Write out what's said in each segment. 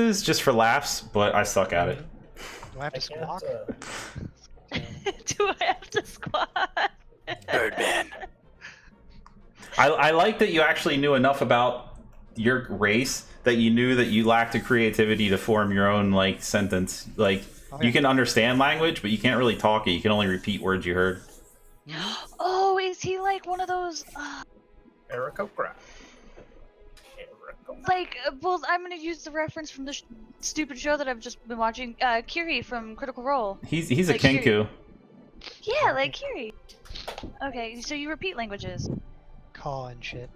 is just for laughs, but I suck at it. Do I have to squawk? Do I have to squat? Birdman. I like that you actually knew enough about your race that you knew that you lacked the creativity to form your own like sentence. Like you can understand language, but you can't really talk it. You can only repeat words you heard. Oh, is he like one of those? Aracocra. Like, well, I'm gonna use the reference from the stupid show that I've just been watching. Kiri from Critical Role. He's like a Kenku. Kiri. Yeah, like Kiri. Okay, so you repeat languages. Call and shit.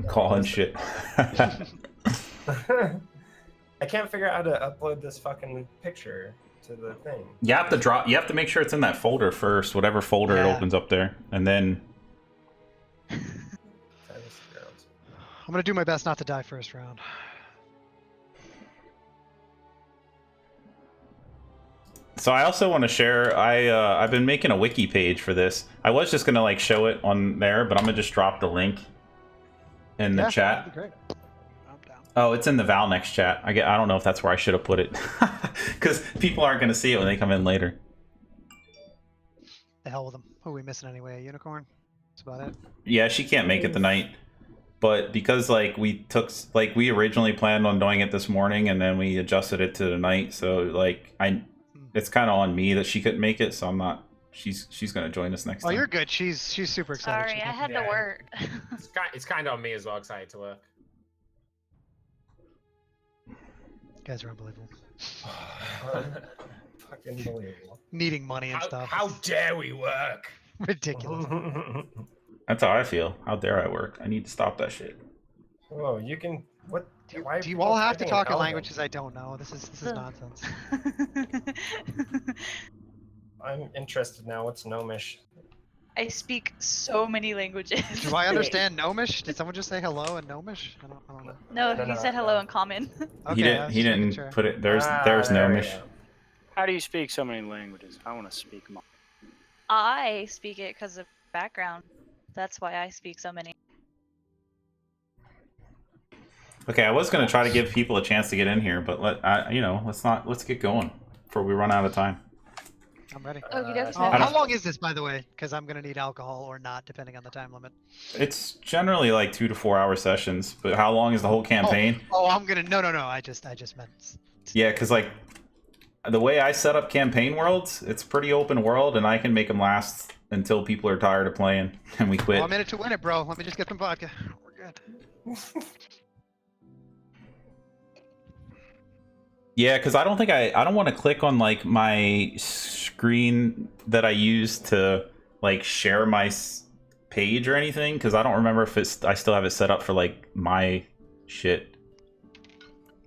Calling shit. I can't figure out how to upload this fucking picture to the thing. You have to drop. You have to make sure it's in that folder first, whatever folder it opens up there, and then. I'm gonna do my best not to die first round. So I also want to share. I've been making a wiki page for this. I was just gonna like show it on there, but I'm gonna just drop the link in the chat. That'd be great. I'm down. Oh, it's in the Valnex chat. I don't know if that's where I should have put it, because people aren't gonna see it when they come in later. The hell with them. Who are we missing anyway? A unicorn? That's about it. Yeah, she can't make it tonight. But because like we originally planned on doing it this morning and then we adjusted it to the night, so like it's kind of on me that she couldn't make it, so I'm not. She's gonna join us next time. Oh, you're good. She's super excited. Sorry, I had to work. It's kind of on me as well, because I had to work. You guys are unbelievable. Fucking unbelievable. Needing money and stuff. How dare we work? Ridiculous. That's how I feel. How dare I work? I need to stop that shit. Whoa, you can. What? Why Do you all have to talk in languages I don't know? This is nonsense. I'm interested now. What's Gnomish? I speak so many languages. Do I understand Gnomish? Did someone just say hello in Gnomish? I don't know. No, he said hello in common. Okay, He didn't put it. There's Gnomish. How do you speak so many languages? I want to speak more. I speak it because of background. That's why I speak so many. Okay, I was gonna try to give people a chance to get in here, but let's get going before we run out of time. I'm ready. How long is this, by the way? Because I'm gonna need alcohol or not, depending on the time limit. It's generally like 2 to 4 hour sessions, but how long is the whole campaign? I'm gonna no. I just meant. Yeah, because like the way I set up campaign worlds, it's pretty open world, and I can make them last until people are tired of playing and we quit. I'm in it to win it, bro. Let me just get some vodka. We're good. Yeah, because I don't want to click on like my screen that I use to like share my page or anything, because I don't remember if I still have it set up for like my shit.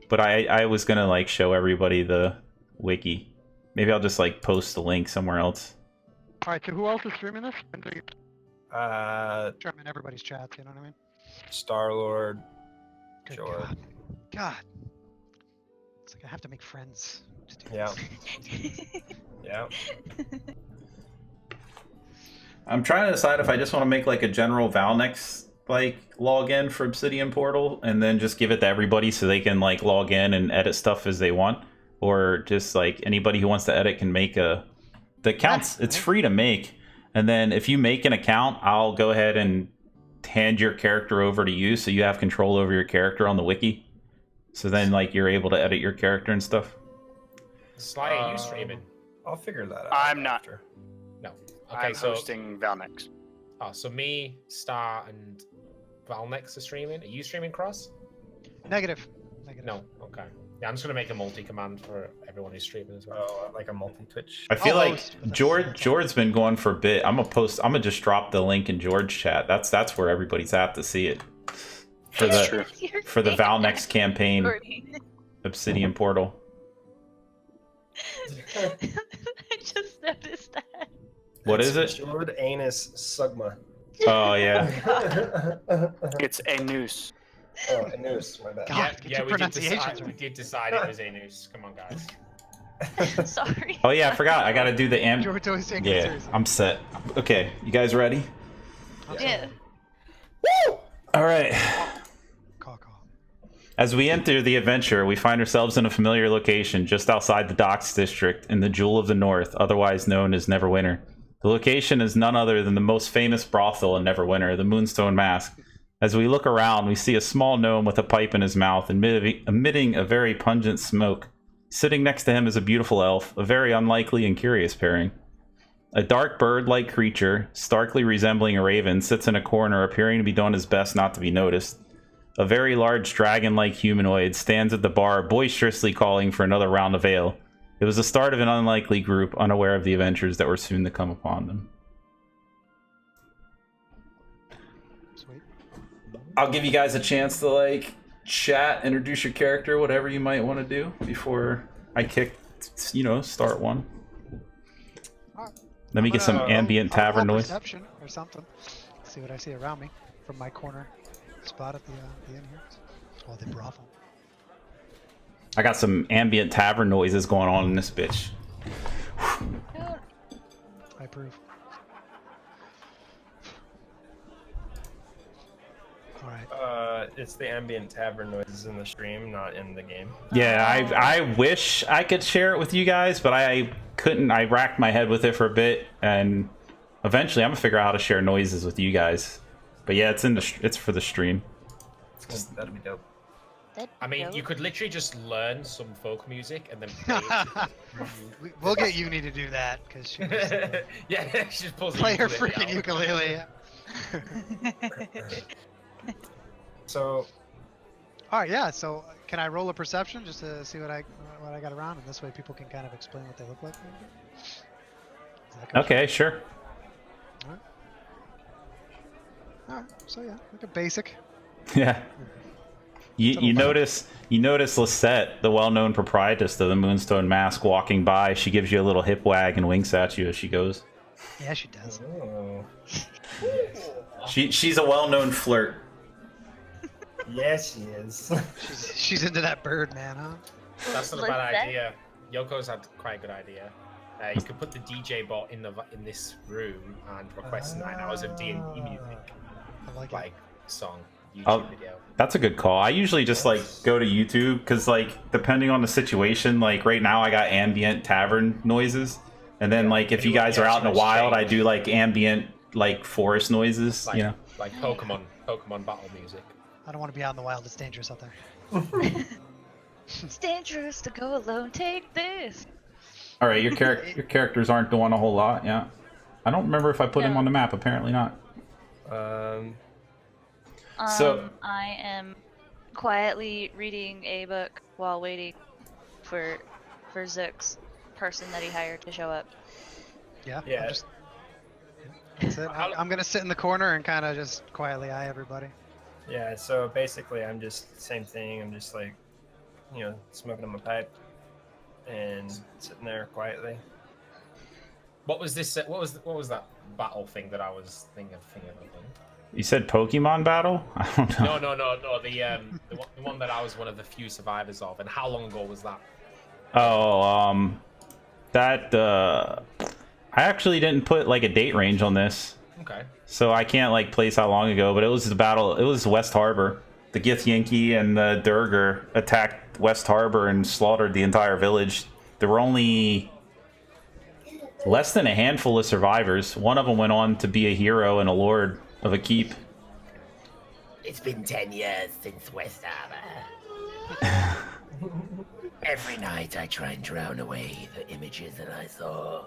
But I was gonna like show everybody the wiki. Maybe I'll just like post the link somewhere else. All right, so who else is streaming this? Sure, I'm in everybody's chats. You know what I mean? Starlord. Jord. God. It's like I have to make friends. Yeah. Yeah. I'm trying to decide if I just want to make like a general Valnex like login for Obsidian Portal and then just give it to everybody so they can like log in and edit stuff as they want, or just like anybody who wants to edit can make the accounts. It's free to make, and then if you make an account, I'll go ahead and hand your character over to you so you have control over your character on the wiki. So then, like, you're able to edit your character and stuff. Sly, are you streaming? I'll figure that out. I'm not. After. No. Okay, I'm hosting Valnex. Oh, so me, Star, and Valnex are streaming. Are you streaming, Cross? Negative. No. Okay. Yeah, I'm just gonna make a multi-command for everyone who's streaming as well. Oh, like a multi-Twitch. I feel like George's been going for a bit. I'm gonna just drop the link in George's chat. That's where everybody's at to see it. For the Valnex campaign, Obsidian Portal. I just noticed that. What is it? JordAnus Sugma. Oh yeah. It's a noose. Oh, a noose. My bad. God, Yeah, we did decide it was a noose. Come on, guys. Sorry. Oh yeah, I forgot. I gotta do the George always taking it Yeah, seriously. I'm set. Okay, you guys ready? Yeah. Woo! All right. Call. As we enter the adventure, we find ourselves in a familiar location just outside the Docks District in the Jewel of the North, otherwise known as Neverwinter. The location is none other than the most famous brothel in Neverwinter, the Moonstone Mask. As we look around, we see a small gnome with a pipe in his mouth, emitting a very pungent smoke. Sitting next to him is a beautiful elf, a very unlikely and curious pairing. A dark bird-like creature, starkly resembling a raven, sits in a corner, appearing to be doing his best not to be noticed. A very large dragon-like humanoid stands at the bar, boisterously calling for another round of ale. It was the start of an unlikely group, unaware of the adventures that were soon to come upon them. Sweet. I'll give you guys a chance to, like, chat, introduce your character, whatever you might want to do before I kick, start one. Alright. Let me get some ambient tavern I'll roll noise. perception or something. See what I see around me from my corner spot at the inn here. Oh, the brothel. I got some ambient tavern noises going on in this bitch. Dude, I approve. Alright. It's the ambient tavern noises in the stream, not in the game. Yeah, I wish I could share it with you guys, but I couldn't. I racked my head with it for a bit, and eventually I'm gonna figure out how to share noises with you guys. But yeah, it's for the stream. That'd be dope. I mean, you could literally just learn some folk music and then play it. We'll get Uni to do that because she Yeah, she just pulls the play her ukulele freaking out. ukulele. So, Alright, yeah. So can I roll a perception just to see what I got around, and this way people can kind of explain what they look like? Maybe? Is that good? Okay, sure. Alright, so yeah, like a basic. Yeah. You notice Lisette, the well-known proprietress of the Moonstone Mask, walking by. She gives you a little hip wag and winks at you as she goes. Yeah, she does. oh. She's a well-known flirt. Yes, she is. She's into that bird, man, huh? That's not a Like bad that? idea. Yoko's had quite a good idea. You could put the DJ bot in this room and request 9 hours of D&D music, I like it. like song, YouTube Oh. video. That's a good call. I usually just like go to YouTube because like depending on the situation, like right now I got ambient tavern noises, and then like if you guys are out in the wild, I do like ambient like forest noises. Like, You know. like Pokemon battle music. I don't want to be out in the wild. It's dangerous out there. it's dangerous to go alone. Take this. All right, your characters aren't doing a whole lot. Yeah, I don't remember if I put him No. on the map. Apparently not. So- I am quietly reading a book while waiting for Zook's person that he hired to show up. Yeah. Yeah. That's it. I'm gonna sit in the corner and kind of just quietly eye everybody. Yeah, so basically I'm just same thing. I'm just like, smoking on my pipe and sitting there quietly. What was this? What was that battle thing that I was thinking of? You said Pokemon battle? I don't know. No. The one that I was one of the few survivors of. And how long ago was that? Oh, that I actually didn't put like a date range on this. Okay. So I can't like place how long ago, but it was the battle. It was West Harbor. The Githyanki and the Durgar attacked West Harbor and slaughtered the entire village. There were only less than a handful of survivors. One of them went on to be a hero and a lord of a keep. It's been 10 years since West Harbor. Every night I try and drown away the images that I saw.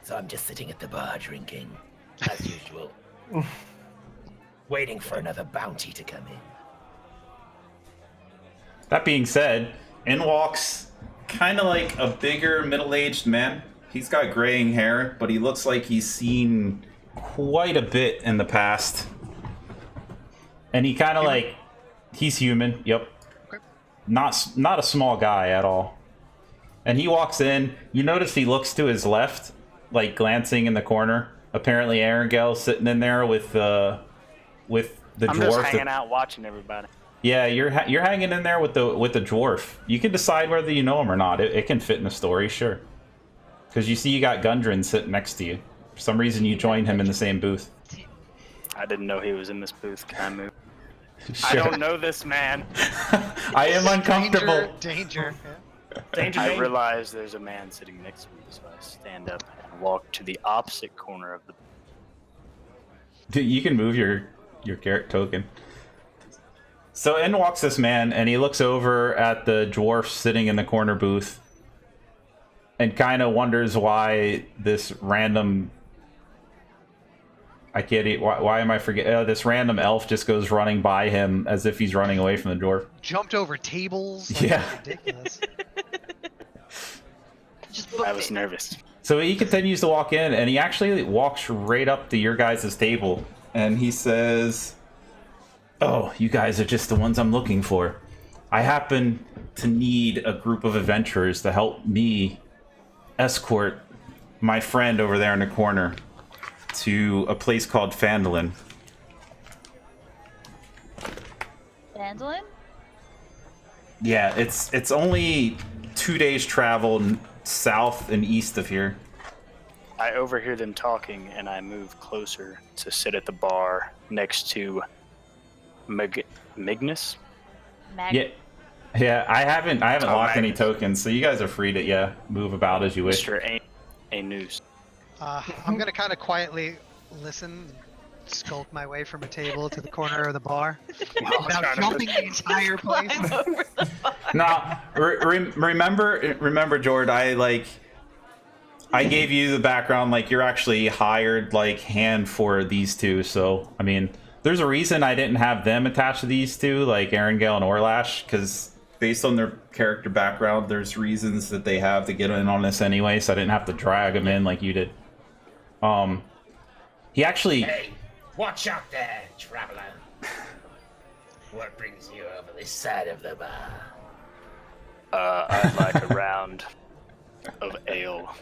So I'm just sitting at the bar drinking, as usual. Waiting for another bounty to come in. That being said, in walks kind of like a bigger middle-aged man. He's got graying hair, but he looks like he's seen quite a bit in the past. And he kind of like, he's human, yep. Okay. Not a small guy at all. And he walks in, you notice he looks to his left, like glancing in the corner. Apparently Arangale's sitting in there with the I'm dwarf. just hanging out watching everybody. Yeah, you're hanging in there with the dwarf. You can decide whether you know him or not. It can fit in the story, sure. Because you see you got Gundren sitting next to you. For some reason you joined him in the same booth. I didn't know he was in this booth. Can I move? I don't know this man. I am uncomfortable. Danger. Danger, I danger. realize there's a man sitting next to me, so I stand up and walk to the opposite corner of the. Dude, you can move your carrot token. So in walks this man, and he looks over at the dwarf sitting in the corner booth, and kind of wonders why this random. I can't eat. Why am I forgetting? This random elf just goes running by him as if he's running away from the dwarf. Jumped over tables. Like, Yeah. that's ridiculous. Just I booked was it. nervous. So he continues to walk in, and he actually walks right up to your guys' table, and he says, "Oh, you guys are just the ones I'm looking for. I happen to need a group of adventurers to help me escort my friend over there in the corner to a place called Phandalin." Dandelion? Yeah, it's only 2 days travel south and east of here. I overhear them talking, and I move closer to sit at the bar next to Magnus. Yeah, yeah. I haven't locked any Magnus. tokens, so you guys are free to move about as you wish. Mr. A Noose. I'm gonna kind of quietly listen, skulk my way from a table to the corner of the bar, without jumping the entire place. Climb over the bar. Now, remember, Jord. I gave you the background. Like, you're actually hired hand for these two. So I mean, there's a reason I didn't have them attached to these two, like Arangale and Orlash, because based on their character background, there's reasons that they have to get in on this anyway. So I didn't have to drag them in like you did. He actually. Hey, watch out there, traveler. What brings you over this side of the bar? I'd like a round of ale.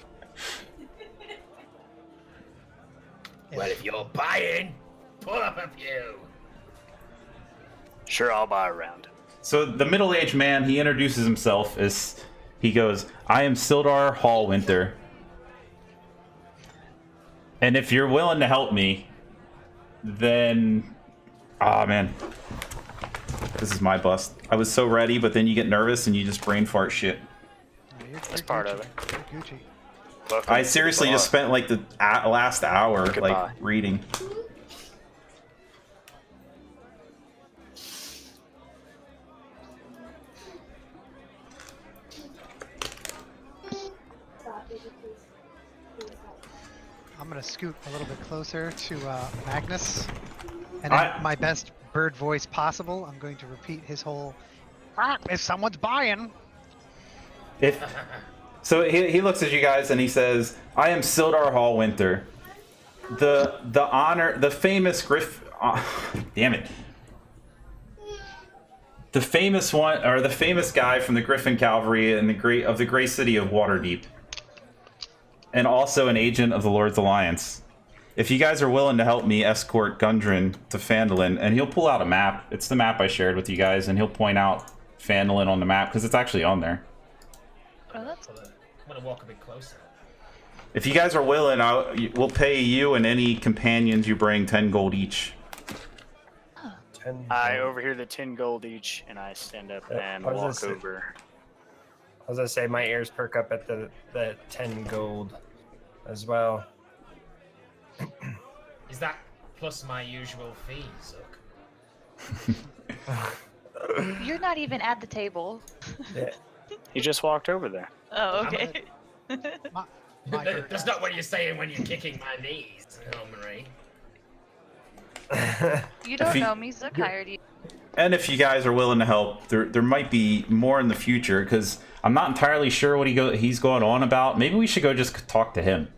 Well, if you're buying, pull up a few. Sure, I'll buy a round. So the middle-aged man, he introduces himself as he goes, "I am Sildar Hallwinter. And if you're willing to help me, then... Ah, man. This is my bust. I was so ready, but then you get nervous and you just brain fart shit. That's part of it. You're Gucci. Welcome I to seriously the just spent the last hour Goodbye. reading. I'm gonna scoot a little bit closer to Magnus, and I- in my best bird voice possible, I'm going to repeat his whole. If someone's buying, So he looks at you guys and he says, "I am Sildar Hallwinter, the famous damn it, the famous one, or the famous guy from the Griffin Cavalry and the great city of Waterdeep, and also an agent of the Lord's Alliance. If you guys are willing to help me escort Gundren to Phandalin," and he'll pull out a map. It's the map I shared with you guys, and he'll point out Phandalin on the map because it's actually on there. Oh, that's I'm gonna walk a bit closer. If you guys are willing, we'll pay you and any companions you bring 10 gold each. 10 I overhear the 10 gold each, and I stand up and I was gonna walk say- over. I was gonna say my ears perk up at the 10 gold as well. Is that plus my usual fee, Zook? You're not even at the table. Yeah. He just walked over there. Oh, okay. my bird That's not what you're saying when you're kicking my knees, Omri. You don't If he- know me, Zook hired you. And if you guys are willing to help, there might be more in the future, because I'm not entirely sure what he's going on about. Maybe we should go just talk to him.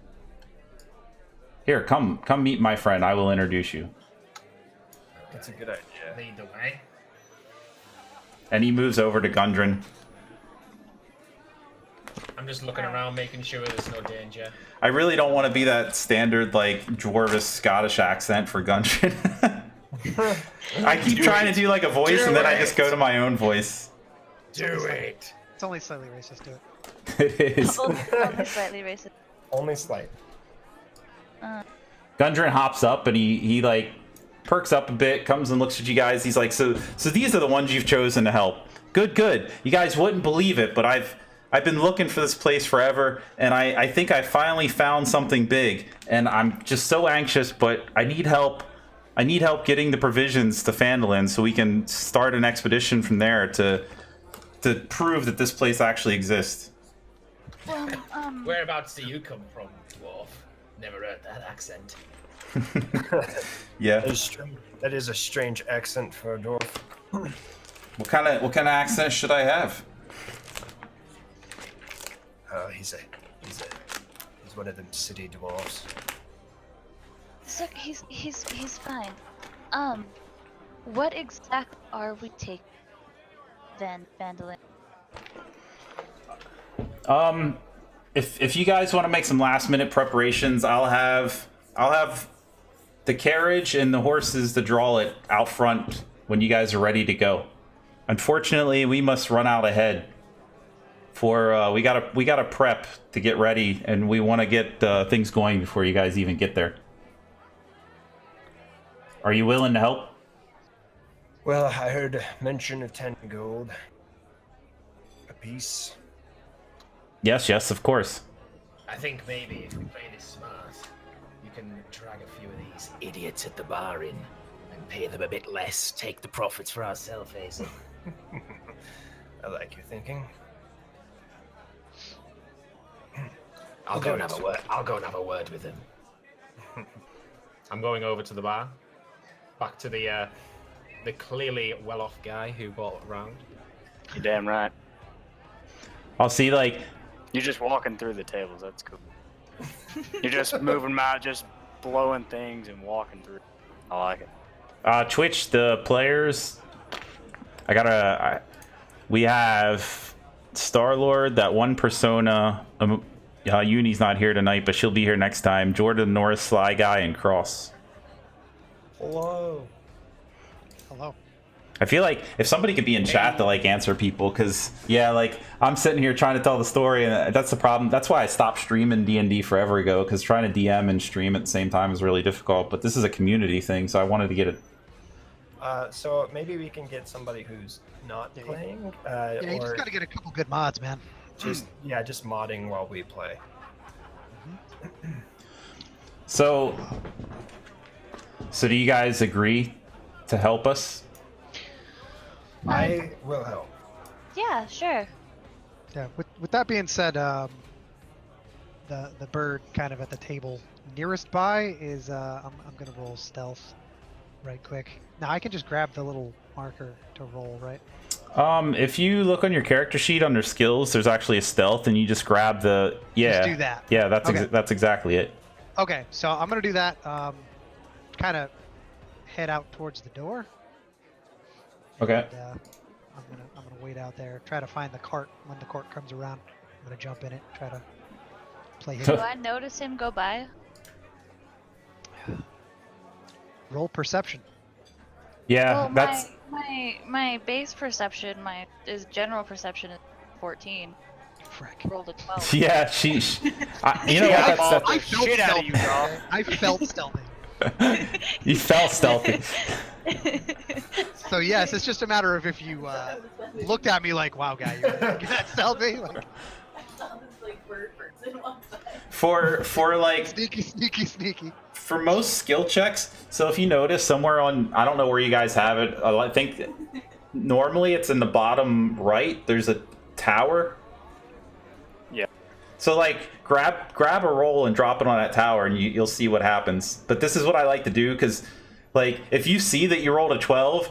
Here, come meet my friend. I will introduce you. That's a good idea. Lead the way. And he moves over to Gundren. I'm just looking around, making sure there's no danger. I really don't want to be that standard, Dwarvish Scottish accent for Gundren. I keep trying to do a voice, and then I just go to my own voice. Do it. It's only slightly racist. Do it. It is. Only slightly racist. Only slight. Gundren hops up and he perks up a bit, comes and looks at you guys. He's like, so these are the ones you've chosen to help. Good. You guys wouldn't believe it, but I've been looking for this place forever, and I think I finally found something big, and I'm just so anxious, but I need help. I need help getting the provisions to Phandalin so we can start an expedition from there to prove that this place actually exists. Well, Whereabouts do you come from, dwarf? Never heard that accent. Yeah. That is a strange accent for a dwarf. What kind of accent should I have? He's one of them city dwarves. Zook, he's fine. What exactly are we taking then, Phandalin? If you guys want to make some last minute preparations, I'll have the carriage and the horses to draw it out front when you guys are ready to go. Unfortunately, we must run out ahead. For we gotta prep to get ready, and we want to get things going before you guys even get there. Are you willing to help? Well, I heard mention of 10 gold a piece. Yes, of course. I think maybe if we play this smart, you can drag a few of these Idiots at the bar in and pay them a bit less. Take the profits for ourselves, Hazel. I like your thinking. I'll go and have a word with him. I'm going over to the bar. Back to the clearly well-off guy who bought around. You're damn right. I'll see, like... You're just walking through the tables, that's cool. You're just moving them out, just blowing things and walking through. I like it. Twitch, the players... we have Starlord, that one persona... Uni's not here tonight, but she'll be here next time. JordoftheNorth, Sly Guy, and Cross. Hello. I feel like if somebody could be in chat to like answer people, because yeah, like I'm sitting here trying to tell the story, and that's the problem. That's why I stopped streaming DnD forever ago, because trying to DM and stream at the same time is really difficult. But this is a community thing, so I wanted to get it. So maybe we can get somebody who's not playing. You just gotta get a couple good mods, man. Just modding while we play. So do you guys agree to help us? I will help. Yeah, sure. Yeah. With that being said, the bird kind of at the table nearest by is I'm gonna roll stealth, right quick. Now I can just grab the little marker to roll, right? If you look on your character sheet under skills, there's actually a stealth, and you just grab the Just do that. Yeah, that's Okay. that's exactly it. Okay, so I'm gonna do that. Kind of head out towards the door. Okay. And, I'm gonna wait out there. Try to find the cart when the cart comes around. I'm gonna jump in it. Try to play him. Do I notice him go by? Roll perception. Yeah, Well, that's my base perception, is general perception is 14. Frick. Rolled a 12. yeah. You know Yeah, what? I That's felt shit out of you, dog. I felt stealthy. you felt stealthy. So yes, it's just a matter of if you looked at me like, "Wow, guy, you're that stealthy." Like, For like sneaky. for most skill checks. So if you notice somewhere on, I don't know where you guys have it. I think normally it's in the bottom right. There's a tower. Yeah. So like grab a roll and drop it on that tower, and you'll see what happens. But this is what I like to do, because like if you see that you rolled a 12,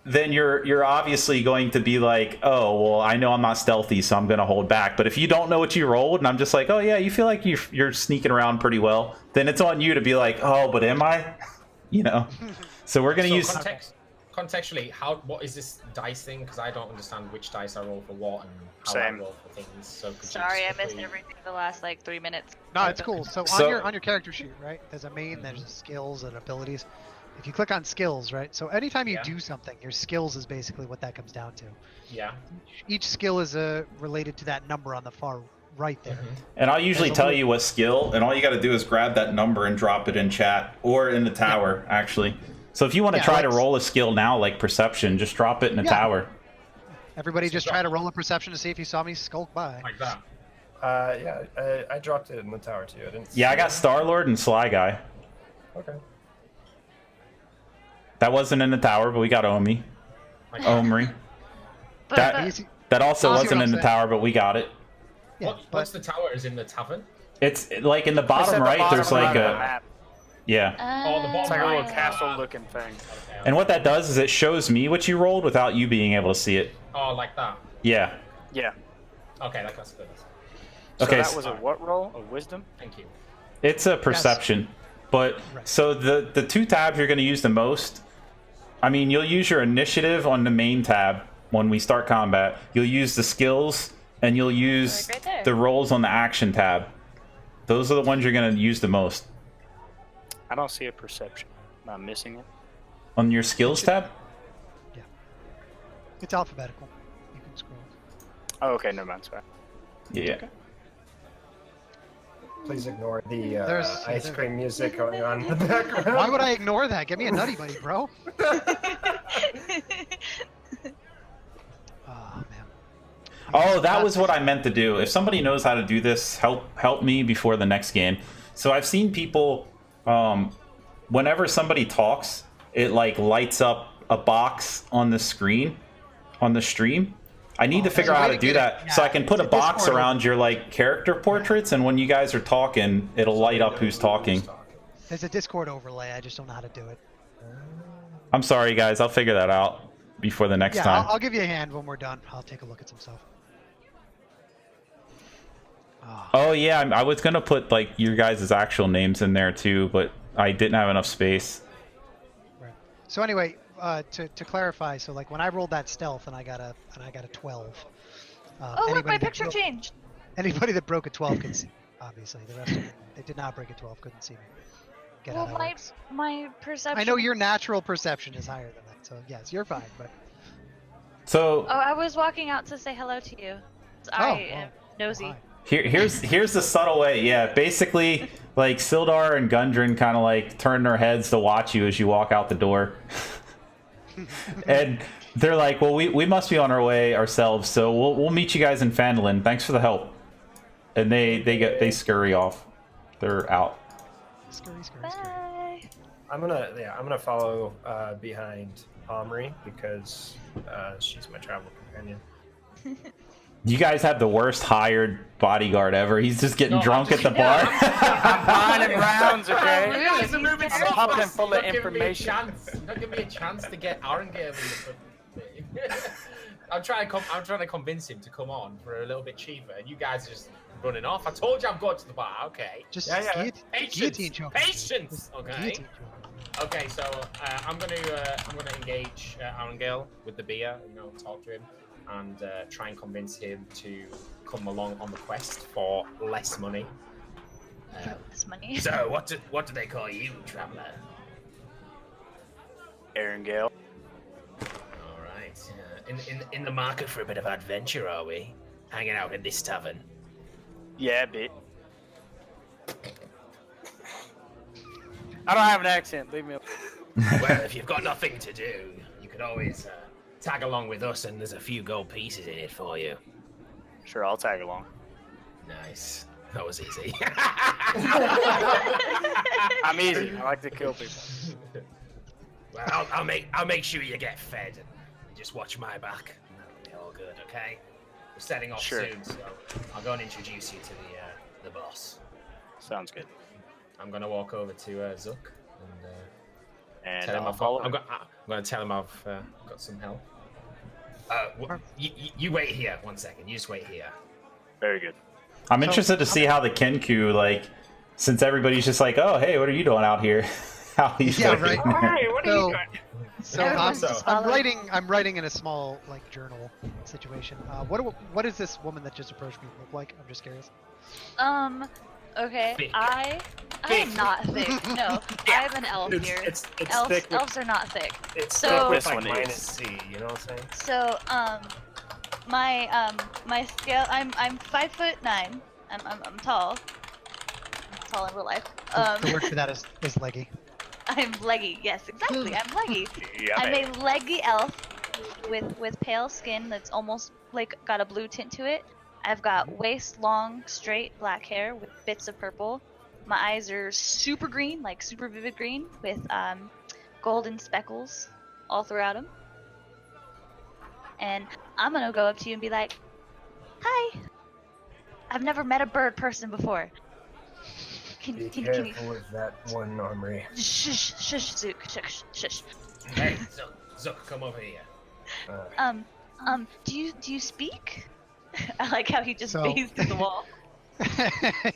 then you're obviously going to be like, oh well, I know I'm not stealthy, so I'm going to hold back. But if you don't know what you rolled, and I'm just like, oh yeah, you feel like you're sneaking around pretty well, then it's on you to be like, oh, but am I? You know. So we're going to use. Contextually, what is this dice thing? Because I don't understand which dice I roll for what and how Same. I roll for things. So could you Sorry, I just missed quickly- everything the last like 3 minutes. No, it's cool. So on your character sheet, right? There's a main, there's skills and abilities. If you click on skills, right? So anytime you Yeah. do something, your skills is basically what that comes down to. Yeah. Each skill is related to that number on the far right there. And I'll usually tell you what skill, and all you got to do is grab that number and drop it in chat or in the tower, actually. So if you want to Yeah, try to like- roll a skill now, like perception, just drop it in a Yeah. tower. Everybody just try to roll a perception to see if you saw me skulk by. Like that. Yeah, I dropped it in the tower too. I didn't. Yeah, I see got Starlord and Sly Guy. it. Okay. That wasn't in the tower, but we got Omri. Omri. But, That- but Easy. That also I see wasn't what in I'm the saying. tower, but we got it. Yeah, What's the tower? Is in the tavern? It's like in the It's at bottom the right, bottom there's right like of the a... map. Yeah. Oh, the It's bottom like a little right. castle-looking thing. Okay, And what that does is it shows me what you rolled without you being able to see it. Oh, like that. Yeah. Yeah. Okay, that's good. So Okay, that was a what roll? A wisdom? Thank you. It's a perception. But, Right. so the two tabs you're going to use the most, I mean, you'll use your initiative on the main tab when we start combat. You'll use the skills, and you'll use Right there. the rolls on the action tab. Those are the ones you're going to use the most. I don't see a perception. Am I missing it? On your skills tab? It's alphabetical. You can scroll. Oh, okay, never mind. Sorry. Yeah. Please ignore the There's- ice cream music going on in the background. Why would I ignore that? Give me a nutty buddy, bro. Oh man. Oh, that was what I meant to do. If somebody knows how to do this, help me before the next game. So I've seen people, whenever somebody talks, it like lights up a box on the screen, on the stream. I need to figure there's a out how way to to do get it. that, so I can put a It's a box Discord around your like character portraits, and when you guys are talking, it'll light up who's talking. There's a Discord overlay. I just don't know how to do it. I'm sorry, guys. I'll figure that out before the next Yeah, time. I'll give you a hand when we're done. I'll take a look at some stuff. Oh yeah, I was gonna put like your guys' actual names in there too, but I didn't have enough space. Right. So anyway, to clarify, so like when I rolled that stealth and I got a 12. oh, look, anybody my that picture broke- changed. Anybody that broke a 12 could see. Obviously, the rest of them, they did not break a 12, couldn't see me. Get Well, out of my perception. I know your natural perception is higher than that, so yes, you're fine. But So Oh, I was walking out to say hello to you. I am nosy. hi. here's the subtle way. Yeah, basically, like Sildar and Gundren kind of like turn their heads to watch you as you walk out the door, and they're like, "Well, we must be on our way ourselves, so we'll meet you guys in Phandalin. Thanks for the help." And they scurry off. They're out. Scurry. Bye. I'm gonna follow behind Omri because she's my travel companion. You guys have the worst hired bodyguard ever. He's just getting No, drunk I'm at the just- bar. I'm buying him rounds, Oh, okay? really? You guys are moving so pumping fast. full of Not giving me a information. chance. Not giving me a chance to get Arangale in the front. I'm trying to convince him to come on for a little bit cheaper, and you guys are just running off. I told you I'm going to the bar. Okay. Just Yeah, yeah. guillotine choke him, dude. Patience. Just Okay. guillotine choke him. Okay, so I'm gonna engage Arangale with the beer. Talk to him and try and convince him to come along on the quest for less money. This money. So, what do they call you, traveler? Arangale. All right. In the market for a bit of adventure, are we? Hanging out in this tavern. Yeah, a bit. I don't have an accent. Leave me alone. Well, if you've got nothing to do, you could always tag along with us, and there's a few gold pieces in it for you. Sure, I'll tag along. Nice. That was easy. I'm easy. I like to kill people. Well, I'll make sure you get fed, and just watch my back. And that'll be all good, okay? We're setting off Sure. soon, so I'll go and introduce you to the boss. Sounds good. I'm gonna walk over to Zook and And tell him I'll I'm follow. gonna tell him I've got some help. You wait here 1 second. You just wait here. Very good. I'm interested to see how the Kenku, like, since everybody's just like, "Oh, hey, what are you doing out here?" How he's Yeah, doing. right. Hey, what are So- you doing? So Everyone's I'm just following. writing in a small like journal situation. What does this woman that just approached me look like? I'm just curious. Okay. Thick. I am not thick. No, I'm an elf here. It's Elves, thick with, elves are not thick. it's so- thick with This like one is. minus C. You know what I'm saying? So, my scale. I'm 5'9". I'm tall. I'm tall in real life. The word for that is leggy. I'm leggy. Yes, exactly. I'm leggy. Yeah, I'm baby. a leggy elf with pale skin that's almost like got a blue tint to it. I've got waist long, straight black hair with bits of purple. My eyes are super green, like super vivid green, with golden speckles all throughout them. And I'm gonna go up to you and be like, "Hi. I've never met a bird person before. Be Can careful you with that one, Omri. shush, Zook, shush. Hey, Zook, come over here. Do you speak?" I like how he just So- phased through the wall.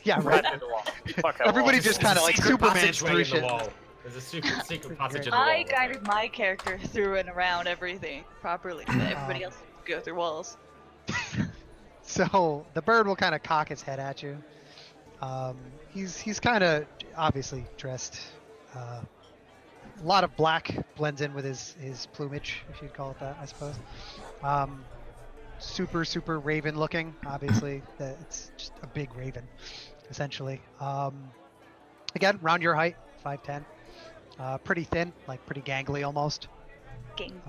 Yeah, right. Right in the wall. Fuck that Everybody wall. just kind of like Secret Superman passageway through in the shit. wall. There's a secret passage in the wall. I guided my character through and around everything properly, but everybody Um, else go through walls. So the bird will kind of cock his head at you. He's kind of obviously dressed. A lot of black blends in with his plumage, if you'd call it that, I suppose. Super raven looking. Obviously, it's just a big raven, essentially. Again, around your height, 5'10". Pretty thin, like pretty gangly almost. Gang.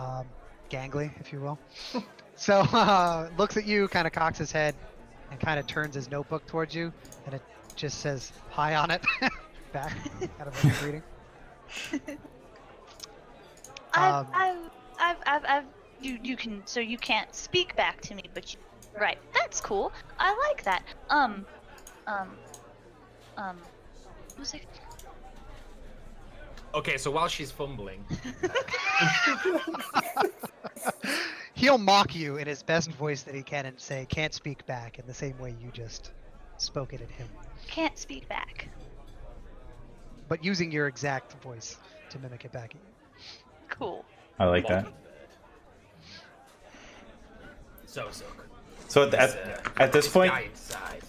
Gangly, if you will. So looks at you, kind of cocks his head, and kind of turns his notebook towards you, and it just says "hi" on it. Back, kind of like a greeting. You can, so you can't speak back to me, but you, right, that's cool. I like that. What was it? Okay, so while she's fumbling, He'll mock you in his best voice that he can and say, "Can't speak back," in the same way you just spoke it at him, Can't speak back. but using your exact voice to mimic it back at you. Cool. I like that. So Zook. So at this point, Guy inside.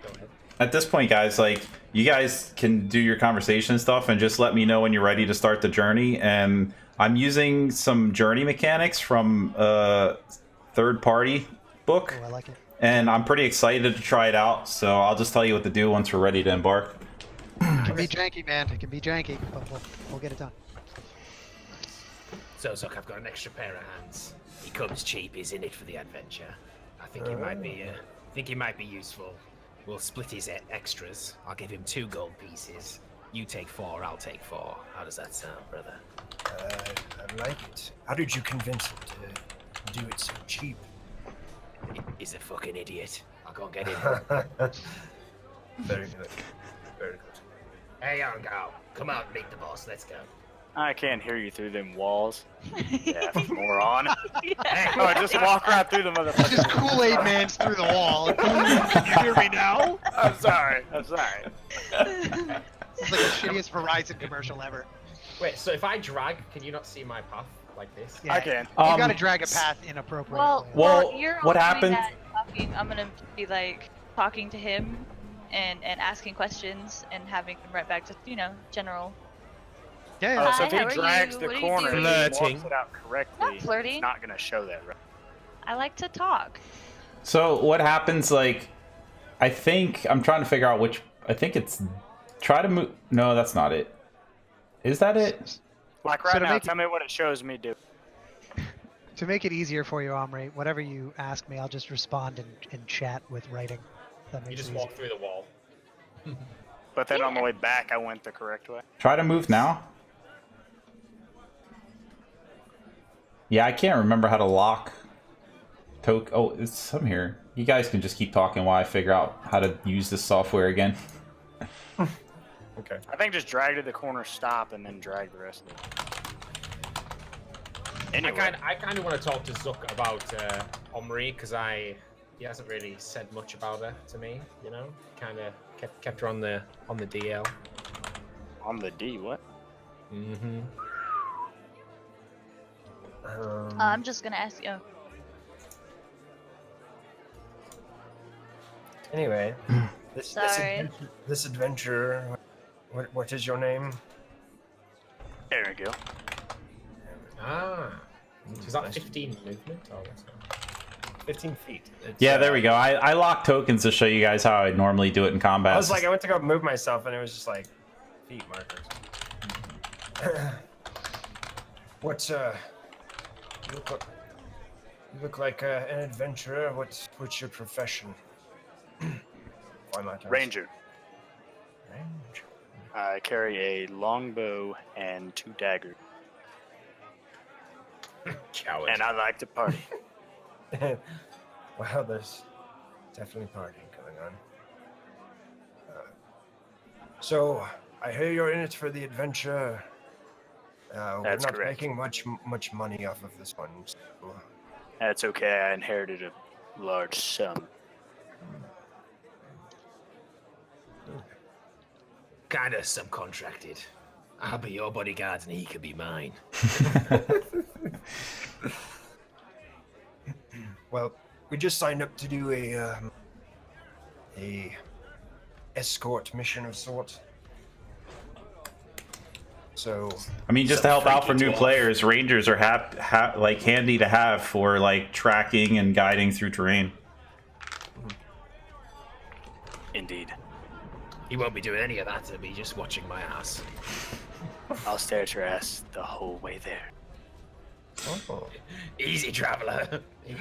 Go ahead. at this point, guys, like you guys can do your conversation stuff and just let me know when you're ready to start the journey. And I'm using some journey mechanics from a third-party book, Oh, I like it. and I'm pretty excited to try it out. So I'll just tell you what to do once we're ready to embark. It can be janky, man. It can be janky, but we'll get it done. So, Zook, I've got an extra pair of hands. He comes cheap, he's in it for the adventure. I think he might be useful. We'll split his extras. I'll give him 2 gold pieces. You take 4, I'll take 4. How does that sound, brother? I like it. How did you convince him to do it so cheap? He's a fucking idiot. I'll go and get him. Very good. Very good. Hey, Arangale, come out and meet the boss. Let's go. I can't hear you through them walls. Yeah, moron. Yeah. Oh, just walk right through the Just motherfucker. Kool-Aid Man's through the wall. Can you hear me now? I'm sorry. It's like the shittiest Verizon commercial ever. Wait, so if I drag, can you not see my path like this? Yeah, I can. You gotta drag a path inappropriately. Well, Well, you're what all happened- doing that talking. I'm gonna be like talking to him and asking questions and having him right back to general. yeah, Oh, yeah. so if Hi, how he are drags you? the What are you corner and doing? walks Flirting. it out correctly, Not flirting. it's not gonna show that, right? I like to talk. So what happens? Like, I think I'm trying to figure out which. I think it's try to move. No, that's not it. Is that it? Like So right to now, make tell me what it shows me do. To make it easier for you, Omri, whatever you ask me, I'll just respond in chat with writing. That You makes just it walk easier. through the wall. But then on the way back, I went the correct way. Try to move now. Yeah, I can't remember how to lock. Oh, it's some here. You guys can just keep talking while I figure out how to use this software again. Okay. I think just drag to the corner, stop, and then drag the rest of it. Anyway, I kind of want to talk to Zook about Omri because he hasn't really said much about her to me. You know, kind of kept her on the DL. on the D, what? Mm-hmm. I'm just gonna ask you. Anyway, Sorry. this adventure. What is your name? There we go. Ah, is that 15 movement or what's that? 15 feet. It's, Yeah, there we go. I locked tokens to show you guys how I normally do it in combat. I was like, I went to go move myself, and it was just like feet markers. What's you look like an adventurer. What's your profession? Why not? Ranger. Ranger. I carry a longbow and 2 daggers, Coward. and I like to party. Well, there's definitely partying going on. So I hear you're in it for the adventure. We're That's not correct. making much money off of this one. So, That's okay. I inherited a large sum. Kinda subcontracted. I'll be your bodyguard and he could be mine. well, we just signed up to do a escort mission of sorts. So I mean, just to help out for new players, rangers are like handy to have for like tracking and guiding through terrain. Indeed. He won't be doing any of that, he'll be just watching my ass. I'll stare at your ass the whole way there. oh. Easy, traveler. Easy.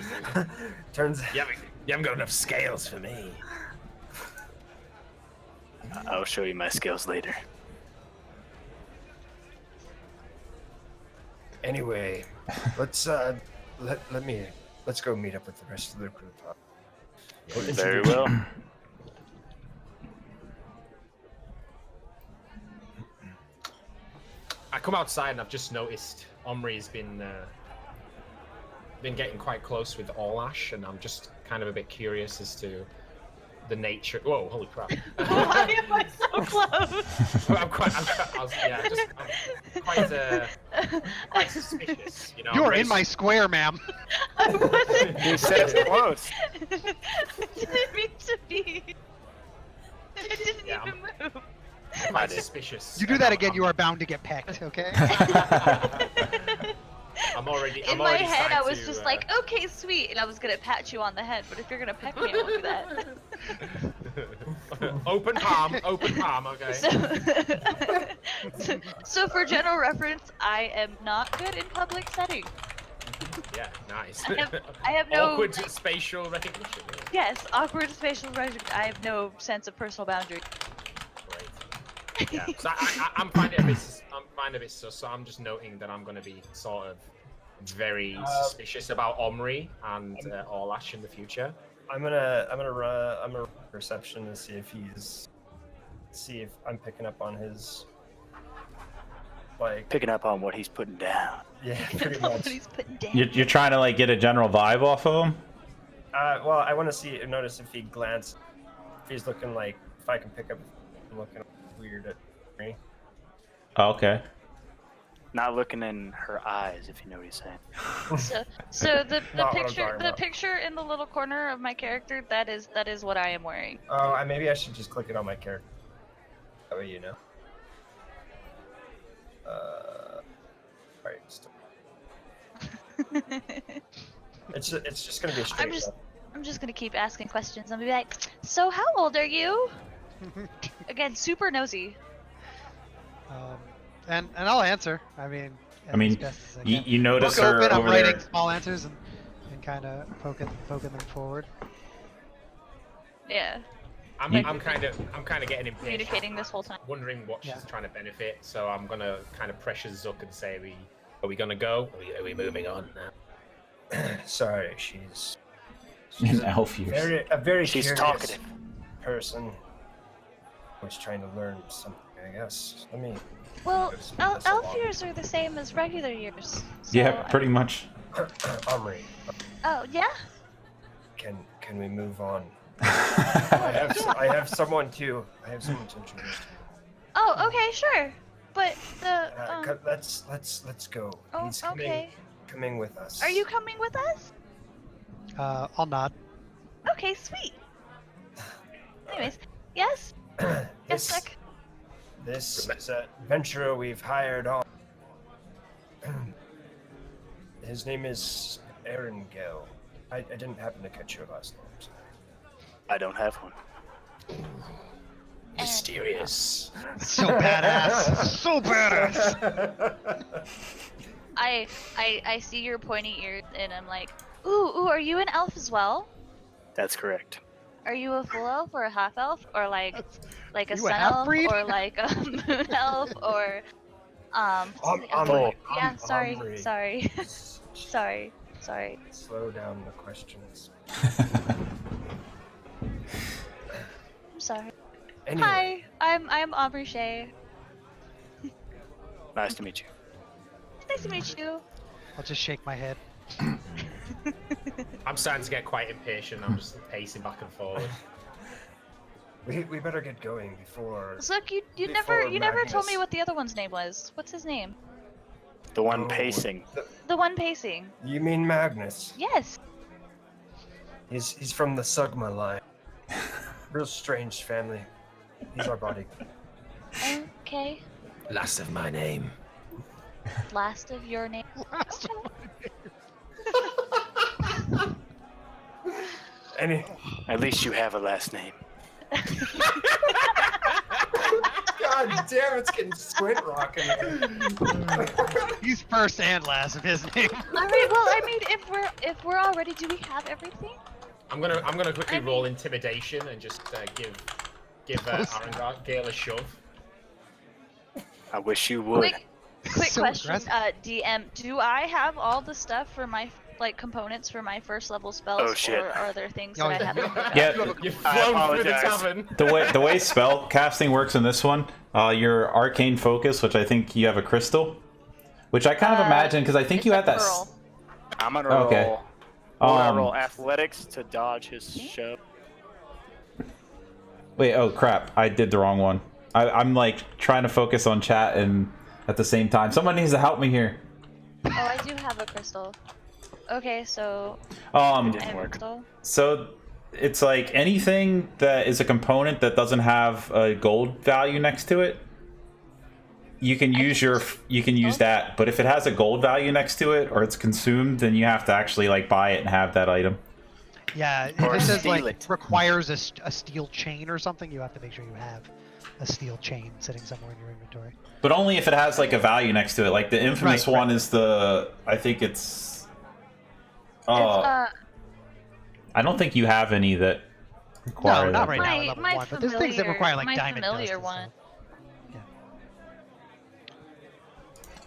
Turns You haven't got enough scales for me. I'll show you my skills later. Anyway, let's let's go meet up with the rest of the group. Very well. I come outside and I've just noticed Omri's been getting quite close with Orlash, and I'm just kind of a bit curious as to the nature. Whoa, holy crap! Why am I so close? I'm quite suspicious. You know, You I'm are very in my square, ma'am. I wasn't. He said close. I didn't mean to be. I didn't Yeah, even move. quite suspicious. You do that again, you are bound to get pecked. Okay. I'm already. In I'm my already head, I starting was to, just like, okay, sweet, and I was gonna pat you on the head, but if you're gonna peck me, I won't do that. open palm, okay. So for general reference, I am not good in public setting. Yeah, nice. I have no. Awkward spatial recognition. Yes, awkward spatial recognition. I have no sense of personal boundary. Great. Yeah, so I'm finding a bit. I'm finding a bit sus. So I'm just noting that I'm going to be sort of very suspicious about Omri and Orlash in the future. I'm gonna run perception to see if I'm picking up on his like Picking up on what he's putting down. yeah pretty What much. he's putting down. You're trying to like get a general vibe off of him. Well, I want to notice if he glanced, if he's looking like if I can pick up him looking weird at me. Oh, okay. Not looking in her eyes, if you know what he's saying. So the Not what I'm picture talking about. picture in the little corner of my character, that is what I am wearing. Oh, maybe I should just click it on my character. That way you know. Alright. It's just gonna be a straight. I'm just gonna keep asking questions. I'm gonna be like, so how old are you? Again, super nosy. And I'll answer. I mean, as best as I can. you notice Look her open, I'm over writing there. small answers and kind of poking them forward. Yeah, I'm kind of getting impatient. communicating this whole time. Wondering what Yeah. she's trying to benefit. So I'm gonna kind of pressure Zook and say, are we gonna go? Are we moving on now? Sorry, she's In elf years. very She's curious talkative. person. Was trying to learn something, I guess. Let me. Well, Just move this elf along. years are the same as regular years. So Yeah, pretty much. Omri, Oh yeah. can we move on? I have someone to introduce to you. Oh, okay, sure. But the Let's go. oh, He's okay. coming with us. Are you coming with us? I'll nod. Okay, sweet. Anyways, yes. Yes, This sec. is an adventurer we've hired on. His name is Arangale. I didn't happen to catch your last name. So. I don't have one. Mysterious. So badass. So badass. I see your pointy ears and I'm like, ooh, are you an elf as well? That's correct. Are you a full elf or a half elf or like a You a sun elf half-breed? or like a moon elf or Omri. yeah, sorry. Slow down the questions. I'm sorry. Anyway, Hi, I'm Omri Shae. Nice to meet you. Nice to meet you. I'll just shake my head. I'm starting to get quite impatient. I'm just pacing back and forward. we better get going before. Look, you Before never told me Magnus. what the other one's name was. What's his name? The one Oh, pacing. The one pacing. You mean Magnus? Yes. He's from the Sugma line. Real strange family. He's our buddy. Okay. Last of my name. Last of your name. At least you have a last name. God damn, it's getting squint rocking. He's first and last of his name. Alright, well, I mean, if we're all ready, do we have everything? I'm gonna quickly roll intimidation and just give Arangale a shove. I wish you would. Quick So question, aggressive. DM, do I have all the stuff for my components for my first level spells, Oh, shit. or are there things Oh, that I yeah. haven't picked up? Yeah, You've I flown through the apologize. tavern. the way spell casting works in this one, your arcane focus, which I think you have a crystal, which I kind of imagine because I think It's you a had that. pearl. I'm gonna Okay. roll. I'm gonna Um, roll athletics to dodge his shove. Wait, oh crap! I did the wrong one. I'm like trying to focus on chat and at the same time. Someone needs to help me here. Oh, I do have a crystal. Okay, so Um, I Didn't have a work. crystal. so it's like anything that is a component that doesn't have a gold value next to it. You can use that, but if it has a gold value next to it or it's consumed, then you have to actually like buy it and have that item. Yeah, if Or it says steal like it. requires a steel chain or something, you have to make sure you have a steel chain sitting somewhere in your inventory. But only if it has like a value next to it. Like the infamous Right, right. one is I think it's. It's, I don't think you have any that require No, not that. right now at level my 1, but there's things that require like my diamond dust familiar and one. stuff.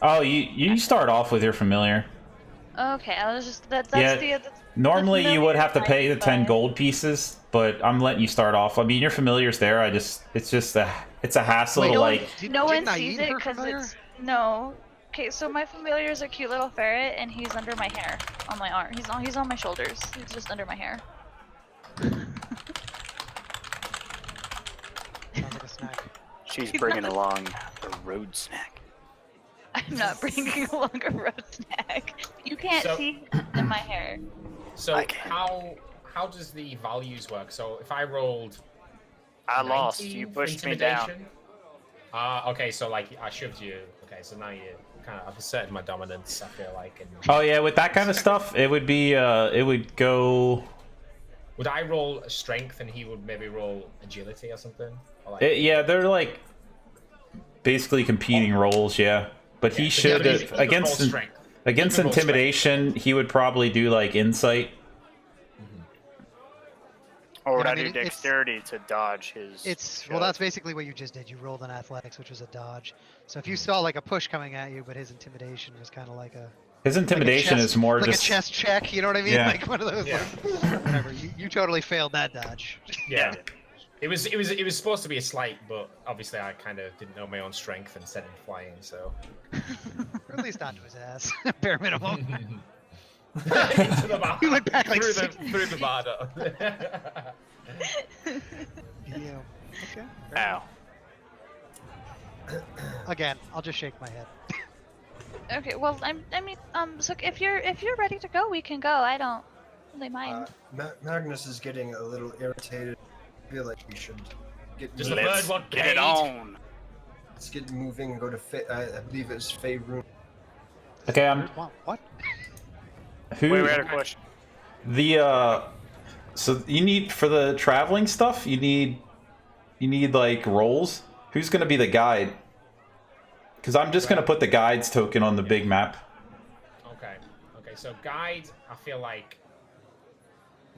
Oh, you start off with your familiar. Okay, I was just that's Yeah, Normally you would have to pay the 10 gold pieces, but I'm letting you start off. I mean, your familiar's there. It's just a hassle to like. No one didn't sees Aid it her because familiar? it's no. Okay, so my familiar is a cute little ferret, and he's under my hair, on my arm. He's on my shoulders. He's just under my hair. Sounds like a snack. She's bringing along a road snack. I'm not bringing along a road snack. You can't So- see in my hair. So I can. how does the values work? So if I rolled I lost. 19 You for pushed me down. intimidation? Okay, so like I shoved you. Okay, so now you kind of I've asserted my dominance. I feel like. And Oh yeah, with that kind of stuff, it would be it would go. would I roll strength and he would maybe roll agility or something? Or like, Yeah, they're like basically competing roles. Yeah, but he so should he could roll against strength. against He could roll strength. intimidation. He would probably do like insight. Or would Yeah, I I mean, do it's- dexterity to dodge his? It's shove? well, that's basically what you just did. You rolled an athletics, which was a dodge. So if you saw like a push coming at you, but his intimidation was kind of like a His intimidation chest- is more like just a chest check. You know what I mean? Yeah. Like one of those. Yeah. Like, whatever. You totally failed that dodge. Yeah. It was supposed to be a slight, but obviously I kind of didn't know my own strength and sent him flying. So Or at least onto his ass, bare minimum. into the bar, He went back like through 6 the bar door. Yeah. Okay. Ow. Again, I'll just shake my head. Okay, well, so if you're ready to go, we can go. I don't really mind. Magnus is getting a little irritated. I feel like we should get Just the moving. bird one Get it paid. on. Let's get moving and go to I believe it's Faerûn. okay. What? Who Wait, we had a question. the so you need for the traveling stuff. You need You need like roles. Who's gonna be the guide? Because I'm just gonna put the guides token on the big map. Okay. Okay. So guide, I feel like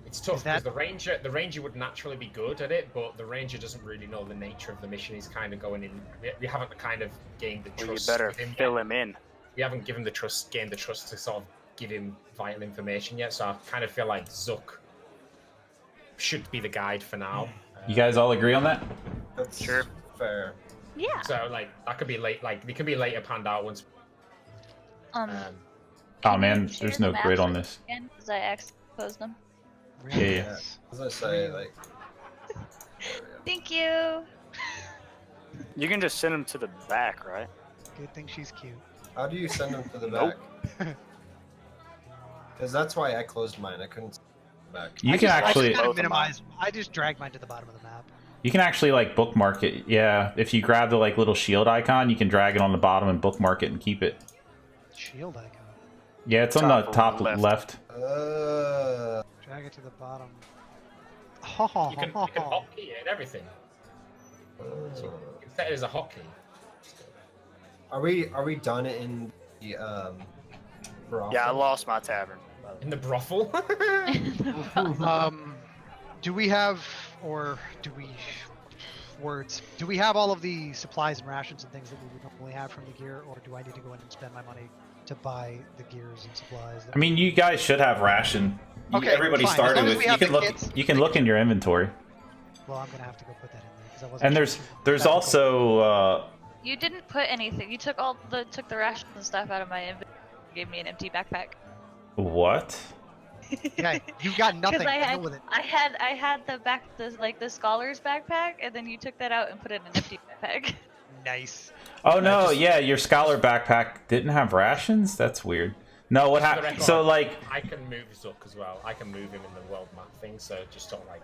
it's tough because the ranger would naturally be good at it, but the ranger doesn't really know the nature of the mission. He's kind of going in. We haven't kind of gained the trust. Well, you better fill him in. We haven't gained the trust to sort of give him vital information yet. So I kind of feel like Zook should be the guide for now. You guys all agree on that? That's Sure. fair. Yeah. So like that could be late. Like they could be later panned out once. Oh Can man, you share there's the no maps grid on with this. me again? Because I accidentally closed them. Yeah. As I say, like. Thank you. You can just send him to the back, right? Good thing she's cute. How do you send them to the Nope. back? Because that's why I closed mine. I couldn't send them back. You I can just, actually, I just kind Both of of minimize. I just drag mine to the bottom of the map. you can actually like bookmark it. Yeah, if you grab the like little shield icon, you can drag it on the bottom and bookmark it and keep it. Shield icon. Yeah, it's on the Top top left. left. Drag it to the bottom. You can hotkey it and everything. So you can set it as a hotkey. Are we done in the brothel? Yeah, I lost my tavern. In the brothel. Do we have, or do we, words? Do we have all of the supplies and rations and things that we would normally have from the gear, or do I need to go in and spend my money to buy the gears and supplies? I mean, you guys should have ration. Okay, Everybody fine. As started long as with. we You have can the look. kits. You can look in your inventory. Well, I'm gonna have to go put that in there because I wasn't. And there's technical. also. You didn't put anything. You took took the rations and stuff out of my inventory. Gave me an empty backpack. What? Yeah, you've got nothing. Because Deal with it. I had the scholar's backpack, and then you took that out and put it in an empty backpack. Nice. Oh no, yeah, your scholar backpack didn't have rations. That's weird. No, what For the happened? record, So like, I can move Zook as well. I can move him in the world map thing. So just don't like,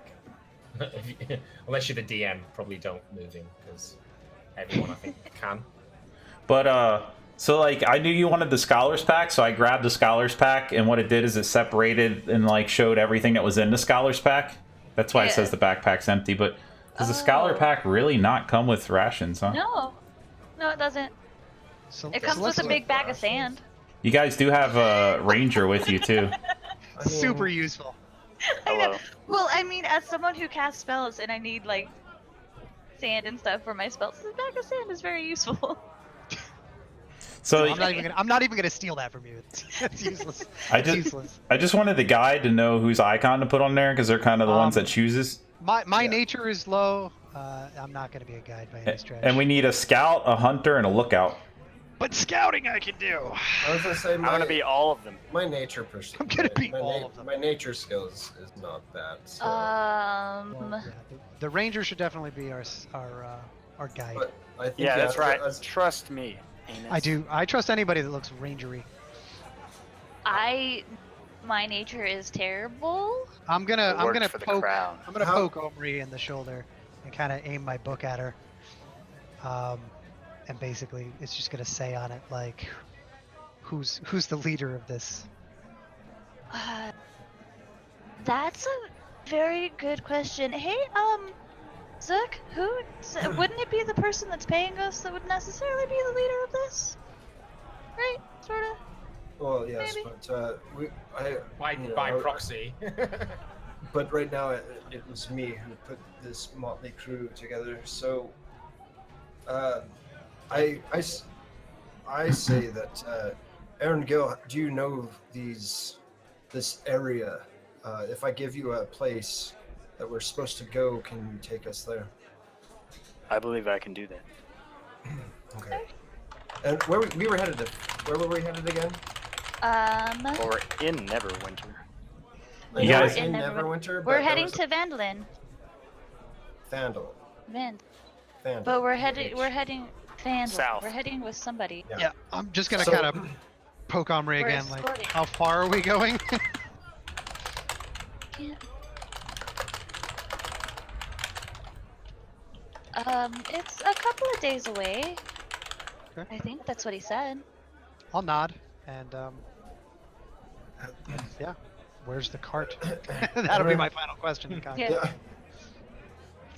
unless you're the DM, probably don't move him because everyone I think can. but so like, I knew you wanted the scholars pack, so I grabbed the scholars pack, and what it did is it separated and like showed everything that was in the scholars pack. That's why it says the backpack's empty. But does the scholar pack really not come with rations, huh? No, it doesn't. So, It comes let's with a look- big bag of sand. You guys do have a ranger with you too. I mean, super useful. I know. Hello. Well, I mean, as someone who casts spells and I need like sand and stuff for my spells, the bag of sand is very useful. So I'm not even gonna steal that from you. It's useless. I It's just useless. I just wanted the guide to know whose icon to put on there because they're kind of the ones that chooses. My nature is low. I'm not gonna be a guide by any stretch. And we need a scout, a hunter, and a lookout. But scouting I can do. I was gonna say I'm gonna be all of them. my nature person. I'm gonna be all of them. My nature skills is not bad. So. Well, yeah, the ranger should definitely be our guide. But I think Yeah, that's right. as- Trust me. Anus. I do. I trust anybody that looks rangery. My nature is terrible. I'm gonna It worked for the poke. crown. I'm gonna How- poke Omri in the shoulder and kind of aim my book at her. And basically, it's just gonna say on it like, who's the leader of this? That's a very good question. Hey, Zook, wouldn't it be the person that's paying us that would necessarily be the leader of this? Right? Sorta. Well, yes, Maybe. but By you know, by proxy. But right now, it was me who put this motley crew together. So, I say that Arangale, do you know this area? If I give you a place that we're supposed to go, can you take us there? I believe I can do that. Okay. And where we were headed? Where were we headed again? Well, we're in Neverwinter. You guys- in We're Neverwinter. we're but heading there to Vandalin. was Vandal. But we're heading Vandal. South. We're heading with somebody. Yeah. Yeah, I'm just gonna So- kind of poke Omri We're again. Like, escorting. how far are we going? Can't- It's a couple of days away. Okay. I think that's what he said. I'll nod and yeah. Where's the cart? That'll be my final question. Yeah.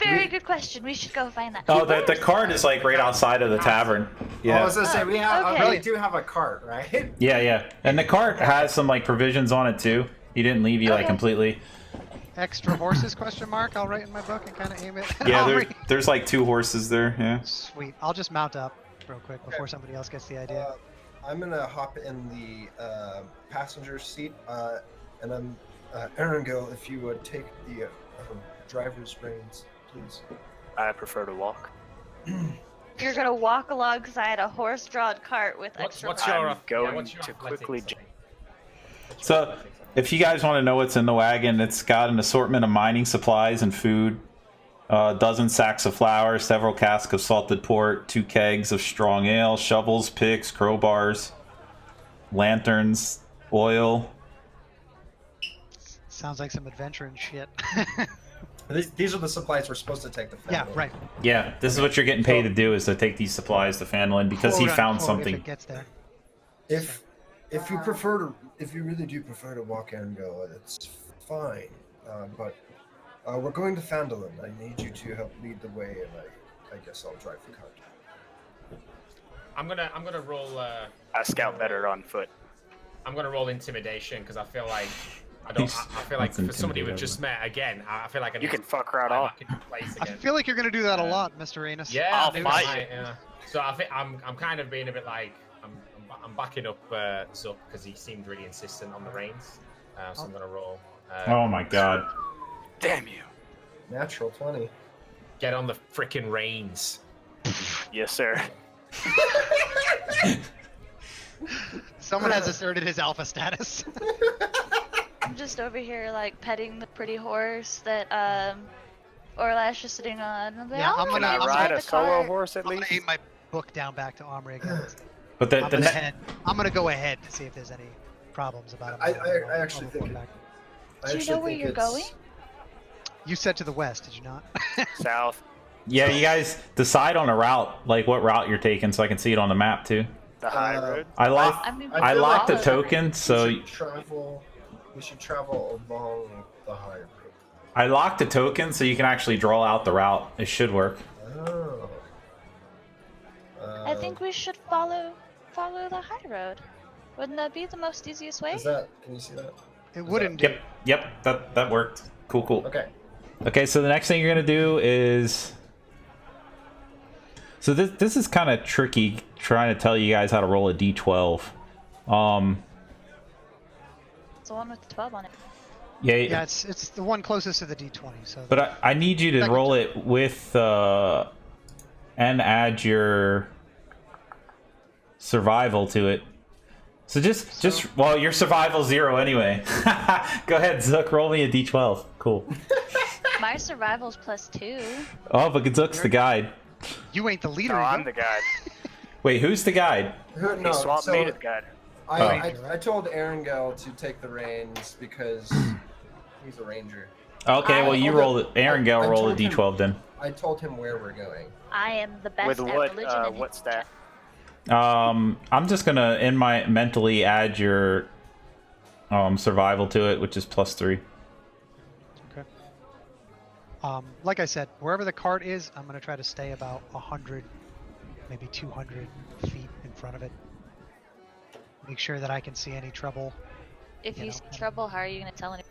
Very good question. We should go find that. Oh, the cart is like right outside of the tavern. I Yeah. was gonna say we have. Okay. We do have a cart, right? Yeah. And the cart has some like provisions on it too. He didn't leave you like Okay. Oh, completely. Extra horses? Question mark. I'll write in my book and kind of aim it. Yeah, Omri. there's like 2 horses there. Yeah. Sweet. I'll just mount up real quick before somebody else gets the idea. I'm gonna hop in the passenger seat, and I'm Arangale. If you would take the driver's reins, please. I prefer to walk. You're gonna walk alongside a horse-drawn cart with What's extra. your I'm going what's your to athletics, quickly sorry? What's So, your athletics? if you guys want to know what's in the wagon, it's got an assortment of mining supplies and food, a dozen sacks of flour, several casks of salted port, 2 kegs of strong ale, shovels, picks, crowbars, lanterns, oil. Sounds like some adventuring shit. These are the supplies we're supposed to take to yeah, family. right. Yeah, this is what you're getting paid to do, is to take these supplies to Fanlin because he Quote, found unquote, If something. it gets there. If you prefer to, if you really do prefer to walk Arangale, it's fine. But we're going to Phandalin. I need you to help lead the way, and I guess I'll drive the cart. I'm gonna roll. I scout better on foot. I'm gonna roll intimidation because I feel like I feel like That's for somebody we've intimidating. just met again, I feel like I You need can to fuck right climb off. back into place I again. feel like you're going to do that a lot, Mr. Anus. Yeah, I'll maybe fight I you. might, yeah. So I think I'm kind of being a bit like I'm backing up Zook because he seemed really insistent on the reins. So I'm gonna roll. Oh my god. Damn you. Natural 20. Get on the frickin' reins. Yes, sir. Someone has asserted his alpha status. I'm just over here like petting the pretty horse that Orlash is sitting on. I'm like, Yeah, "Oh, I'm Can gonna- I let's ride the a solo cart." horse at I'm going least? to aim my book down back to Omri again. But I'm going to go ahead to see if there's any problems about it. I actually report think back. Do you know where you're going? You said to the west, did you not? South. Yeah, you guys decide on a route, like what route you're taking, so I can see it on the map too. The high road. I lock. I mean, I feel locked the like token, so we should travel along the high road. I locked the token so you can actually draw out the route. It should work. Oh. I think we should follow the high road. Wouldn't that be the most easiest way? Is that? Can you see that? It wouldn't do. Yep, that worked. Cool. Okay. Okay, so the next thing you're gonna do is, so this is kind of tricky, trying to tell you guys how to roll a d12. It's the one with the 12 on it. Yeah, it's the one closest to the D20. So. But I need you to Second. roll it with and add your survival to it. So just well, your survival 0 anyway. Go ahead, Zook, roll me a d12. Cool. My survival's +2. Oh, but Zook's the guide. You ain't the leader. No, you? I'm the guy. Wait, who's the guide? No, He swapped me to the guy. I told Arangale to take the reins because he's a ranger. Okay, well you told roll him- it. Arangale, I roll a told him- d12 then. I told him where we're going. I am the best With at what religion and what stat? I'm just gonna in my mentally add your survival to it, which is +3. Okay. Like I said, wherever the cart is, I'm gonna try to stay about 100, maybe 200 feet in front of it. Make sure that I can see any trouble. If You you know. see trouble, how are you gonna tell anyone?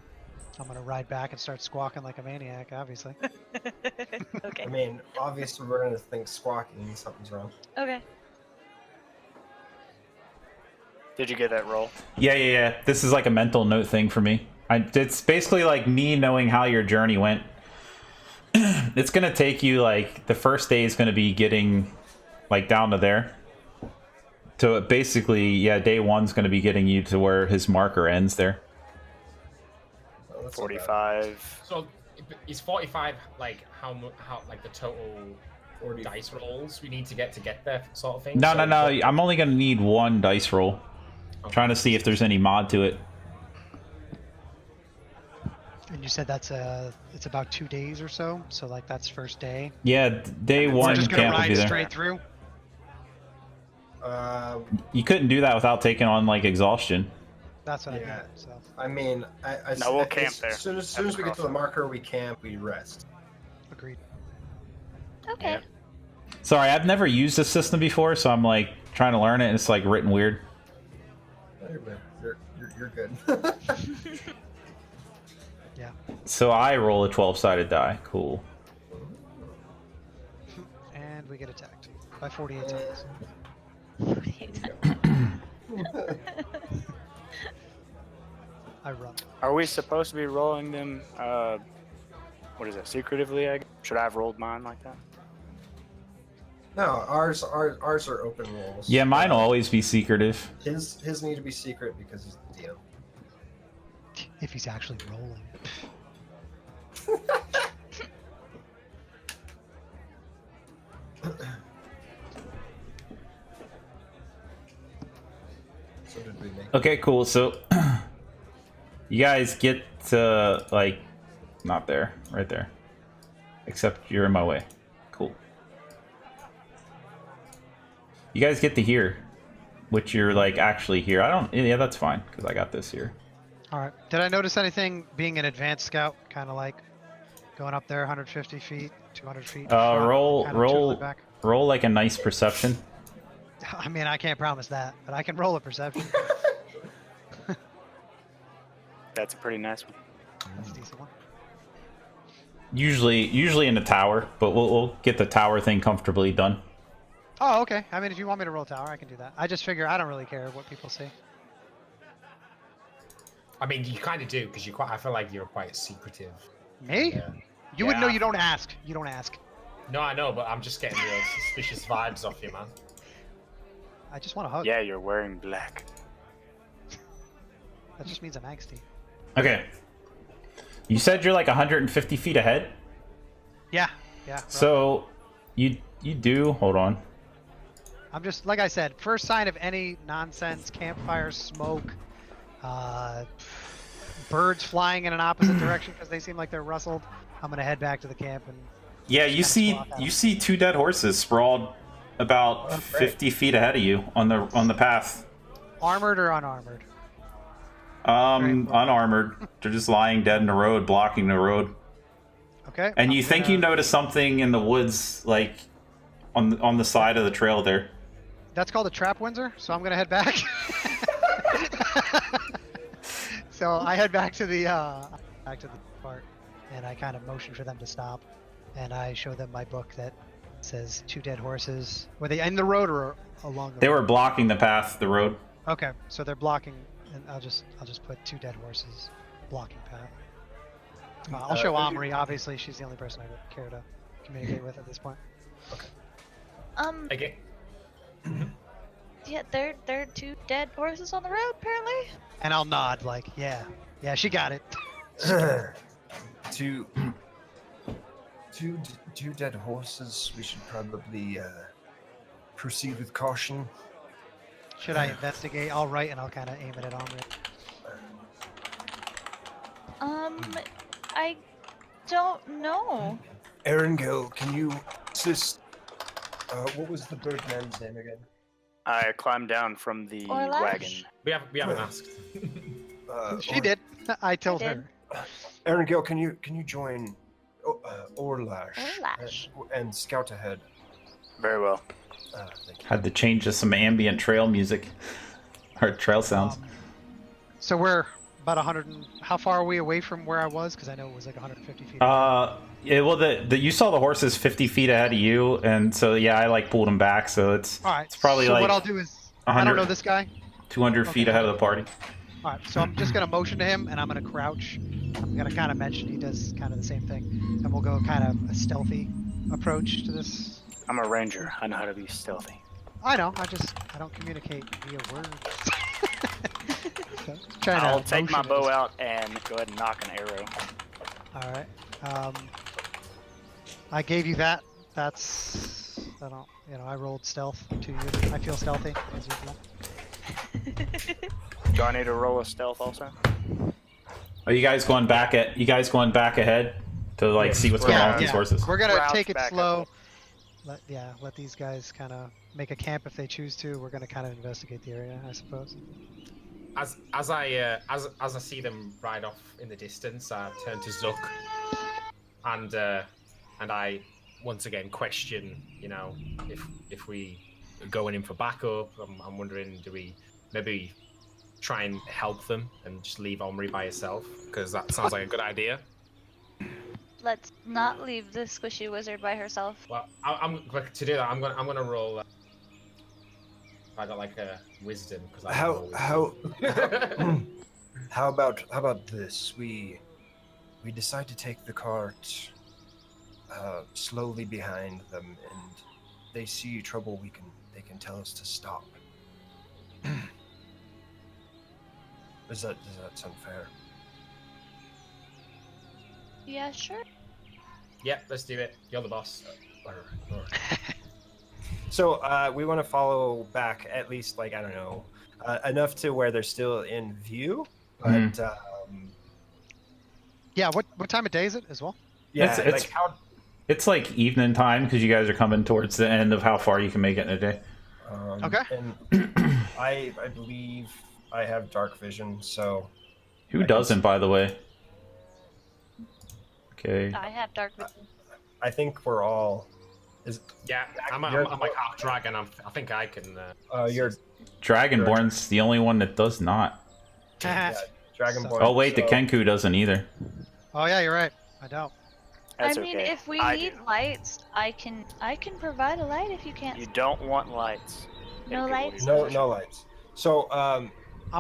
I'm gonna ride back and start squawking like a maniac, obviously. Okay. I mean, obviously we're gonna think squawking, something's wrong. Okay. Did you get that roll? Yeah. This is like a mental note thing for me. It's basically like me knowing how your journey went. It's gonna take you like the first day is gonna be getting like down to there. So basically, yeah, day 1's gonna be getting you to where his marker ends there. Oh, that's not bad. 45. So is 45 like how like the total 40. dice rolls we need to get there sort of thing? No. So- I'm only gonna need 1 dice roll. Okay. Trying to see if there's any mod to it. And you said that's it's about 2 days or so. So like that's first day. Yeah, day We're 1 just gonna camp will ride be there. straight through. You couldn't do that without taking on like exhaustion. That's what I Yeah. meant. So I mean, No, we'll camp there. As soon as we get to the marker, we camp, we rest. agreed. Okay. Yeah. Sorry, I've never used this system before, so I'm like trying to learn it, and it's like written weird. You're good. Yeah. So I roll a 12-sided die. Cool. And we get attacked by 48 times. 48 times. I run. Are we supposed to be rolling them? What is it? Secretively? Should I have rolled mine like that? No, ours are open rolls. Yeah, mine will always be secretive. His need to be secret because he's the DM. If he's actually rolling. So did we make? Okay, cool. So you guys get to like not there, right there. Except you're in my way. Cool. You guys get to here, which you're like actually here. I don't. Yeah, that's fine because I got this here. All right. Did I notice anything being an advanced scout, kind of like going up there 150 feet, 200 feet? front, Roll kinda tooling back? roll like a nice perception. I mean, I can't promise that, but I can roll a perception. That's a pretty nice one. That's a decent one. Usually in the tower, but we'll get the tower thing comfortably done. Oh, okay. I mean, if you want me to roll tower, I can do that. I just figure I don't really care what people see. I mean, you kind of do because you quite. I feel like you're quite secretive. Me? Yeah. You would know. Yeah. You don't ask. You don't ask. No, I know, but I'm just getting real suspicious vibes off you, man. I just want to hug. Yeah, you're wearing black. That just means I'm angsty. Okay. You said you're like 150 feet ahead. Yeah. Yeah. Right. So you do. Hold on. I'm just like I said. First sign of any nonsense, campfire smoke, birds flying in an opposite direction because they seem like they're rustled. I'm gonna head back to the camp and. Yeah, you see two dead horses sprawled about 50 feet ahead of you on the path. Armored or unarmored? Unarmored. They're just lying dead in the road, blocking the road. Okay. And you think you notice something in the woods, like on the side of the trail there. That's called a trap Windsor, so I'm gonna head back. So I head back to the part, and I kind of motion for them to stop, and I show them my book that says two dead horses. Were they in the road or along the They road? were blocking the path, the road. Okay, so they're blocking, and I'll just put two dead horses blocking path. I'll show Omri. Obviously, she's the only person I would care to communicate with at this point. Okay. Yeah, there are two dead horses on the road, apparently. And I'll nod like, yeah, she got it. Two dead horses. We should probably proceed with caution. Should I investigate? I'll write and I'll kind of aim it at Omri. I don't know. Arangale, can you assist? What was the birdman's name again? I climbed down from the Orlash? wagon. We haven't asked. She did. I told did. her. Arangale, can you join Orlash Orlash. and scout ahead? Very well. Thank you. Had to change to some ambient trail music. Or trail sounds. So we're about 100. How far are we away from where I was? Because I know it was like 150 feet. Yeah, well, you saw the horses 50 feet ahead of you, and so yeah, I like pulled them back, so it's All right. it's probably so like what I'll do is I 100 don't know this guy. 200 feet ahead of the party. All right. So I'm just gonna motion to him, and I'm gonna crouch. I'm gonna kind of mention he does kind of the same thing, and we'll go kind of a stealthy approach to this. I'm a ranger. I know how to be stealthy. I know. I don't communicate via words. So, trying to I'll take my motion bow it. out and go ahead and knock an arrow. All right. I gave you that. That's I rolled stealth to you. I feel stealthy as usual. Do I need to roll a stealth also? Are you guys going back ahead to like see what's going on with these horses? We're gonna Crouch take it back slow. Let these guys kind of make a camp if they choose to. We're gonna kind of investigate the area, I suppose. As I see them ride off in the distance, I turn to Zook, and I once again question, you know, if we are going in for backup. I'm wondering, do we maybe try and help them and just leave Omri by herself? Because that sounds like a good idea. Let's not leave the squishy wizard by herself. Well, but to do that, I'm gonna roll. I got like a wisdom because I how about this? We decide to take the cart slowly behind them, and they see trouble. They can tell us to stop. Does that sound fair? Yeah, sure. Yeah, let's do it. You're the boss. So we want to follow back at least, like, I don't know, enough to where they're still in view. But Yeah, what time of day is it as well? yeah, It's- like how. It's like evening time because you guys are coming towards the end of how far you can make it in a day. Okay. And I believe I have dark vision, so. Who doesn't, by the way? Okay. I have dark vision. I think we're all. Yeah, I'm like half dragon. I think I can. You're Dragonborn's the only one that does not. yeah, Dragonborn. Oh wait, the so- Kenku doesn't either. Oh yeah, you're right. I don't. That's I mean, okay. if we I need do. lights, I can provide a light if you can't. You don't want lights. No Okay, lights? No lights. So I'm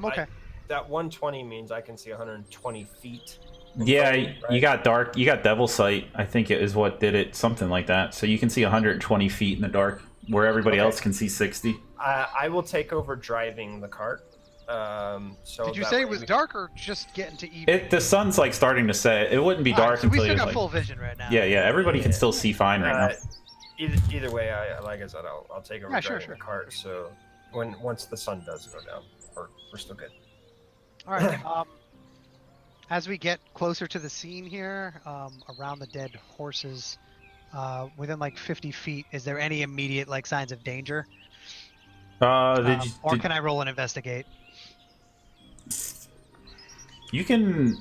okay. that 120 means I can see 120 feet. Yeah, Right. you got dark. You got devil sight. I think it is what did it. Something like that. So you can see 120 feet in the dark, where everybody Okay. else can see 60. I will take over driving the cart. So Did you that say way it was we- dark or just getting to evening? The sun's like starting to set. It wouldn't be Alright, dark so we until still you got like. full vision right now. Yeah, everybody can still see fine right now. Either way, like I said, I'll take over Yeah, sure, driving sure. the cart. So once the sun does go down, we're still good. All right. As we get closer to the scene here, around the dead horses, within like 50 feet, is there any immediate like signs of danger? Or can I roll and investigate? You can.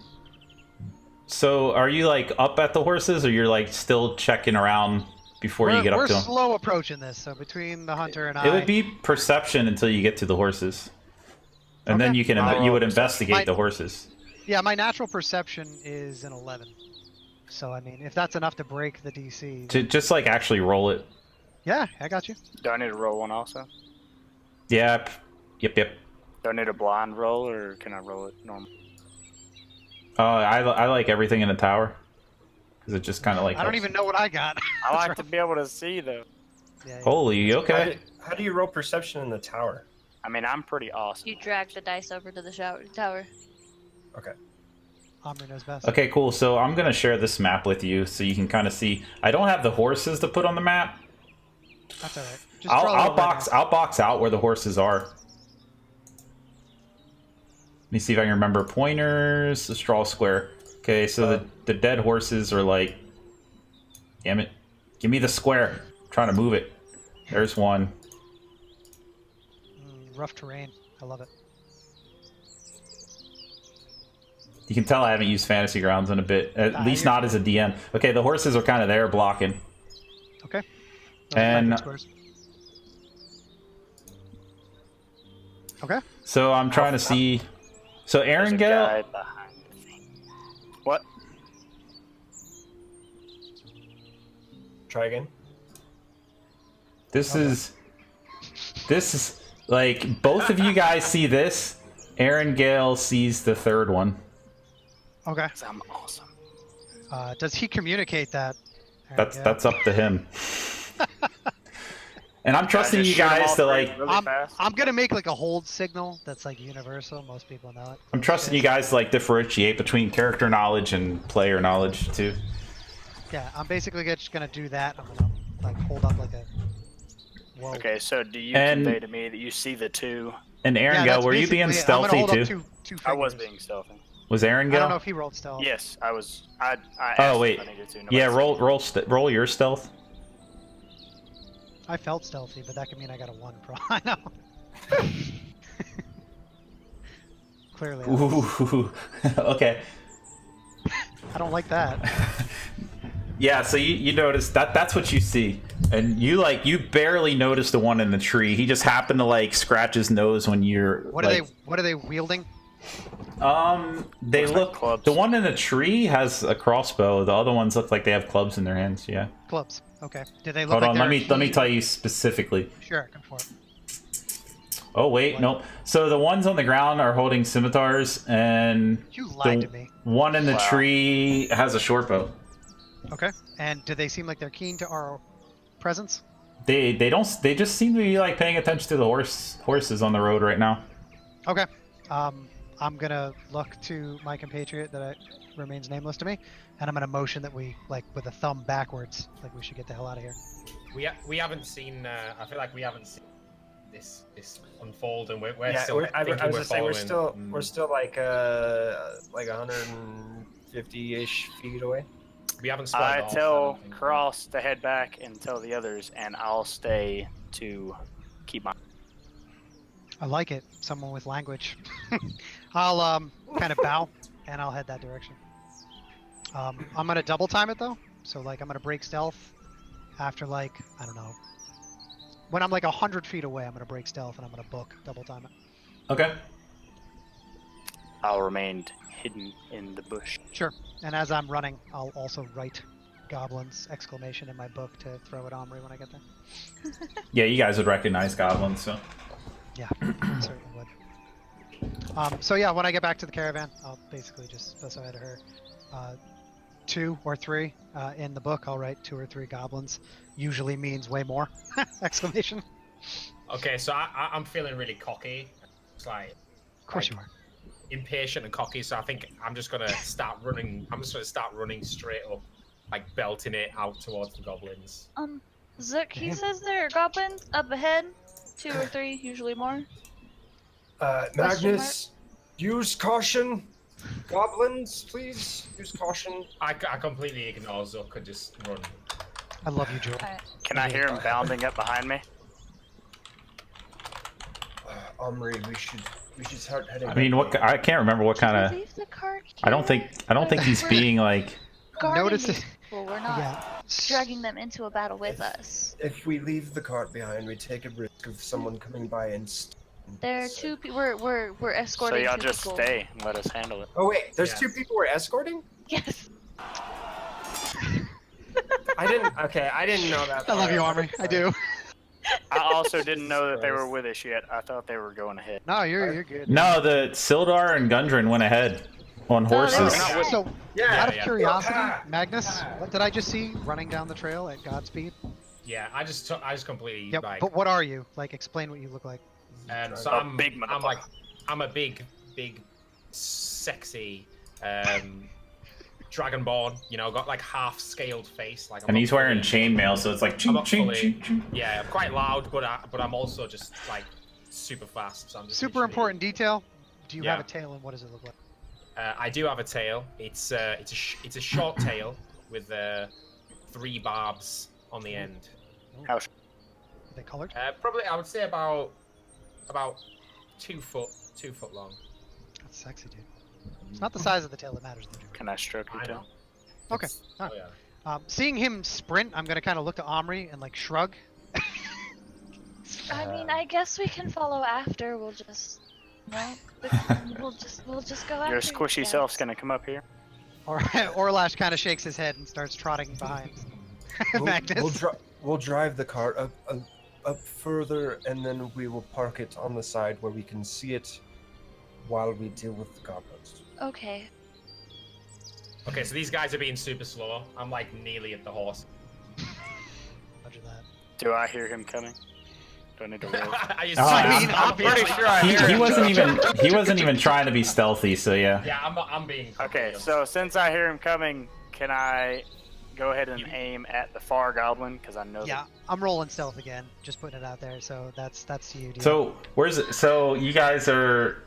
So, are you like up at the horses, or you're like still checking around before you get we're up to them? slow approaching this, so between the hunter and It would be perception until you get to the horses, and then Okay. you can I'll you would roll perception. investigate the horses. Yeah, my natural perception is an 11. So I mean, if that's enough to break the DC, then- Just like actually roll it. yeah, I got you. Do I need to roll one also? Yeah. Yep. Do I need a blind roll, or can I roll it normal? I like everything in the tower because it just kind of like. I don't helps. even know what I got. I like to be able to see, though. Yeah, yeah. Holy, okay. How do you roll perception in the tower? I mean, I'm pretty awesome. You drag the dice over to the tower. Okay. Omri knows best. Okay, cool. So I'm gonna share this map with you so you can kind of see. I don't have the horses to put on the map. That's all right. Just draw a I'll little box. line. I'll box out where the horses are. Let me see if I can remember. Pointers, the straw square. Okay, so the dead horses are like. Damn it! Give me the square. I'm trying to move it. There's one. Rough terrain. I love it. You can tell I haven't used Fantasy Grounds in a bit. At least you're- not as a DM. Okay, the horses are kind of there blocking. Okay. And- Squares. Okay. So I'm trying to see. So There's a Arangale. guy behind the thing. What? Try again. This is like both of you guys see this. Arangale sees the third one. Okay. 'Cause I'm awesome. Does he communicate that? That's up to him. And I'm trusting Just you shoot 'em guys all to three like. really fast. I'm gonna make like a hold signal that's like universal. Most people know it. I'm trusting you guys to like differentiate between character knowledge and player knowledge too. Yeah, I'm basically just gonna do that. I'm gonna like hold up like a. Whoa. Okay, so do you And- convey to me that you see the two? And Yeah, Arangale, that's were you being basically it. I'm gonna stealthy hold up too? two I was fingers. being stealthy. Was I don't know Arangale? if he rolled stealth. Yes, I was. I asked Oh if wait. I needed to. Nobody Yeah, said- roll your stealth. I felt stealthy, but that could mean I got a 1 pro. I know. Clearly. Ooh, okay. I don't like that. Yeah, so you notice that's what you see. And you barely notice the one in the tree. He just happened to like scratch his nose when you're What are they wielding? They Looks like look clubs. the one in the tree has a crossbow. The other ones look like they have clubs in their hands, yeah. Clubs. Okay. Do they look Hold like on, they're let me keen? tell you specifically. Sure, go for it. Oh wait, nope. So the ones on the ground are holding scimitars, and You lied the to me. one in the Wow. tree has a short bow. Okay. And do they seem like they're keen to our presence? They don't. They just seem to be like paying attention to the horses on the road right now. Okay. I'm gonna look to my compatriot that remains nameless to me, and I'm gonna motion that we, like, with a thumb backwards, like we should get the hell out of here. We haven't seen. I feel like we haven't seen this unfold, and we're Yeah, still. I thinking was just saying we're following. still like 150-ish feet away. We haven't spotted I the horse, tell don't think. Cross to head back and tell the others, and I'll stay to keep my. I like it. Someone with language. I'll kind of bow, and I'll head that direction. I'm gonna double time it though, so like I'm gonna break stealth after, like, I don't know, when I'm like 100 feet away. I'm gonna break stealth and I'm gonna book double time it. Okay. I'll remain hidden in the bush. Sure. And as I'm running, I'll also write goblins exclamation in my book to throw at Omri when I get there. Yeah, you guys would recognize goblins, so. Yeah, certainly would. So yeah, when I get back to the caravan, I'll basically just specify to her 2 or 3 in the book. I'll write 2 or 3 goblins. Usually means way more! Exclamation. Okay, so I'm feeling really cocky. It's like Of course you are. impatient and cocky. So I think I'm just gonna start running. I'm just gonna start running straight up, like belting it out towards the goblins. Zook, he Damn. says there are goblins up ahead. 2 or 3, usually more. Magnus, use caution. Goblins, please use caution. I completely ignore Zook and just run. I love you, Joel. Alright. Can I hear him bounding up behind me? Omri, we should start heading. I mean, I can't remember what kind of. Leave the cart here. I don't think he's being like. Guarding Notice these it- people. We're not Yeah. dragging them into a battle with us. If we leave the cart behind, we take a risk of someone coming by and. There are 2 people. We're So escorting y'all 2 just people. stay and let us handle it. Oh wait, there's Yeah. 2 people we're escorting. Yes. I didn't know that. I love you, Omri. I do. I also didn't know that they were with us yet. I thought they were going ahead. No, you're good. No, the Sildar and Gundren went ahead on horses. they were not with- So, Yeah. out of yeah. curiosity, Magnus, what did I just see running down the trail at Godspeed? Yeah, I just completely Yep. like. But what are you? Like, explain what you look like. So A I'm big I'm a big, sexy, dragonborn. You know, got like half-scaled face. Like. And he's wearing chainmail, so it's like I'm ching not ching fully- ching ching. Yeah, I'm quite loud, but I'm also just like super fast. So I'm just Super literally- important detail. Do you have Yeah. a tail, and what does it look like? I do have a tail. It's a short tail with 3 barbs on the end. How Are they colored? Probably I would say about 2 foot long. That's sexy, dude. It's not the size of the tail that matters, though. can I stroke your I tail? know. Okay. Oh Alright. yeah. Seeing him sprint, I'm gonna kind of look to Omri and like shrug. I mean, I guess we can follow after. We'll just, we'll just go after. Your you squishy guys. self's gonna come up here. Or Orlash kind of shakes his head and starts trotting behind Magnus. We'll drive the cart up further, and then we will park it on the side where we can see it while we deal with the goblins. Okay. Okay, so these guys are being super slow. I'm like nearly at the horse. Roger that. Do I hear him coming? Do I need to roll? I Oh, I'm pretty sure I hear He him. wasn't even trying to be stealthy, so yeah. Yeah, I'm being. Okay, so since I hear him coming, can I go ahead and aim at the far goblin? Because I know. Yeah, I'm rolling stealth again. Just putting it out there. So that's to you, dude. So where's it? So you guys are.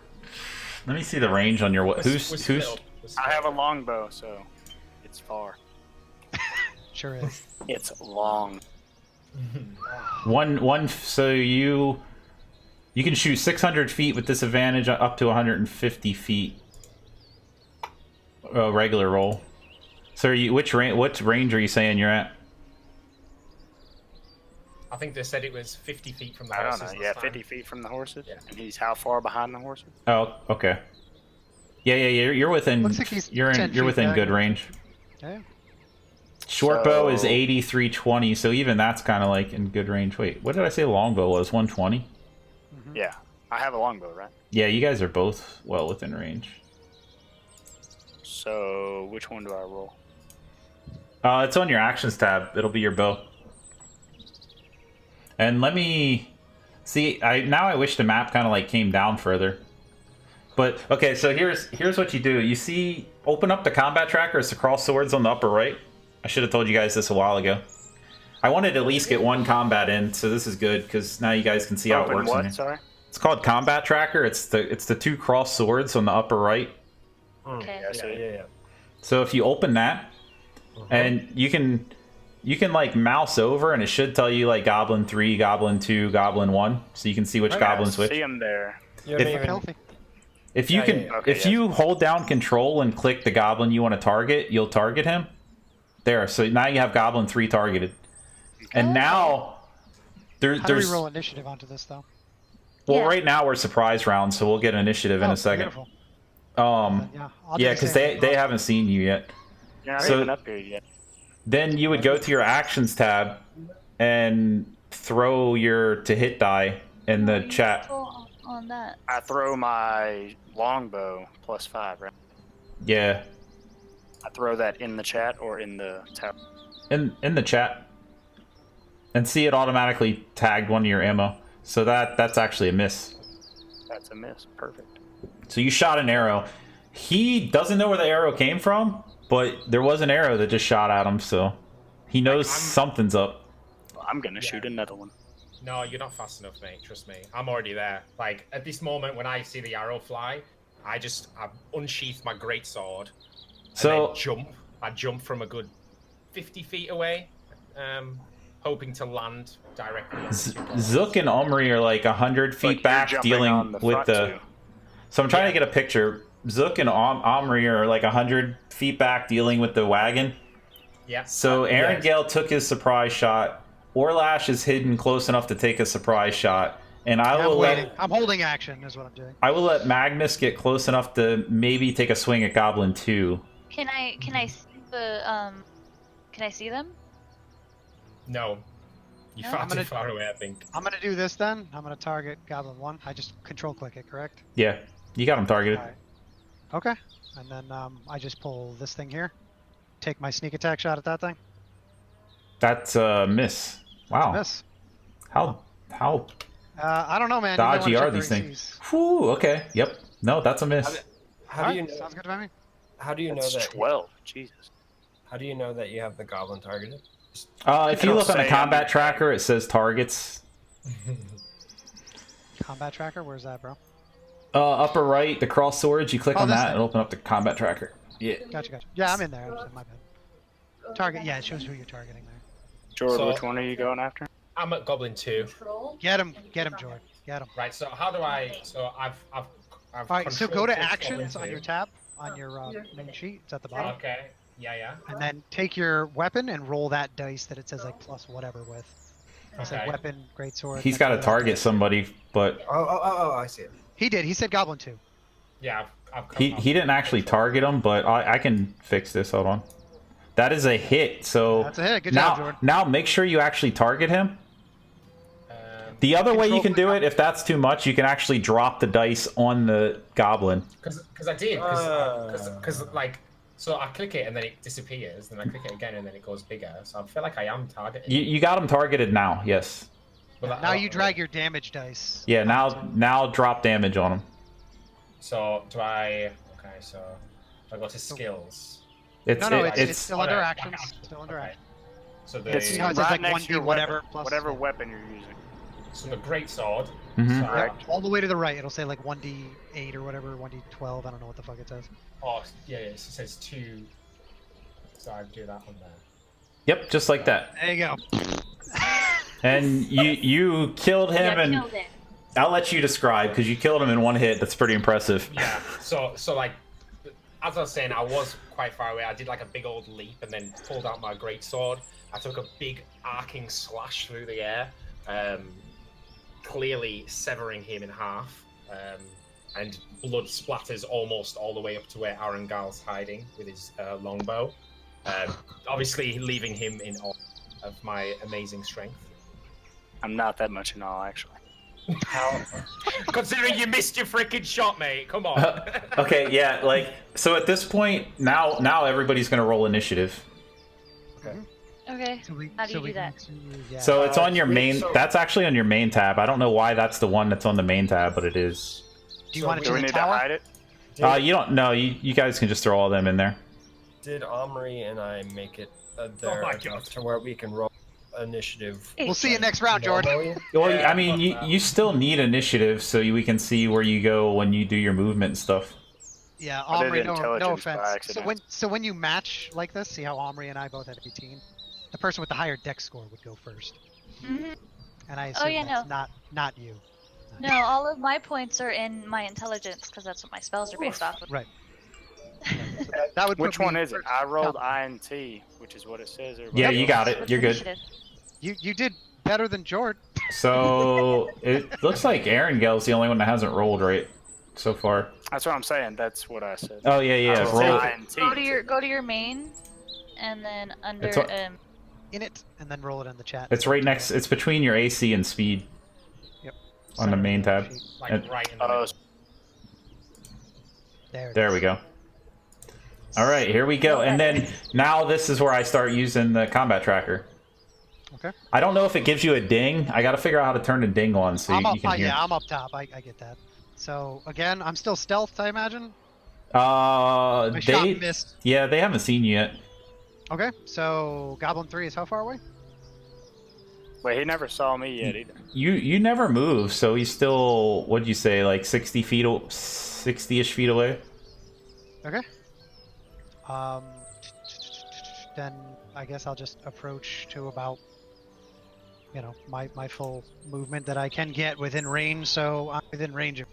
Let me see the range on your. We're Who's split up. We're split I have a up. longbow, so it's far. Sure is. It's long. one? So you can shoot 600 feet with disadvantage up to 150 feet. Regular roll. So what range are you saying you're at? I think they said it was 50 feet from the I don't horses. know. Yeah, last 50 time. feet from the horses. Yeah. And he's how far behind the horses? Oh, okay. Yeah, you're within. Looks like he's you're 10 you're feet within back. good range. Yeah. Short bow is So- 8320, so even that's kind of like in good range. Wait, what did I say longbow was? 120? Yeah. I have a longbow, right? Yeah, you guys are both well within range. So which one do I roll? It's on your actions tab. It'll be your bow. And let me see. I wish the map kind of like came down further. But okay, so here's what you do. You see, open up the combat tracker. It's the cross swords on the upper right. I should have told you guys this a while ago. I wanted to at least get one combat in, so this is good because now you guys can see how it Open works. in what? here. Sorry. It's called combat tracker. It's the two cross swords on the upper right. Okay. Yeah, so Yeah. So if you open that, and you can like mouse over, and it should tell you like Goblin 3, Goblin 2, Goblin 1, so you can see which Okay, goblins I which. see him there. You If- don't even. Healthy. If you Yeah, can, yeah, yeah. Okay, if yes. you hold down Control and click the goblin you want to target, you'll target him. There, so now you have Goblin 3 targeted, and now How do we there's roll initiative onto this though? well, Yeah. right now we're surprise round, so we'll get initiative in Oh, a second. beautiful. Yeah, I'll do the because same. they haven't seen you yet. You're not So- even up here yet. Then you would go to your actions tab and throw your to hit die in the chat. On that. I throw my longbow +5, right? Yeah, I throw that in the chat or in the tab. in the chat, and see it automatically tagged one of your ammo. So that's actually a miss. That's a miss. Perfect. So you shot an arrow. He doesn't know where the arrow came from, but there was an arrow that just shot at him, so he knows I'm- something's up. I'm gonna shoot another one. No, you're not fast enough, mate. Trust me. I'm already there. Like, at this moment, when I see the arrow fly, I unsheath my greatsword. So- And then jump. I jump from a good 50 feet away, hoping to land directly on the two guys. Zook and Omri are like 100 But feet you're back jumping on dealing the with front the... too. So I'm trying to Yeah. get a picture. Zook and Omri are like 100 feet back dealing with the wagon. Yeah. So Arangale took his surprise shot. Orlash is hidden close enough to take a surprise shot. And I I'm will waiting. let I'm holding action is what I'm doing. I will let Magnus get close enough to maybe take a swing at Goblin 2. Can I see can I see them? No. You're No? far I'm too gonna- far away, I think. I'm gonna do this then. I'm gonna target Goblin 1. I just control click it, correct? Yeah, you got him targeted. Alright. Okay. And then I just pull this thing here. Take my sneak attack shot at that thing. That's a miss. Wow. Miss. How I don't know, man. You might dodgy wanna are check the these things? ACs. Whew, okay. Yep. No, that's a miss. How do you Alright, know? Sounds good to me. How do you know That's that? 12. Jesus. How do you know that you have the goblin targeted? If you It'll look on the say combat on the- tracker, it says targets. Combat tracker. Where's that, bro? Upper right, the cross swords. You click Oh, on this that thing. and open up the combat tracker. Yeah. Gotcha. Yeah, I'm in there. My bad. Target. Yeah, it shows who you're targeting there. George, So- which one are you going after? I'm at Goblin 2. Get him, Jordan. Get him. Right, so how do I... So I've All right. So control go to clicked actions on Goblin your 2. tab on your main sheet. It's at the bottom. Okay. Yeah. And then take your weapon and roll that dice that it says like plus whatever with. It's like Okay. weapon, great sword. He's got to target somebody, but Oh, I see it. He did. He said Goblin 2. Yeah, I've he didn't actually target him. But I can fix this. Hold on. That is a hit. So That's a hit. Good now job, Jordan. now make sure you actually target him. Um, The other way you Control can do click it, if that's too much, you can actually drop the dice on the goblin. Because I did, because like, so I click it and then it disappears, then I click it again and then it goes bigger. So I feel like I am targeting. You got him targeted now. Yes. But Now you drag your damage dice. Yeah. Now drop damage on him. So do I? Okay, so do I go to skills. It's No, it- it's still under Okay, actions. okay. Still under Okay. actions. So the It's No, it says right like next to 1d your whatever weapon, plus- whatever weapon you're using. so the great sword. Mhm. So I- All the way to the right, it'll say like 1d8 or whatever, 1d12. I don't know what the fuck it says. oh yeah, it says 2. So I do that on there. Yep, just like that. There you go. And you killed him, and killed it. I'll let you describe because you killed him in one hit. That's pretty impressive. Yeah. So like, as I was saying, I was quite far away. I did like a big old leap and then pulled out my greatsword. I took a big arcing slash through the air, clearly severing him in half. And blood splatters almost all the way up to where Arangale's hiding with his longbow. Obviously leaving him in awe of my amazing strength. I'm not that much in awe, actually. Considering you missed your freaking shot, mate. Come on. Okay, yeah, like, so at this point, now everybody's gonna roll initiative. Okay. How do you do that? So it's on your main, so- that's actually on your main tab. I don't know why that's the one that's on the main tab, but it is. Do you want it Do to we the need to tower? hide it? You don't know, you guys can just throw all them in there. Did Omri and I make it there my enough God. to where we can roll initiative? We'll see you next round, Jordan. normally? Well, Yeah, I mean, you still need initiative so we can see where you go when you do your movement and stuff. Yeah, I did Omri, no intelligence by offense. accident. So when you match like this, see how Omri and I both had 18? The person with the higher dex score would go first. hmm And I assume yeah, that's no. not you. No, all of my points are in my intelligence because that's what my spells are based off of. Right. That would Which put one me is it? first. I rolled Count. INT, which is what it says. Yeah, Everybody you else- got it. What's You're good. initiative? You did better than Jord. So it looks like Arangale's the only one that hasn't rolled right so far. That's what I'm saying. That's what I said. Oh yeah, I rolled roll. INT. Go to your main, and then under It's In it, and then roll it in the chat. It's right next. It's between your AC and speed Yep. on the main tab. Like And- right in the Oh, middle. There we go. All right, here we go. And then now this is where I start using the combat tracker. Okay. I don't know if it gives you a ding. I got to figure out how to turn the ding on so I'm you up, can hear. yeah, I'm up top. I get that. So again, I'm still stealthed, I imagine. My shot They missed. yeah, they haven't seen you yet. Okay, so Goblin 3 is how far away? Wait, he never saw me yet either. You never move, so he's still, what'd you say, like 60-ish feet away? Okay. Then I guess I'll just approach to about, my full movement that I can get within range. So I'm within range of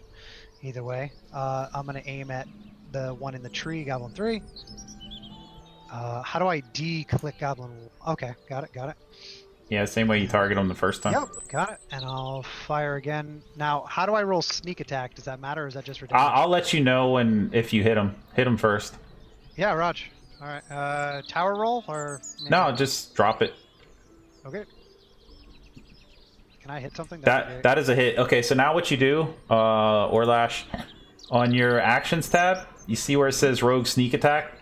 either way. I'm gonna aim at the one in the tree, Goblin 3. How do I de-click Goblin? Okay, got it. Yeah, same way you target him the first time. Yep, got it. And I'll fire again. Now, how do I roll sneak attack? Does that matter, or is that just redundant? I'll let you know if you hit him. Hit him first. Yeah, Raj. All right. Tower roll or? maybe- No, just drop it. Okay. Can I hit something? That'd be great. That is a hit. Okay, so now what you do, Orlash, on your actions tab, you see where it says Rogue Sneak Attack?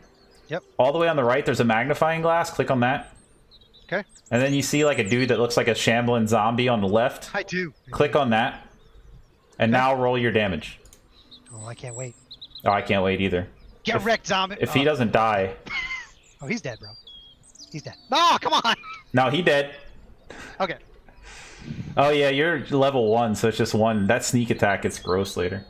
Yep. All the way on the right, there's a magnifying glass. Click on that. Okay. And then you see like a dude that looks like a shambling zombie on the left. I do. Click on that. And now roll your damage. Oh, I can't wait. Oh, I can't wait either. Get wrecked, zombie. If he doesn't die. Oh, he's dead, bro. He's dead. No, come on. No, he dead. Okay. Oh yeah, you're level 1, so it's just one. That sneak attack gets gross later.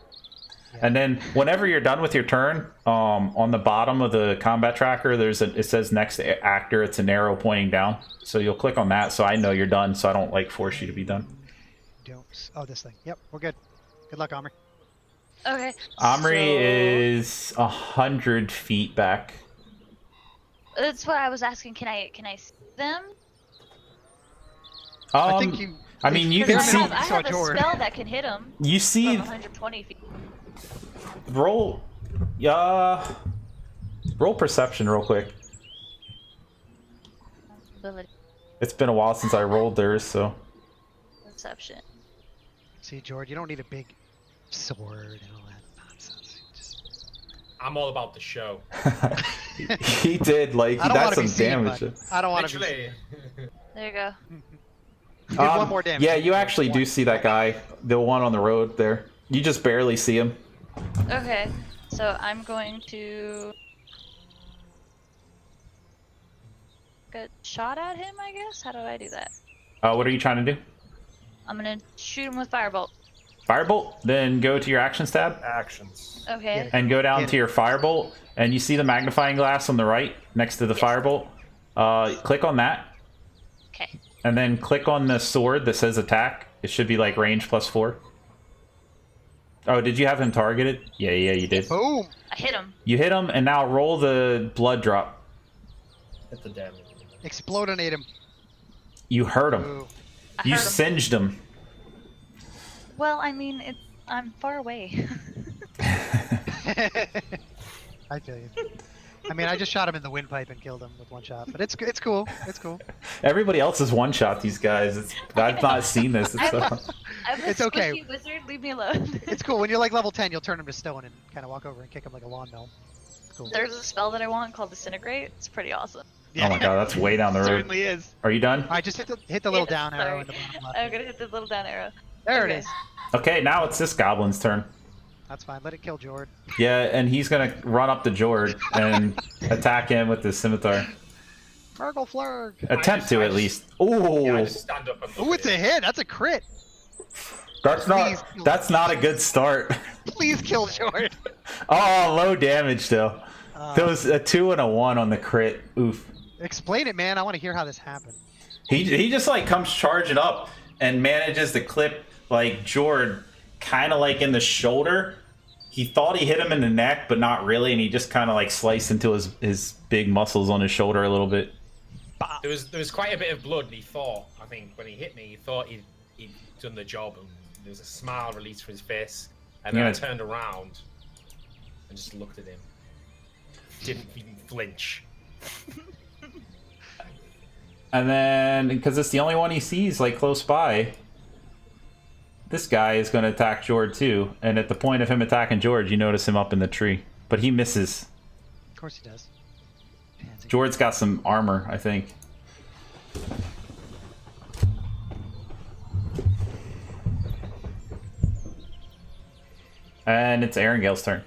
And then whenever you're done with your turn, on the bottom of the combat tracker, it says next to actor. It's an arrow pointing down. So you'll click on that, so I know you're done. So I don't force you to be done. Don't. Oh, this thing. Yep, we're good. Good luck, Omri. Okay. Omri so- is 100 feet back. That's what I was asking. Can I see them? I think you. I mean, you Because can I see. have a Jordan. spell that can hit them You see. from 120 feet. Roll. Roll perception real quick. Ability It's been a while since I rolled theirs, so. perception. See, George, you don't need a big sword and all that nonsense. Just... I'm all about the show. He did I don't that's want to some be seen, damage. bud. I don't want to be seen. Literally. There you go. You did one more damage. Yeah, you actually do see that guy, the one on the road there. You just barely see him. Okay, so I'm going to get shot at him, I guess? How do I do that? What are you trying to do? I'm gonna shoot him with firebolt. Firebolt? Then go to your actions tab Actions. Okay. and go down Get to your firebolt, and you see the magnifying glass on the right next to the firebolt. Click on that, Okay. and then click on the sword that says attack. It should be like range +4. Oh, did you have him targeted? Yeah, you did. Boom! I hit him. You hit him, and now roll the blood drop. Hit the damage. Explodinate him. You hurt him. Ooh. I You hurt him. singed him. Well, I mean, I'm far away. I feel you. I mean, I just shot him in the windpipe and killed him with one shot, but it's cool. It's cool. Everybody else is one-shot these guys. I've not seen this. I'm a It's okay. squishy wizard. Leave me alone. It's cool. When you're like level 10, you'll turn him to stone and kind of walk over and kick him like a lawnmower. It's cool. There's a spell that I want called Disintegrate. It's pretty awesome. Oh my god, that's way down the road. Certainly is. Are you done? All right, just hit the little Yeah, down arrow sorry. in the bottom left. I'm gonna hit the little down arrow. There Okay. it is. Okay, now it's this goblin's turn. That's fine. Let it kill Jord. Yeah, and he's gonna run up to Jord and attack him with his scimitar. Murgle Flurg. Attempt to, at least. Yeah, I Ooh, just stand up and look Ooh, at it's a him. hit. That's a crit. that's not a good start. Please kill Jord. Oh, low damage though. There was a 2 and a 1 on the crit. Oof. Explain it, man. I want to hear how this happened. He just like comes charging up and manages to clip like Jord kind of like in the shoulder. He thought he hit him in the neck, but not really, and he just kind of like sliced into his big muscles on his shoulder a little bit. There was quite a bit of blood, and he thought, I think, when he hit me, he thought he'd done the job, and there was a smile released from his face, and then I Yeah. turned around and just looked at him. Didn't even flinch. And then, because it's the only one he sees like close by, this guy is going to attack Jord too. And at the point of him attacking Jord, you notice him up in the tree, but he misses. Of course he does. Pansy. Jord's got some armor, I think. And it's Arangale's turn.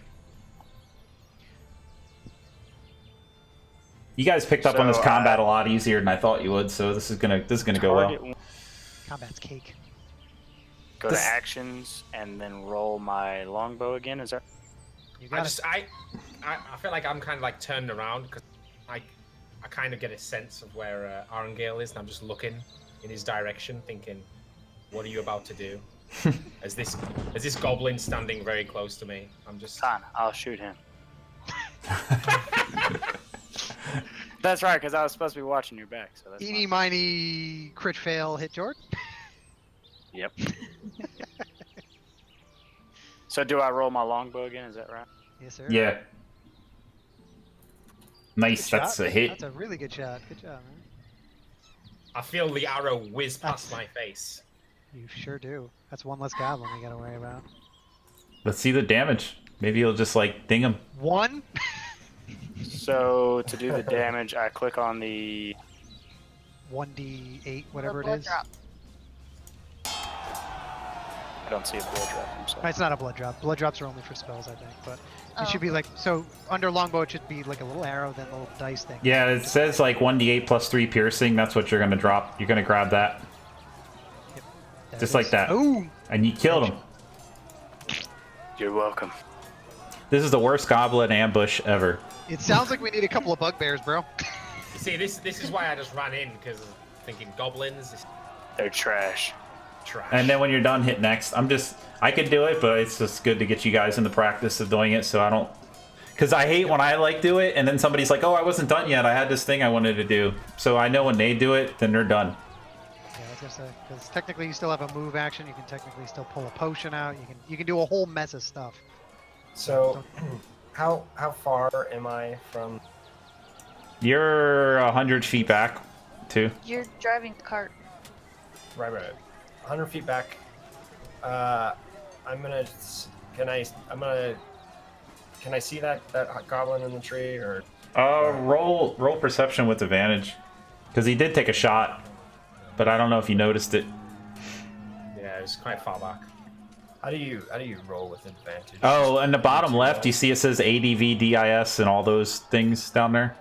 You guys picked up on this So, combat a lot easier than I thought you would, so this is gonna go well. Target Combat's cake. Go This- to actions and then roll my longbow again. Is that? You I got just I feel like I'm kind of like turned around because I kind of get a sense of where Arangale is, and I'm just looking in his direction, thinking, "What are you about to do?" as this goblin standing very close to me, I'm just. Fine, I'll shoot him. That's right, because I was supposed to be watching your back. So that's Eeny fine. miny crit fail hit Jord. Yep. So do I roll my longbow again? Is that right? Yes, sir. Yeah. Nice, Good that's shot. a hit. That's a really good shot. Good job, man. I feel the arrow whiz past my face. You sure do. That's one less goblin we gotta worry about. Let's see the damage. Maybe he'll just like ding him. One. So to do the damage, I click on the 1d8, whatever it blood is. drop. I don't see a blood drop. I'm sorry. It's not a blood drop. Blood drops are only for spells, I think. But Oh. it should be like, so under longbow it should be like a little arrow, then a little dice thing. Yeah, it says like 1d8 plus 3 piercing. That's what you're gonna drop. You're gonna grab that. There Just it like is. that. Ooh! And you killed him. You're welcome. This is the worst goblin ambush ever. It sounds like we need a couple of bugbears, bro. You see, this is why I just ran in, because thinking goblins is They're trash. trash. And then when you're done, hit next. I could do it, but it's just good to get you guys in the practice of doing it so I don't... Because I hate when I like do it and then somebody's like, oh, I wasn't done yet. I had this thing I wanted to do. So I know when they do it, then they're done. Yeah, I was gonna say, because technically you still have a move action. You can technically still pull a potion out. You can do a whole mess of stuff. So, how far am I from? You're 100 feet back, too. You're driving the cart. Right. 100 feet back. I'm gonna. Can I see that goblin in the tree or? Roll perception with advantage. Because he did take a shot, but I don't know if you noticed it. Yeah, it's quite far back. How do you roll with advantage? Oh, in the bottom left, you see it says ADV, DIS, and all those things down there.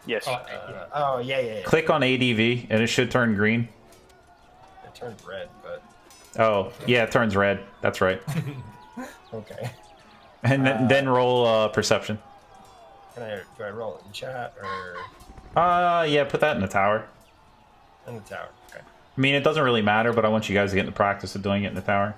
Yes. Yeah. Click on ADV, and it should turn green. It turned red, but Oh, yeah, it turns red. That's right. okay. And then roll perception. Do I roll it in chat or Yeah, put that in the tower. in the tower? Okay. I mean, it doesn't really matter, but I want you guys to get in the practice of doing it in the tower.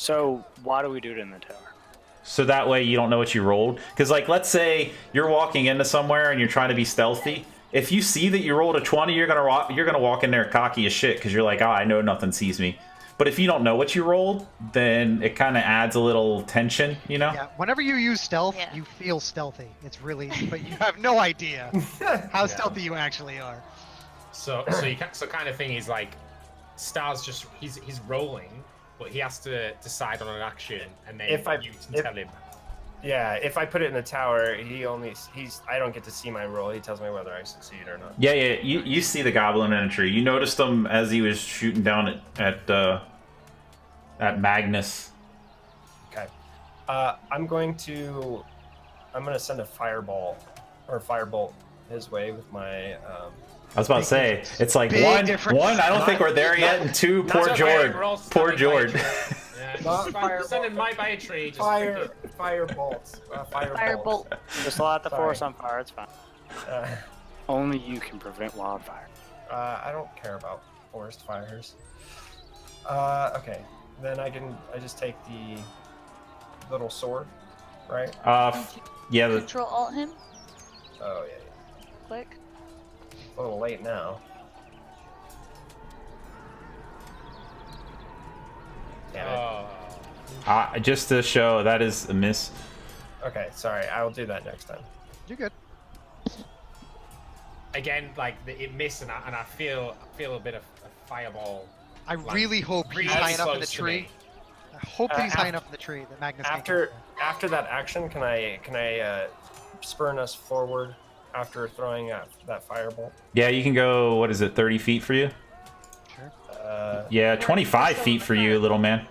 So why do we do it in the tower? So that way you don't know what you rolled. Because, like, let's say you're walking into somewhere and you're trying to be stealthy. If you see that you rolled a 20, you're gonna walk in there cocky as shit because you're like, I know nothing sees me. But if you don't know what you rolled, then it kind of adds a little tension, you know? Yeah, whenever you use stealth, Yeah. you feel stealthy. It's really, but you have no idea how stealthy you actually are. So kind of thing is like, Star's just he's rolling, but he has to decide on an action, and then you can tell him. Yeah, if I put it in the tower, I don't get to see my roll. He tells me whether I succeed or not. Yeah, you see the goblin in a tree. You noticed him as he was shooting down at Magnus. Okay. I'm gonna send a fireball or firebolt his way with my. I was about to say, it's like Big one, difference. I don't think we're there yet, and two, poor okay, Jord. we're all Poor standing by a Jord. tree. Yeah, just send him by a tree. Just Firebolts. Firebolt. Just light the Sorry. forest on fire. It's fine. Uh, Only you can prevent wildfire. I don't care about forest fires. Okay. Then I just take the little sword, right? Yeah, Control Alt him. Oh yeah. Click. It's a little late now. Damn it. just to show, that is a miss. Okay, sorry. I will do that next time. You're good. Again, like it missed, and I feel a bit of a fireball. I really hope he's really high enough in the close to tree. me. I hope that he's high enough in the tree that Magnus can't get After that action, can I spurn us forward after throwing that firebolt? Yeah, you can go, what is it, 30 feet for you? there. Sure. Yeah, 25 feet for you, little man.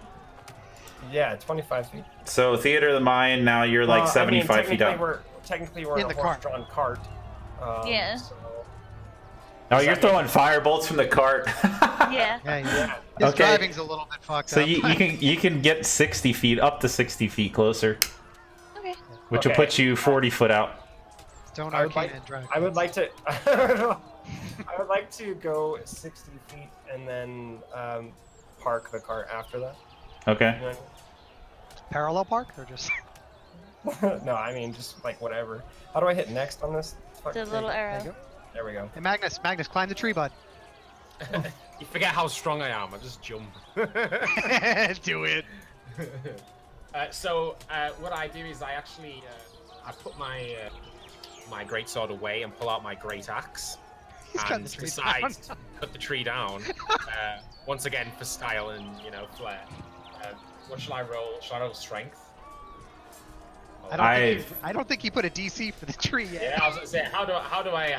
Yeah, 25 feet. So, Theater of the Mind, now you're like 75 feet up. Technically, we're In in the a horse-drawn cart. Yeah. So, Oh, you're throwing firebolt from the cart. Yeah. Yeah. His Okay. driving's a little bit fucked So up. you can get 60 feet, up to 60 feet closer, Okay. which will Okay. put you 40 foot out. Stone I would Arcane like- and drive. I would like to. I would like to go 60 feet and then park the cart after that. Okay. You know Parallel park or just what I mean? No, I mean just like whatever. How do I hit next on this? The fucking little thing? there you arrow. go. There we go. Hey Magnus, climb the tree, bud. You forget how strong I am. I just jump. Do it. So what I do is I actually I put my my greatsword away and pull out my great axe He's cutting and the tree decide down. to cut the tree down. Once again for style and flair. What shall I roll? Shall I roll strength? I don't think he put a DC for the tree yet. Yeah, I was gonna say how do I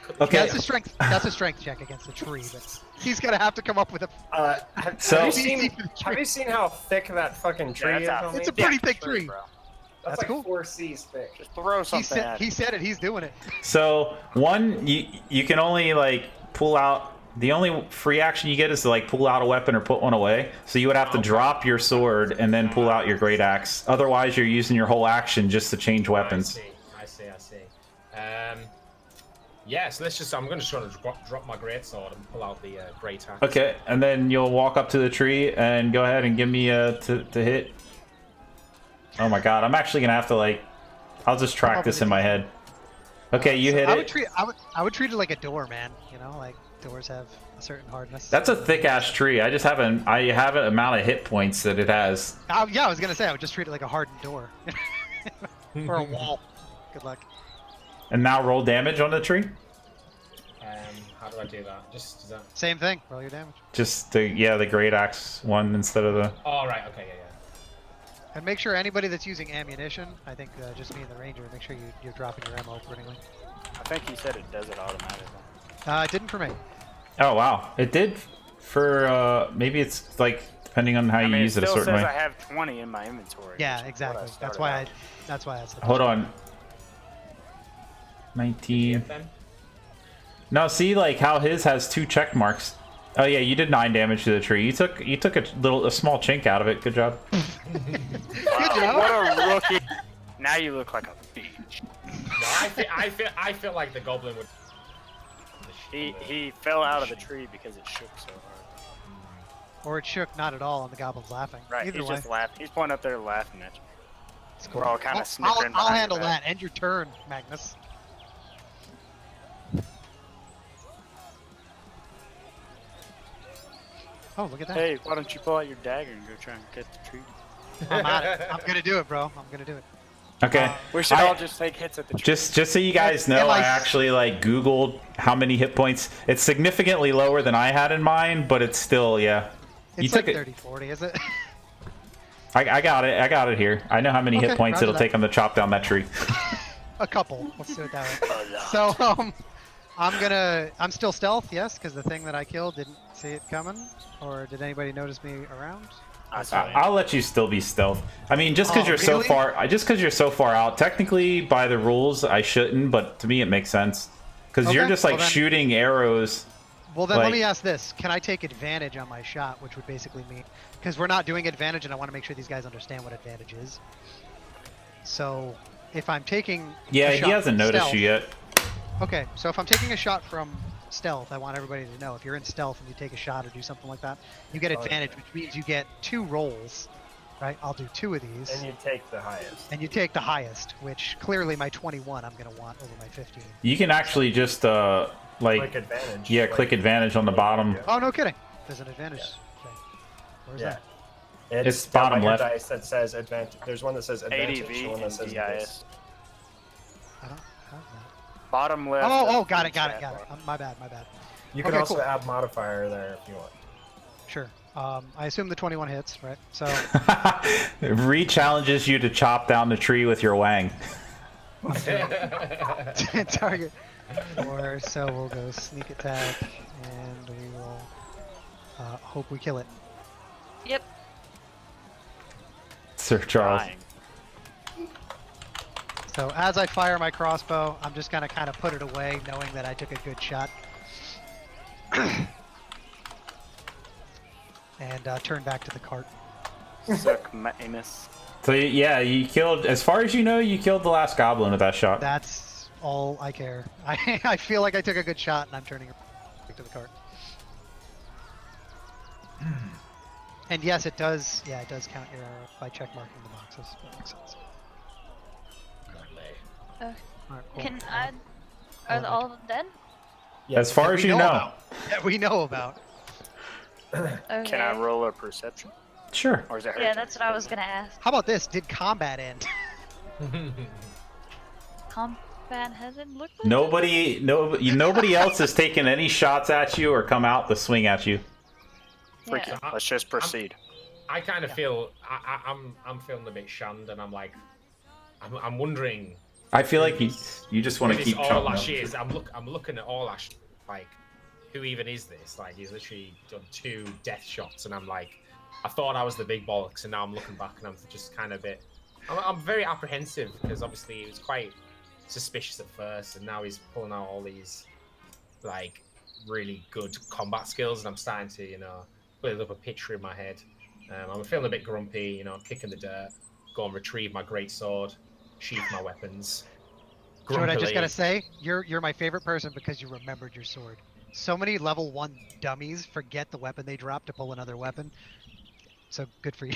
cut the Okay. That's a strength. That's a strength check against the tree, but he's gonna have to come up with a. So- have you seen how thick that fucking tree is? that's homie? It's a pretty thick tree. Bro. That's that's like cool. 4 C's thick. Just throw He something at he said it. He's doing it. So one, you can only like pull out. The only free action you get is to like pull out a weapon or put one away. So you would have to drop your sword and then pull out your great axe. Otherwise, you're using your whole action just to change weapons. I see. Yeah, so let's just. I'm going to try to drop my greatsword and pull out the great axe. Okay, and then you'll walk up to the tree and go ahead and give me to hit. Oh my god, I'm actually gonna have to like. I'll just track this in my head. Okay, you hit I it. would treat. I would treat it like a door, man. You know, like doors have a certain hardness. That's a thick ass tree. I have an amount of hit points that it has. Yeah, I was gonna say I would just treat it like a hardened door or a wall. Good luck. And now roll damage on the tree. How do I do that? Just is that? Same thing. Roll your damage. Just the great axe one instead of the. Oh right. Okay. Yeah. And make sure anybody that's using ammunition, I think just me and the ranger, make sure you're dropping your ammo accordingly. I think he said it does it automatically. It didn't for me. Oh wow, it did for maybe it's like depending on how you use it a still certain says way. I have 20 in my inventory. Yeah, which is what exactly. I That's started why out. I said. Hold on. 19. Then. No, see like how his has 2 check marks. Oh yeah, you did 9 damage to the tree. You took a small chink out of it. Good job. Good job. What a rookie! Now you look like a beach. No, I feel like the goblin would. He fell out of the tree because it shook so hard. Or it shook not at all and the goblin's laughing. Right, Either he's way. just laughing. He's pointing up there laughing at you. It's cool. We're all kind I'll- of snickering. I'll behind handle your back. that. End your turn, Magnus. Oh, look at that. Hey, why don't you pull out your dagger and go try and cut the tree? I'm at it. I'm gonna do it, bro. I'm gonna do it. Okay. We should I- all just take hits at the tree. Just so you guys know, Am I I actually like Googled how many hit points. It's significantly lower than I had in mind, but it's still, yeah. It's like 30, 40, is it? I got it. I got it here. I know how many Okay, hit points roger it'll that. take them to chop down that tree. A couple. Let's do it that way. So, I'm still stealth, yes, because the thing that I killed didn't see it coming. Or did anybody notice me around? I'll let you still be stealth. I mean, just because Oh, you're so really? far, just because you're so far out. Technically, by the rules, I shouldn't, but to me, it makes sense because you're Okay, just like well then- shooting arrows. Well, then let Like- me ask this. Can I take advantage on my shot, which would basically mean... Because we're not doing advantage, and I want to make sure these guys understand what advantage is. So, if I'm taking Yeah, a he shot hasn't from noticed stealth- you yet. Okay, so if I'm taking a shot from stealth, I want everybody to know, if you're in stealth and you take a shot or do something like that, you get advantage, which means you get 2 rolls, right? I'll do 2 of these. And you take the highest. And you take the highest, which clearly my 21 I'm going to want over my 15. You can actually just Click advantage. yeah, like- click advantage on the bottom. Yeah. Oh, no kidding. There's an advantage. Okay. Where's Yeah. that? It's down bottom by your left. dice that says advantage. There's one that says advantage. ADV and one that and says DIS. advantage. I don't have that. Bottom left. Oh, of got the it, got it, chat got it. bar. My bad. You can Okay, also cool. add modifier there if you want. Sure. I assume the 21 hits, right? So, Re-challenges you to chop down the tree with your wang. target 4, so we'll go sneak attack, and we will hope we kill it. Yep. Sir Charles. Dying. So as I fire my crossbow, I'm just gonna kind of put it away, knowing that I took a good shot. And turn back to the cart. Zook, Magnus. So yeah, you killed. As far as you know, you killed the last goblin with that shot. That's all I care. I feel like I took a good shot, and I'm turning back to the cart. And yes, it does. Yeah, it does count your arrow by check marking the boxes. That makes sense. All right, cool. Can I? Are all of them dead? As far as you know. about. That we know about. Okay. Can I roll a perception? Sure. Or is that her Yeah, turn? that's what I was gonna ask. How about this? Did combat end? Combat hasn't looked. Like Nobody else has taken any shots at you or come out to swing at you. Yeah. Let's just proceed. I kind of feel I'm feeling a bit shunned, and I'm like, I'm wondering. I feel like you just want to who keep this chopping Orlash up. is. I'm looking at Orlash, like, who even is this? Like, he's literally done 2 death shots, and I'm like, I thought I was the big bollocks, and now I'm looking back, and I'm just kind of a bit. I'm very apprehensive because obviously he was quite suspicious at first, and now he's pulling out all these like really good combat skills, and I'm starting to build up a picture in my head. I'm feeling a bit grumpy, kicking the dirt, go and retrieve my great sword, sheath my weapons. You know what I just Grumpily- gotta say? You're my favorite person because you remembered your sword. So many level 1 dummies forget the weapon they dropped to pull another weapon. So good for you.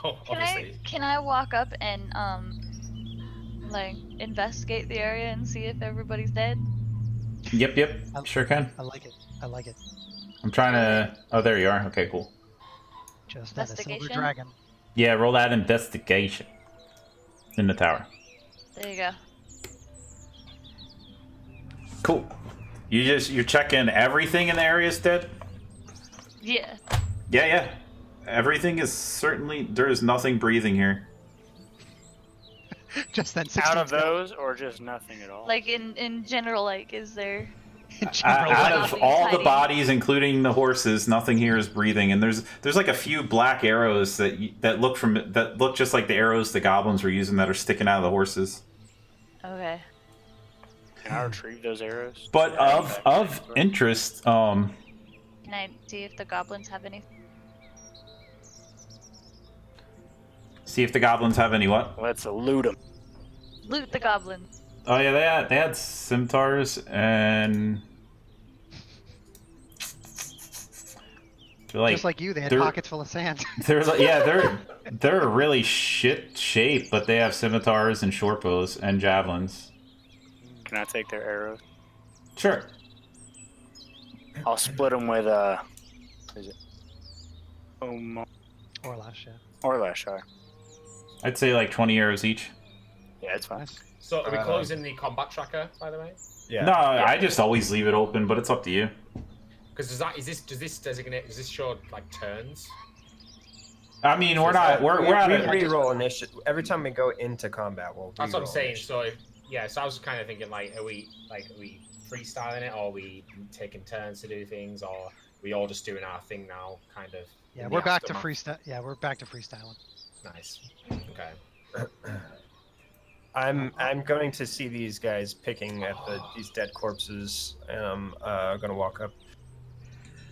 Oh, Can obviously. can I walk up and like investigate the area and see if everybody's dead? Yep. Sure can. I like it. I like it. I'm trying to. Oh, there you are. Okay, cool. Just as a silver Investigation? dragon. Yeah, roll that investigation in the tower. There you go. Cool. You're checking everything in the area is dead? Yeah. Yeah. Everything is certainly there is nothing breathing here. Just then 16 Out of those, or just nothing at all? Like in general, like is there? Out of bodies all the hiding. bodies, including the horses, nothing here is breathing. And there's like a few black arrows that look just like the arrows the goblins were using that are sticking out of the horses. Okay. Can I retrieve those arrows? But of interest, Can I see if the goblins have any? see if the goblins have any what? Let's loot them. Loot the goblins. Oh yeah, they had scimitars and Like, Just like you, they had they're- pockets full of sand. they're a really shit shape, but they have scimitars and short bows and javelins. Can I take their arrows? Sure. I'll split them with is it Orlash, yeah. Orlash? Sorry. I'd say like 20 arrows each. Yeah, it's fine. Nice. So are we closing the combat tracker, by the way? Yeah. No, I just always leave it open, but it's up to you. Because does this designate? Does this show like turns? I mean, we're not. We're we out of. re-roll initiative every time we go into combat. We'll That's what I'm re-roll saying. initiative. So I was kind of thinking like, are we freestyling it, or are we taking turns to do things, or are we all just doing our thing now, kind of? Yeah, in we're the back to aftermath? freestyle. Yeah, we're back to freestyling. Nice. Okay. I'm going to see these guys picking at these dead corpses, and I'm gonna walk up.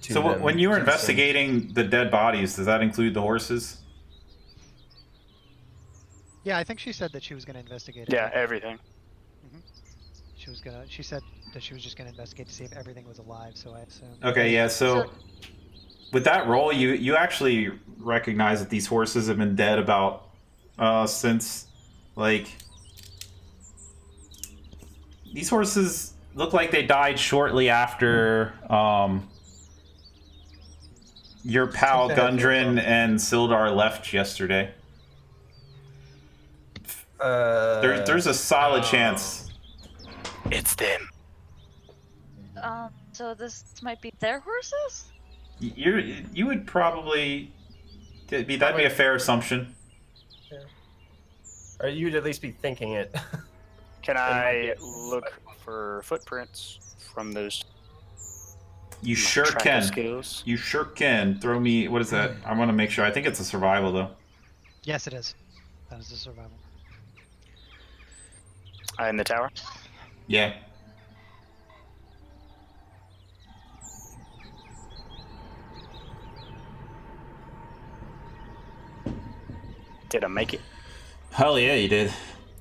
To So them when you were to the scene. investigating the dead bodies, does that include the horses? Yeah, I think she said that she was going to investigate it. Yeah, everything. She said that she was just going to investigate to see if everything was alive, so I assume. Okay, yeah. So with that roll, you actually recognize that these horses have been dead about since like these horses look like they died shortly after your pal Gundren and Sildar left yesterday. There's a solid chance. It's them. So this might be their horses? You would probably that'd be a fair assumption. Or you'd at least be thinking it. Can I look for footprints from those? You sure tracker can. skills? You sure can. Throw me. What is that? I want to make sure. I think it's a survival though. Yes, it is. That is a survival. In the tower? Yeah. Did I make it? Hell yeah, you did.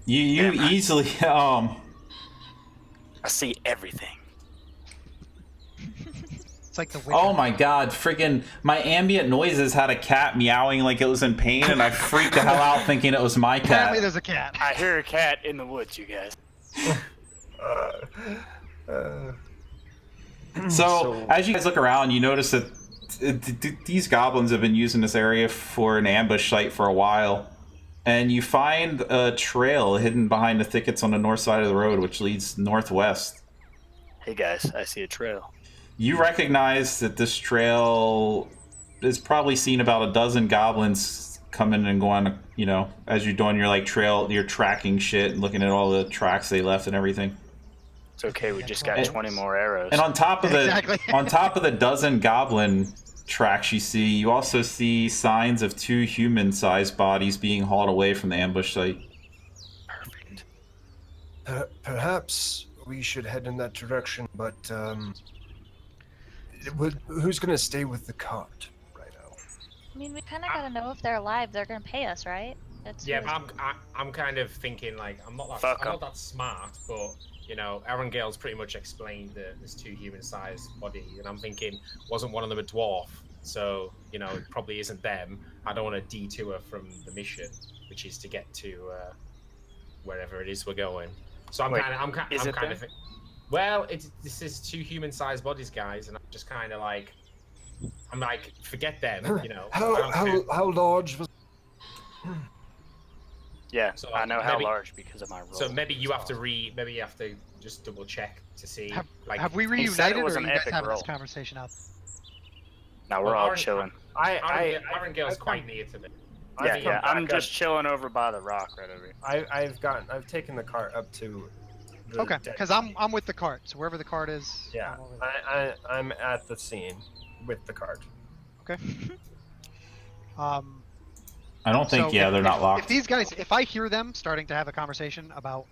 You easily I see everything. It's like the Witcher. Oh my god, friggin' my ambient noises had a cat meowing like it was in pain, and I freaked the hell out thinking it was my Apparently cat. there's a cat. I hear a cat in the woods, you guys. So as you guys look around, you notice that these goblins have been using this area for an ambush site for a while. And you find a trail hidden behind the thickets on the north side of the road, which leads northwest. Hey guys, I see a trail. You recognize that this trail is probably seen about a dozen goblins coming and going, you know, as you're doing your like trail, you're tracking shit and looking at all the tracks they left and everything. It's okay, we just got 20 more arrows. And on top of the Exactly. on top of the dozen goblin tracks you see, you also see signs of two human-sized bodies being hauled away from the ambush site. Perfect. Perhaps we should head in that direction, but who's gonna stay with the cart right now? I mean, we kind of gotta know if they're alive. They're gonna pay us, right? That's Yeah, really- but I'm kind of thinking like I'm not Fuck 'em. that smart, but you know, Arangale's pretty much explained that there's two human-sized bodies, and I'm thinking, wasn't one of them a dwarf? So you know, it probably isn't them. I don't want to detour from the mission, which is to get to wherever it is we're going. So I'm Wait, kind is it of well, this is two human-sized bodies, guys, and I'm just kind of like, forget them, you know. I don't care. How large was? Yeah, So, I know how maybe- large because of my roll. So maybe you have to just double check to see. Have we He said it reunited, or was are an you guys epic having roll. this conversation out? Now we're Well, all Aaron- chilling. Arangale's quite near to them. Yeah, I'm just chilling over by the rock right over here. I've taken the cart up to. The Okay, dead because I'm with the cart, so wherever the cart is. Yeah, I'm over there. I'm at the scene with the cart. Okay. I don't think, So yeah, if- they're not If locked. these guys, if I hear them starting to have a conversation about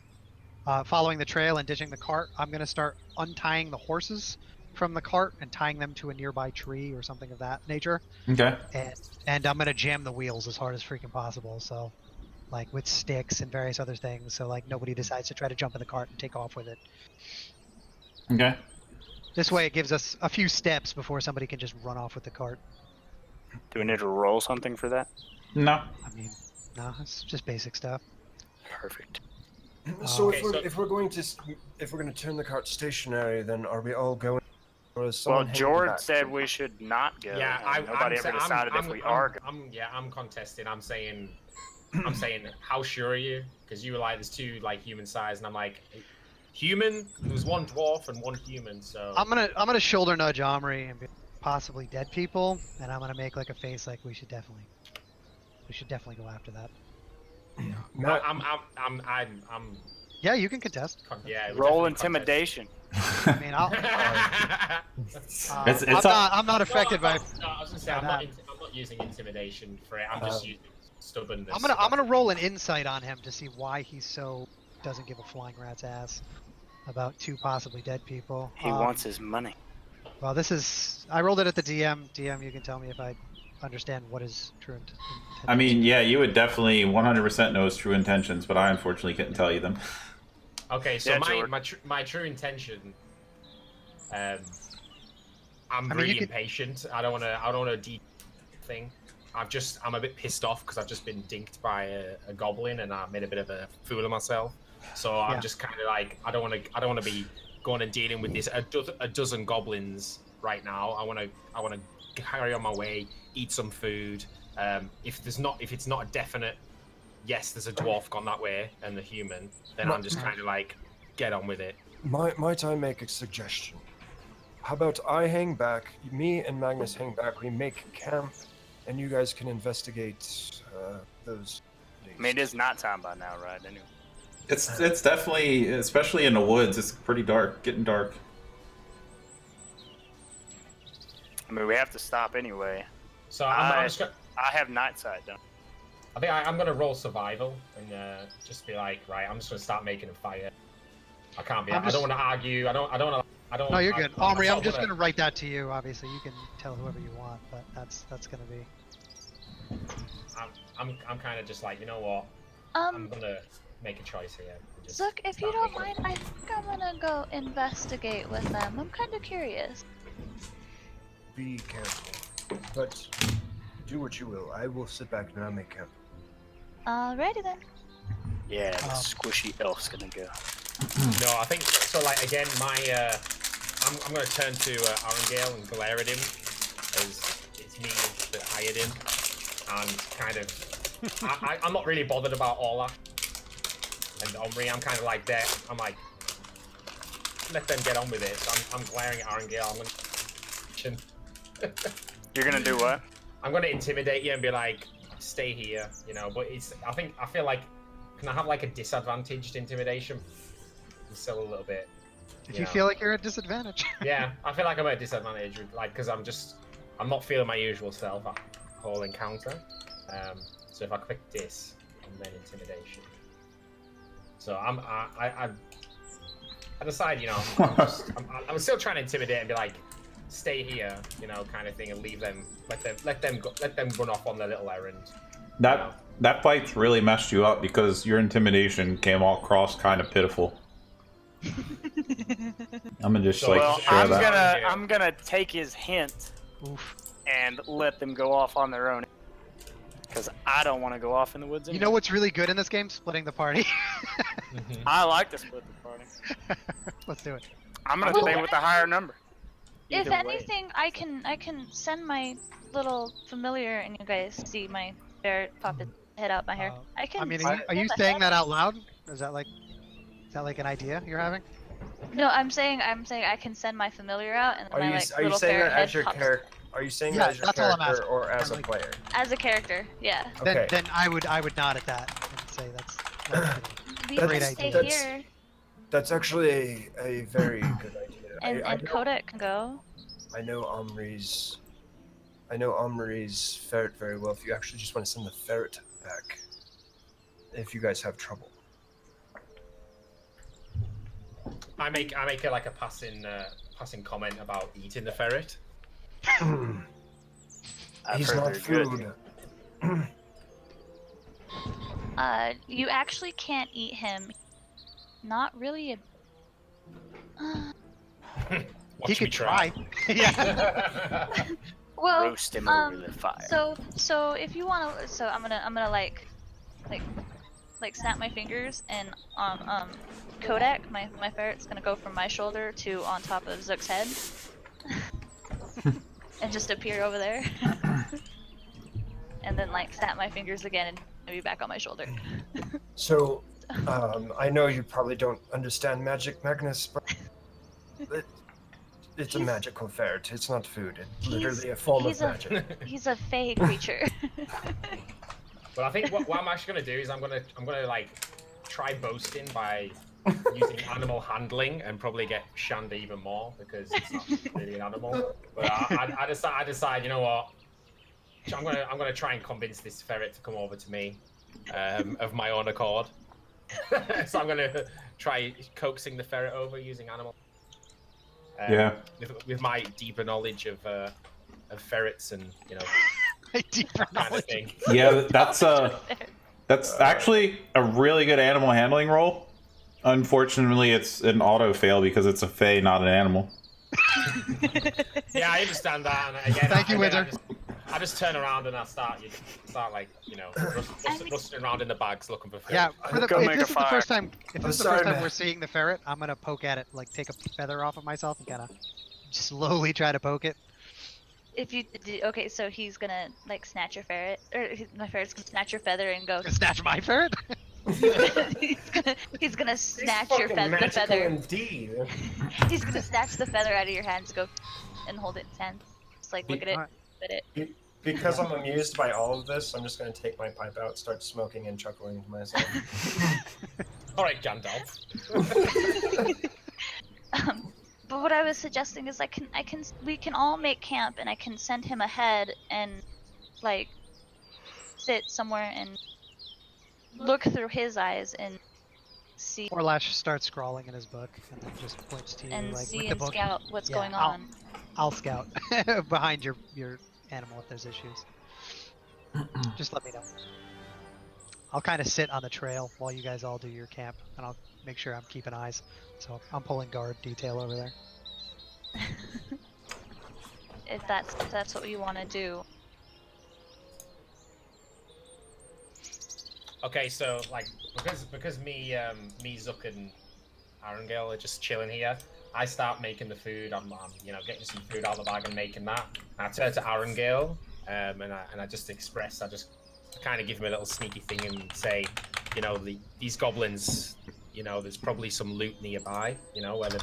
following the trail and ditching the cart, I'm going to start untying the horses from the cart and tying them to a nearby tree or something of that nature. Okay. And I'm going to jam the wheels as hard as freaking possible. So, like with sticks and various other things. So like nobody decides to try to jump in the cart and take off with it. Okay. This way it gives us a few steps before somebody can just run off with the cart. Do we need to roll something for that? No. I mean, no, it's just basic stuff. Perfect. So Okay, if we're going to turn the cart stationary, then are we all going? Or is Well, someone hanging George back? said we should not go. Yeah, and nobody ever decided if we are going. I'm contesting. I'm saying, how sure are you? Because you were like, there's two like human size, and I'm like, human. There was one dwarf and one human, so. I'm gonna shoulder nudge Omri and be possibly dead people, and I'm gonna make like a face like we should definitely go after that. Matt, I'm Yeah, you can contest. yeah. Roll definitely intimidation. I mean, I'll. I'm not affected by. No, I was gonna say I'm not using intimidation for it. I'm just using stubbornness. I'm gonna roll an insight on him to see why he's so doesn't give a flying rat's ass about two possibly dead people. He wants his money. Well, this is. I rolled it at the DM. DM, you can tell me if I understand what his true intention. I mean, yeah, you would definitely 100% know his true intentions, but I unfortunately couldn't tell you them. Okay, so Yeah, my true intention. I'm mean, really impatient. I don't want to deep thing. I'm a bit pissed off because I've just been dinked by a goblin and I made a bit of a fool of myself. So I'm just kind of like I don't want to be going and dealing with this a dozen goblins right now. I want to carry on my way, eat some food. If it's not a definite yes, there's a dwarf gone that way and the human, then I'm just kind of like get on with it. might I make a suggestion? How about I hang back, me and Magnus hang back, we make camp, and you guys can investigate those. I mean, it is not time by now, right? Anyway. It's definitely, especially in the woods, it's pretty dark, getting dark. I mean, we have to stop anyway. So I have night sight done. I think I'm gonna roll survival and just be like, right, I'm just gonna start making a fire. I can't be. I don't want to argue. I don't. No, you're good, Omri. I'm just gonna write that to you. Obviously, you can tell whoever you want, but that's gonna be. I'm kind of just like, you know what? I'm gonna make a choice here. Zook, if you don't mind, I think I'm gonna go investigate with them. I'm kind of curious. Be careful, but do what you will. I will sit back and I'll make camp. Alrighty then. Yeah, the squishy elf's gonna go. No, I think so. Like again, I'm gonna turn to Arangale and glare at him as it's me that hired him, and kind of I'm not really bothered about Orlash and Omri. I'm kind of like that. I'm like, let them get on with it. So I'm glaring at Arangale. You're gonna do what? I'm gonna intimidate you and be like, stay here, you know. But I feel like, can I have like a disadvantaged intimidation? I'm still a little bit. If you feel like you're at disadvantage. Yeah, I feel like I'm at a disadvantage, like, because I'm not feeling my usual self at whole encounter. So if I click this and then intimidation, so I decide, you know, I'm still trying to intimidate and be like, stay here, you know, kind of thing, and leave them, let them run off on their little errand. That fight really messed you up because your intimidation came all across kind of pitiful. I'm gonna just I'm gonna take his hint. Oof. And let them go off on their own. Because I don't want to go off in the woods anymore. You know what's really good in this game? Splitting the party. I like to split the party. Let's do it. I'm gonna stay with the higher number. If anything, I can send my little familiar, and you guys see my ferret pop his head out my hair. I can. I mean, are you saying that out loud? Is that like an idea you're having? No, I'm saying I can send my familiar out, and Are my you like saying little that ferret as head your pops. character? Are you saying Yeah, that as your that's all I'm character asking. or as a Like- player? As a character, yeah. Okay. Then I would nod at that and say that's We Great can stay idea. here, That's actually a very good idea. and I know, Kodak can go. I know Omri's ferret very well. If you actually just want to send the ferret back, if you guys have trouble. I make like a passing comment about eating the ferret. He's not food. You actually can't eat him. Not really a. Watch he me could try. Yeah. Well, roast him over the fire. So if you want to, so I'm gonna like snap my fingers and Kodak, my ferret's gonna go from my shoulder to on top of Zook's head, and just appear over there, and then like snap my fingers again and be back on my shoulder. So, I know you probably don't understand magic, Magnus, but it's a magical ferret. It's not food. It's literally a form of magic. He's a fey creature. Well, I think what I'm actually gonna do is I'm gonna like try boasting by using animal handling and probably get shunned even more because it's not really an animal. But I decide, you know what? I'm gonna try and convince this ferret to come over to me, of my own accord. So I'm gonna try coaxing the ferret over using animal. With my deeper knowledge of ferrets and Deeper kind of thing. Yeah, that's actually a really good animal handling roll. Unfortunately, it's an auto fail because it's a fae, not an animal. Yeah, I understand that. And again, Thank you, Wizard. I just turn around and I start like rusting around in the bags looking for food. Yeah, Go if make this a is the fire. first time, if I'm this is the sorry, first time man. we're seeing the ferret, I'm gonna poke at it, like take a feather off of myself and kind of slowly try to poke it. If you okay, so he's gonna like snatch your ferret, or my ferret's gonna snatch your feather and go. Snatch my ferret? he's gonna snatch He's your fucking the magical feather. indeed. He's gonna snatch the feather out of your hands, go and hold it in his hand. Just like look at it, Alright. spit it. Because I'm amused by all of this, I'm just going to take my pipe out, start smoking, and chuckling to myself. All right, Gandalf. But what I was suggesting is we can all make camp and I can send him ahead and like sit somewhere and look through his eyes and see Orlash starts scrawling in his book and then just points to you and like see with the and book. scout what's Yeah, going I'll- on. I'll scout behind your animal if there's issues. Just let me know. I'll kind of sit on the trail while you guys all do your camp, and I'll make sure I'm keeping eyes. So I'm pulling guard detail over there. If that's what you want to do. Okay, so like because me, Zook and Arangale are just chilling here. I start making the food. I'm getting some food out of the bag and making that. And I turn to Arangale, and I just express. I just kind of give him a little sneaky thing and say, these goblins, there's probably some loot nearby, where they're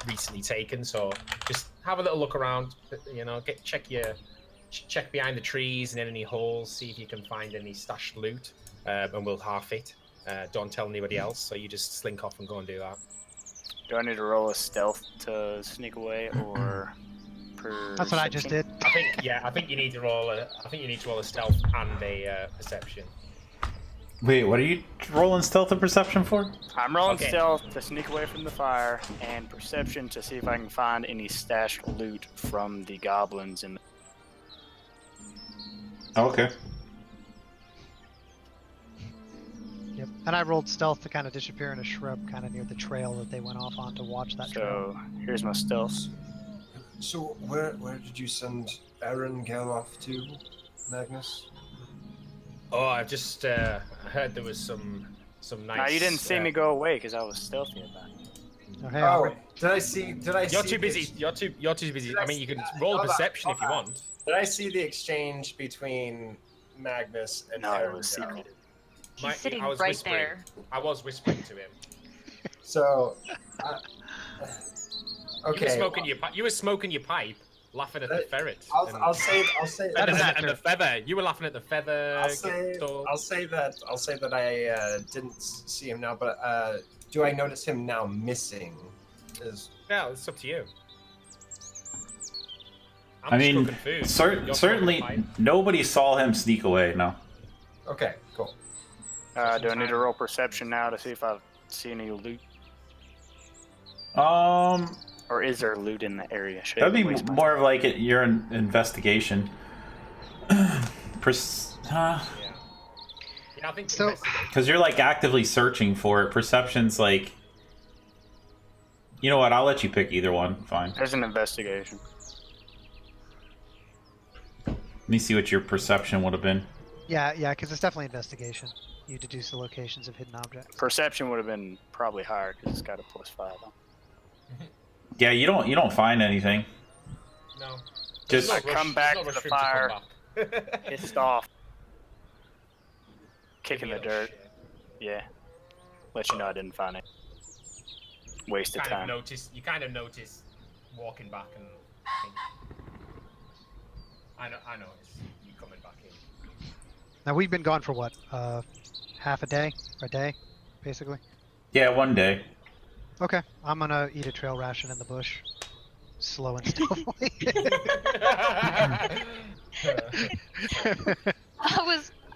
recently taken. So just have a little look around. Check behind the trees and in any holes. See if you can find any stashed loot. And we'll half it. Don't tell anybody else, so you just slink off and go and do that. Do I need to roll a stealth to sneak away, or That's what I just did. I think you need to roll a stealth and a perception. Wait, what are you rolling stealth and perception for? I'm rolling Okay. stealth to sneak away from the fire, and perception to see if I can find any stashed loot from the goblins in the... Okay. Yep. And I rolled stealth to kind of disappear in a shrub kind of near the trail that they went off on to watch that trail. So here's my stealth. So where did you send Arangale off to, Magnus? Oh, I just heard there was some nice. Now you didn't see me go away because I was stealthy about it. Oh, hey, Oh, Omri. did I see? You're too busy. You're too busy. Did I I mean, you can see- roll hold on, perception if you hold on. want. Did I see the exchange between Magnus and No, it was Arangale? secret. He's sitting I was right whispering. there. I was whispering to him. So, You okay. were smoking your pipe, laughing at the ferret. I'll say That is and accurate. the feather. You were laughing at the feather. I'll say that I didn't see him now, but do I notice him now missing? Yeah, it's up to you. I mean, cooking food. You're certainly smoking pipe. nobody saw him sneak away. No. Okay, cool. Do I need to roll perception now to see if I see any loot? Or is there loot in the area? Should I That'd be waste my more of like your investigation. Yeah, I think So- Because you're like actively searching for it. Perception's like, you know what? I'll let you pick either one. Fine. There's an investigation. me see what your perception would have been. Yeah, because it's definitely investigation. You deduce the locations of hidden objects. Perception would have been probably higher because it's got a +5 on. Yeah, you don't find anything. No. Just I come back to the fire, pissed off, kicking the dirt. Yeah. Let you know I didn't find it. Wasted time. You kind of notice walking back and I noticed you coming back in. Now we've been gone for what? Half a day? Or a day, basically? Yeah, one day. Okay, I'm gonna eat a trail ration in the bush. Slow and stealthily.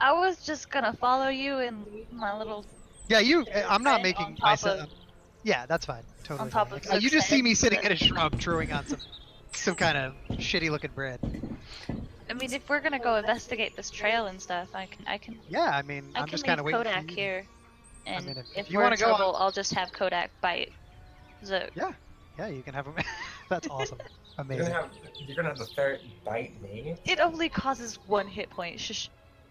I was just gonna follow you and leave my little. Yeah, I'm not making on top myself. of- Yeah, that's fine. Totally. on top fine. of Like, you Zook's just see head. me sitting at a shrub, chewing on some kind of shitty looking bread. I mean, if we're gonna go investigate this trail and stuff, I can. Yeah, I mean, I I'm can just leave kind of waiting. Kodak for you. here, and mean, if if you we're wanna in go on- trouble, I'll just have Kodak bite Zook. Yeah, you can have them. That's awesome. You're Amazing. gonna have the ferret bite me? It only causes 1 hit point. Shush.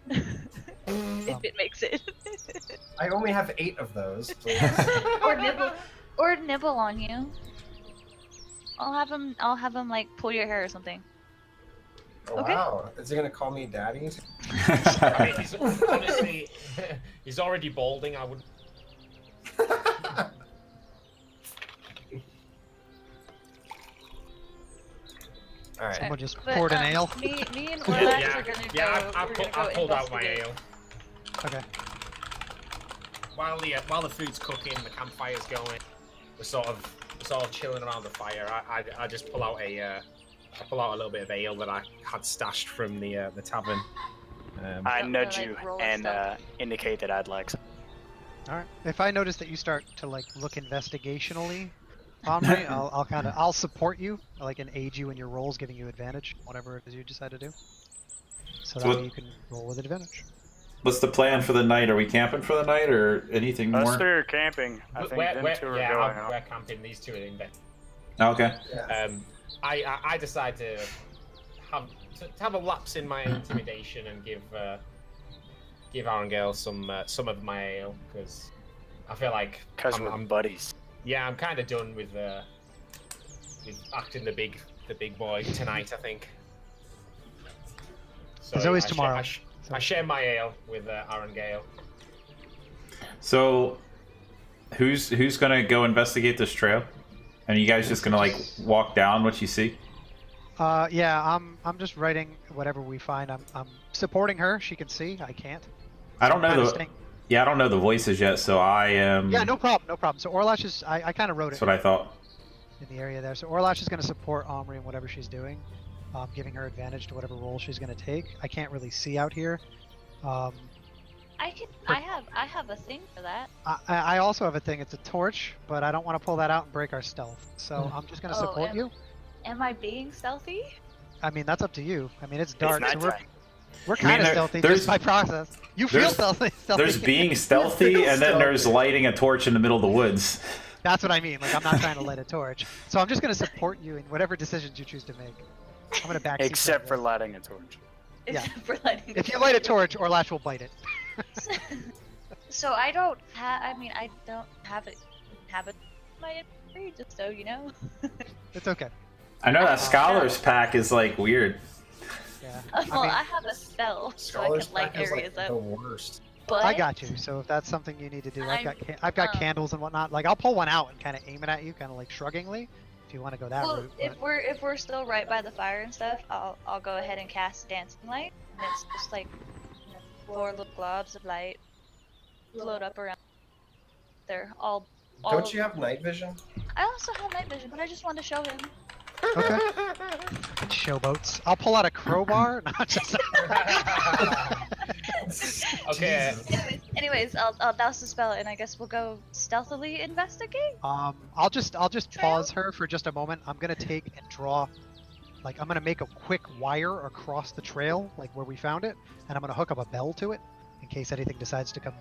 If it makes it. I only have 8 of those, please. or nibble on you. I'll have him like pull your hair or something. Oh, Okay. wow. Is he gonna call me daddy? I mean, honestly, he's already balding. I would. Alright. Someone just But, poured an ale. Me and Orlash Yeah, are gonna go. yeah. I we're gonna go pulled out my investigate. ale. Okay. While the food's cooking, the campfire's going. We're sort of chilling around the fire. I just pull out a little bit of ale that I had stashed from the tavern. I Don't nudge really you roll and stuff. indicate that I'd like some. All right. If I notice that you start to like look investigationally, Omri, I'll support you, like, and aid you in your rolls, giving you advantage, whatever it is you decide to do. So that way you can roll with advantage. What's the plan for the night? Are we camping for the night or anything Us more? three are camping. I think them two are going out. we're camping. These two are in bed. Okay. I decide to have a lapse in my intimidation and give Arangale some of my ale because I feel like Because we're buddies. Yeah, I'm kind of done with acting the big boy tonight. I think. So There's always I tomorrow. I share my ale with Arangale. So, who's gonna go investigate this trail? And you guys just gonna like walk down what you see? Yeah, I'm just writing whatever we find. I'm supporting her. She can see. I can't. I don't know Kinda the. staying- Yeah, I don't know the voices yet, so I am. Yeah, no problem. So Orlash is. I kind of wrote That's it what I thought. in the area there. So Orlash is going to support Omri in whatever she's doing, giving her advantage to whatever role she's going to take. I can't really see out here. I have a thing for that. I also have a thing. It's a torch, but I don't want to pull that out and break our stealth. So I'm just going to support you. Am I being stealthy? I mean, that's up to you. I mean, it's dark, so nighttime. we're kind of there- stealthy there's- just by process. You feel there's- stealthy. There's being stealthy, and then there's lighting a torch in the middle of the woods. That's what I mean. Like, I'm not trying to light a torch. So I'm just going to support you in whatever decisions you choose to make. I'm going to back you. Except for lighting a torch. Yeah. Except for lighting the If you light a torch, Orlash will bite it. So I don't have. I mean, I don't have it. Have it. My inventory, just so you know. It's okay. I know that Scholar's Pack is like weird. Yeah. Well, mean, I have a spell, so I Scholar's can light Pack is areas like up. the worst. But I got you. So if that's something you need to do, I've got candles and whatnot. Like, I'll pull one out and kind of aim it at you, kind of like shruggingly, if you want to go that well, route. if we're still right by the fire and stuff, I'll go ahead and cast dancing light, and it's just like 4 little globs of light float up around. They're all. Don't you have night vision? I also have night vision, but I just wanted to show him. Okay. Showboats. I'll pull out a crowbar. Not just. Okay. Anyways, I'll douse the spell, and I guess we'll go stealthily investigate. I'll just pause her for just a moment. I'm gonna take and draw, like, I'm gonna make a quick wire across the trail, like where we found it, and I'm gonna hook up a bell to it in case anything decides to come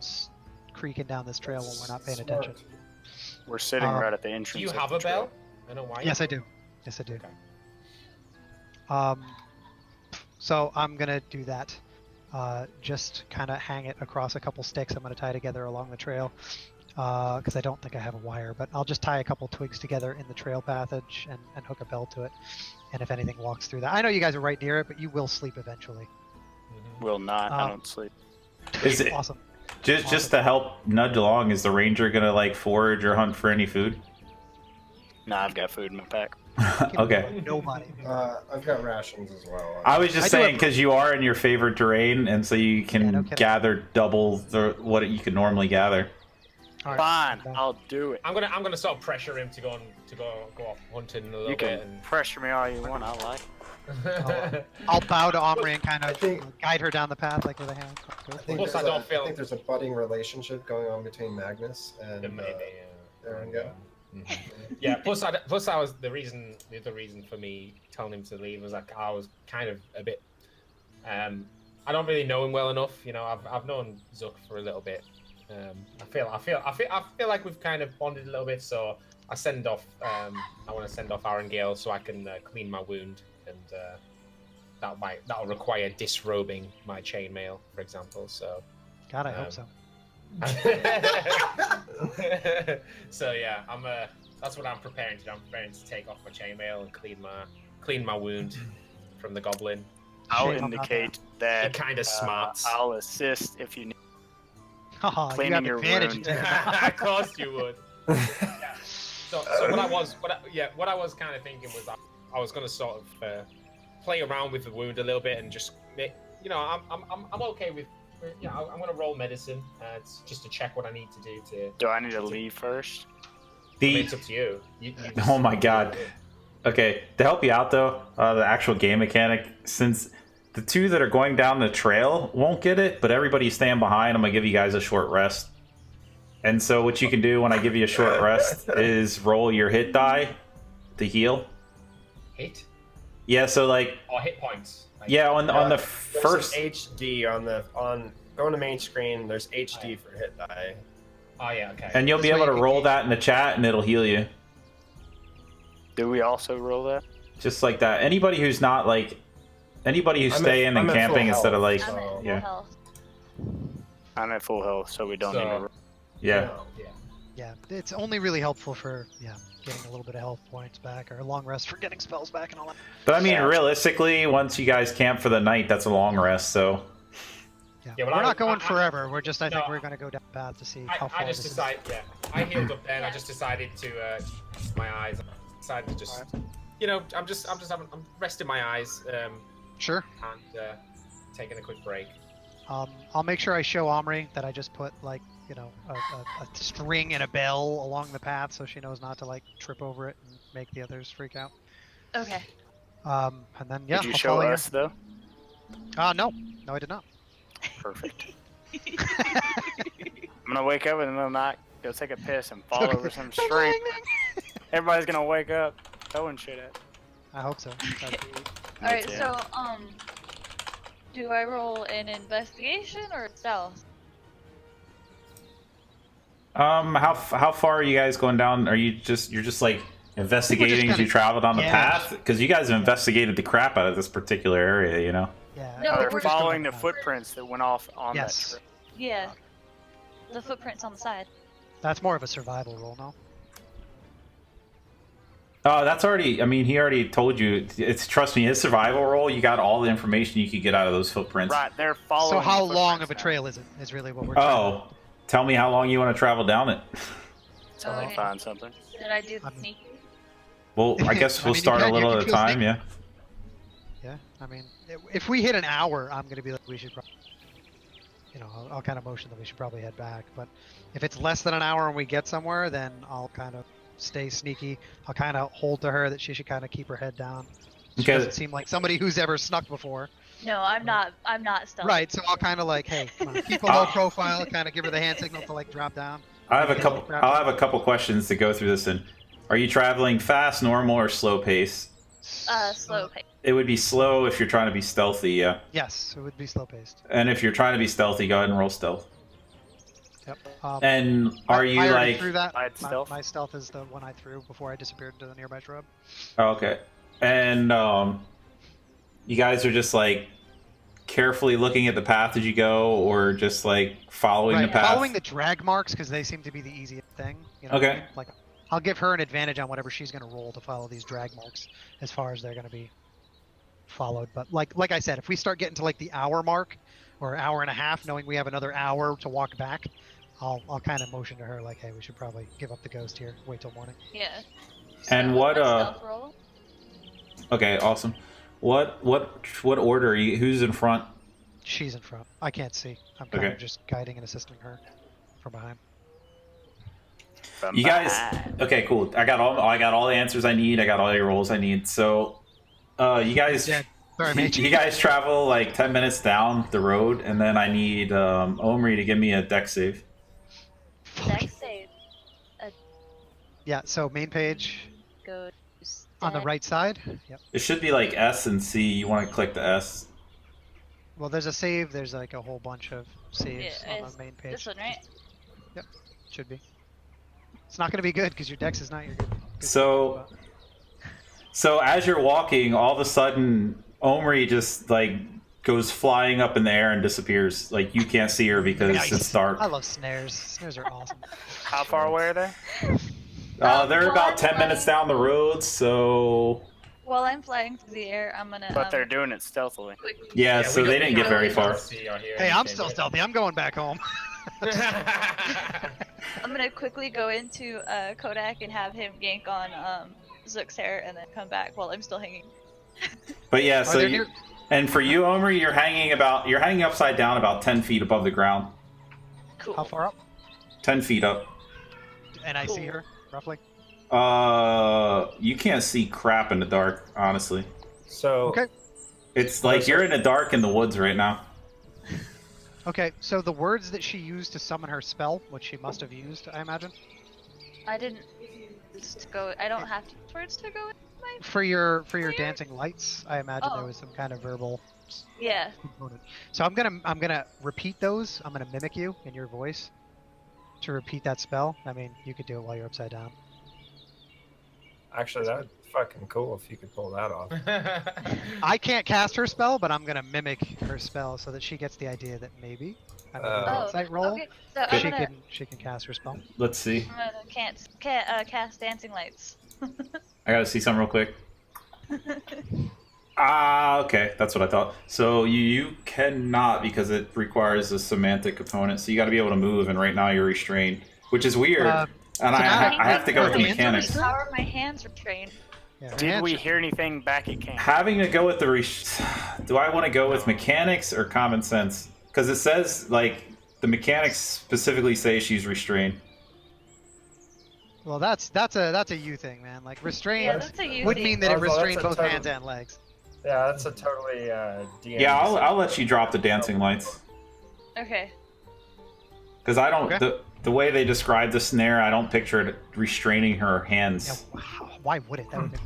creaking down this trail when we're not paying attention. We're sitting right at the entrance. Do you of have the a trail. bell? I know why. Yes, I do. Yes, I do. Okay. So I'm gonna do that. Just kind of hang it across a couple sticks. I'm gonna tie together along the trail because I don't think I have a wire, but I'll just tie a couple twigs together in the trail passage and hook a bell to it. And if anything walks through that, I know you guys are right near it, but you will sleep eventually. Will not. I don't sleep. Is it Awesome. just to help nudge along? Is the ranger gonna like forage or hunt for any food? Nah, I've got food in my pack. Okay. Nobody. I've got rations as well. I was just I do saying have- because you are in your favorite terrain, and so you can no kidding. gather double what you could normally gather. All right. Fine, Okay. I'll do it. I'm gonna sort of pressure him to go off hunting a little You bit. can pressure me all you want. I like. I'll bow to Omri and kind I of think- guide her down the path like with a hand. Go I for think, it. Plus, there's I don't a- feel- I think there's a budding relationship going on between Magnus and Arangale. Yeah. Plus, that was the other reason for me telling him to leave was like I was kind of a bit. I don't really know him well enough. You know, I've known Zook for a little bit. I feel like we've kind of bonded a little bit. So I send off. I want to send off Arangale so I can clean my wound, and that'll require disrobing my chainmail, for example. So. God, I hope so. So yeah, that's what I'm preparing to do. I'm preparing to take off my chainmail and clean my wound from the goblin. I'll Shame I'm not indicate that It kind of smarts. I'll assist if you need. Oh, you cleaning have your advantage. wound. Of course you would. Yeah. So what I was kind of thinking was I was going to sort of play around with the wound a little bit and just make, I'm okay with. Yeah, I'm gonna roll medicine. It's just to check what I need to do to. Do I need to leave first? It's up to you. Oh my god. Okay, to help you out though, the actual game mechanic, since the two that are going down the trail won't get it, but everybody staying behind, I'm gonna give you guys a short rest. And so what you can do when I give you a short rest is roll your hit die to heal. Hit? Yeah, so like Or hit points. yeah, on the There's first an HD on going to main screen. There's HD for hit die. Oh yeah, okay. and you'll be This way able to you can roll keep- that in the chat and it'll heal you. Do we also roll that? Just like that. Anybody who's I'm staying and at camping full instead of like health, I'm at so- full yeah. health. I'm at full health, so we don't So- need to roll. Yeah. Yeah. Yeah, it's only really helpful for getting a little bit of health points back, or a long rest for getting spells back and all that. But I mean, Yeah. realistically, once you guys camp for the night, that's a long rest. So Yeah, but we're I- not going I- forever. We're just, I think No, we're going to go down the path to see how far I just this is. decided, yeah. I healed up then. I just decided to rest my eyes. I decided to just, I'm resting my eyes Sure. and taking a quick break. I'll make sure I show Omri that I just put like, a string and a bell along the path so she knows not to like trip over it and make the others freak out. Okay. And then yeah, Did you I'll show follow us though? No, I did not. Perfect. I'm gonna wake up in the middle of the night, go take a piss, and fall over some string. Everybody's gonna wake up throwing shit at. I hope so. That'd be- All right. too. So do I roll an investigation or stealth? how far are you guys going down? Are you're just like investigating as you kinda- travel down the yeah. path? Because you guys have investigated the crap out of this particular area, you know. Yeah. No, They're we're just following going the back. footprints that went off on Yes. that trip. Yeah. The footprints on the side. That's more of a survival roll, no? Oh, that's already. I mean, he already told you. It's trust me, his survival roll. You got all the information you could get out of those footprints. Right, they're following. So how the long of footprints a now. trail is it? Is really what we're trying Oh, tell me how long you want to travel down it. So I'll Okay. find something. Did I do the I'm- sneak? Well, I guess I we'll mean, you start can- a little you at can a feel time. safe. Yeah. Yeah, I mean, if we hit an hour, I'm gonna be like, we should probably, I'll kind of motion that we should probably head back. But if it's less than an hour and we get somewhere, then I'll kind of stay sneaky. I'll kind of hold to her that she should kind of keep her head down. She Okay. doesn't seem like somebody who's ever snuck before. No, I'm not stealthy. Right, so I'll kind of like, hey, come on, keep a low profile, kind of give her the hand signal to like drop down. I'll have a couple questions to go through this in. Are you traveling fast, normal, or slow pace? Slow pace. It would be slow if you're trying to be stealthy, yeah. Yes, it would be slow paced. And if you're trying to be stealthy, go ahead and roll stealth. Yep. And are you I already like? threw that. I had stealth. My stealth is the one I threw before I disappeared into the nearby shrub. Oh, okay. And you guys are just like carefully looking at the path as you go, or just like following the path? Following the drag marks because they seem to be the easiest thing. You know what I Okay. mean? Like, I'll give her an advantage on whatever she's going to roll to follow these drag marks as far as they're going to be followed. But like I said, if we start getting to like the hour mark or hour and a half, knowing we have another hour to walk back, I'll kind of motion to her like, hey, we should probably give up the ghost here. Wait till morning. Yeah. And So, what my stealth roll. Okay, awesome. What order are you? Who's in front? She's in front. I can't see. I'm kind Okay. of just guiding and assisting her from behind. From You guys. behind. Okay, cool. I got all the answers I need. I got all your rolls I need. So, you guys. Yeah. Sorry, mate. You guys travel like 10 minutes down the road, and then I need Omri to give me a dex save. Dex save. Yeah, so main page Go on the right side. Yep. It should be like S and C. You want to click the S. Well, there's a save. There's like a whole bunch of saves Yeah, on the main page. This one, right? Should be. It's not going to be good because your dex is not your good. So as you're walking, all of a sudden, Omri just like goes flying up in the air and disappears. Like you can't see her because Nice. it's dark. I love snares. Snares are awesome. How far away are they? They're about 10 minutes down the road, so While I'm flying through the air, I'm gonna. But they're doing it stealthily. quickly- yeah. we So don't- they didn't we get don't very really far. see or hear Hey, I'm anything, still but- stealthy. I'm going back home. I'm gonna quickly go into Kodak and have him yank on Zook's hair and then come back while I'm still hanging. But yeah, Are so there you, near- and for you, Omri, you're hanging upside down about 10 feet above the ground. Cool. How far up? 10 feet up. And I see Cool. her roughly. You can't see crap in the dark, honestly. So Okay. It's like you're in the dark in the woods right now. Okay, so the words that she used to summon her spell, which she must have used, I imagine, I didn't use to go. I don't have to use words to go in my. for your Clear? dancing lights, I imagine there Oh. was some kind of verbal Yeah. component. So I'm gonna repeat those. I'm gonna mimic you in your voice to repeat that spell. I mean, you could do it while you're upside down. actually, that'd be fucking cool if you could pull that off. I can't cast her spell, but I'm gonna mimic her spell so that she gets the idea that maybe I'm gonna do an Oh, insight roll. okay. So I'm She gonna, can cast her spell. Let's see. I'm gonna cast dancing lights. I gotta see something real quick. Ah, okay, that's what I thought. So you cannot because it requires a semantic component. So you got to be able to move, and right now you're restrained, which is weird. And semantic- I have to go with the Hands are mechanics. restrained? How are my hands restrained? Yeah, her Did hands we should- hear anything back at camp? Having to go with the do I want to go with mechanics or common sense? Because it says like the mechanics specifically say she's restrained. Well, that's a you thing, man. Like restrain Yeah, that's a you would thing. mean that it Also, that's restrains a both total- hands and legs. Yeah, that's a totally DnD. Yeah, I'll let you drop the dancing lights. Okay. Because I don't Okay. the way they describe the snare, I don't picture it restraining her Yeah, hands. why would it? That would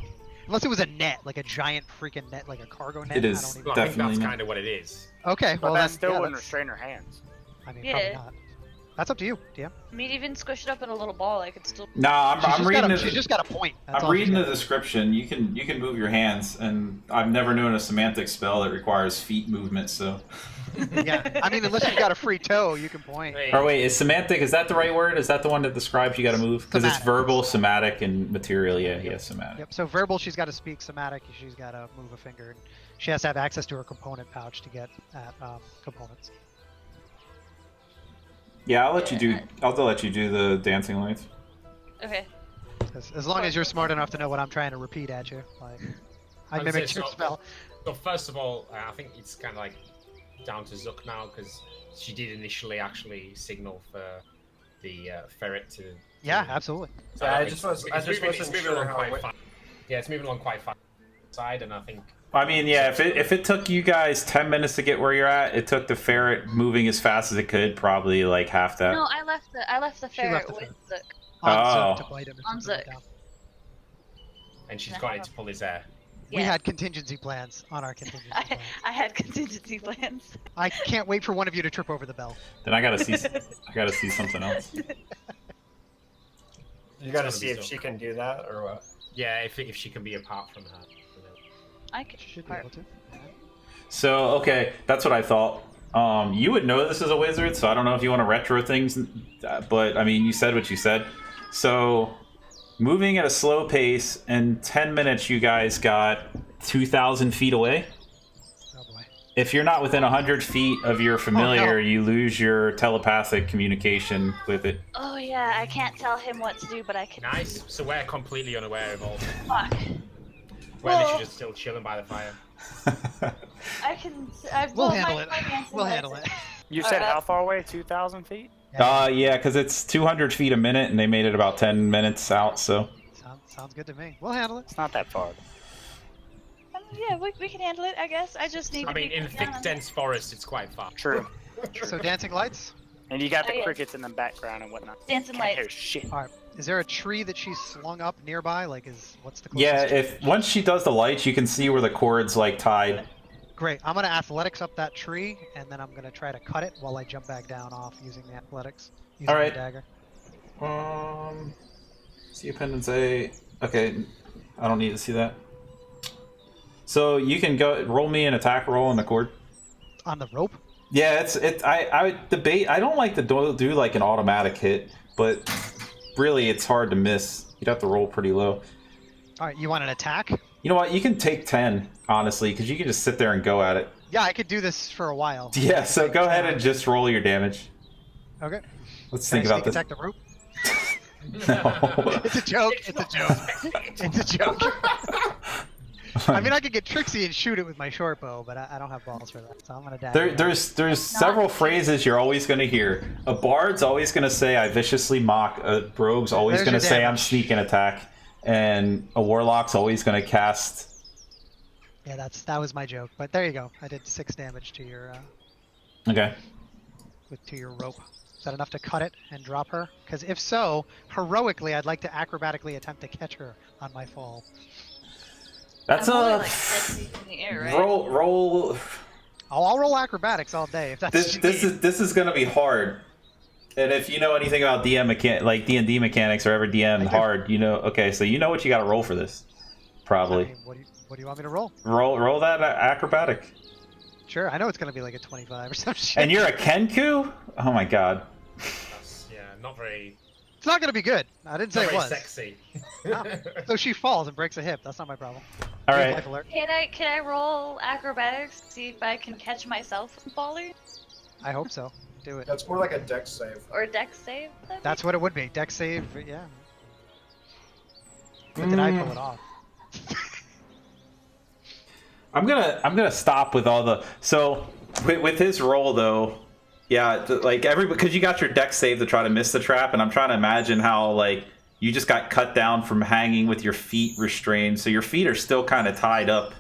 unless it was a net, like a giant freaking net, like a cargo net. It I is. don't even... Well, I think Definitely that's not. kind of what it is. Okay, But well that then still yeah, wouldn't that's- restrain her hands. I mean, Yeah. probably not. That's up to you, DM. I mean, even squish it up in a little ball, I could still. No, I'm reading She's just got a point. That's I'm all she's reading the got. description. You can move your hands, and I've never known a semantic spell that requires feet movement. So, Yeah, I mean, unless you've got a free toe, you can point. Hey, or wait, is semantic? Is that the right word? Is that the one that describes you got to move? Because it's Somatic. verbal, somatic, and material. Yeah, somatic. Yep. So verbal, she's got to speak. Somatic, she's got to move a finger. And she has to have access to her component pouch to get at components. Yeah, I'll let you do. I'll let you do the dancing lights. Okay. As long as you're smart enough to know what I'm trying to repeat at you, like I I'd mimicked say your so. spell. So first of all, I think it's kind of like down to Zook now because she did initially actually signal for the ferret to. Yeah, absolutely. So Yeah, I it's- just was- I it's just moving, wasn't it's moving sure along how quite it- fast. Yeah, it's moving along quite fast side, and I think I mean, yeah, if it took you guys 10 minutes to get where you're at, it took the ferret moving as fast as it could probably like half that. No, I left the She ferret left the with Zook. On Oh. Zook to bite him or On something like Zook. that. and she's got it to pull his hair. We Yeah. had contingency plans on our contingency plan. I had contingency plans. I can't wait for one of you to trip over the bell. Then I gotta see something else. You It's gotta gotta see be if Zook. she can do that or what. Yeah, if she can be apart from her. You know. I could. Should be able to. So, okay, that's what I thought. You would know this as a wizard, so I don't know if you want to retro things, but I mean, you said what you said. So, moving at a slow pace, in 10 minutes, you guys got 2,000 feet away. Oh boy. If you're not within 100 feet of your familiar, you lose your telepathic communication with it. Oh yeah, I can't tell him what to do, but I can. Nice. So we're completely unaware of all. Fuck. We're Well- literally just still chilling by the fire. I can. We'll handle it. We'll handle it. You said how far away? 2,000 feet? Yeah, because it's 200 feet a minute, and they made it about 10 minutes out, so... Sounds good to me. We'll handle it. It's not that far. Yeah, we can handle it. I guess. I just need. I to mean, be in down thick, on it. dense forest, it's quite far. True. So dancing lights. And you got Oh, the yeah. crickets in the background and whatnot. Dancing Can't hear lights. shit. All right. Is there a tree that she's slung up nearby? Like, what's the closest? Yeah, tree? if once she does the lights, you can see where the cord's, like, tied. Great. I'm gonna athletics up that tree, and then I'm gonna try to cut it while I jump back down off using the athletics. Using All right. the dagger. See appendix A. Okay, I don't need to see that. So you can go roll me an attack roll on the cord. On the rope. Yeah, I would debate. I don't like to do like an automatic hit, but really it's hard to miss. You'd have to roll pretty low. All right. You want an attack? You know what? You can take 10, honestly, because you can just sit there and go at it. Yeah, I could do this for a while. Yeah, so go ahead and just roll your damage. Okay. Let's Can think I about sneak this. attack the rope? No. It's a joke. It's a joke. It's a joke. I mean, I could get tricksy and shoot it with my short bow, but I don't have balls for that, so I'm gonna dagger. There's several phrases you're always going to hear. A bard's always going to say, "I viciously mock." A rogue's always There's going to your say, "I'm damage. sneak and attack," and a warlock's always going to cast. Yeah, that was my joke. But there you go. I did 6 damage to your Okay. to your rope. Is that enough to cut it and drop her? Because if so, heroically, I'd like to acrobatically attempt to catch her on my fall. That's I'm only, a like, dead feet in the air, right? roll. I'll roll acrobatics all day if that's what you need. This is going to be hard. And if you know anything about like D&D mechanics or ever DM hard, you know. Okay, so you know what you got to roll for this, probably. I mean, what do you want me to roll? Roll that acrobatic. Sure, I know it's gonna be like a 25 or some shit. And you're a Kenku? Oh my god. That's, yeah, not very, It's not gonna be good. I didn't say not it very was. sexy. No. So she falls and breaks a hip. That's not my problem. All Here's right. life alert. Can I roll acrobatics to see if I can catch myself from falling I hope so. Do it. That's more like a dex save. or dex save? That'd be- That's what it would be. Dex save. Yeah. But did I pull it off? I'm gonna stop with all the with his roll though. Yeah, like because you got your dex save to try to miss the trap, and I'm trying to imagine how like you just got cut down from hanging with your feet restrained, so your feet are still kind of tied up.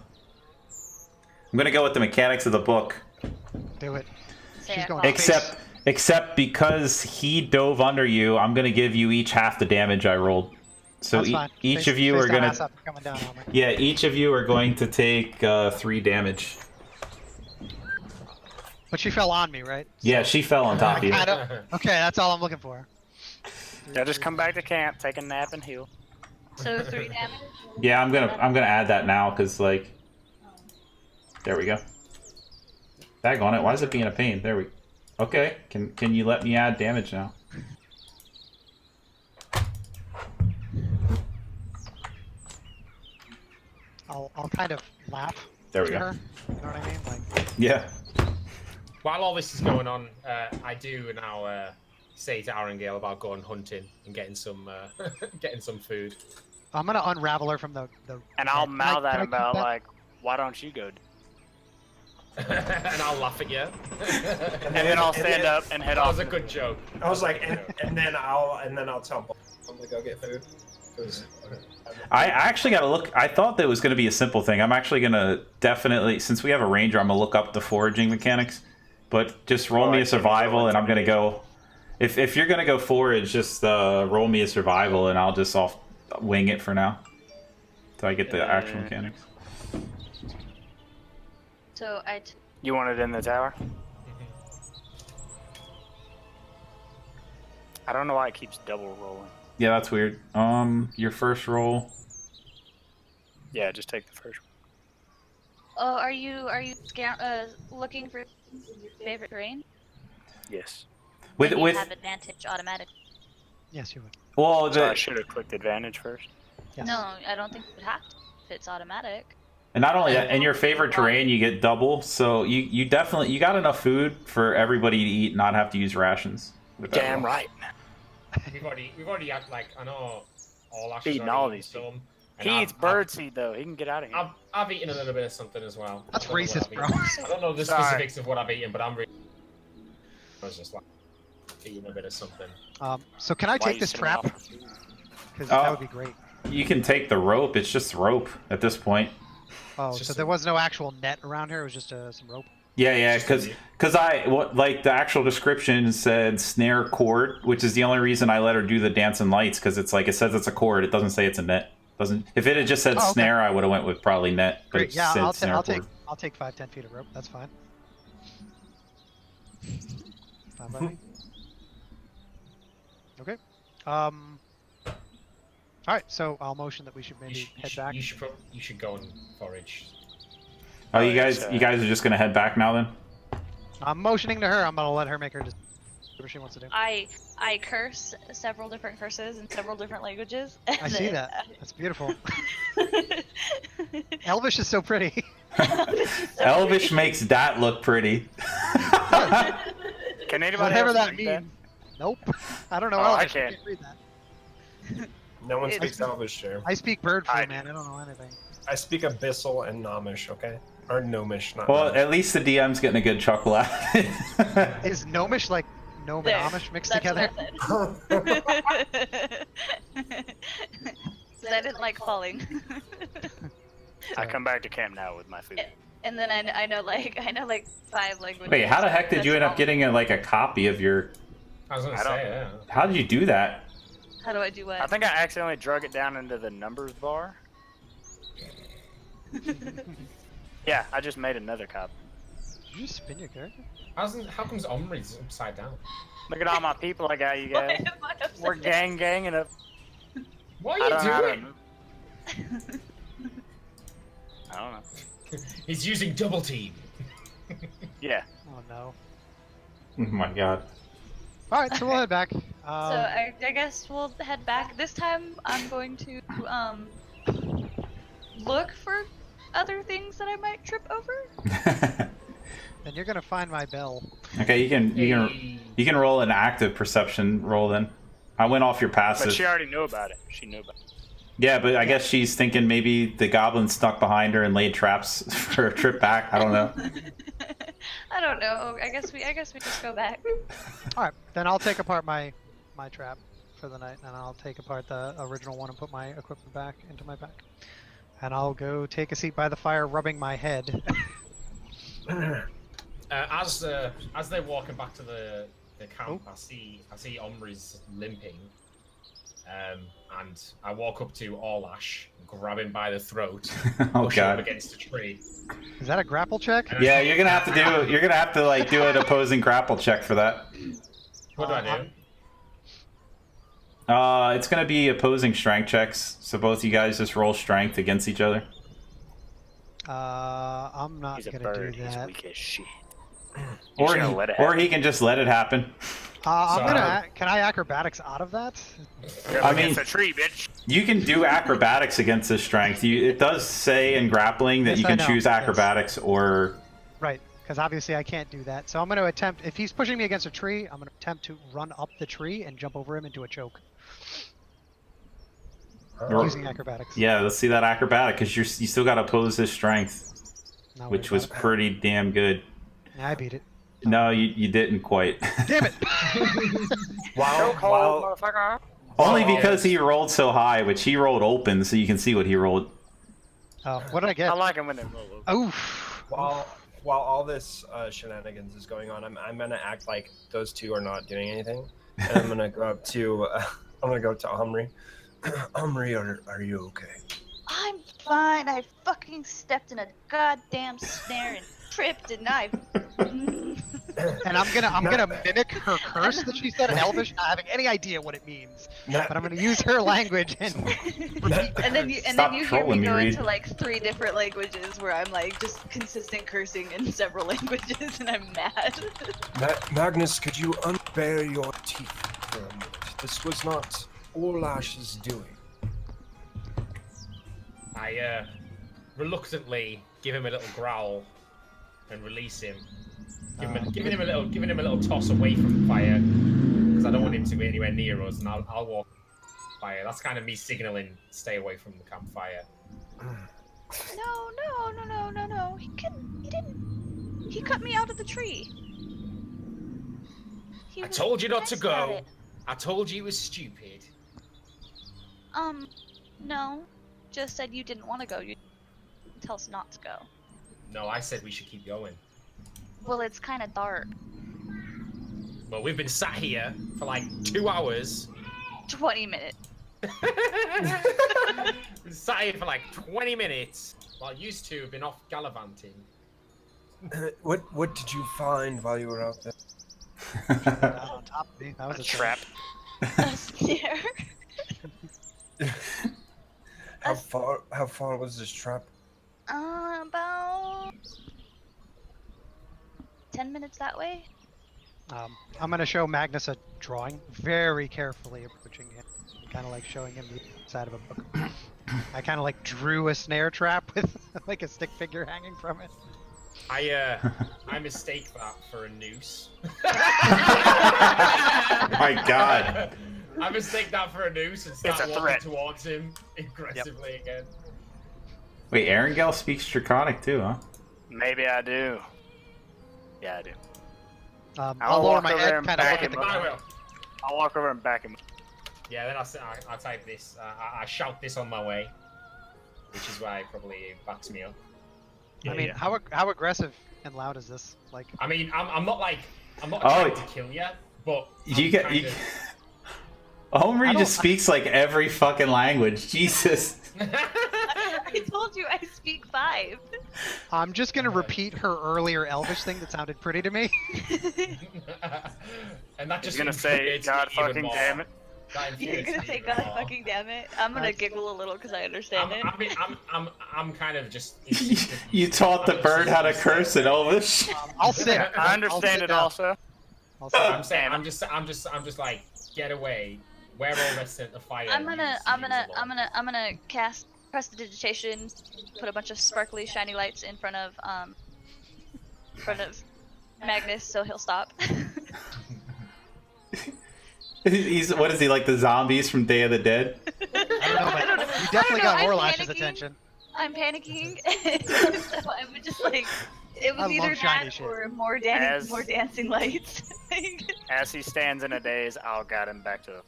I'm gonna go with the mechanics of the book, Do it. Say She's I going fall. except because he dove under you, I'm gonna give you each half the damage I rolled. So That's fine. each Face- of you face are down, gonna ass up, coming down on me. yeah, each of you are going to take 3 damage. But she fell on me, right? Yeah, she fell on top of you. Okay, that's all I'm looking for. Yeah, just come back to camp, take a nap, and heal. So 3 damage. Yeah, I'm gonna add that now because like, there we go. Dag on it. Why is it being a pain? There we. Okay. Can you let me add damage now? I'll kind of laugh There we to go. her. You know what I mean? Like, Yeah. While all this is going on, I do now say to Arangale about going hunting and getting some food. I'm gonna unravel her from the. And I'll Can I- mouth can at I him keep about, that? like, why don't you go? And I'll laugh at you. And then I'll stand up and head That off. was a good joke. I was like, and then I'll tell Bob I'm gonna go get food. 'Cause I actually got to look. I thought that was going to be a simple thing. I'm actually going to definitely, since we have a ranger, I'm going to look up the foraging mechanics. But just roll Oh, me I a see. survival, and I'm going to go. If you're going to go forage, just roll me a survival, and I'll wing it for now. Till I get the actual mechanics. So You want it in the tower? I don't know why it keeps double rolling. Yeah, that's weird. Your first roll. Yeah, just take the first one. Oh, are you looking for favorite terrain? Yes. With Then you with have advantage automatically. Yes, you would. well, So I should have clicked advantage first. Yes. No, I don't think you would have to if it's automatic. and not only that, Yeah. in your favorite terrain, you get double. So you definitely got enough food for everybody to eat, and not have to use rations. With that Damn roll. right. We've already had like I know Orlash Feeding has all already these eaten some. and He I've- eats birdseed though. He can get out of here. I've eaten a little bit of something as well. That's I don't know what racist, I've bro. eaten. I don't know the Sorry. specifics of what I've eaten, but I was just like eating a bit of something. So can I Why take you this sitting trap? off for food? Because Oh. that would be great. You can take the rope. It's just rope at this point. Oh, just so a- there was no actual net around here. It was just some rope. Yeah, It's just because like the actual description said snare cord, which is the only reason I let her do the dancing lights, because it's like it says it's a cord. It doesn't say it's a net. Doesn't. If it had just said Oh, okay. snare, I would have went with probably net. But Great. it Yeah, said I'll snare cord. take 5-10 feet of rope. That's fine. Fine by me. Okay. All right. So I'll motion that we should maybe head back. You should go and forage. Oh, Oh, you yes, guys are just gonna head back now then? I'm motioning to her. I'm gonna let her make her just whatever she wants to do. I curse several different curses in several different languages. I see that. That's beautiful. Elvish is so pretty. Elvish makes that look pretty. Can anybody Whatever else that read means. Nope. I don't know Oh, I Elvish. I can't. can't read that. No one It- speaks Elvish here. I speak bird I flu, do. man. I don't know anything. I speak Abyssal and Nomish, okay? Or Gnomish, not Well, Gnomish. at least the DM's getting a good chuckle out of it. Is Gnomish like Gnome There. and Amish mixed That's together? what I said. 'Cause I didn't like falling. I come back to camp now with my food. And then I know like 5 languages. Wait, how the heck did you end up That's getting a copy of your? I was gonna I don't- say, yeah. How did you do that? all. How do I do what? I think I accidentally drug it down into the numbers bar. Yeah, I just made another copy. Did you just spin your character? How comes Omri's upside down? Look at all my people I got, you Why guys. am I upside We're down? ganging up. What I are don't know how you to doing? move. I don't know. He's using double team. Yeah. Oh no. Oh my god. All right, so we'll head back. So I guess we'll head back. This time I'm going to look for other things that I might trip over. Then you're gonna find my bell. Okay, you can roll an active perception roll then. I went off your But passive. she already knew about it. She knew about it. Yeah, but I guess she's thinking maybe the goblin stuck behind her and laid traps for a trip back. I don't know. I don't know. I guess we just go back. All right, then I'll take apart my trap for the night, and I'll take apart the original one and put my equipment back into my pack. And I'll go take a seat by the fire, rubbing my head. As they're walking back to the camp, I see Omri's limping, and I walk up to Orlash, grab him by the throat, Oh push him up god. against a tree. Is that a grapple check? Yeah, you're gonna have to like do an opposing grapple check for that. What do I do? It's gonna be opposing strength checks. So both you guys just roll strength against each other. I'm not He's a gonna bird. do He's that. weak as shit. Or gonna let it happen. he can just let it happen. I'm So- gonna. Can I acrobatics out of that? You're I up mean- against a tree, bitch. You can do acrobatics against this strength. It does say in grappling that Yes, you I can know, choose yes. acrobatics or. Right, because obviously I can't do that. So I'm gonna attempt. If he's pushing me against a tree, I'm gonna attempt to run up the tree and jump over him into a choke Or- using acrobatics. Yeah, let's see that acrobatic because you still got to oppose his strength, Not which worried was about pretty damn good. it. Yeah, I beat it. No, you didn't quite. Damn it! While motherfucker. Only Oh. because he rolled so high, which he rolled open, so you can see what he rolled. Oh, what did I get? I like him when they roll over. Oof. while all this shenanigans is going on, I'm gonna act like those two are not doing anything, and I'm gonna go up to Omri. Omri, are you okay? I'm fine. I fucking stepped in a goddamn snare and trip, didn't I? And I'm gonna mimic her curse that she said in Elvish, not having any idea what it means. But I'm gonna use her language and repeat the And then curse. you Stop hear me trolling me, go Reed. into like 3 different languages where I'm like just consistent cursing in several languages, and I'm mad. Magnus, could you unbear your teeth for a minute? This was not Orlash's doing. I reluctantly give him a little growl and release him. Giving him a little toss away from fire because I don't want him to be anywhere near us, and I'll walk fire. That's kind of me signaling stay away from the campfire. No. He cut me out of the tree. He I was told you not to nice about go. it. I told you it was stupid. No. Just said you didn't want to go. You didn't tell us not to go. No, I said we should keep going. Well, it's kind of dark. Well, we've been sat here for like 2 hours. 20 minutes. We've sat here for like 20 minutes while you two have been off gallivanting. What did you find while you were out there? Down on top of me. That was A a trap. A snare. How far was this trap? About 10 minutes that way. I'm gonna show Magnus a drawing, very carefully approaching him, kind of like showing him the side of a book. I kind of like drew a snare trap with like a stick figure hanging from it. I mistake that for a noose. My God. I mistake that for a noose and start It's a walking threat. towards him aggressively again. Wait, Arangale speaks Draconic too, huh? Maybe I do. Yeah, I do. I'll lower walk my over head, and kind of back look at the him up. I ground. will. I'll walk over and back him. Yeah, then I'll type this. I shout this on my way, which is why it probably backs me up. I mean, how aggressive and loud is this? Like, I mean, I'm not Oh, trying to kill you, but Omri just speaks like every fucking language. Jesus. I told you I speak 5. I'm just gonna repeat her earlier Elvish thing that sounded pretty to me. And that He's just gonna say, infuriates God me even fucking more. damn it. That You're infuriates gonna me say even God more. fucking damn it. I'm gonna giggle a little because I understand it. I'm kind of just. You taught the bird how to curse in Elvish. I'll sit. I understand it also. I'll sit. I'm saying I'm just like get away. We're all resting at the fire. I'm gonna cast prestidigitation, put a bunch of sparkly shiny lights in front of Magnus so he'll stop. He's what is he like the zombies from Day of the Dead? I don't know, but you definitely got I'm Orlash's panicking. attention. I'm panicking, so I would just like it was I either love shiny that shit. or more As- dancing lights. As he stands in a daze, I'll guide him back to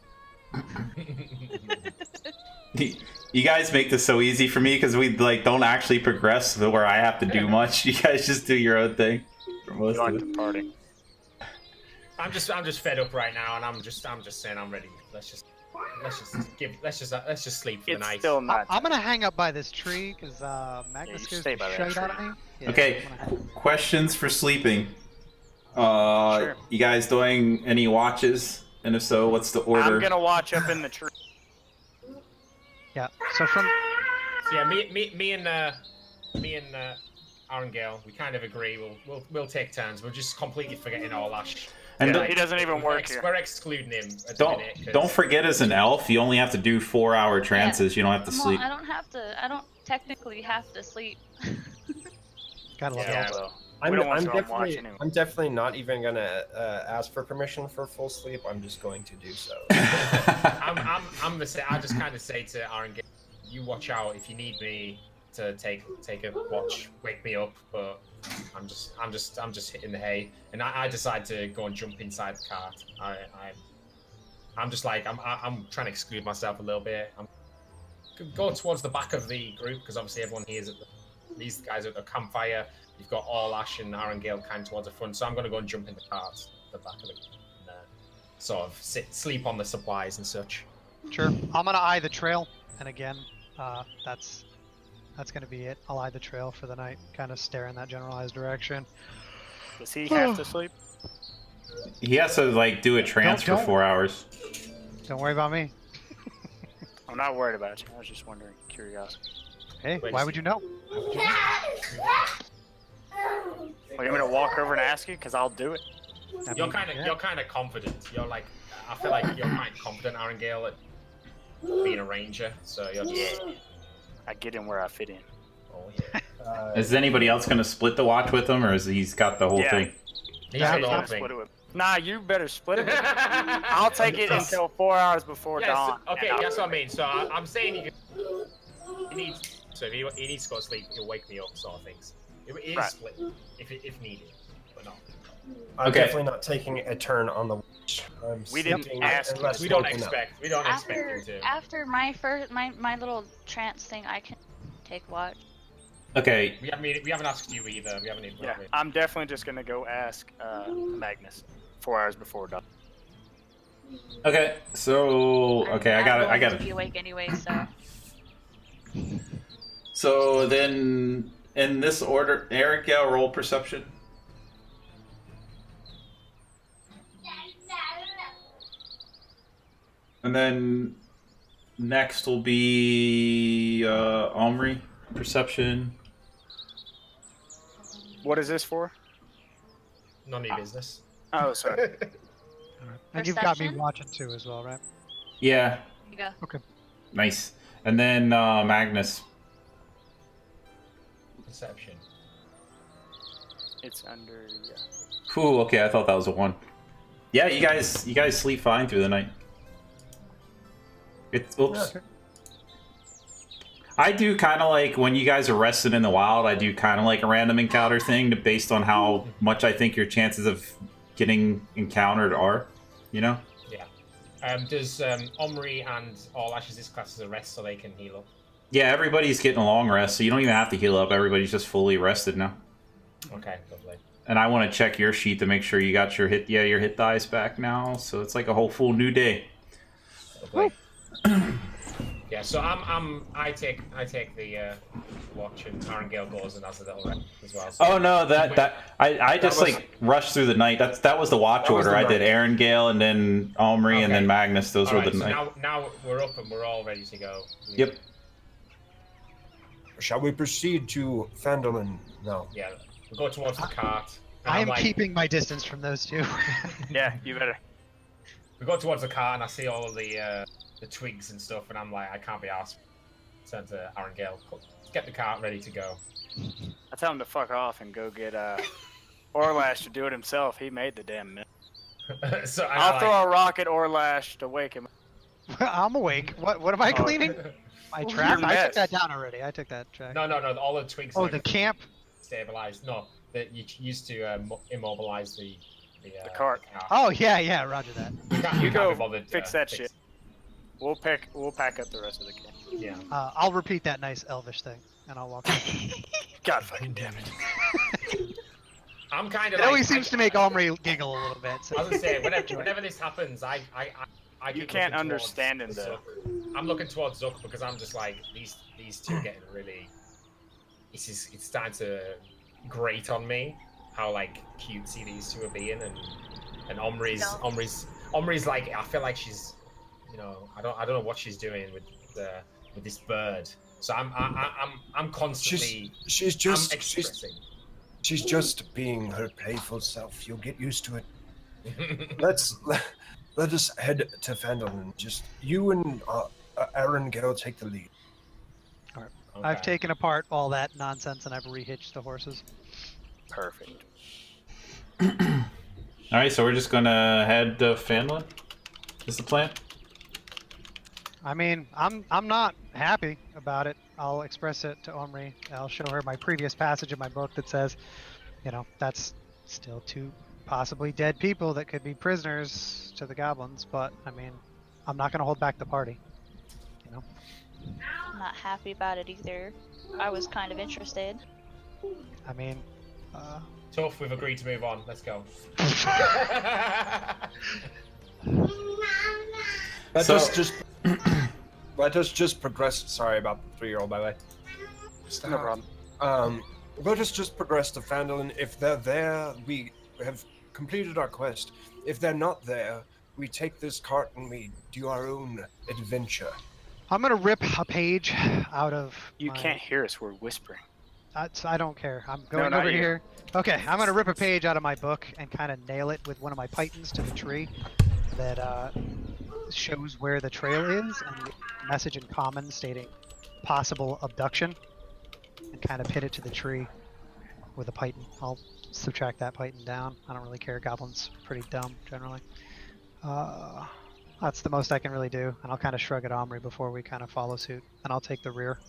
You guys make this so easy for me because we like don't actually progress where I have to do much. You guys just do your own thing for most You of like it. to party. I'm just fed up right now, and I'm just saying I'm ready. Let's just sleep for the It's night. still not. I'm gonna hang up by this tree because Magnus you scares stay the by that shit out of tree. me. Yeah, Okay, I'm gonna hang- questions for sleeping. Sure. You guys doing any watches? And if so, what's the order? I'm gonna watch up in the tree. Yeah. So from So yeah, me and Arangale, we kind of agree. We'll take turns. We're just completely forgetting Orlash. And Yeah, he doesn't even work here. We're excluding him at the minute. 'cause- don't forget, as an elf, you only have to do 4-hour trances. You don't have to Well, sleep. I don't technically have to sleep. gotta love Yeah. elves. Well, I'm, we don't want I'm to watch definitely, anyway. I'm definitely not even gonna ask for permission for full sleep. I'm just going to do so. I'm the same. I just kind of say to Arangale, you watch out if you need me to take a watch, wake me up. But I'm just hitting the hay, and I decide to go and jump inside the cart. I'm just like I'm trying to exclude myself a little bit. I'm go towards the back of the group because obviously everyone here is these guys are at the campfire. You've got Orlash and Arangale kind of towards the front, so I'm going to go and jump in the cart, the back of it, and sort of sleep on the supplies and such. Sure. I'm gonna eye the trail, and again, that's that's going to be it. I'll eye the trail for the night, kind of stare in that generalized direction. Does he have to sleep? He has to like do a trance for Don't- 4 hours. Don't worry about me. I'm not worried about you. I was just wondering, curiosity. Hey, Wait a why would you know? Why would you know? Well, you want me to walk over and ask you? Because I'll do it. I You're mean, kind of yeah. you're kind of confident. You're like, I feel like you're kind of confident, Arangale, at being a ranger. So you're just, Yeah. I get in where I fit in. oh yeah. Is anybody else gonna split the watch with him, or is he's got the whole Yeah. thing? He's Yeah, got He's the gonna whole thing. split it with. Nah, you better split it with me. I'll take it until 4 hours before Yes. dawn. Okay, and I'll- that's what I mean. So I'm saying he needs. So if he needs to go to sleep, he'll wake me up, sort of things. It is Right. split if needed, but not. I'm Okay. definitely not taking a turn on the watch. I'm We didn't sleeping ask you. unless We don't woken up. expect. We don't expect him to. After my little trance thing, I can take watch. Okay, We haven't asked you either. We haven't even. Yeah, I'm definitely just gonna go ask Magnus 4 hours before dawn. okay. So okay, I got to it. be awake anyway, so. So then, in this order, Arangale, roll perception. And then next will be Omri, perception. What is this for? None of your business. Oh, sorry. Alright. And you've got me Perception? watching too as well, right? Yeah, You go. nice. And then Magnus. Perception. It's under. Yeah. Whew, okay, I thought that was a 1. Yeah, you guys sleep fine through the night. Oops. I do kind of like when you guys are rested in the wild. I do kind of like a random encounter thing based on how much I think your chances of getting encountered are. You know? Yeah. Does Omri and Orlash is this class as a rest so they can heal up? Yeah, everybody's getting a long rest, so you don't even have to heal up. Everybody's just fully rested now. Okay, lovely. And I want to check your sheet to make sure you got your hit dice back now. So it's like a whole full new day. Lovely. Yeah, so I take the watch and Arangale goes and has a little rest as well. So Oh no, I just was- like rushed through the night. That was the watch That was order. the I did Arangale and then Omri and then Okay. Magnus. Those were Alright, the so night. now we're up and we're all ready to go. Yep. Shall we proceed to Phandalin now? Yeah, we go towards the cart. and I I'm am like, keeping my distance from those two. Yeah, you better. We go towards the cart and I see all of the twigs and stuff, and I'm like, I can't be asked. Turn to Arangale, get the cart ready to go. I tell him to fuck off and go get Orlash to do it himself. He made the damn mill. So and I'll throw a rock at Orlash to wake him. I'm awake. What am I Oh, cleaning? My Your track? I mess. took that down already. I took that track. No, all the twigs. Oh, like, the camp? stabilized. No, that you used to immobilize the cart. Oh, yeah, roger that. You can't go be bothered, fix that shit. We'll pack up the rest of the camp. Yeah. I'll repeat that nice elvish thing, and I'll walk away. God fucking damn it. I'm kind of. It always seems to make Omri giggle a little bit. So. I was gonna say whenever this happens, I You keep can't looking towards understand him though. Zook. I'm looking towards Zook because I'm just like these two getting really. It's starting to grate on me how like cutesy these two are being, and Omri's like I feel like she's, you know, I don't know what she's doing with this bird. So I'm constantly She's I'm just expressing. she's just being her playful self. You'll get used to it. Let us head to Phandalin. Just you and Arangale take the lead. Okay. I've taken apart all that nonsense and I've rehitched the horses. Perfect. All right, so we're just gonna head to Phandalin. Is the plan? I mean, I'm not happy about it. I'll express it to Omri. I'll show her my previous passage in my book that says, you know, that's still two possibly dead people that could be prisoners to the goblins. But I mean, I'm not gonna hold back the party. You know. I'm not happy about it either. I was kind of interested. I mean, Tough, we've agreed to move on. Let's go. Let us just progress. Sorry about the 3-year-old, by the way. No problem. Let us just progress to Phandalin. If they're there, we have completed our quest. If they're not there, we take this cart and we do our own adventure. I'm gonna rip a page out of. You my... can't hear us. We're whispering. I don't care. I'm going not over you. here. Okay, I'm gonna rip a page out of my book and kind of nail it with one of my pythons to the tree that shows where the trail is, and the message in common stating possible abduction, and kind of pin it to the tree with a python. I'll subtract that python down. I don't really care. Goblins pretty dumb generally. That's the most I can really do, and I'll kind of shrug at Omri before we kind of follow suit, and I'll take the rear.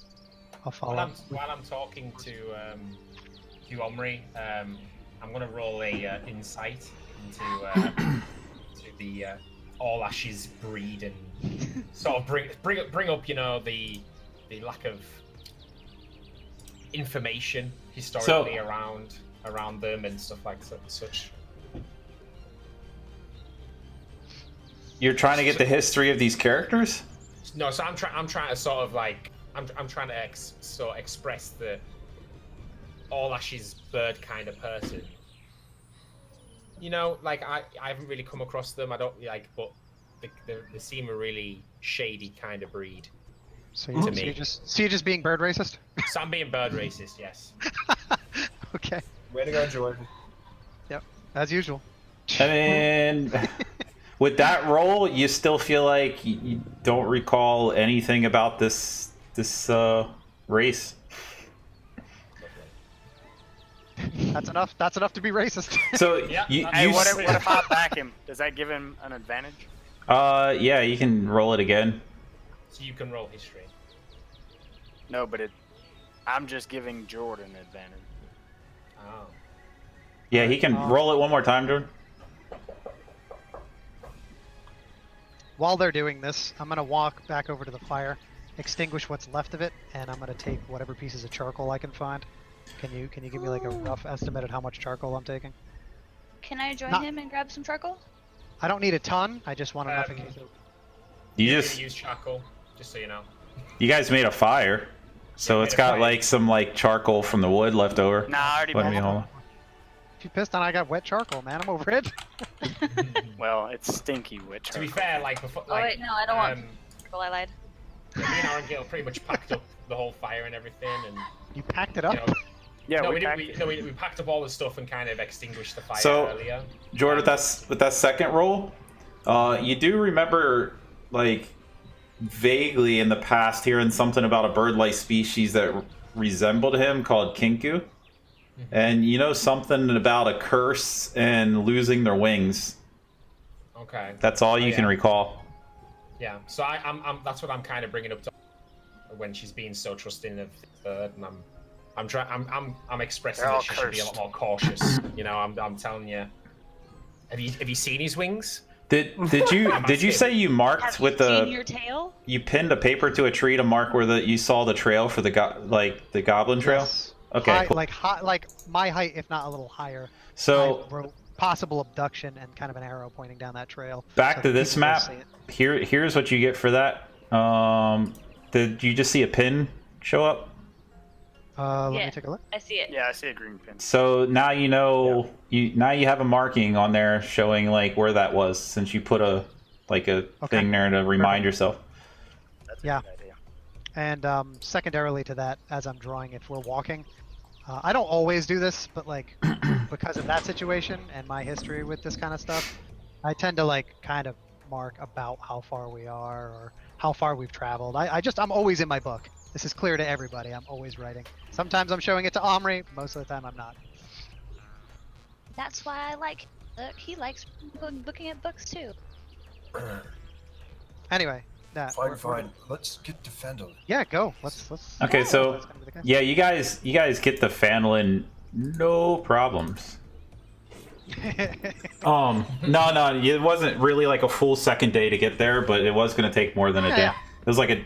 I'll follow. While I'm talking to Omri, I'm gonna roll a insight into to the Orlash's breed and sort of bring up, you know, the lack of information historically around them and stuff like such. You're trying to get the history of these characters? No, so I'm trying to sort of like I'm trying to express the Orlash's bird kind of person. You know, like I haven't really come across them. I don't like, but they seem a really shady kind of breed. So you're just being bird racist? So I'm being bird racist, yes. Okay. Way to go, Jordan. Yep, as usual. And with that roll, you still feel like you don't recall anything about this race. That's enough. That's enough to be racist. So Yeah. Hey, what if I back him? Does that give him an advantage? yeah, you can roll it again. So you can roll history. No, but I'm just giving Jordan an advantage. Oh. Yeah, he can roll it one more time, Jordan. While they're doing this, I'm gonna walk back over to the fire, extinguish what's left of it, and I'm gonna take whatever pieces of charcoal I can find. Can you give me like a rough estimate of how much charcoal I'm taking? Can I join him and grab some charcoal? I don't need a ton. I just want enough in case. You You're just gonna use charcoal, just so you know. you guys made a fire, so Yeah, it's made a got fire. like some like charcoal from the wood left over. Nah, I already Let me made hold on. If you pissed on, I got wet charcoal, man. I'm over it. Well, it's stinky wet To be charcoal. fair, like before, Oh wait, no, I don't want um, charcoal. I lied. me and Arangale pretty much packed up the whole fire and everything, and You packed it up. you know, Yeah, no, we we packed- didn't. We packed up all the stuff and kind of extinguished the fire So- earlier. Jordan, with that second roll, you do remember like vaguely in the past hearing something about a bird-like species that resembled him called Kinku. And you know something about a curse and losing their wings. Okay. That's all you can yeah. recall. Yeah. So I'm that's what I'm kind of bringing up to when she's being so trusting of the bird, and I'm expressing They're all that she should be a lot cursed. more cautious. You know, I'm telling you. Have you seen his wings? Did you say you marked Have with you the seen your tail? you pinned a paper to a tree to mark where you saw the trail for the the goblin trail? Yes. Okay, High, cool. like my height, if not a little higher. So I wrote possible abduction and kind of an arrow pointing down that trail. back so to that this people will map. see it. Here's what you get for that. Did you just see a pin show up? Let Yeah. me take a look. I see it. Yeah, I see a green pin. So now you know you have a marking on there showing like where that was, since you put a thing there to remind yourself. That's a Yeah. good idea. And secondarily to that, as I'm drawing, if we're walking, I don't always do this, but like because of that situation and my history with this kind of stuff, I tend to like kind of mark about how far we are or how far we've traveled. I'm always in my book. This is clear to everybody. I'm always writing. Sometimes I'm showing it to Omri. Most of the time I'm not. That's why I like Zook. He likes looking at books too. Anyway, Fine. Let's get to Phandalin. Yeah, go. Let's. Okay, so that's gonna be the case. yeah, you guys get the Phandalin, no problems. No, it wasn't really like a full second day to get there, but it was going to take more than a day. Yeah. It was like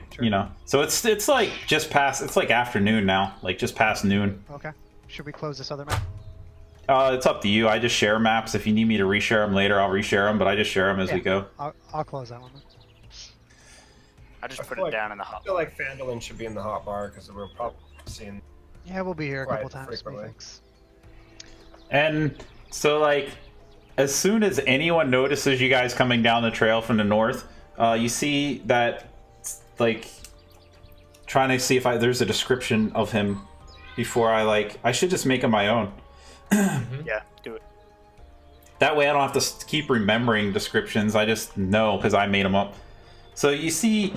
so it's like just past, it's like afternoon now, like just past noon. Okay. Should we close this other map? It's up to you. I just share maps. If you need me to reshare them later, I'll reshare them, but I just share them as we go. I'll close that one. Then. I just I put feel it like- down in the I hot. feel like Fandolin should be in the hot bar because we're probably seeing. Yeah, we'll be here a Quite couple times. frequently. Thanks. And so, like, as soon as anyone notices you guys coming down the trail from the north, you see that, like, trying to see if there's a description of him before I should just make him my own. Yeah, do it. That way I don't have to keep remembering descriptions. I just know because I made them up. So you see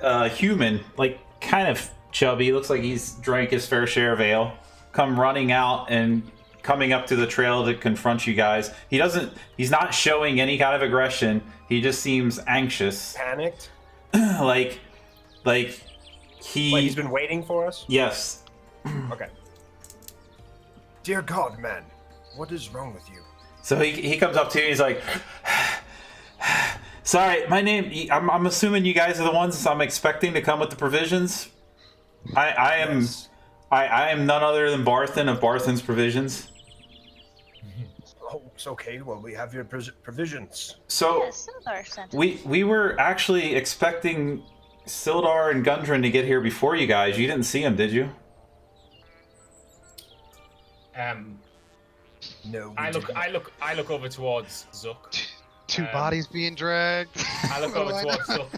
a human, like, kind of chubby, looks like he's drank his fair share of ale, come running out and coming up to the trail to confront you guys. He's not showing any kind of aggression. He just seems anxious. Panicked? like He's been waiting for us? Yes. Okay. Dear God, man, what is wrong with you? So he comes up to you and he's like, sorry, my name, I'm assuming you guys are the ones I'm expecting to come with the provisions. I am Yes. I am none other than Barthen of Barthen's Provisions. Oh, it's okay. Well, we have your provisions. So Yes, Sildar sent us. we were actually expecting Sildar and Gundren to get here before you guys. You didn't see them, did you? No. we I didn't. look over towards Zook. Two bodies being dragged. I look over Why towards not? Zook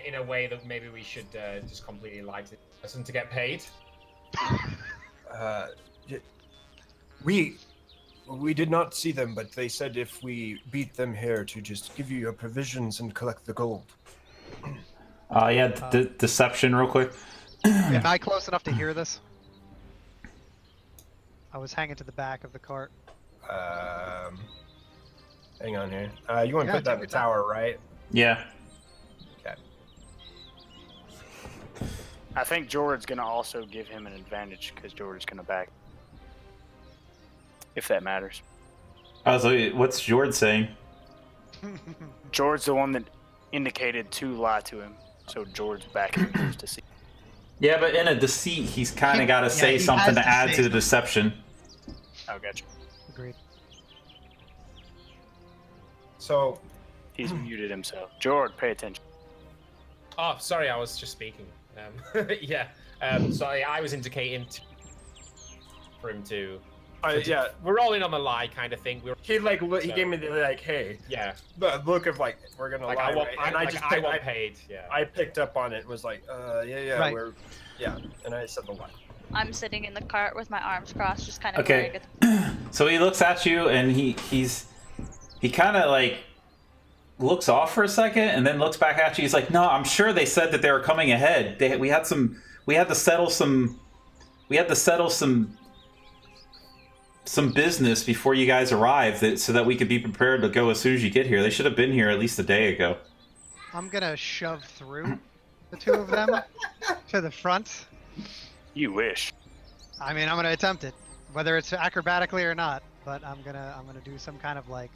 in a way that maybe we should just completely lie to the person to get paid. We did not see them, but they said if we beat them here to just give you your provisions and collect the gold. Yeah, deception real quick. Am I close enough to hear this? I was hanging to the back of the cart. Hang on here. You want to Yeah, put that in take the your time. tower, right? Yeah. Okay. I think Jordan's gonna also give him an advantage because Jordan's gonna back. If that matters. So what's Jord saying? Jordan's the one that indicated to lie to him, so Jordan's backing him to see. Yeah, but in a deceit, he's kind of got to Yeah, say he something has to to add say to the something. deception. Oh, gotcha. Agreed. So, He's muted himself. Jordan, pay attention. Oh, sorry, I was just speaking. Yeah. Sorry, I was indicating for him to. yeah, We're all in on the lie kind of thing. he gave me the hey, Yeah. the look of like we're gonna Like lie, I want, right? I, and I like, just I want paid. Yeah. I picked up on it and was like, yeah, Right. and I said the lie. I'm sitting in the cart with my arms crossed, just kind of Okay. So he looks at you and he kind of like looks off for a second and then looks back at you. He's like, "No, I'm sure they said that they were coming ahead. We had to settle some business before you guys arrived so that we could be prepared to go as soon as you get here. They should have been here at least a day ago." I'm gonna shove through the two of them to the front. You wish. I mean, I'm gonna attempt it, whether it's acrobatically or not. But I'm gonna do some kind of like.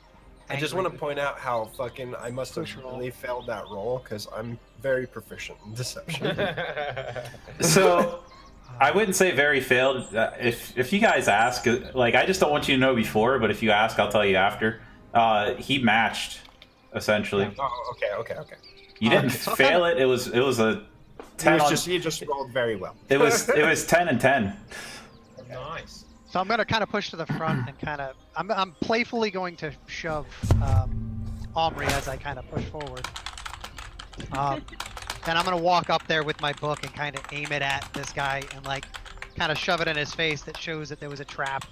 I just want to point out how fucking I must have Push roll. really failed that roll because I'm very proficient in deception. So I wouldn't say very failed. If you guys ask, like, I just don't want you to know before, but if you ask, I'll tell you after. He matched, essentially. Oh, okay. You didn't so fail it. It was a 10 on, He just rolled very well. it was 10 and 10. Nice. So I'm gonna kind of push to the front and kind of. I'm playfully going to shove Omri as I kind of push forward. And I'm gonna walk up there with my book and kind of aim it at this guy and like kind of shove it in his face that shows that there was a trap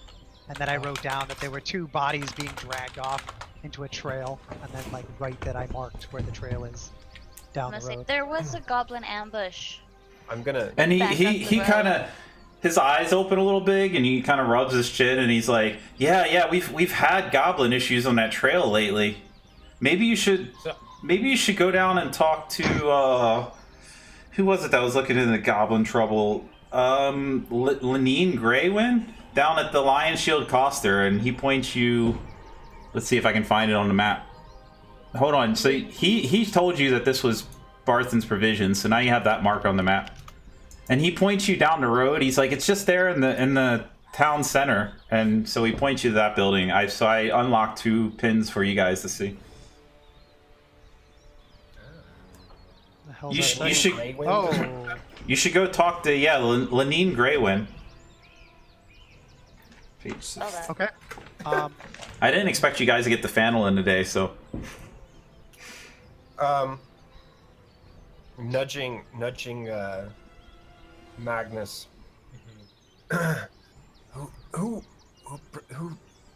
and that I wrote down that there were two bodies being dragged off into a trail and then like right that I marked where the trail is down I'm the gonna say road. there was a goblin ambush. I'm gonna. And Back up he the road. kind of, his eyes open a little big and he kind of rubs his chin and he's like, yeah, we've had goblin issues on that trail lately. Maybe you should go down and talk to who was it that was looking into the goblin trouble? Lenine Graywin down at the Lion Shield Coster, and he points you. Let's see if I can find it on the map. Hold on. So he told you that this was Barthen's Provisions, so now you have that marked on the map. And he points you down the road. He's like, it's just there in the town center, and so he points you to that building. I unlocked 2 pins for you guys to see. hell's You, that sh- thing? you should Oh, you should go talk to Lenine Greywind. Spell that. okay. I didn't expect you guys to get the Fanelin today, so Nudging Magnus.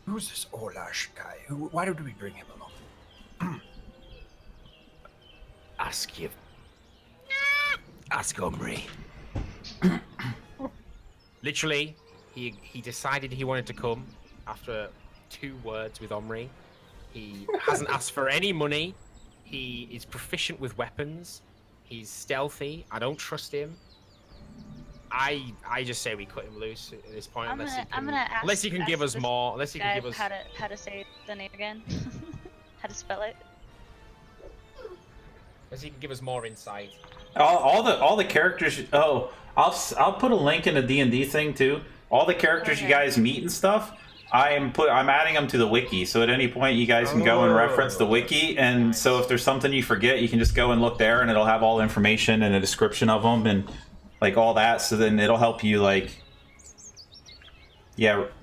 Who's this Orlash guy? Why did we bring him along? Ask Omri. Literally, he decided he wanted to come after 2 words with Omri. He hasn't asked for any money. He is proficient with weapons. He's stealthy. I don't trust him. I just say we cut him loose at this point. I'm gonna ask. Unless he can give ask us this more. Unless he can guy give us. how to say the name again. How to spell it. Unless he can give us more insight. all the characters. Oh, I'll put a link in the D&D thing too. All the characters you guys meet and stuff. I'm adding them to the wiki, so at any point you guys can go and reference the wiki, and so if there's something you forget, you can just go and look there, and it'll have all the information and a description of them and like all that. So then it'll help you like,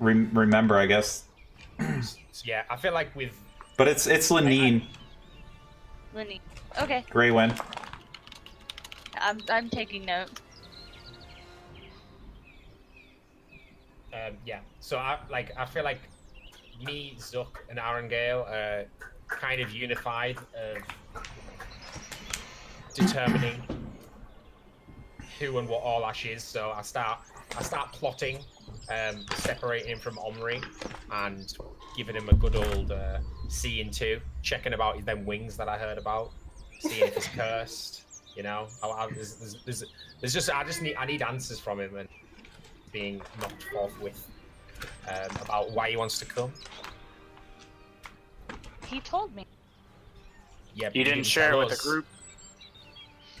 remember, I guess. Yeah, I feel like with. But it's Lenine. Lenny. Okay. Greywind. I'm taking note. Yeah, so I feel like me, Zook, and Arangale are kind of unified of determining who and what Orlash is. So I start plotting, separating him from Omri, and giving him a good old seeing to, checking about them wings that I heard about, seeing if he's cursed. You know, I need answers from him and being knocked forthwith about why he wants to come. He told me. Yeah, You didn't share it with the group?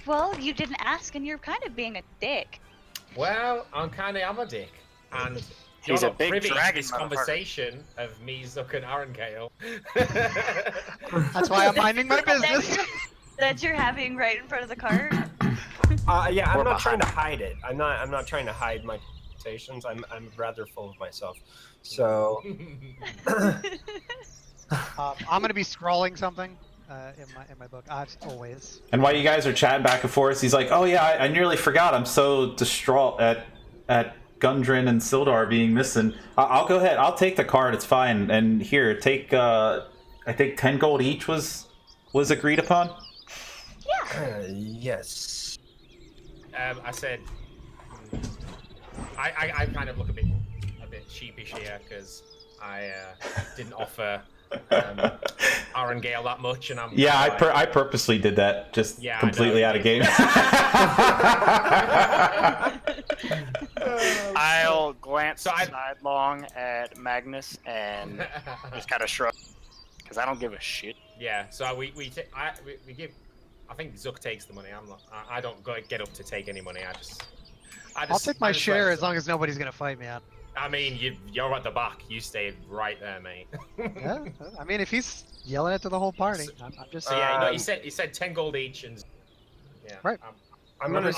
Well, you didn't ask, and you're kind of being a dick. Well, I'm kind of a dick, and He's you're a not big privy to dragon this motherfucker. conversation of me, Zook, and Arangale. That's why I'm minding my business. That you're having right in front of the cart. Yeah, I'm Or not trying to behind. hide it. I'm not trying to hide my sensations. I'm rather full of myself. So I'm gonna be scrawling something in my book. Always. And while you guys are chatting back and forth, he's like, "Oh yeah, I nearly forgot. I'm so distraught at Gundren and Sildar being missing. I'll go ahead. I'll take the card. It's fine. And here, take. I think 10 gold each was agreed upon. yes. I said, I kind of look a bit sheepish here because I didn't offer Arangale that much, and I'm I purposely did that, just completely out of game. I'll glance sidelong at Magnus and just kind of shrug because I don't give a shit. Yeah, so we give. I think Zook takes the money. I don't get up to take any money. I'll take my share as long as nobody's gonna fight me out. I mean, you're at the back. You stayed right there, mate. Yeah, I mean, if he's yelling it to the whole party, I'm just. So yeah, he said 10 gold each, and yeah. Right. I'm gonna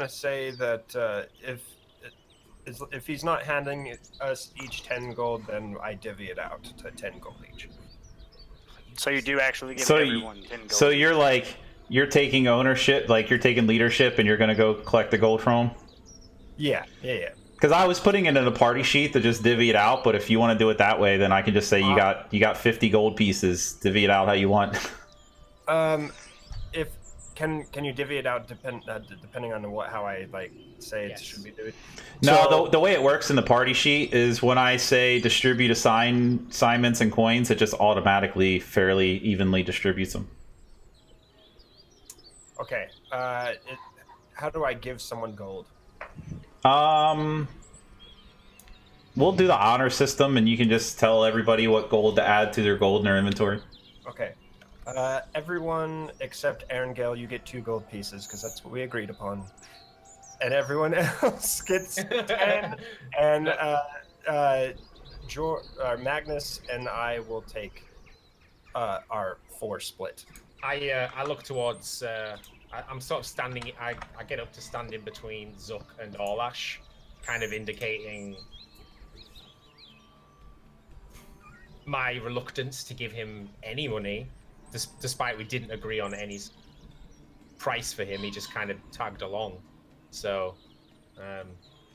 say that if he's not handing us each 10 gold, then I divvy it out to 10 gold each. So you do actually give everyone 10 gold. So you're taking ownership, like you're taking leadership, and you're gonna go collect the gold from him? Yeah. Because I was putting it in a party sheet to just divvy it out, but if you want to do it that way, then I can just say you got 50 gold pieces. Divvy it out how you want. If can you divvy it out depending on how I say it should be doing? No, So, the way it works in the party sheet is when I say distribute assignments and coins, it just automatically fairly evenly distributes them. okay. How do I give someone gold? We'll do the honor system, and you can just tell everybody what gold to add to their gold in their inventory. Okay. Everyone except Arangale, you get 2 gold pieces because that's what we agreed upon, and everyone else gets 10. And Magnus and I will take our 4 split. I look towards. I'm sort of standing. I get up to stand in between Zook and Orlash, kind of indicating my reluctance to give him any money, despite we didn't agree on any price for him. He just kind of tagged along. So,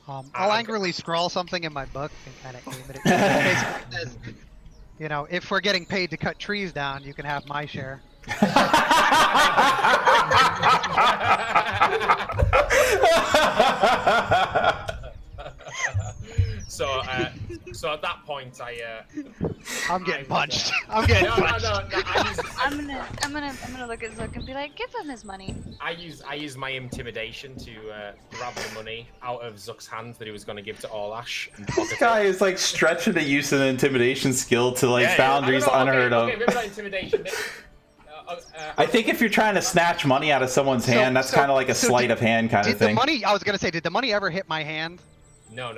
I'll angrily scrawl something in my book and kind of aim it at you. Basically says, you know, if we're getting paid to cut trees down, you can have my share. So at that point, I'm getting punched. I'm getting punched. I'm gonna look at Zook and be like, give him his money. I use my intimidation to grab the money out of Zook's hand that he was going to give to Orlash. And This guy is like stretching the use of an intimidation skill to like boundaries unheard of. Okay, maybe not intimidation. I think if you're trying to snatch money out of someone's hand, that's kind of like a sleight of hand kind of thing. I was gonna say, did the money ever hit my hand? No.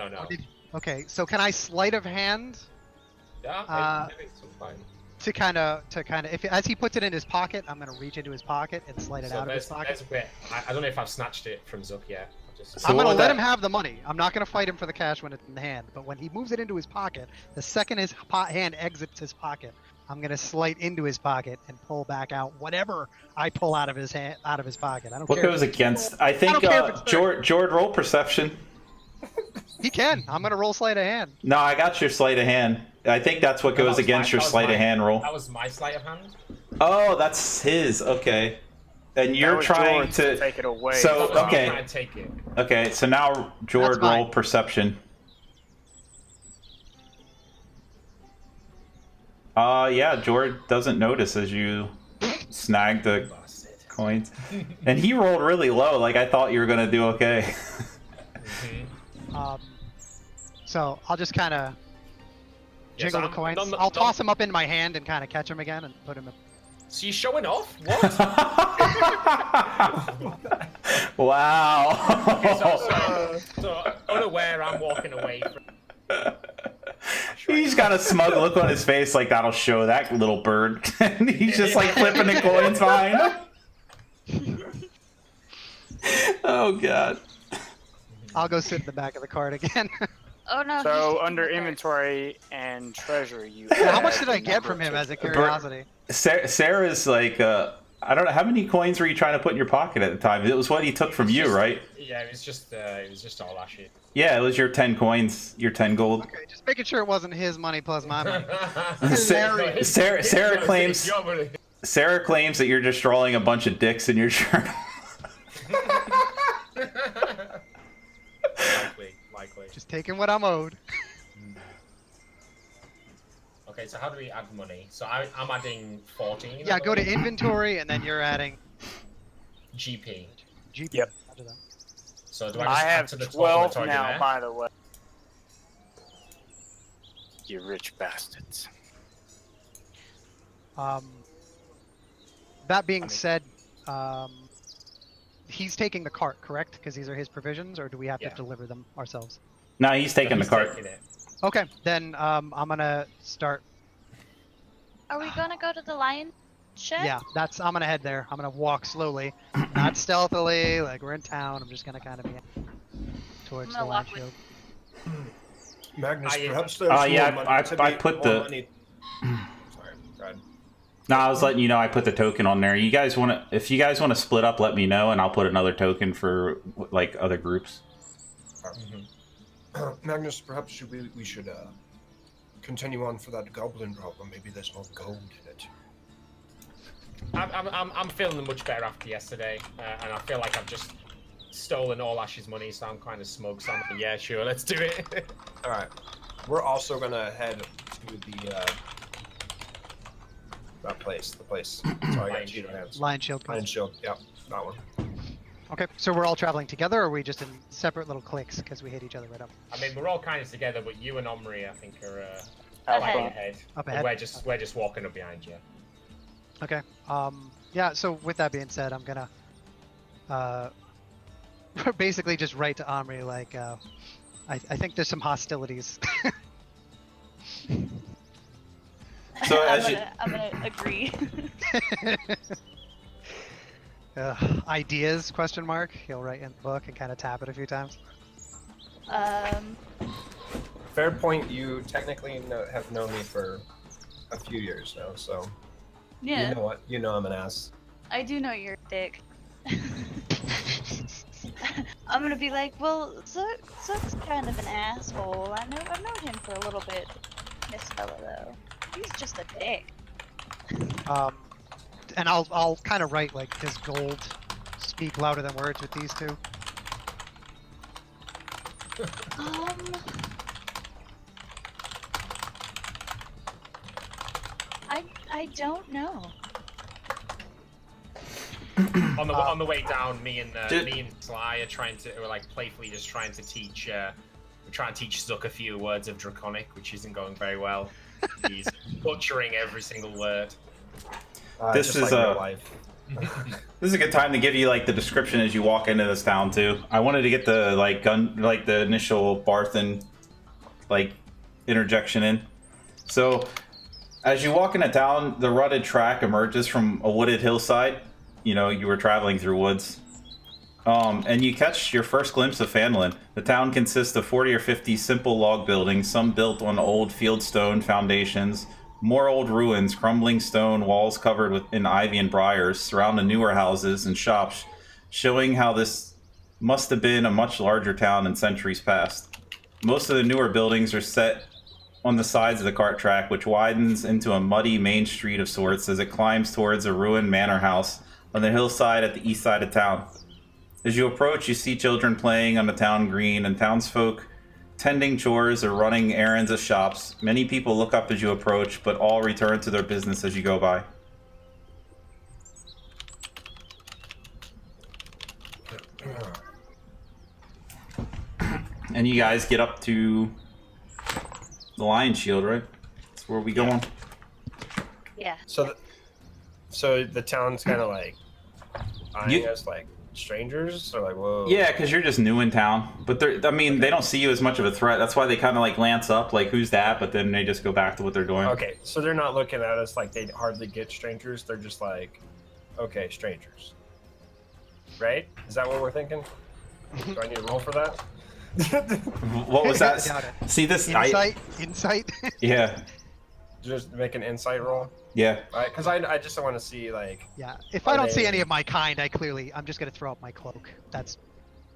Okay, so can I sleight of hand? Yeah, maybe it's fine. To kind of, if as he puts it in his pocket, I'm gonna reach into his pocket and slide it out of his pocket. I don't know if I've snatched it from Zook yet. I'm gonna let him have the money. I'm not gonna fight him for the cash when it's in the hand. But when he moves it into his pocket, the second his hand exits his pocket, I'm gonna slide into his pocket and pull back out whatever I pull out of his pocket. I don't care. What goes against? I think Jord, roll perception. He can. I'm gonna roll sleight of hand. No, I got your sleight of hand. I think that's what goes against your sleight of hand roll. That was my sleight of hand. Oh, that's his. Okay. And you're trying to take it away. So okay. I'm trying to take it. Okay, so now Jord roll perception. Yeah, Jord doesn't notice as you snag the coins. And he rolled really low, like I thought you were gonna do okay. So I'll just kind of jiggle the coins. I'll toss him up in my hand and kind of catch him again and put him in. So you're showing off? What? Wow. Okay, so unaware, I'm walking away from. He's got a smug look on his face, like that'll show that little bird. And he's just like flipping the coins behind him. Oh god. I'll go sit in the back of the cart again. Oh no. So under inventory and treasury, you. How much did I get from him as a curiosity? Sarah's like, I don't know, how many coins were you trying to put in your pocket at the time? It was what he took from you, right? Yeah, it was just all that shit. Yeah, it was your 10 coins, your 10 gold. Okay, just making sure it wasn't his money plus my money. Sarah claims that you're just drawing a bunch of dicks in your journal. Likely. Just taking what I'm owed. Okay, so how do we add money? So I'm adding 14. Yeah, go to inventory and then you're adding GP. Yep. So do I just add have to the 12 total now, there? by the way. You rich bastards. That being said, he's taking the cart, correct? Because these are his provisions, or do we have to deliver them ourselves? No, he's taking the cart. Taking it. Okay, then I'm gonna start. Are we gonna go to the lion shed? Yeah, I'm gonna head there. I'm gonna walk slowly, not stealthily, like we're in town. I'm just gonna kind of be towards the lion shield. Magnus, perhaps there's more money I put the. Sorry, go ahead. No, I was letting you know I put the token on there. You guys want to? If you guys want to split up, let me know, and I'll put another token for like other groups. Magnus, perhaps we should continue on for that goblin problem. Maybe there's more gold in it. I'm feeling much better after yesterday, and I feel like I've just stolen Orlash's money, so I'm kind of smug. So I'm like, yeah, sure, let's do it. All right, we're also gonna head to the that place. The place. Sorry, I got cheated hands. Lion shield. Lion shield. Yeah, that one. Okay, so we're all traveling together, or are we just in separate little cliques because we hit each other right up? I mean, we're all kind of together, but you and Omri, I think, are ahead. Up ahead. We're just walking up behind you. Okay. Yeah. So with that being said, I'm gonna basically just write to Omri like, I think there's some hostilities. So I'm gonna agree. Ideas? Question mark. He'll write in the book and kind of tap it a few times. Fair point. You technically have known me for a few years now, so Yeah. you know what? You know I'm an ass. I do know you're a dick. I'm gonna be like, well, Zook's kind of an asshole. I've known him for a little bit. This fella though, he's just a dick. And I'll kind of write like, does gold speak louder than words with these two? I don't know. On the way down, me and Sly are we're like playfully just trying to teach. We're trying to teach Zook a few words of Draconic, which isn't going very well. He's butchering every single word. This is real life. This is a good time to give you like the description as you walk into this town too. I wanted to get the the initial Barthen interjection in. So as you walk into town, the rutted track emerges from a wooded hillside. You know, you were traveling through woods. And you catch your first glimpse of Fanlin. The town consists of 40 or 50 simple log buildings, some built on old fieldstone foundations, more old ruins, crumbling stone walls covered in ivy and briars surround the newer houses and shops, showing how this must have been a much larger town in centuries past. Most of the newer buildings are set on the sides of the cart track, which widens into a muddy main street of sorts as it climbs towards a ruined manor house on the hillside at the east side of town. As you approach, you see children playing on the town green and townsfolk tending chores or running errands at shops. Many people look up as you approach, but all return to their business as you go by. And you guys get up to the Lion Shield, right? That's where we going. Yeah. So the town's kind of like eyeing us like strangers, or like, whoa. Yeah, because you're just new in town. But they don't see you as much of a threat. That's why they kind of like glance up, like, who's that? But then they just go back to what they're doing. Okay, so they're not looking at us like they hardly get strangers. They're just like, okay, strangers. Right? Is that what we're thinking? Do I need to roll for that? What was that? See this? Insight. Yeah. Just make an insight roll. Yeah. Because I just want to see like. Yeah. If I don't see any of my kind, I'm just gonna throw up my cloak. That's,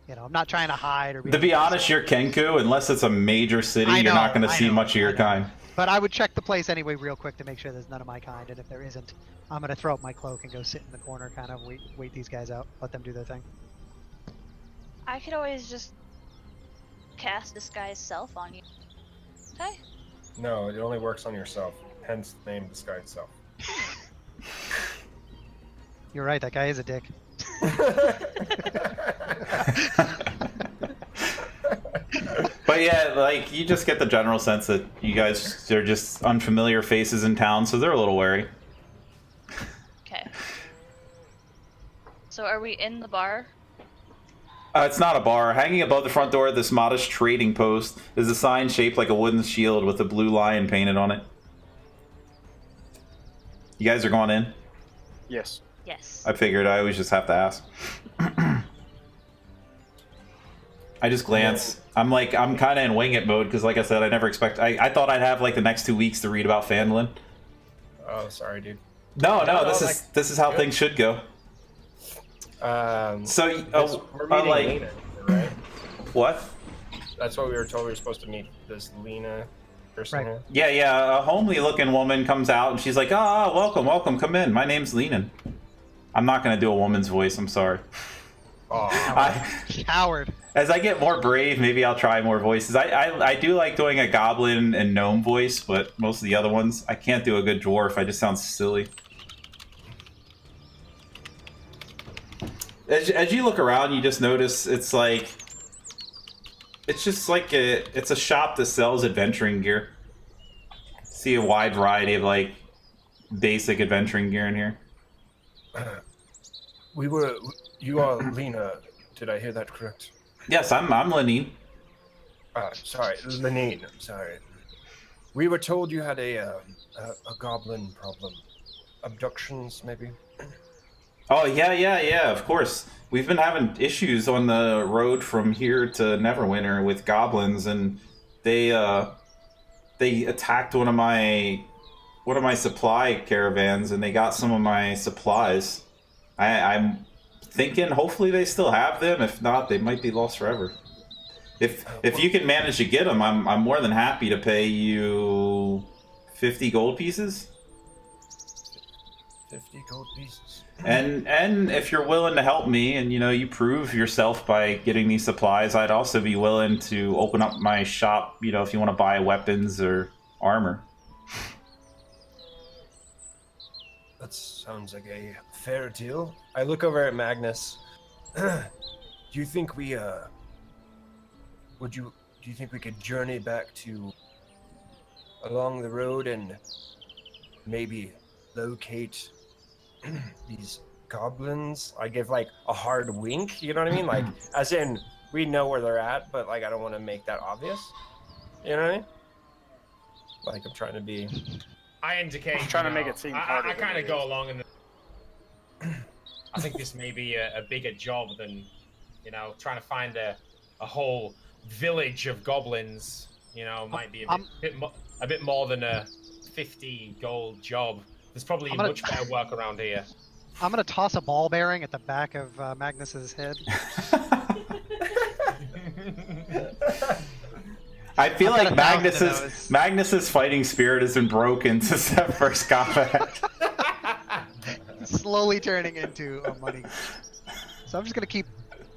I'm not trying to hide or. To be honest, you're Kenku. Unless it's a major city, you're not going to see much of your kind. But I would check the place anyway, real quick, to make sure there's none of my kind. And if there isn't, I'm gonna throw up my cloak and go sit in the corner, kind of wait these guys out, let them do their thing. I could always just cast Disguise Self on you. Okay. No, it only works on yourself. Hence the name Disguise Self. You're right. That guy is a dick. But yeah, like, you just get the general sense that you guys are just unfamiliar faces in town, so they're a little wary. Okay. So are we in the bar? It's not a bar. Hanging above the front door of this modest trading post is a sign shaped like a wooden shield with a blue lion painted on it. You guys are going in? Yes. Yes. I figured. I always just have to ask. I just glance. I'm kind of in wing it mode because, like I said, I never expect. I thought I'd have like the next 2 weeks to read about Fanlin. Oh, sorry, dude. No, this is how things should go. We're meeting Lena, right? What? That's what we were told. We were supposed to meet this Lena person here. Yeah. A homely looking woman comes out and she's like, welcome, come in. My name's Lenin. I'm not gonna do a woman's voice. I'm sorry. Oh, coward. As I get more brave, maybe I'll try more voices. I do like doing a goblin and gnome voice, but most of the other ones, I can't do a good dwarf. I just sound silly. As you look around, you just notice it's just like it's a shop that sells adventuring gear. See a wide variety of like basic adventuring gear in here. You are Lena. Did I hear that correct? Yes, I'm Lenin. Sorry, Lenin. Sorry. We were told you had a goblin problem. Abductions, maybe? Oh yeah. Of course, we've been having issues on the road from here to Neverwinter with goblins, and they attacked one of my supply caravans, and they got some of my supplies. I'm thinking hopefully they still have them. If not, they might be lost forever. If you can manage to get them, I'm more than happy to pay you 50 gold pieces. 50 gold pieces. And if you're willing to help me, and you prove yourself by getting these supplies, I'd also be willing to open up my shop. If you want to buy weapons or armor. That sounds like a fair deal. I look over at Magnus. Do you think we do you think we could journey back to along the road and maybe locate these goblins? I give like a hard wink, you know what I mean? Like as in we know where they're at, but like I don't want to make that obvious. You know what I mean? Like I'm trying to be I indicate. I'm trying to make it seem harder. I kind of go along, and I think this may be a bigger job than, trying to find a whole village of goblins. Might be a bit more than a 50 gold job. There's probably much better work around here. I'm gonna toss a ball bearing at the back of Magnus's head. I feel like Magnus's fighting spirit has been broken since that first combat. Slowly turning into a money. So I'm just gonna keep.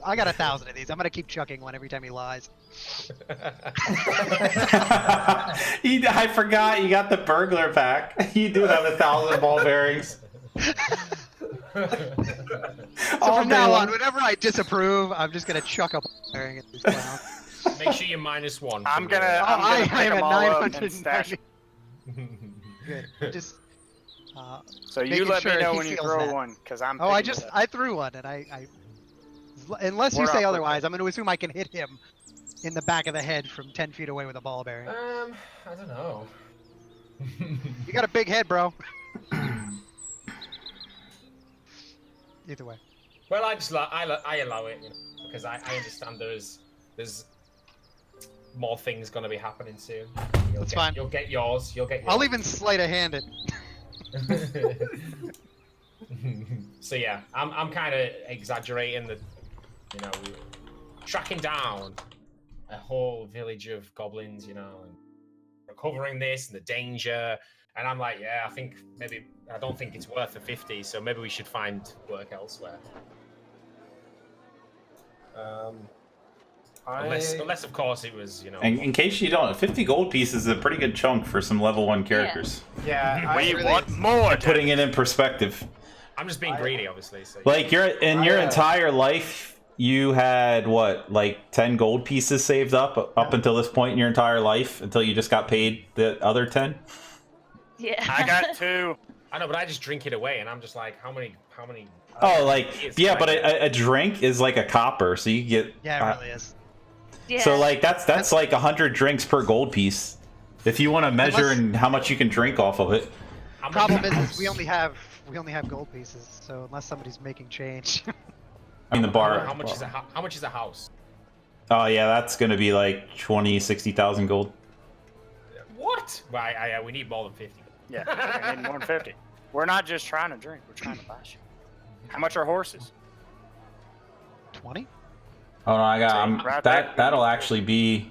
I got 1,000 of these. I'm gonna keep chucking one every time he lies. I forgot you got the burglar pack. You do have 1,000 ball bearings. So from now on, whenever I disapprove, I'm just gonna chuck a ball bearing at this clown. Make sure you're -1. I'm gonna pick I am them at all up and stash 990. Good. Just. So you let me know when you throw one, because I'm. Oh, I threw one, and I unless you say otherwise, I'm going to assume I can hit him in the back of the head from 10 feet away with a ball bearing. I don't know. You got a big head, bro. Either way. Well, I allow it, because I understand there's more things going to be happening soon. That's fine. You'll get yours. I'll even sleight of hand it. So yeah, I'm kind of exaggerating the, tracking down a whole village of goblins, and recovering this and the danger. And I'm like, yeah, I don't think it's worth the 50, so maybe we should find work elsewhere. Unless of course it was, In case you don't, 50 gold pieces is a pretty good chunk for some level 1 characters. Yeah, we want more. Putting it in perspective. I'm just being greedy, obviously. So, like your entire life, you had what, like 10 gold pieces saved up until this point in your entire life, until you just got paid the other 10. Yeah. I got 2. I know, but I just drink it away, and I'm just like, how many? Oh, like yeah, but a drink is like a copper, so you get. Yeah, it really is. Yeah. So like that's like 100 drinks per gold piece, if you want to measure and how much you can drink off of it. Problem is we only have gold pieces, so unless somebody's making change. I mean the bar. How much is a house? Oh yeah, that's gonna be like 60,000 gold. What? Well, we need more than 50. Yeah, we need more than 50. We're not just trying to drink; we're trying to buy shit. How much are horses? 20. Oh no, I got that'll actually be.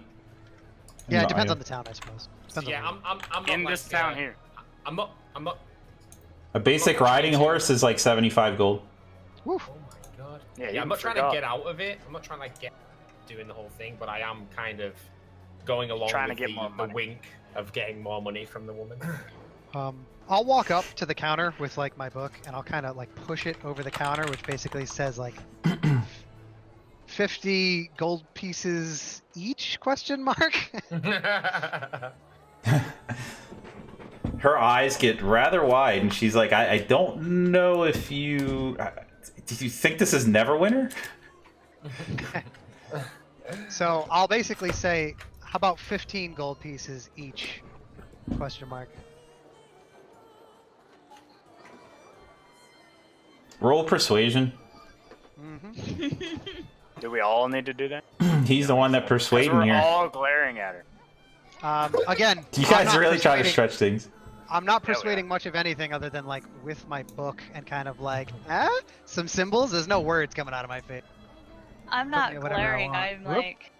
Yeah, it depends on the town, I suppose. Yeah, I'm not in this town here. I'm not. A basic riding horse is like 75 gold. Woo. Oh my god. Yeah, I'm not trying to get out of it. I'm not trying to get doing the whole thing, but I am kind of going along Trying with to get more the money. wink of getting more money from the woman. I'll walk up to the counter with like my book, and I'll kind of like push it over the counter, which basically says like 50 gold pieces each? Question mark. Her eyes get rather wide, and she's like, I don't know if you... do you think this is Neverwinter? So I'll basically say, how about 15 gold pieces each? Question mark. Roll persuasion. Mm-hmm. Do we all need to do that? He's the one that 'Cause persuading we're here. all glaring at her. Again, You I'm guys not really try to persuading- stretch things. I'm not Yeah, we persuading are. much of anything other than like with my book and kind of like, some symbols. There's no words coming out of my face. I'm me not whatever I glaring. want. I'm Whoop. like,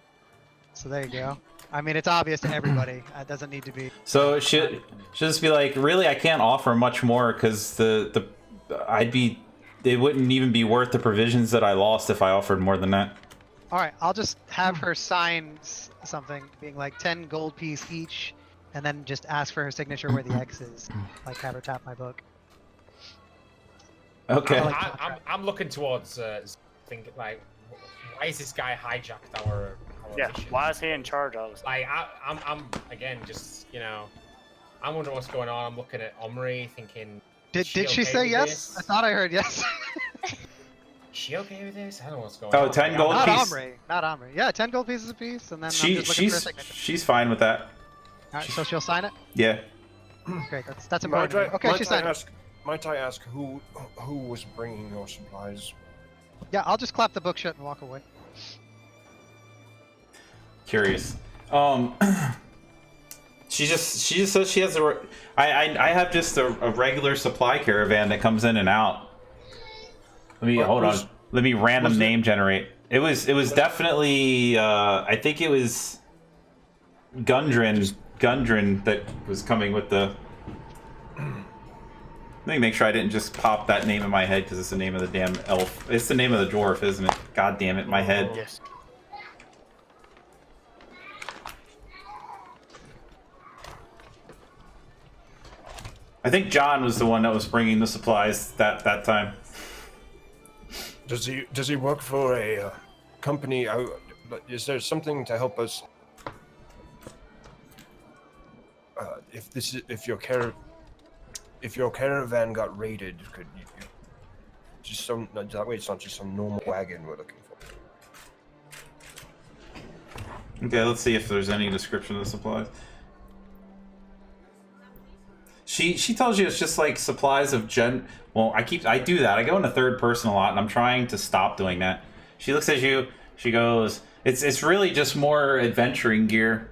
So there you go. I mean, it's obvious to everybody. It doesn't need to be. So it should just be like, really, I can't offer much more because it wouldn't even be worth the provisions that I lost if I offered more than that. All right, I'll just have her sign something, being like 10 gold piece each, and then just ask for her signature where the X is. Like have her tap my book. Okay. I'm looking towards thinking like, why is this guy hijacked our Yeah. mission? Why is he in charge of us? Like I'm again just I'm wondering what's going on. I'm looking at Omri thinking. Did she okay say with yes? this? I thought I heard yes. Is she okay with this? I don't know what's going Oh, on. 10 Like, gold I'm- Not piece. Omri. Not Omri. Yeah, 10 gold pieces a piece, and then I'm just looking for a signature. She's fine with that. All right, so she'll sign it. Yeah. Great. That's important. to me. Okay, she signed it. Might I ask who was bringing your supplies? Yeah, I'll just clap the book shut and walk away. Curious. She just says she has I have just a regular supply caravan that comes in and out. Let me hold on. Let me random name generate. It was definitely I think it was Gundren that was coming with the. Let me make sure I didn't just pop that name in my head because it's the name of the damn elf. It's the name of the dwarf, isn't it? God damn it, my head. Yes. I think John was the one that was bringing the supplies that time. Does he work for a company? Is there something to help us? If your caravan got raided, could you just that way it's not just some normal wagon we're looking for. Okay, let's see if there's any description of the supplies. She tells you it's just like supplies of well, I do that. I go into third person a lot, and I'm trying to stop doing that. She looks at you. She goes, "It's really just more adventuring gear."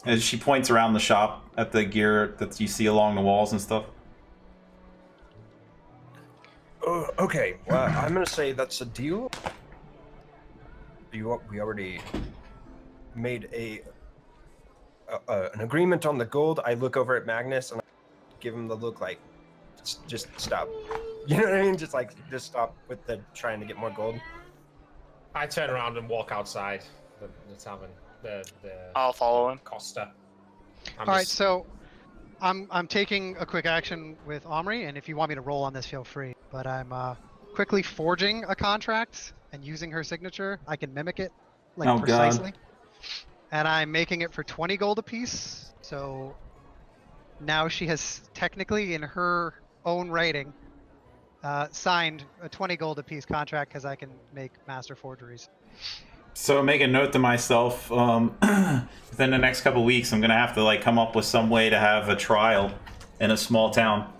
As she points around the shop at the gear that you see along the walls and stuff. Okay. Well, I'm gonna say that's a deal. We already made an agreement on the gold. I look over at Magnus and I give him the look like, just stop. You know what I mean? Just stop with the trying to get more gold. I turn around and walk outside the tavern. I'll follow him. Costa. All right, so I'm taking a quick action with Omri, and if you want me to roll on this, feel free. But I'm quickly forging a contract and using her signature. I can mimic it precisely. God. And I'm making it for 20 gold apiece. So now she has technically, in her own writing, signed a 20 gold apiece contract because I can make master forgeries. So make a note to myself. Within the next couple weeks, I'm gonna have to come up with some way to have a trial in a small town.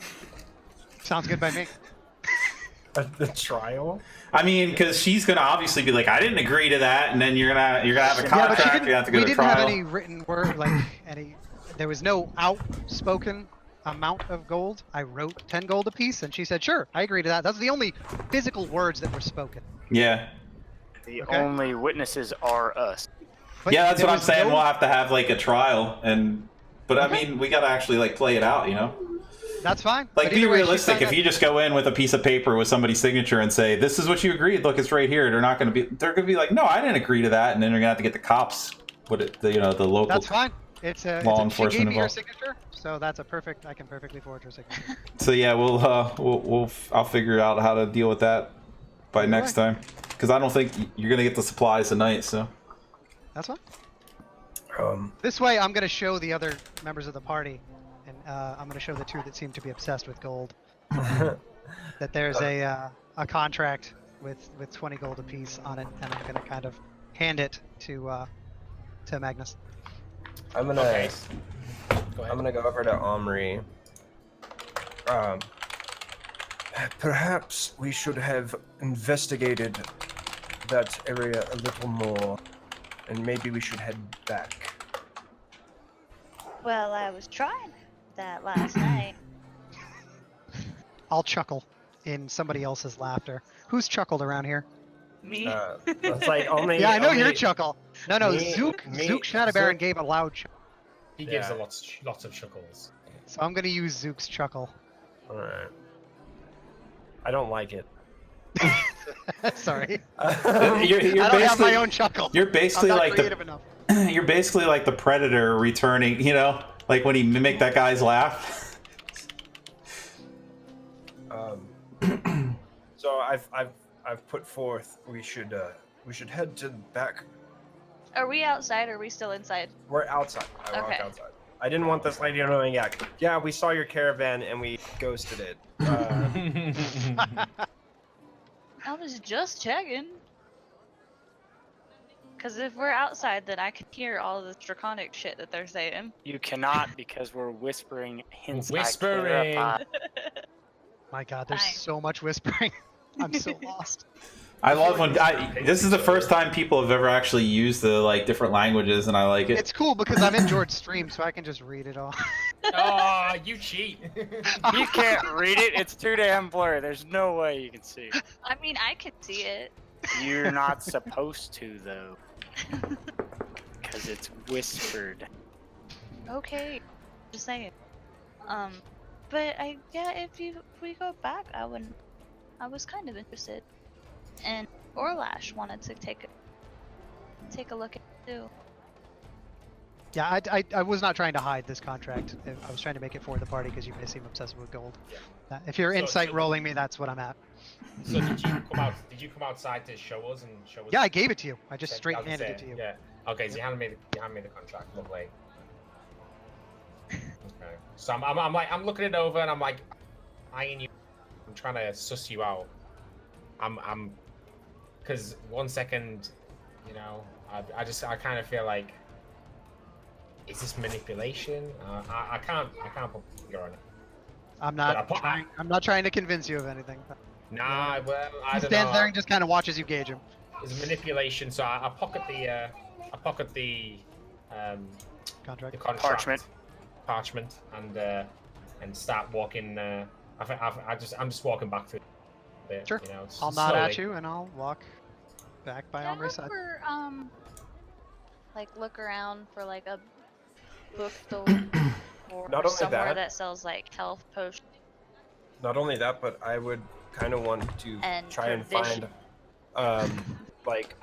Sounds good by me. The trial? I mean, because she's gonna obviously be like, I didn't agree to that, and then you're gonna have a contract. You have to go to trial. We didn't have any written word, there was no outspoken amount of gold. I wrote 10 gold apiece, and she said, sure, I agree to that. Those are the only physical words that were spoken. Yeah. The only witnesses are us. But yeah, that's what I'm saying. no... We'll have to have a trial, but I mean, we gotta actually play it out, you know? That's fine. Be realistic. If you just go in with a piece of paper with somebody's signature and say, "This is what you agreed," look, it's right here. They're gonna be like, "No, I didn't agree to that," and then you're gonna have to get the cops, the local. That's fine. It's law enforcement she gave me her involved. signature, so that's a perfect. I can perfectly forge her signature. So yeah, I'll figure out how to deal with that by next time, because I don't think you're gonna get the supplies tonight. So that's fine. This way, I'm gonna show the other members of the party. And I'm going to show the two that seem to be obsessed with gold that there's a contract with 20 gold apiece on it, and I'm going to kind of hand it to Magnus. I'm gonna go over to Omri. Perhaps we should have investigated that area a little more, and maybe we should head back. Well, I was trying that last night. I'll chuckle in somebody else's laughter. Who's chuckled around here? Me. It's like only. Yeah, I know your only- chuckle. No, me- Zook me- Shaddeberen Zook- gave a loud chuckle. He gives Yeah. a lots of chuckles. So I'm gonna use Zook's chuckle. All right. I don't like it. Sorry. You're I don't have my basically own chuckle. you're basically I'm not like creative enough. you're basically like the Predator returning. You know, like when he mimicked that guy's laugh. So I've put forth we should head to back. Are we outside or are we still inside? We're outside. I walk Okay. outside. I didn't want this lady knowing. Yeah, we saw your caravan and we ghosted it. I was just checking. Because if we're outside, then I can hear all of this draconic shit that they're saying. You cannot because we're whispering hints. Whispering. My God, there's Fine. so much whispering. I'm so lost. I love when this is the first time people have ever actually used the like different languages, and I like it. It's cool because I'm in George's stream, so I can just read it all. Oh, you cheat. You can't read it. It's too damn blurry. There's no way you can see it. I mean, I can see it. You're not supposed to though, because it's whispered. Okay, just saying. But if we go back, I was kind of interested, and Orlash wanted to take a look at it too. Yeah, I was not trying to hide this contract. I was trying to make it for the party because you guys seem obsessive with gold. If you're So- insight so- rolling me, that's what I'm at. So did you come outside to show us and show us? Yeah, I gave it to you. I just Okay, straight I was handed gonna it to say, you. Yeah. Okay, so you handed me the contract. Lovely. Okay. So I'm looking it over and I'm like eyeing you. I'm trying to suss you out. I'm because 1 second, you know, I kind of feel like, is this manipulation? I can't put a finger on it. I'm But not not trying to convince you of anything. Nah, well, I He don't stands know. there and just kind of watches you gauge him. It's manipulation, so I pocket the Contract. contract parchment and start walking. I'm just walking back through. Bit, Sure. You know, I'll nod at slowly. you and I'll walk back by Can I Omri's side. ever, like look around for like a bookstore or Not only somewhere that- that sells like health potions? Not only that, but I would kind of want to And try and provision. find, like,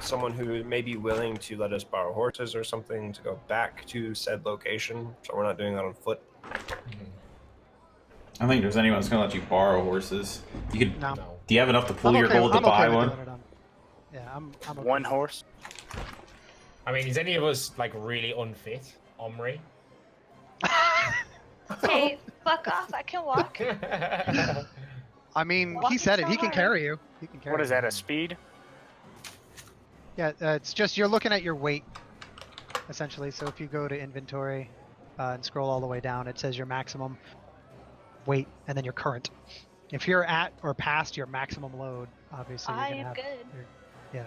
someone who may be willing to let us borrow horses or something to go back to said location, so we're not doing that on foot. I don't think there's anyone that's gonna let you borrow horses. You could. No. No. Do you have enough to pull I'm your okay- gold to I'm buy okay with one? doing it on- Yeah, I'm okay. One horse. I mean, is any of us like really unfit, Omri? Hey, fuck off! I can walk. I mean, he Walking said it. so He can hard. carry you. He can carry What is you. that? A speed? Yeah, it's just you're looking at your weight, essentially. So if you go to inventory and scroll all the way down, it says your maximum weight and then your current. If you're at or past your maximum load, obviously you're I gonna am have. good. Yeah,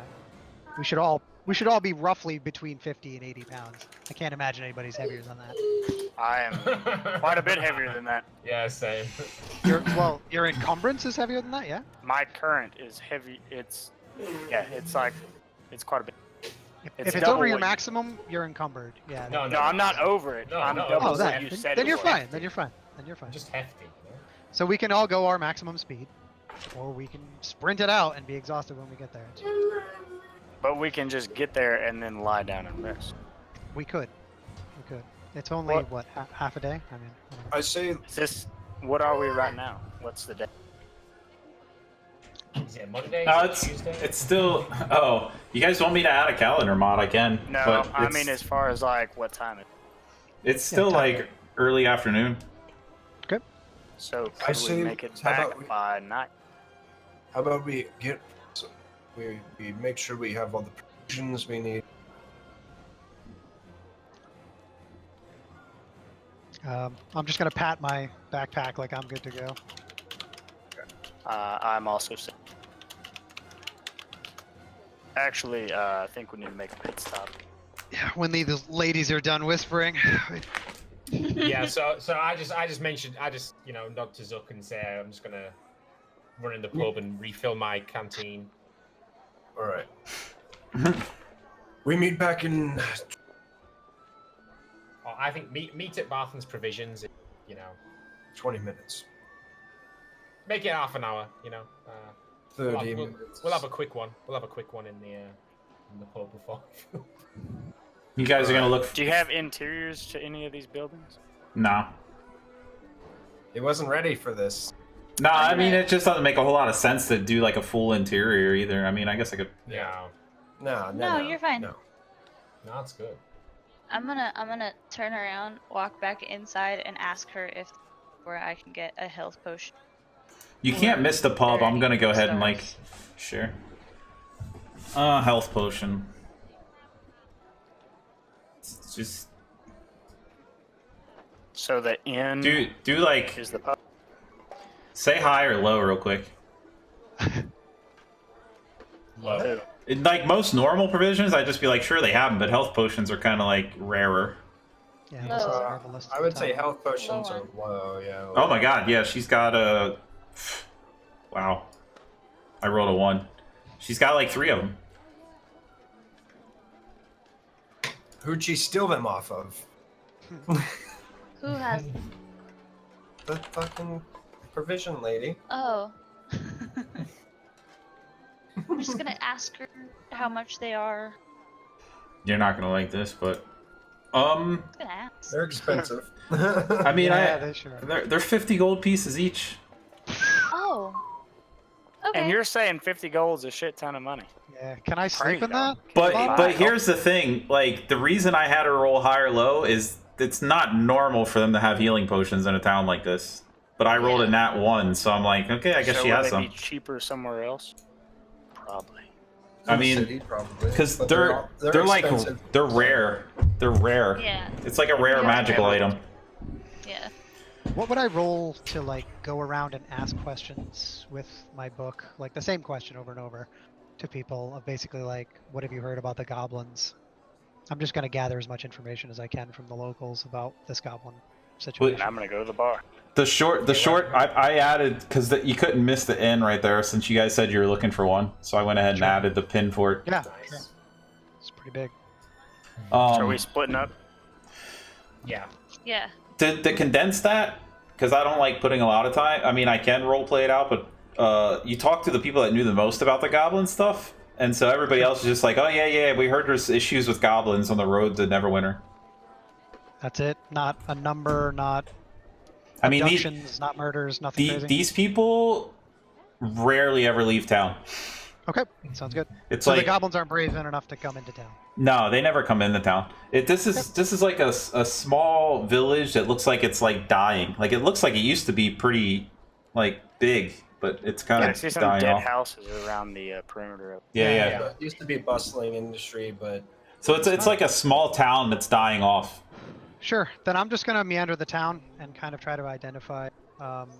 we should all be roughly between 50 and 80 pounds. I can't imagine anybody's heavier than that. I am quite a bit heavier than that. Yeah, same. Your encumbrance is heavier than that, yeah. My current is heavy. It's quite a bit. If It's it's double over your what you- maximum, you're encumbered. Yeah. No, No, I'm not over it. No, I'm no, double Oh, what that. you said. Then it you're was. fine. Then you're fine. Then you're fine. Just hefty. You know? So we can all go our maximum speed, or we can sprint it out and be exhausted when we get there. But we can just get there and then lie down and rest. We could. It's only What? half a day. I mean, I don't know. I say Is this? What are we right now? What's the day? Is it Monday? No, Is it Tuesday? it's still. Oh, you guys want me to add a calendar mod? I can. No, but I it's- mean as far as like what time it. it's still time. like early afternoon. So I could say- we make it how about back we- by night? how about we make sure we have all the provisions we need. I'm just gonna pat my backpack like I'm good to go. I'm also sick. Actually, I think we need to make a pit stop. Yeah, when these ladies are done whispering. Yeah, so I just mentioned, nod to Zook and say I'm just gonna run in the pub and refill my canteen. All right. We meet back in. Oh, I think meet at Barthen's Provisions. 20 minutes. Make it half an hour. 30 minutes. We'll have a quick one. We'll have a quick one in the pub before. You guys are gonna look. Do you have interiors to any of these buildings? No. He wasn't ready for this. No, I mean it just doesn't make a whole lot of sense to do like a full interior either. I mean, I guess I could. Yeah. No, you're fine. No. No, it's good. I'm gonna turn around, walk back inside, and ask her if where I can get a health potion. You can't miss the pub. I'm gonna go ahead and like, stars. sure. Health potion. It's just So the inn do like is the pub. say high or low real quick. Low. In, like most normal provisions, I'd just be like, sure they have them, but health potions are kind of like rarer. Yeah, Low. just grab a list I at would the say top. health potions Low are low, yeah. Oh my god, yeah, she's got a. Wow, I rolled a 1. She's got like 3 of them. Who'd she steal them off of? Who has? The fucking provision lady. Oh. I'm just gonna ask her how much they are. You're not gonna like this, but I'm gonna ask. They're expensive. I mean, Yeah, they sure are. they're 50 gold pieces each. Oh. Okay. And you're saying 50 gold is a shit ton of money. Yeah, can I sleep in that? But here's the thing, like the reason I had her roll high or low is it's not normal for them to have healing potions in a town like this. But I rolled a nat 1, so I'm like, okay, I guess So she would has they some. be cheaper somewhere else? Probably. I mean, City, probably. because But they're like expensive. they're rare. They're rare. Yeah. It's like a rare Yeah. magical item. Yeah. What would I roll to like go around and ask questions with my book, like the same question over and over, to people of basically like, what have you heard about the goblins? I'm just gonna gather as much information as I can from the locals about this goblin situation. And I'm gonna go to the bar. The short, I added because you couldn't miss the N right there since you guys said you were looking for one, so I went ahead and added the pin for it. Yeah, Nice. sure. It's pretty big. So are we splitting up? Yeah. Yeah. To condense that, because I don't like putting a lot of time. I mean, I can role play it out, but you talk to the people that knew the most about the goblin stuff, and so everybody else is just like, oh yeah, we heard there's issues with goblins on the road to Neverwinter. That's it. Not a number. Not I mean, abductions. Not murders. Nothing crazy. these people rarely ever leave town. Okay, sounds good. It's So like the goblins aren't brazen enough to come into town. no, they never come into town. This is like a small village that looks like it's like dying. Like it looks like it used to be pretty like big, but it's kind I of see some dying dead off. houses around the perimeter of Yeah. It used to be a bustling industry, but So it's like a small town that's dying off. Sure. Then I'm just gonna meander the town and kind of try to identify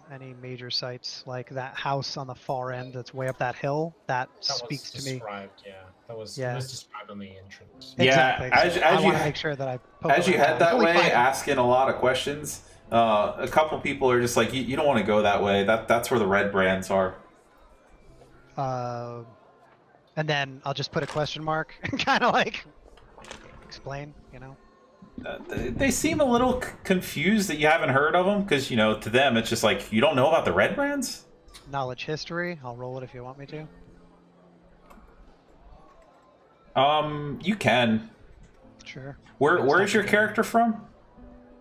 any major sites, like that house on the far end that's way up that hill. That That speaks was to me. described, yeah. That was Yeah. it was described on the entrance. Exactly. Yeah, So as I you want to make sure that I poke as you around head town. that It's only way, 5 asking a lot of questions. A couple people are just like, you don't want to go that way. That's where the red brands are. and then I'll just put a question mark and kind of like explain, you know. They seem a little confused that you haven't heard of them because to them it's just like you don't know about the red brands. Knowledge history. I'll roll it if you want me to. You can. Sure. Where is your character from?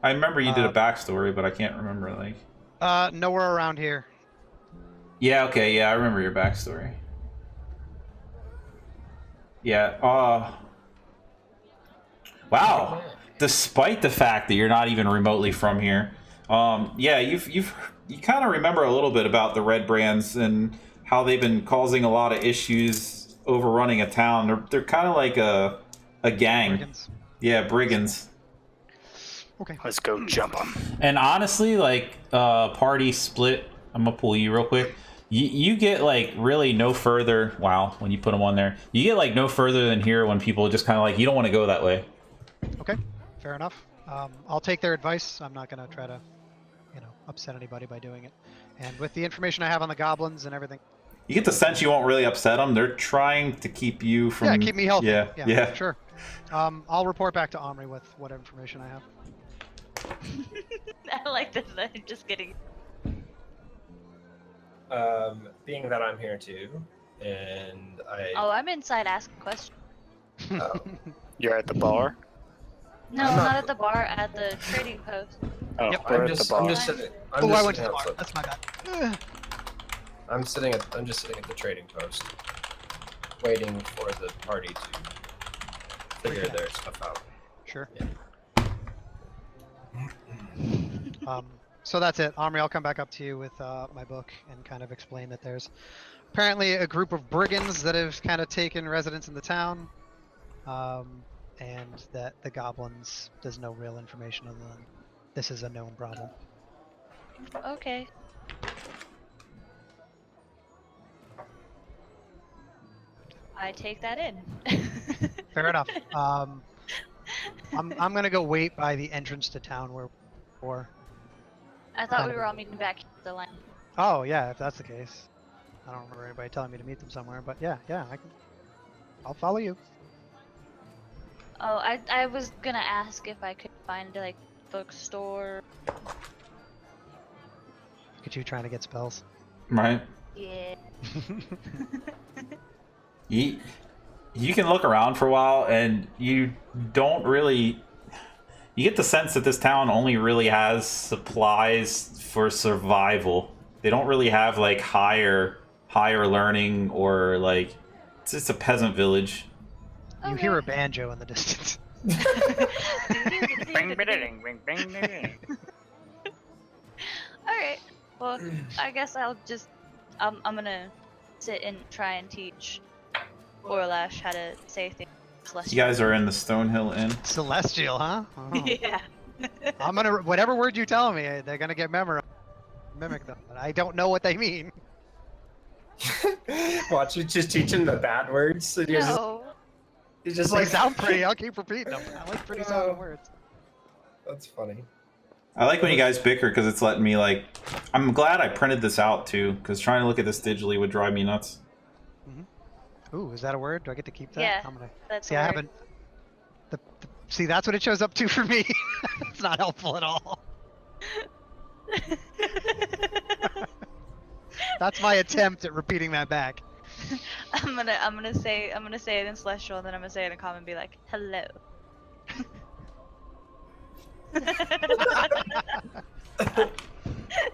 I remember you did a Uh, backstory, but I can't remember like. Nowhere around here. Yeah. Okay. Yeah, I remember your backstory. Yeah. Wow. Despite the fact that you're not even remotely from here, yeah, you kind of remember a little bit about the red brands and how they've been causing a lot of issues overrunning a town. They're kind of like a gang. Brigands. Yeah, brigands. Okay. Let's go jump them. And honestly, like party split. I'm gonna pull you real quick. You get like really no further. Wow, when you put them on there, you get like no further than here when people just kind of like, you don't want to go that way. Okay, fair enough. I'll take their advice. I'm not gonna try to, upset anybody by doing it. And with the information I have on the goblins and everything. You get the sense you won't really upset them. They're trying to keep you from. Yeah, keep me healthy. Yeah. Sure. I'll report back to Omri with what information I have. I like this. I'm just kidding. Being that I'm here too, and Oh, I'm inside asking questions. You're at the bar? No, not at the bar, at the trading post. Oh, Yep, we're I'm at just the bar. sitting. I went to the bar. That's my bad. I'm just sitting at the trading post, waiting for the party to figure Okay. their stuff out. Sure. So that's it. Omri, I'll come back up to you with my book and kind of explain that there's apparently a group of brigands that have kind of taken residence in the town, and that the goblins, there's no real information other than this is a known problem. Okay. I take that in. Fair enough. I'm gonna go wait by the entrance to town or. I thought we were all meeting back at the line. Oh yeah, if that's the case. I don't remember anybody telling me to meet them somewhere, but yeah, I'll follow you. Oh, I was gonna ask if I could find like bookstore. Look at you trying to get spells. Right. Yeah. You can look around for a while, and you don't really. You get the sense that this town only really has supplies for survival. They don't really have like higher learning, or like it's just a peasant village. You Okay. hear a banjo in the distance. Bing, bing, bing, bing, bing. Alright. Well, I guess I'll just I'm gonna sit and try and teach Orlash how to say things. You guys are in the Stonehill Inn. Celestial, huh? Oh. Yeah. I'm gonna whatever word you tell me, they're gonna get mimic them. But I don't know what they mean. Watch you just teach him the bad words. So you're No. just They like sound pretty. I'll keep repeating them. I like pretty sounding Oh. words. That's funny. I like when you guys bicker because it's letting me like. I'm glad I printed this out too, because trying to look at this digitally would drive me nuts. Ooh, is that a word? Do I get to keep that? Yeah, I'm gonna That's see. I weird. haven't. See, that's what it shows up to for me. It's not helpful at all. That's my attempt at repeating that back. I'm gonna say it in Celestial, and then I'm gonna say it in Common and be like, hello.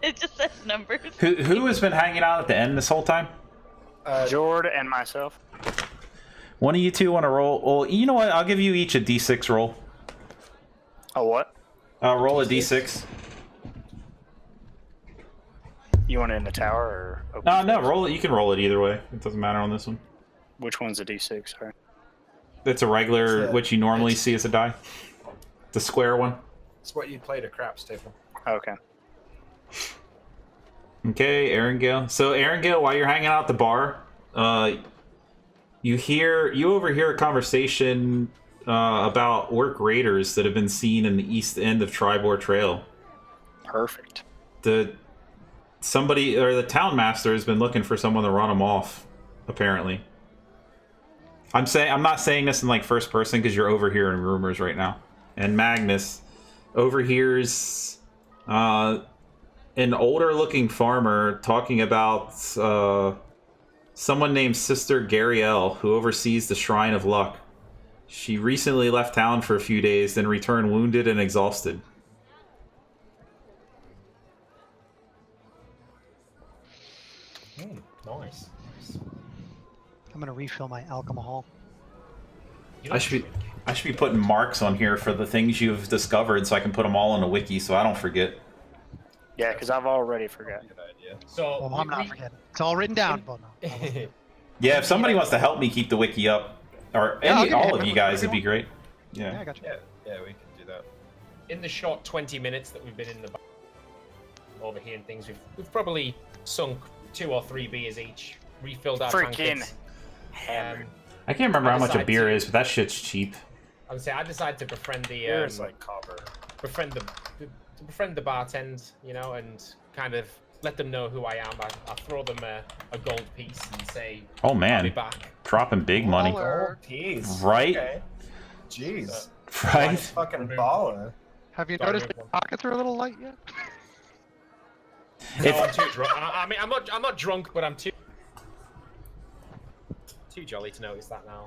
It just says numbers. Who has been hanging out at the end this whole time? Jord and myself. One of you two want to roll? Well, you know what? I'll give you each a d6 roll. A what? Roll a d6. You want it in the tower or open No, space? roll it. You can roll it either way. It doesn't matter on this one. Which one's a d6? Sorry. It's a regular, It's which you normally see as a die. The square one. It's what you played at craps table. Okay. Okay, Arangale. So Arangale, while you're hanging out at the bar, you overhear a conversation about orc raiders that have been seen in the east end of Tribor Trail. Perfect. The town master has been looking for someone to run them off, apparently. I'm not saying this in like first person because you're overhearing rumors right now. And Magnus overhears an older looking farmer talking about someone named Sister Gariel, who oversees the Shrine of Luck. She recently left town for a few days, then returned wounded and exhausted. Nice. I'm gonna refill my alcohol. I should be putting marks on here for the things you've discovered, so I can put them all on a wiki, so I don't forget. Yeah, because I've already forgot. Good idea. So Well, I'm not forgetting. It's all written down. But no. Yeah, if somebody wants to help me keep the wiki up, or Yeah, I'll give all you of you a- guys, it'd be great. Yeah, Yeah. I got you. Yeah, we can do that. in the short 20 minutes that we've been in the bar, overhearing things, we've probably sunk 2 or 3 beers each. Refilled our Freaking tankards. hammered. I can't remember how much a decided beer to- is, but that shit's cheap. I would say I decided to befriend the Here's like copper. befriend the bartend, you know, and kind of let them know who I am. I throw them a gold piece and say, Oh "I'll be man, back." dropping big money, Baller. Jeez. right? Okay. Jeez. Right? That's fucking baller. Have you Sorry, noticed move the on. pockets are a little light yet? No, I'm too drunk. I mean, I'm not drunk, but I'm too jolly to notice that now.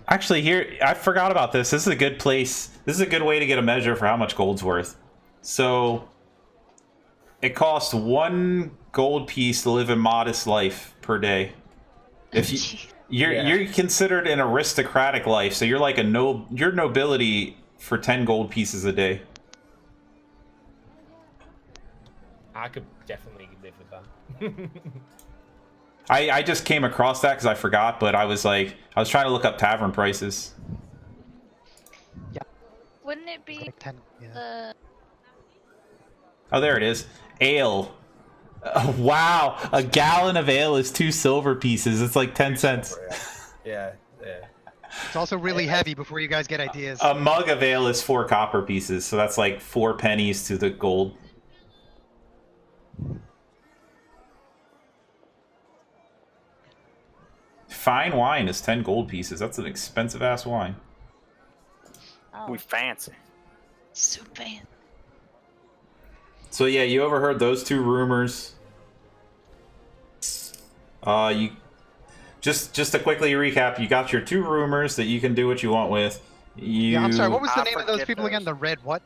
Actually, here, I forgot about this. This is a good place. This is a good way to get a measure for how much gold's worth. So, it costs 1 gold piece to live a modest life per day. If you're considered an aristocratic life, so you're like you're nobility for 10 gold pieces a day. I could definitely live with that. I just came across that because I forgot, but I was trying to look up tavern prices. Wouldn't it be Like 10. Yeah. the Oh, there it is. Ale. Wow, a gallon of ale is 2 silver pieces. It's like 10 cents. Yeah, yeah. It's also really heavy before you guys get ideas. A mug of ale is 4 copper pieces, so that's like 4 pennies to the gold. Fine wine is 10 gold pieces. That's an expensive ass wine. oh, We fancy. so fan. So yeah, you overheard those 2 rumors. You just to quickly recap, you got your 2 rumors that you can do what you want with. You Yeah, I'm sorry. What was the I name of those forget people again? those. The Red what?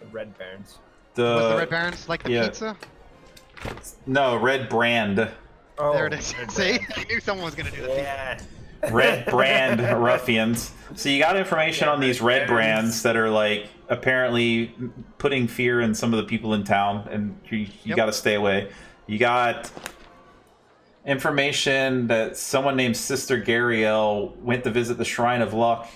The Red Barons. Was the Red Barons like the yeah. pizza? No, Red Brand. Oh, There it is. Red See, Barons. I knew someone was gonna do that. Yeah. Red Brand ruffians. So you got information on these red brands that are like apparently putting fear in some of the people in town, and you Yep. got to stay away. You got information that someone named Sister Gariel went to visit the Shrine of Luck,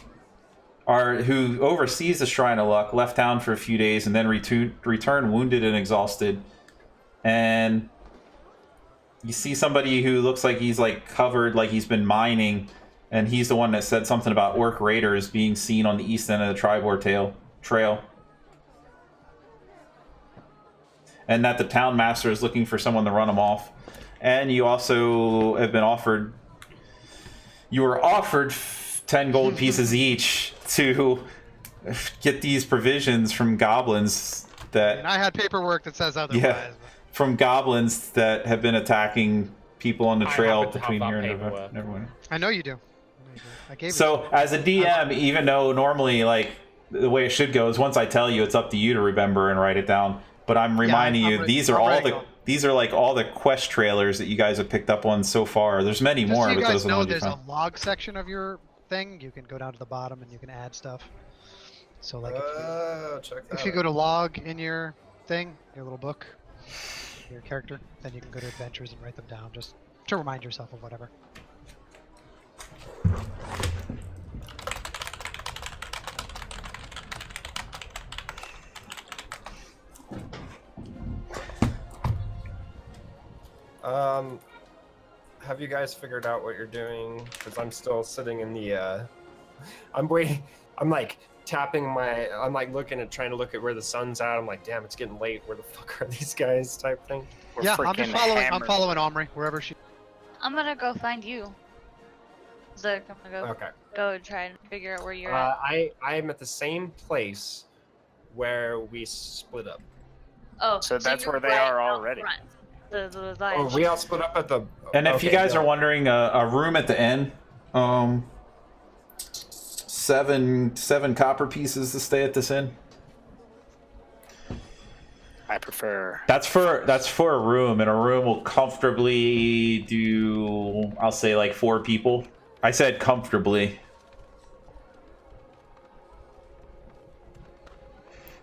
or who oversees the Shrine of Luck, left town for a few days and then returned wounded and exhausted. And you see somebody who looks like he's like covered, like he's been mining, and he's the one that said something about orc raiders being seen on the east end of the Tribor Trail. And that the town master is looking for someone to run them off. And you also have been offered, you were offered 10 gold pieces each to get these provisions from goblins that, And I had paperwork that says otherwise. yeah, from goblins that have been attacking people on the I trail happen to have between that here and paperwork. Neverwinter. I know you do. I gave it. So as a DM, even though normally like the way it should go is once I tell you, it's up to you to remember and write it down. But I'm reminding you, these are all the like all the quest trailers that you guys have picked up on so far. There's many Just more, so you but guys those are the know, ones you there's a found. log section of your thing. You can go down to the bottom and you can add stuff. So like Check that if you out. go to log in your thing, your little book, your character, then you can go to adventures and write them down just to remind yourself of whatever. Have you guys figured out what you're doing? Because I'm still sitting in the. I'm waiting. I'm like tapping my. I'm like trying to look at where the sun's at. I'm like, damn, it's getting late. Where the fuck are these guys? Type thing. We're Yeah, I'm freaking just following. I'm hammered. following Omri wherever she. I'm gonna go find you. Zook, I'm gonna Okay. go try and figure out where you're at. I'm at the same place where we split up. Oh, So that's you're where they right are out already. front. The Oh, lion. we all split up at the. And if you okay, guys yeah. are wondering, a room at the inn, 7 copper pieces to stay at this inn. I prefer. That's for a room, and a room will comfortably do, I'll say, like 4 people. I said comfortably.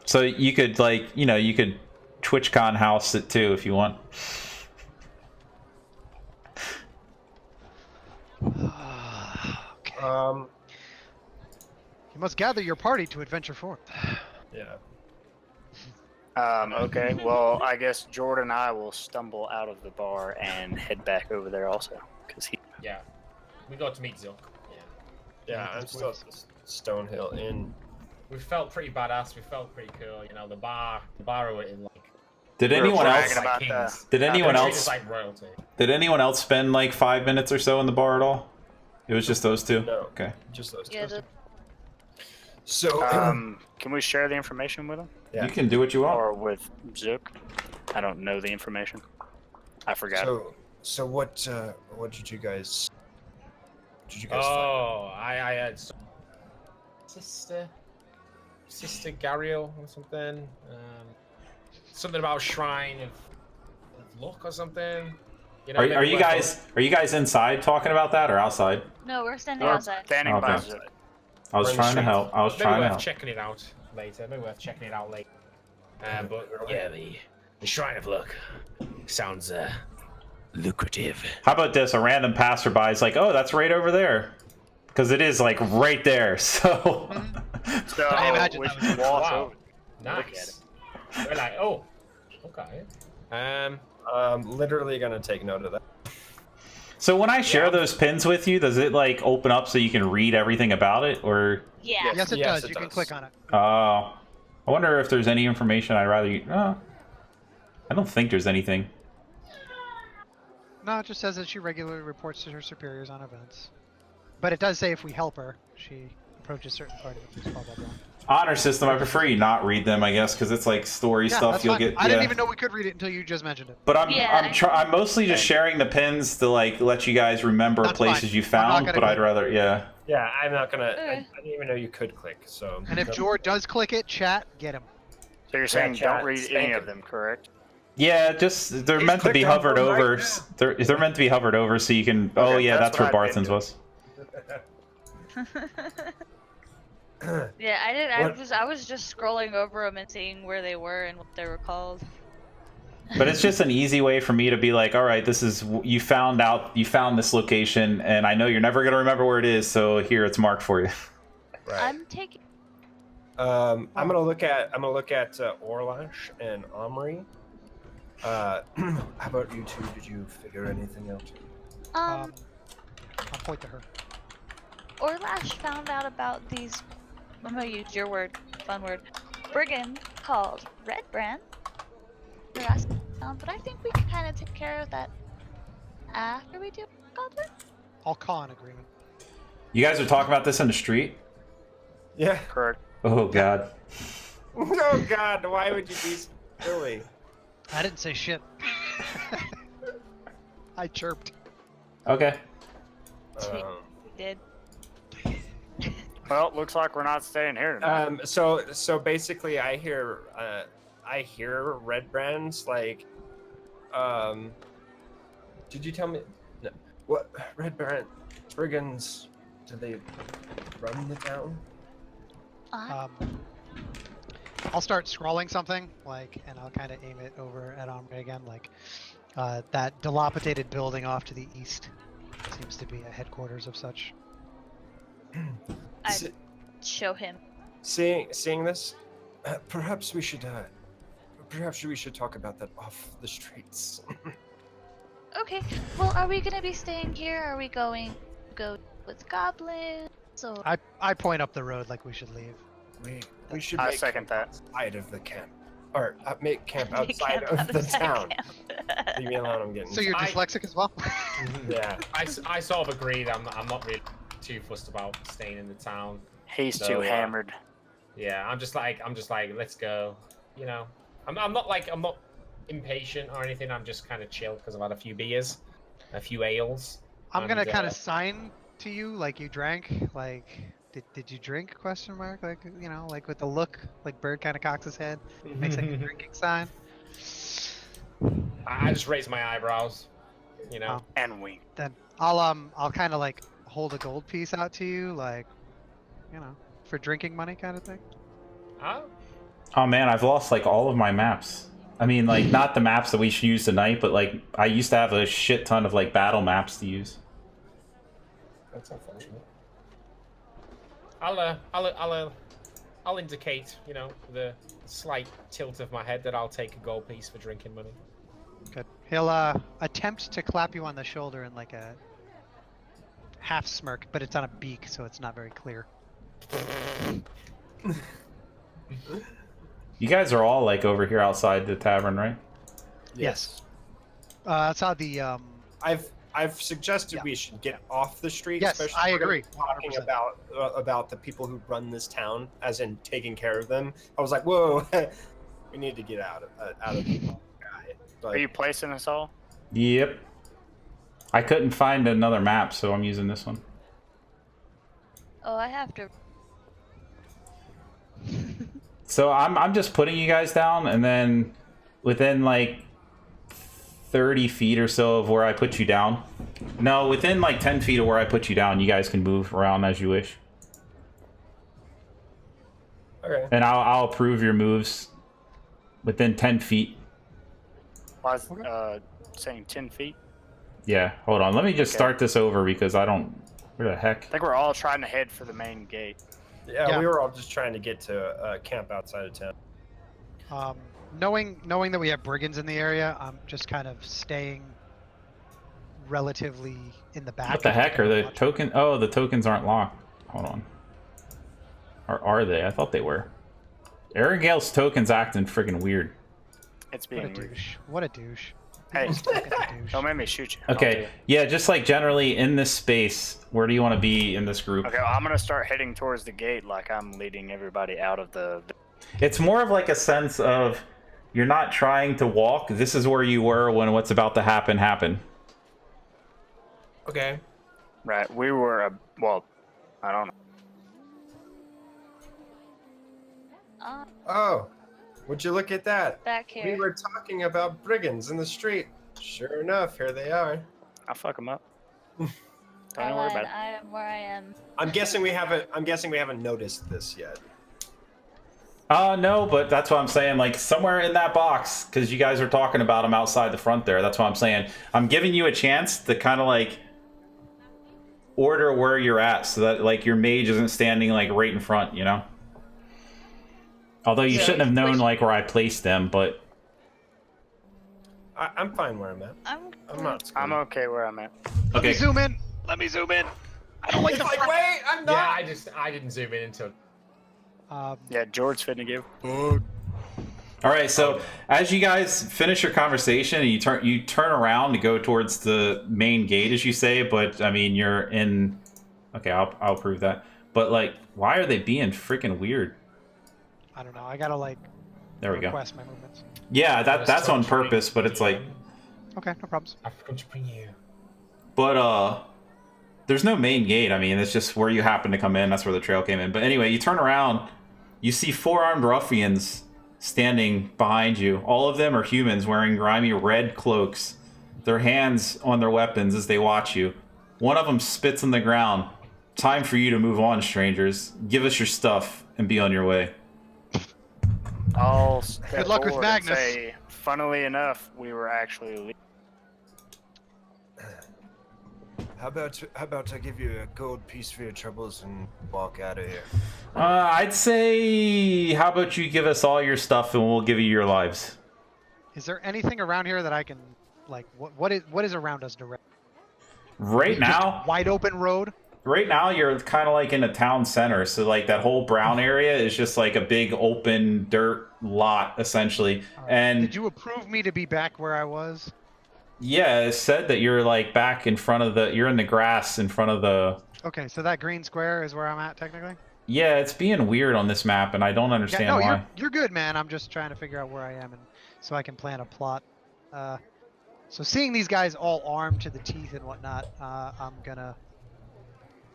So you could you could TwitchCon house it too if you want. Okay. Um. You must gather your party to adventure forth. Yeah. Okay, well, I guess Jordan and I will stumble out of the bar and head back over there also, because he. Yeah, we got to meet Zook. Yeah, I'm still at the Stonehill Inn. We felt pretty badass. We felt pretty cool. You know, the bar were in like. Did We were anyone bragging else? about kings. Did anyone They treat us else? like royalty. Did anyone else spend like 5 minutes or so in the bar at all? It was just those two. No. Okay. Just those Yeah, two. the, So, Can we share the information with him? Yeah. You can do what you want. Or with Zook? I don't know the information. I forgot. so what did you guys? Did you guys? Oh, I had some sister Gariel or something. Something about Shrine of Luck or something. You know, Are you guys inside talking about that or outside? no, we're standing We're outside. standing by Okay. Zook. I was We're in the trying to streets. help. I was Maybe trying to worth help. checking it out later. Maybe worth checking it out later. But Yeah, the Shrine of Luck sounds lucrative. How about this? A random passerby is like, "Oh, that's right over there," because it is like right there. So. So I imagine we that should was- walk wow, over. Look at nice. We're like, oh, okay. Literally gonna take note of that. So when I share Yeah. those pins with you, does it like open up so you can read everything about it, or? Yeah. Yes, it Yes, does. it You can does. click on it. I wonder if there's any information I'd rather. I don't think there's anything. No, it just says that she regularly reports to her superiors on events. But it does say if we help her, she approaches certain party members, blah, blah, blah. Honor system. I prefer you not read them, I guess, because it's like story Yeah, stuff. that's You'll fine. get. I didn't yeah. even know we could read it until you just mentioned it. But Yeah. I'm mostly just sharing the pins to like let you guys remember That's places fine. you I'm not found. gonna But I'd click. rather, yeah. Yeah, I'm not gonna. I Okay. didn't even know you could click. So. And if Jord does click it, chat, get him. So you're saying chat, don't read spank any it. of them, correct? Yeah, just they're He's meant to be clicked on hovered one right over. now. They're meant to be hovered over so you can. Oh Okay, yeah, that's that's where what I've been Barthen's doing. was. Yeah, I did. What? I was just scrolling over them and seeing where they were and what they were called. But it's just an easy way for me to be like, all right, this is you found this location, and I know you're never gonna remember where it is, so here it's marked for you. Right. I'm taking. I'm gonna look at Orlash and Omri. How about you two? Did you figure anything out? I'll point to her. Orlash found out about these. I'm gonna use your word, fun word. Brigand called Red Brand. But I think we can kind of take care of that after we do Goblin. I'll call an agreement. You guys are talking about this in the street? Yeah. Correct. Oh god. Oh God! Why would you be silly? I didn't say shit. I chirped. Okay. We did. Well, looks like we're not staying here tonight. So basically, I hear red brands like, did you tell me? No. What red brand brigands? Do they run the town? I'll start scrolling something, like, and I'll kind of aim it over at Omri again, like, that dilapidated building off to the east seems to be a headquarters of such. I'd show him. Seeing this, perhaps we should talk about that off the streets. Okay. Well, are we gonna be staying here? Are we going to go with goblins? Or... I point up the road like we should leave. We should I make second camp that. outside of the camp, or make camp Make outside camp of the outside town. camp. Leave me alone. I'm getting. So you're I- dyslexic as well? Yeah. I sort of agreed. I'm not really too fussed about staying in the town. He's So, too hammered. Yeah, I'm just like, let's go. You know, I'm not impatient or anything. I'm just kind of chill because I've had a few beers, a few ales. I'm gonna and, kind of sign to you like you drank, like, did you drink, question mark, like, you know, like with the look, like Bird kind of cocks his head, makes like a drinking sign. I just raise my eyebrows. You know. Oh. And wink. Then I'll kind of like hold a gold piece out to you, like, you know, for drinking money kind of thing. Oh. Oh man, I've lost like all of my maps. I mean, like not the maps that we should use tonight, but like I used to have a shit ton of like battle maps to use. That's unfortunate. I'll I'll indicate, you know, the slight tilt of my head that I'll take a gold piece for drinking money. Good. He'll attempt to clap you on the shoulder in like a half smirk, but it's on a beak, so it's not very clear. You guys are all like over here outside the tavern, right? Yes. That's how the I've suggested Yeah. we should get off the street. Yes, especially I if we're agree, Talking 100%. about the people who run this town, as in taking care of them. I was like, whoa, we need to get out of the guy. Are you placing us all? Yep. I couldn't find another map, so I'm using this one. Oh, I have to. So I'm just putting you guys down, and then within like 30 feet or so of where I put you down. No, within like 10 feet of where I put you down, you guys can move around as you wish. Okay. And I'll approve your moves within 10 feet. Why is saying 10 feet? Yeah, hold on. Let me just start this over because I don't... Where the heck? I think we're all trying to head for the main gate. Yeah, we were all just trying to get to camp outside of town. Knowing that we have brigands in the area, I'm just kind of staying relatively in the back. What the heck are the tokens? Oh, the tokens aren't locked. Hold on. Or are they? I thought they were. Arangale's tokens acting friggin' weird. It's What a being weird. douche. What a douche. Hey, He's fucking a douche. don't make me shoot you. I'll do Okay, it. yeah, just like generally in this space, where do you want to be in this group? Okay, well, I'm gonna start heading towards the gate like I'm leading everybody out of the... It's more of like a sense of you're not trying to walk. This is where you were when what's about to happen happened. Okay. Right, we were... well, I don't know. Oh, would you look at that? Back here. We were talking about brigands in the street. Sure enough, here they are. I'll fuck them up. Don't even worry about it. I am where I am. I'm guessing we haven't noticed this yet. No, but that's what I'm saying. Like somewhere in that box, because you guys are talking about them outside the front there. That's what I'm saying. I'm giving you a chance to kind of like order where you're at, so that like your mage isn't standing like right in front. You know. Although you shouldn't have known like where I placed them, but I'm fine where I'm at. I'm not scared. I'm okay where I'm at. Let me okay. zoom in. Let me zoom in. I don't like the Like, wait, I'm not. Yeah, I didn't zoom in until... Yeah, George's finna give. All right, so as you guys finish your conversation, and you turn around to go towards the main gate, as you say. But I mean, you're in. Okay, I'll prove that. But like, why are they being freaking weird? I don't know. I gotta like There we go. request my movements. Yeah, that's on purpose, but it's like. Okay, no problems. I forgot to bring you. But there's no main gate. I mean, it's just where you happen to come in. That's where the trail came in. But anyway, you turn around, you see 4 armed ruffians standing behind you. All of them are humans wearing grimy red cloaks, their hands on their weapons as they watch you. One of them spits on the ground. Time for you to move on, strangers. Give us your stuff and be on your way. I'll step Good luck with forward and Magnus. say, funnily enough, we were actually... How about I give you a gold piece for your troubles and walk out of here? I'd say, how about you give us all your stuff and we'll give you your lives. Is there anything around here that I can like? What is around us direct? Right now, Wide open road. Right now, you're kind of like in a town center, so like that whole brown area is just like a big open dirt lot, essentially. All right. And Did you approve me to be back where I was? yeah, it said that you're like back in front of you're in the grass in front of the. Okay, so that green square is where I'm at technically. Yeah, it's being weird on this map, and I don't understand Yeah, no, why. you're good, man. I'm just trying to figure out where I am, and so I can plan a plot. So seeing these guys all armed to the teeth and whatnot, I'm gonna.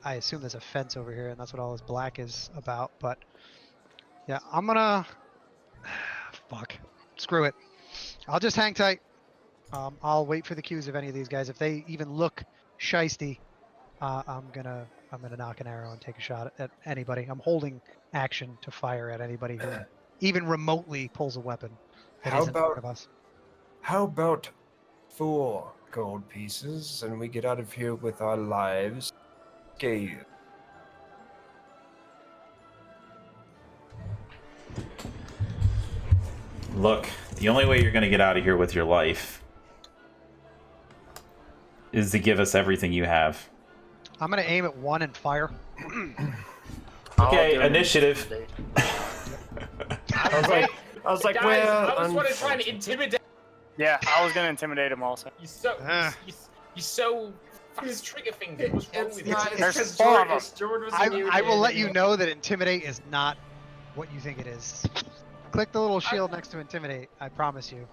I assume there's a fence over here, and that's what all this black is about. But yeah, I'm gonna. Fuck. Screw it. I'll just hang tight. I'll wait for the cues of any of these guys. If they even look shisty, I'm gonna knock an arrow and take a shot at anybody. I'm holding action to fire at anybody who even remotely pulls a weapon that How isn't part about- of us. How about 4 gold pieces and we get out of here with our lives scathed? Look, the only way you're going to get out of here with your life is to give us everything you have. I'm gonna aim at one and fire. Okay, initiative. I was like, Guys, well, I was wanting to try and intimidate. Yeah, I was gonna intimidate him also. You're so fast trigger finger. What's wrong it's with you? not. It's There's because four of Jord was I immune will let and- you know that intimidate is not what you think it is. Click the little shield next to intimidate. I promise you.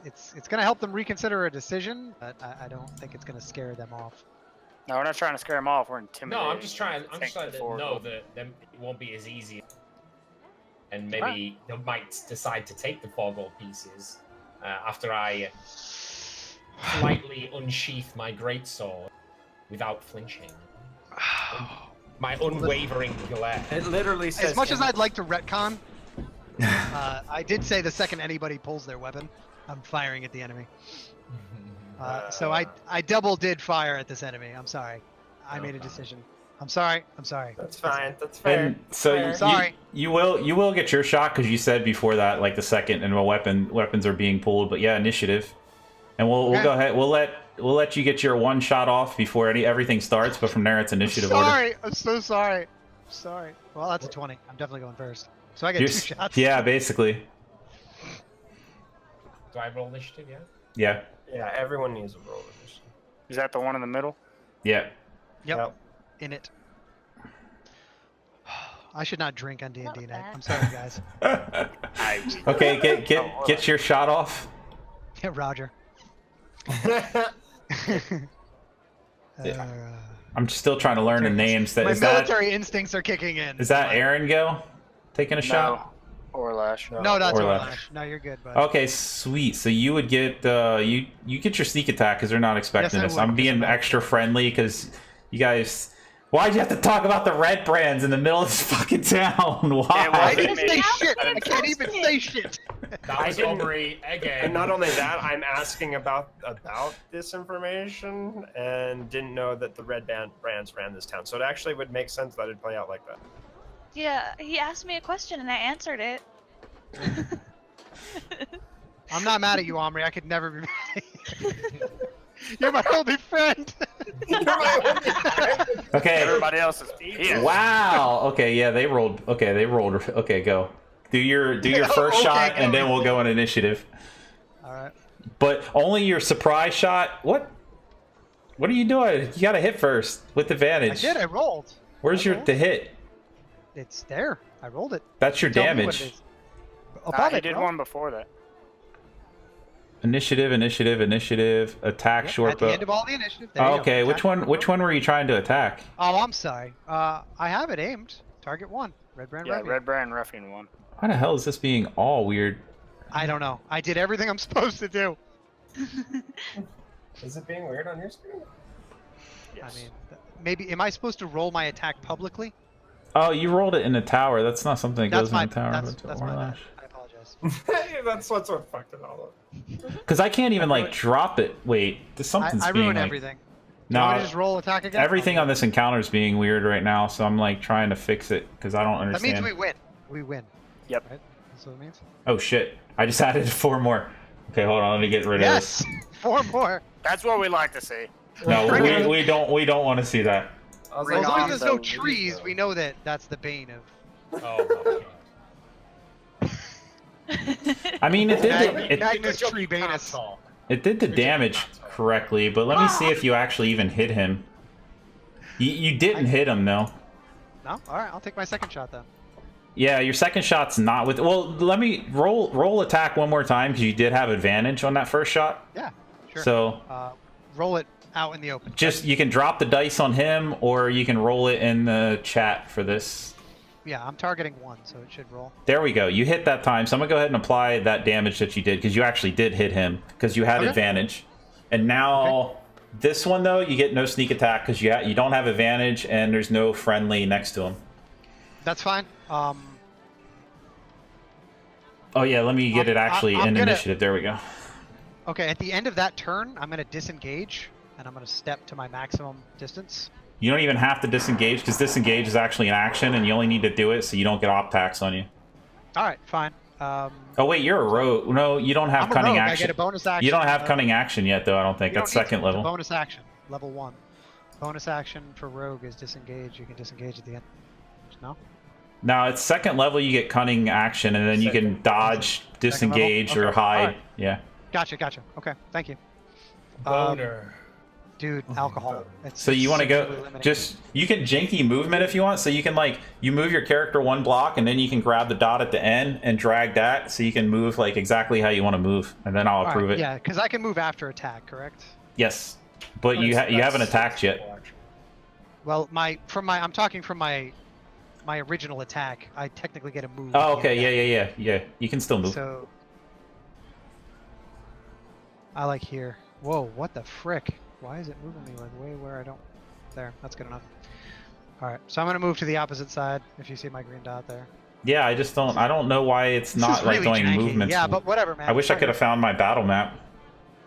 It's gonna help them reconsider a decision, but I don't think it's gonna scare them off. No, we're not trying to scare him off. We're No, intimidating. I'm just trying. I'm just Take trying the to forward know roll. that then it won't be as easy, and maybe they might decide to take the 4 gold pieces after I politely unsheath my greatsword without flinching. My unwavering glare. It literally says. As much as I'd like to retcon, I did say the second anybody pulls their weapon, I'm firing at the enemy. So I double did fire at this enemy. I'm sorry. I made a decision. I'm sorry. That's fine. That's fair. And so Fair. Sorry. you will get your shot because you said before that like the second and weapons are being pulled. But yeah, initiative, and we'll Okay. go ahead. We'll let you get your one shot off before everything starts. But from there, it's initiative Sorry. order. I'm so sorry. Sorry. Well, that's a 20. I'm definitely going first. So I get 2 shots. Yeah, basically. Do I roll initiative? Yeah. Yeah, Yeah, everyone needs a roll of this. Is that the one in the middle? yeah. Yep. In it. I should not drink on D&D Not night. bad. I'm sorry, guys. Okay, get your shot off. Yeah, Roger. I'm still trying to learn the names. My Is that military instincts are kicking in. Arangale taking a shot? Orlash. No, that's Orlash. Orlash. No, you're good, bud. Okay, sweet. So you would get you get your sneak attack because they're not expecting Yes, I this. would, I'm being because I'm extra friendly because you guys. Why'd you have to talk about the red brands in the middle of this fucking town? Why? I didn't me. say shit. I I didn't can't say even say shit. That I was didn't- Omri again. And not only that, I'm asking about this information and didn't know that the red brands ran this town. So it actually would make sense that it'd play out like that. Yeah, he asked me a question and I answered it. I'm not mad at you, Omri. I could never be mad at you. You're my only friend. Okay. Everybody else is here. Wow. Okay. Yeah, they rolled. Okay, they rolled. Okay, go. Do your first Okay, shot, go. and then we'll go in initiative. All right. But only your surprise shot. What? What are you doing? You got to hit first with I advantage. did. I rolled. Where's I rolled. the hit? It's there. I rolled it. That's your Tell me what damage. it is. Above He it, did bro. one before that. Initiative. Attack. Yep, Short at the bow. end of all the initiative. There you Oh, go. okay. Which Attack. one were you trying to attack? Oh, I'm sorry. I have it aimed. Target 1. Red brand. Yeah, Ruffian. Red Brand Ruffian one. Why the hell is this being all weird? I don't know. I did everything I'm supposed to do. Is it being weird on your screen? Yes. I mean, maybe am I supposed to roll my attack publicly? Oh, you rolled it in the tower. That's not something that That's goes my in the tower. that's my bad. I apologize. That's what's what fucked it all up. Because I can't even like drop it. Wait, something's I being ruin like. everything. Do you want me to just roll attack again? Everything on this encounter is being weird right now, so I'm like trying to fix it because I don't That understand. means we win. We win. Yep. Right? That's what it means. Oh shit! I just added 4 more. Okay, hold on. Let me get rid Yes. 4 more. That's what we like to see. of this. No, we don't want to see that. I was Well, as like, long oh, as there's no so trees, weird, we know that that's the bane of. Oh my god. I mean, it did Magnus Good job, tree you can't banus. talk. it did the damage correctly, but let me see if you actually even hit him. You didn't hit him though. No. All right. I'll take my second shot then. Yeah, your second shot's not with. Well, let me roll attack one more time because you did have advantage on that first shot. Yeah. Sure. So roll it out in the open. just you can drop the dice on him, or you can roll it in the chat for this. Yeah, I'm targeting 1, so it should roll. There we go. You hit that time, so I'm gonna go ahead and apply that damage that you did because you actually did hit him because you had Okay. advantage. And now this one though, you get no sneak attack because you don't have advantage and there's no friendly next to him. That's fine. Oh yeah, let me get it actually I'm in gonna- initiative. There we go. Okay, at the end of that turn, I'm going to disengage, and I'm going to step to my maximum distance. You don't even have to disengage because disengage is actually an action and you only need to do it so you don't get op tax on you. All right, fine. Oh wait, you're a rogue. No, you don't have I'm a cunning rogue. I action. get a bonus action. You don't have cunning action yet, though. I don't think You that's don't need second to. It's a level. bonus action, level 1. Bonus action for rogue is disengage. You can disengage at the end. No. No, it's second level. You get cunning action, and then you can dodge, disengage, or Okay. hide. Alright. Yeah. Gotcha. Okay. Thank you. Boner. Dude, alcohol. It's So you want to go? severely limiting. Just you can janky movement if you want. So you can like you move your character 1 block, and then you can grab the dot at the end and drag that, so you can move like exactly how you want to move, and then I'll Alright, approve it. Yeah, because I can move after attack, correct? Yes, but you haven't attacked yet. Well, I'm talking from my original attack. I technically get a move. Oh, at the okay. end. Yeah. You can still move. So I like here. Whoa, what the frick? Why is it moving me like way where I don't? There, that's good enough. All right, so I'm gonna move to the opposite side. If you see my green dot there. Yeah, I just don't. I don't know why it's This not is like really doing janky. movements. Yeah, but whatever, man. I wish I could have found my battle map.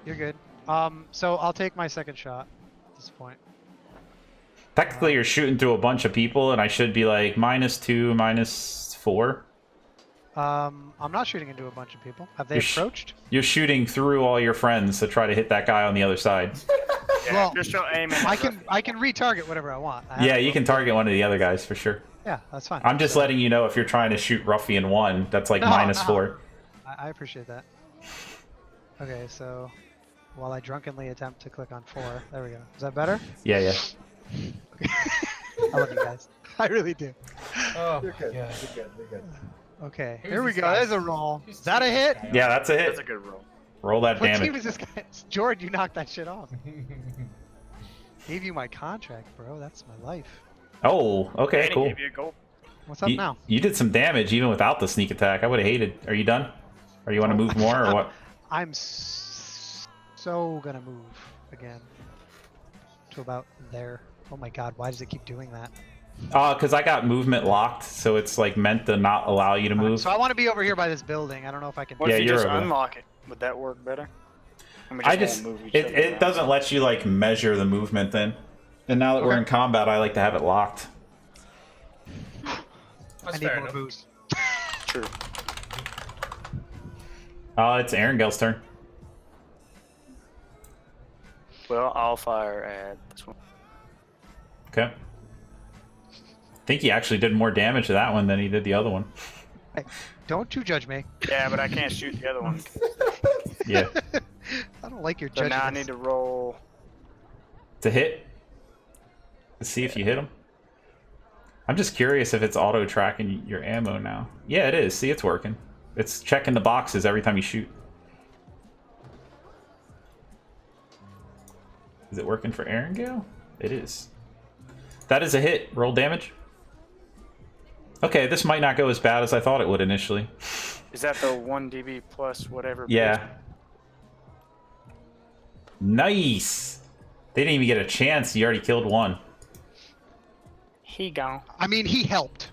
You're good. So I'll take my second shot at this point. Technically, you're shooting through a bunch of people, and I should be like -2, -4. I'm not shooting into a bunch of people. Have they You're sh- approached? You're shooting through all your friends to try to hit that guy on the other side. Yeah, Well, just don't aim at I can retarget whatever I want. I have Yeah, to you go- can target one of the other guys for sure. Yeah, that's fine. I'm just letting you know if you're trying to shoot Ruffian 1, that's like No, -4. I appreciate that. Okay, so while I drunkenly attempt to click on 4, there we go. Is that better? Yeah. I love you guys. I really do. Oh, You're good. yeah. You're good. Okay, Who's here we this go. guy? There's a roll. Who's Is that a this hit? guy? Yeah, that's a That's a hit. good roll. Roll that What team damage. is this guy? It's Jord, you knocked that shit off. Gave you my contract, bro. That's my life. Oh, okay, And he cool. gave you a gold. What's up now? You did some damage even without the sneak attack. I would have hated. Are you done? Or you want to move more or what? I'm so gonna move again to about there. Oh my god, why does it keep doing that? Because I got movement locked, so it's like meant to not allow you to move. So I want to be over here by this building. I don't know if I can. What Yeah, if you you're just over there. unlock it? Would that work better? And we I won't just move each it, other it around. doesn't let you like measure the movement then. And now that we're Okay. in combat, I like to have it locked. That's I need fair more enough. boost. True. It's Arangale's turn. Well, I'll fire at this one. Okay. I think he actually did more damage to that one than he did the other one. Don't you judge me. Yeah, but I can't shoot the other one. Yeah. I don't like your So judgment. now I need to roll. To hit. Let's see if you hit him. I'm just curious if it's auto tracking your ammo now. Yeah, it is. See, it's working. It's checking the boxes every time you shoot. Is it working for Arangale? It is. That is a hit. Roll damage. Okay, this might not go as bad as I thought it would initially. Is that the 1 dB plus whatever? Yeah. Nice. They didn't even get a chance. You already killed one. He gone. I mean, he helped.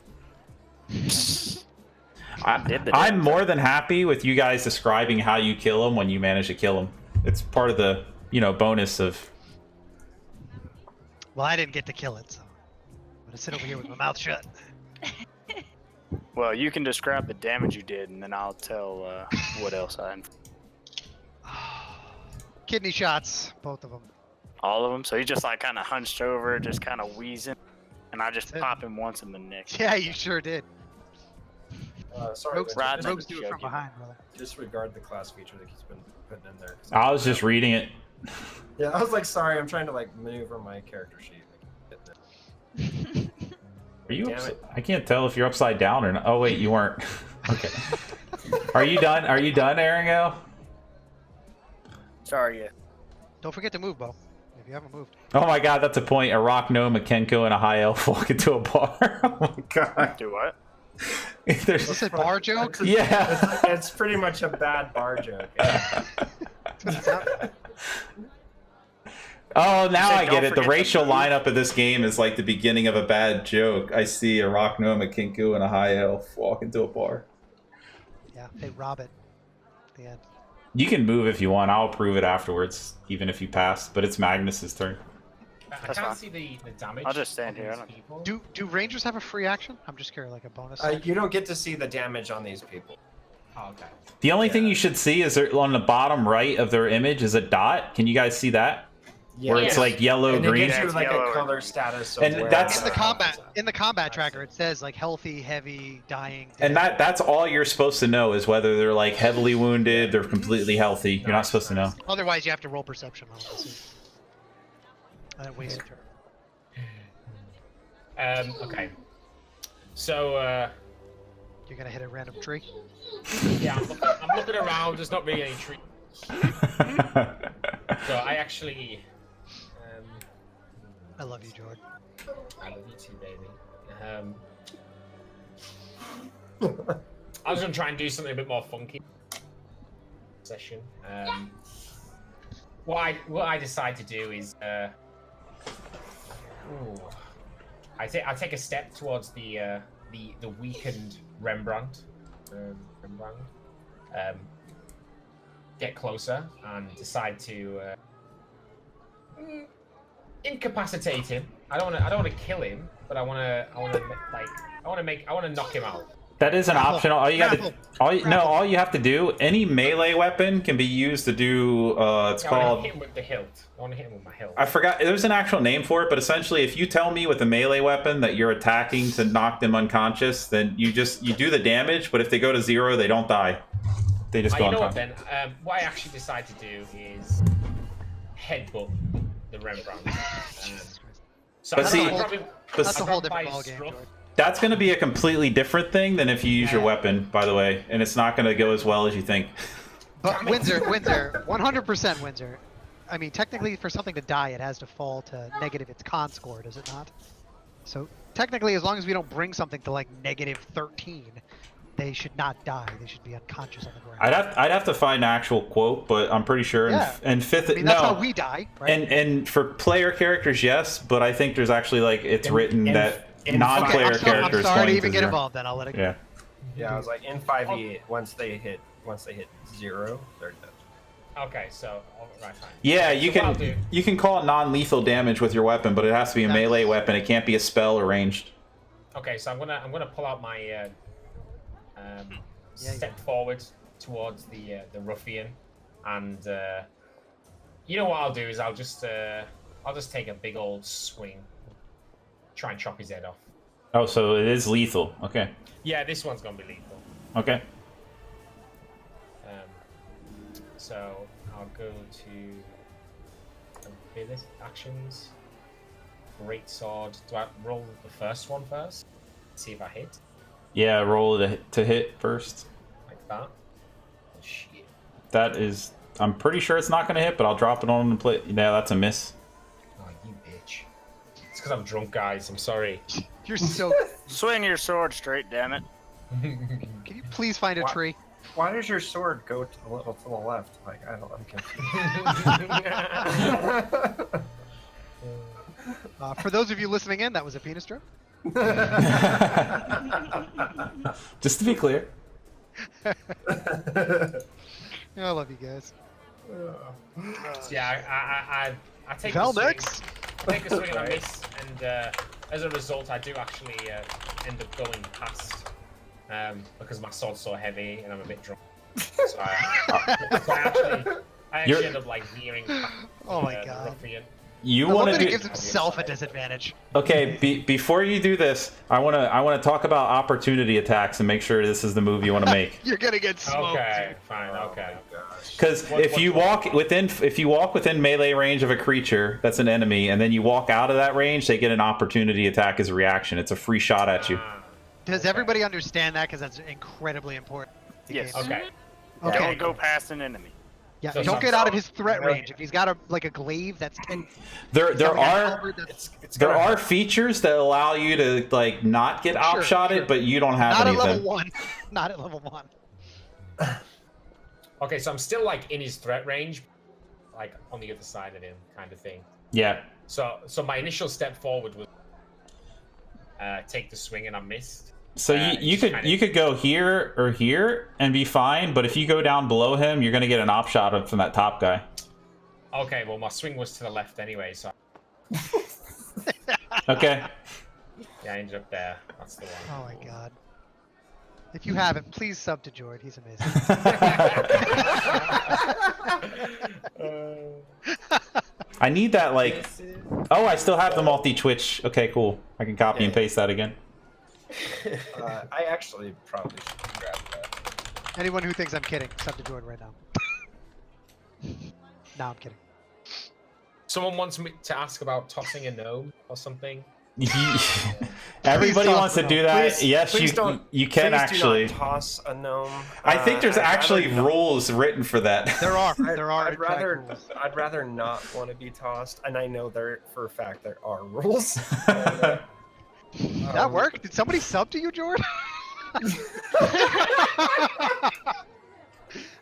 I'm more than happy with you guys describing how you kill him when you manage to kill him. It's part of the, bonus of... Well, I didn't get to kill it, so I'm gonna sit over here with my mouth shut. Well, you can describe the damage you did, and then I'll tell what else Kidney shots, both of them. all of them. So he just like kind of hunched over, just kind of wheezing, and I just That's it. pop him once in the neck. Yeah, you sure did. Sorry, Rogues, but Rod- rogues do it from Joking. behind, brother. disregard the class feature that he's been putting in there. 'cause I was just reading it. Yeah, I was like, sorry, I'm trying to like maneuver my character sheet. Are you Damn upside? it. I can't tell if you're upside down or not. Oh wait, you weren't. Okay. Are you done? Are you done, Arangale? Sorry, yeah. Don't forget to move, Bo. If you haven't moved. Oh my god, that's a point. A rock gnome, a Kenko, and a high elf walk into a bar. Oh my god. Do what? Is There's... this a bar joke? Yeah. It's pretty much a bad bar joke. Yeah. Oh, now said I get don't it. The forget to racial move. lineup of this game is like the beginning of a bad joke. I see a rock gnome, a Kenku, and a high elf walk into a bar. Yeah, they rob it at the end. You can move if you want. I'll approve it afterwards, even if you pass. But it's Magnus's turn. I That's can't fine. see the damage. I'll just stand on here, I these don't- people. Do rangers have a free action? I'm just curious, like a bonus. You don't get to see the damage on these people. Oh, okay. The only thing you should see is on the bottom right of their image is a dot. Can you guys see that? Yeah. Where it's like yellow, And green. it gives you like Yellow a or color green. status. Of And where that's- In the combat tracker, it says like healthy, heavy, dying. And dead. that's all you're supposed to know is whether they're like heavily wounded, they're completely healthy. You're not supposed to know. Otherwise, you have to roll perception on this. And then waste your turn. Okay. So, You're gonna hit a random tree. yeah, I'm looking around. There's not really any trees. So I actually. I love you, Jordan. I love you too, baby. I was gonna try and do something a bit more funky. Session. What I decide to do is, I take a step towards the weakened Rembrandt. Get closer and decide to incapacitate him. I don't want to kill him, but I want to knock him out. That is an Grapple. option. All you got to, Grapple. all you have to do. Any melee weapon can be used to do. It's I want called. to hit him with the hilt. I want to hit him with my hilt. I forgot. There's an actual name for it, but essentially, if you tell me with a melee weapon that you're attacking to knock them unconscious, then you do the damage. But if they go to 0, they don't die. They just go You know what unconscious. then? What I actually decide to do is headbutt the Rembrandt. So But I see- probably, That's a I'll whole grab by different his ballgame, scruff. Jordan. That's going to be a completely different thing than if you use your weapon, by the way, and it's not going to go as well as you think. But Windsor, 100% Windsor. I mean, technically, for something to die, it has to fall to negative its con score, does it not? So technically, as long as we don't bring something to like negative 13, they should not die. They should be unconscious on the ground. I'd have to find an actual quote, but I'm pretty sure. Yeah. And fifth, I mean, that's how we die, right? And for player characters, yes, but I think there's actually like it's written that in non-player Okay, I'm characters. sorry to going even get 0. involved. Then I'll let it go. Yeah. Yeah, I was like in 5e. Once they hit 0, they're dead. Okay, so right, fine. Yeah, Okay, you so what I'll can do- you can call it non-lethal damage with your weapon, but it has to be a melee weapon. It can't be a spell or ranged. Okay, so I'm gonna pull out my step forward towards the ruffian, and you know what I'll do is I'll just take a big old swing, try and chop his head off. Oh, so it is lethal. Okay. Yeah, this one's gonna be lethal. Okay. So I'll go to ability actions. Great sword. Do I roll the first one first? See if I hit Yeah, roll to hit first. like that. Oh, shit. That is. I'm pretty sure it's not going to hit, but I'll drop it on the plate. Yeah, that's a miss. Oh, you bitch. It's because I'm drunk, guys. I'm sorry. You're so. Swing your sword straight, damn it. Can you please find a What? tree? Why does your sword go to the little to the left? Like I'm confused. For those of you listening in, that was a penis joke. Just to be clear. I love you guys. Yeah, I take Valnex? take a swing and I miss, and as a result, I do actually end up going past because my sword's so heavy and I'm a bit drunk. So I actually end up like veering past Oh my the god. ruffian. You I love want that to he do? gives himself a disadvantage. Okay, before you do this, I want to talk about opportunity attacks and make sure this is the move you want to make. You're gonna get smoked. Okay, fine, okay. Because if you walk within melee range of a creature that's an enemy, and then you walk out of that range, they get an opportunity attack as a reaction. It's a free shot at you. Does everybody understand that? Because that's incredibly important. Yes. Okay. Okay. Don't go past an enemy. Yeah, So don't some- get out of his threat range. If he's got a glaive that's 10, There got a are halberd that's there are features that allow you to like not get Sure, outshotted, sure. but you don't have not at anything. level 1. Not at level 1. Okay, so I'm still like in his threat range, like on the other side of him, kind of thing. Yeah. So my initial step forward was take the swing, and I missed. So you could go here or here and be fine, but if you go down below him, you're gonna get an op shot from that top guy. Okay, well my swing was to the left anyway, so Okay. yeah, I ended up there. That's the one. Oh my god. If you haven't, please sub to Jord. He's amazing. I need that, like... Oh, I still have the multi-Twitch. Okay, cool. I can copy and paste that again. I actually probably should grab that. Anyone who thinks I'm kidding, sub to Jord right now. No, I'm kidding. Someone wants me to ask about tossing a gnome or something. Everybody toss wants to the do gnome. that. Yes, please don't, you can please actually. do not toss a gnome. I think there's I'd actually rather not- rules written for that. There are. There are. I'd in fact, rather rules. I'd rather not want to be tossed, and I know there for a fact there are rules. That worked? Did somebody sub to you, Jord?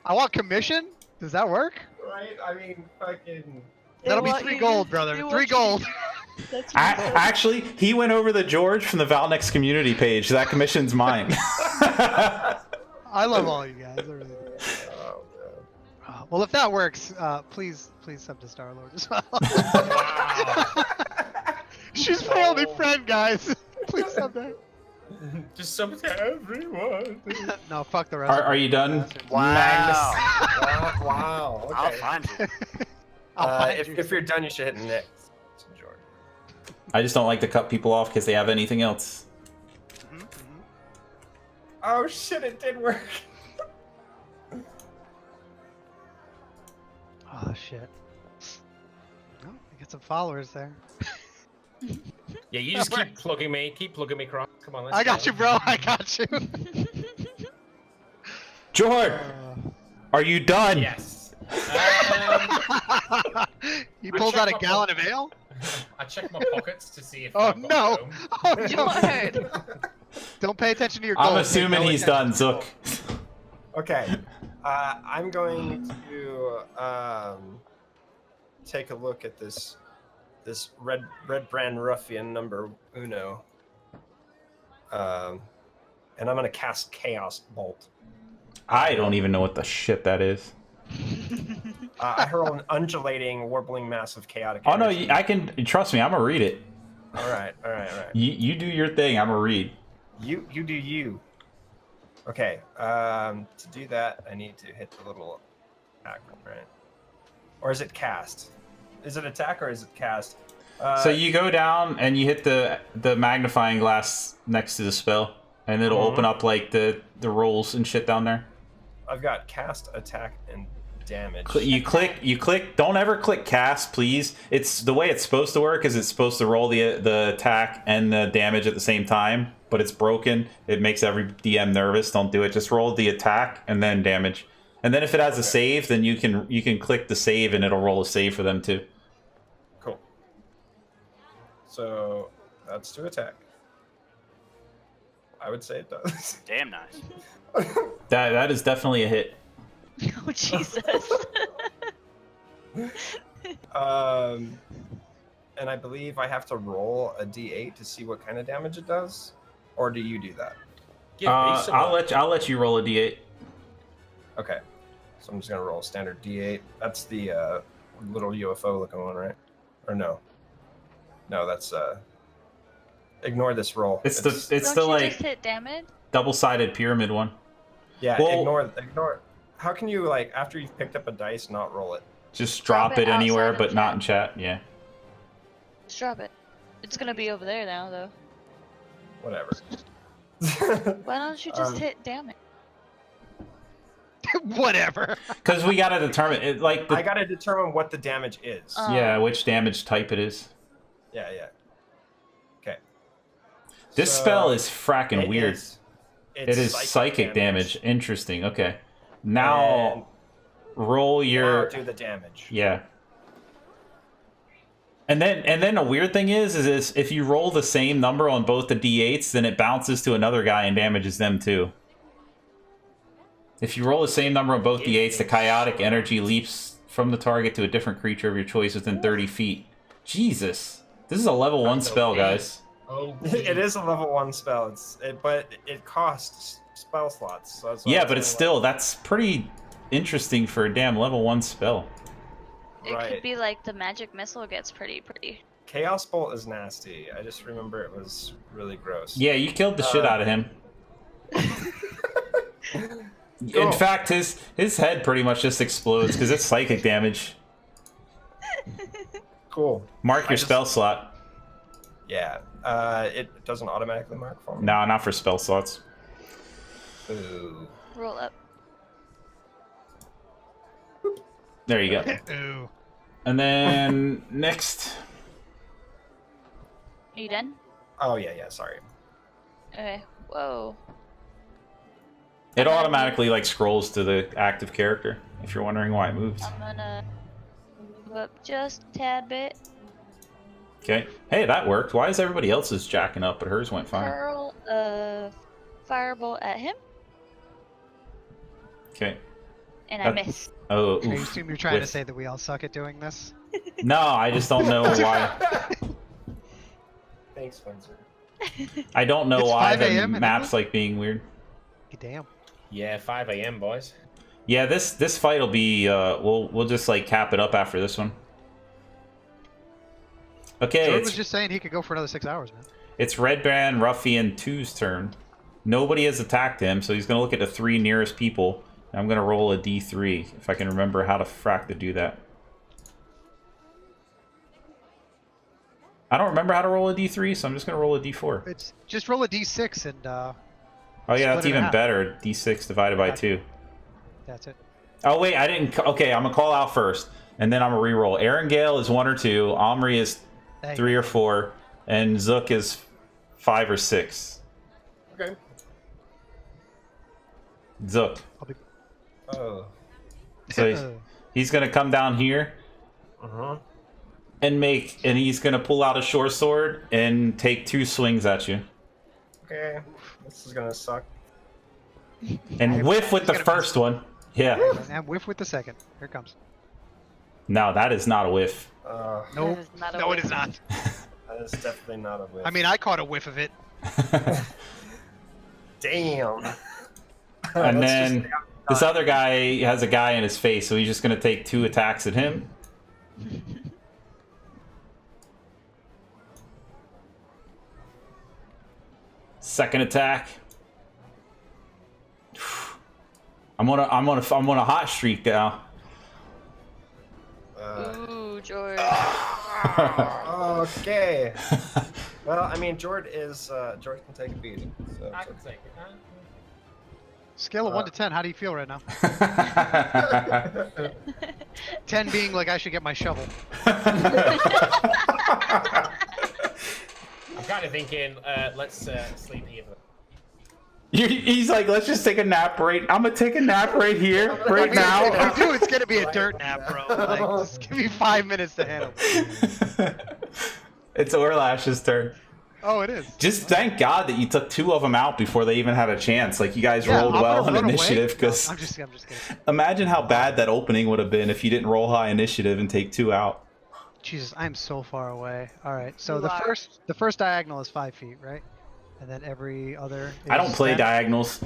I want commission. Does that work? Right? I mean, fucking. That'll be 3 gold, brother. 3 gold. That's Actually, he went over the George from the Valnex Community Page. That commission's mine. I love all you guys. I really do. Oh, Well, if that works, please sub to Starlord as well. She's my only friend, guys. Please sub there. Just sub to everyone. No, fuck the rest. Are you done? Wow. wow. Okay. I'll find you. If you're done, you should hit next, Jordan. I just don't like to cut people off because they have anything else. Oh shit! It did work. Oh shit. Oh, we get some followers there. Yeah, you just keep plugging me, Croc. Come on, let's I got go. you, bro. I got you. George, are you done? Yes. He pulls out a gallon of ale. I check my pockets to see if. Oh I've got no! gnome. Oh no! Jord. Don't pay attention to your gold. I'm assuming he's done, Zook. Okay. I'm going to take a look at this red brand ruffian number uno. And I'm gonna cast Chaos Bolt. I don't even know what the shit that is. I hurl an undulating, warbling mass of chaotic Oh no, energy. I can trust me. I'm gonna read it. All right. You do your thing. I'm gonna read. You do you. Okay. To do that, I need to hit the little attack, right? Or is it cast? Is it attack or is it cast? So you go down and you hit the magnifying glass next to the spell, and it'll open up like the rolls and shit down there. I've got cast, attack, and damage. You click. Don't ever click cast, please. It's the way it's supposed to work. Is it's supposed to roll the attack and the damage at the same time, but it's broken. It makes every DM nervous. Don't do it. Just roll the attack and then damage. And then if it has a save, then you can click the save and it'll roll a save for them too. Cool. So that's to attack. I would say it does. Damn nice. That is definitely a hit. Oh Jesus. And I believe I have to roll a d8 to see what kind of damage it does, or do you do that? Give me some. I'll let you roll a d8. Okay, so I'm just gonna roll a standard d8. That's the little UFO looking one, right? Or no? No, that's ignore this roll. It's Don't the you like just hit damage? double-sided pyramid one. Yeah, Well- ignore. How can you like after you've picked up a dice not roll it? Just Drop drop it it anywhere, outside of but not chat. in chat. Yeah. Just drop it. It's gonna be over there now, though. Whatever. Why don't you just hit damage? Whatever. Because we gotta determine it. Like I gotta determine what the damage is. yeah, which damage type it is. Yeah. Okay. This So, spell is fracking it weird. It is psychic damage. Interesting. Okay. Now roll Now your do the damage. yeah. And then a weird thing is if you roll the same number on both the d8s, then it bounces to another guy and damages them too. If you roll the same number on both d8s, the chaotic energy leaps from the target to a different creature of your choice within 30 feet. Jesus. This is a level 1 spell, guys. Oh, It is a level 1 spell. But it costs spell slots. So that's why Yeah, it's but it's only still, that's pretty interesting for a damn level 1 spell. It Right. could be like the magic missile gets pretty. Chaos Bolt is nasty. I just remember it was really gross. Yeah, you killed the shit out of him. In fact, his head pretty much just explodes because it's psychic damage. Cool. Mark your spell slot. Yeah. It doesn't automatically mark for me. No, not for spell slots. Ooh. Roll up. There you go. Ooh. And then next. Are you done? Oh yeah. Sorry. Okay. Whoa. It automatically like scrolls to the active character if you're wondering why it moves. I'm gonna move up just a tad bit. Okay. Hey, that worked. Why is everybody else's jacking up, but hers went fine? Hurl a firebolt at him, Okay. and I miss. Oh, I oof. assume you're trying to Whiff. say that we all suck at doing this. No, I just don't know why. Thanks, Spencer. I don't know It's why 5 the a.m. in map's like being weird. Damn. Yeah, 5 a.m. boys. Yeah, this fight will be. We'll just like cap it up after this one. Okay, Jordan it's was just saying he could go for another 6 hours, man. It's Red Band Ruffian 2's turn. Nobody has attacked him, so he's going to look at the 3 nearest people. And I'm going to roll a d3, if I can remember how to frack to do that. I don't remember how to roll a d3, so I'm just going to roll a d4. It's just roll a d6 and Oh yeah, split that's it in even half. better. d6 divided by 2. That's it. Oh wait, I didn't... Okay, I'm going to call out first, and then I'm going to reroll. Arangale is 1 or 2, Omri is Hey. 3 or 4, and Zook is 5 or 6. Okay. Zook. Oh. So he's going to come down here. And he's gonna pull out a short sword and take 2 swings at you. Okay. This is gonna suck. And whiff with the gonna first one. Yeah. And whiff with the second. Here it comes. No, that is not a whiff. Nope. That is not a No, it whiff. is not. That is definitely not a whiff. I mean, I caught a whiff of it. Damn. And That's then just- this other guy has a guy in his face, so he's just gonna take 2 attacks at him. Second attack. I'm on a hot streak now. Ooh, George. Okay. Well, I mean, Jord can take a beating. So I can take it. Huh? Scale of 1 to 10, how do you feel right now? 10 being like I should get my shovel. I'm kind of thinking, let's sleep here. He's like, let's just take a nap right. I'm gonna take a nap right here, right now. If we do, it's gonna be a dirt nap, bro. Like, just give me 5 minutes to handle it. It's Orlash's turn. Oh, it is. Just thank God that you took 2 of them out before they even had a chance. Like you guys Yeah, rolled I'm well gonna on run away. initiative. No, Because I'm just kidding. imagine how bad that opening would have been if you didn't roll high initiative and take 2 out. Jesus, I'm so far away. All right, so You are. the first diagonal is 5 feet, right? And then every other. I don't is play 10. diagonals.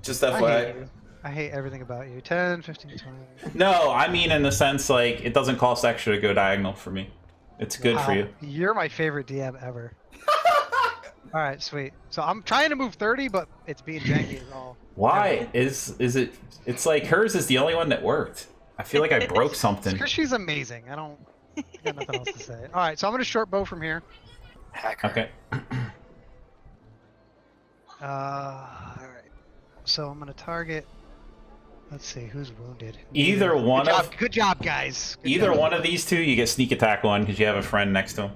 Just I hate FYI. you. I hate everything about you. 10, 15, 20. No, I mean in the sense like it doesn't cost extra to go diagonal for me. It's good for Wow, you. You're my favorite DM ever. All right, sweet. So I'm trying to move 30, but it's being janky as all. Why is it? It's like hers is the only one that worked. I feel like I broke something. Because she's amazing. I got nothing else to say. All right, so I'm gonna short bow from here. Hacker. Okay. All right. So I'm gonna target. Let's see who's wounded. Either one Good of job, good job, guys. Good either job. one of these 2, you get sneak attack 1 because you have a friend next to him.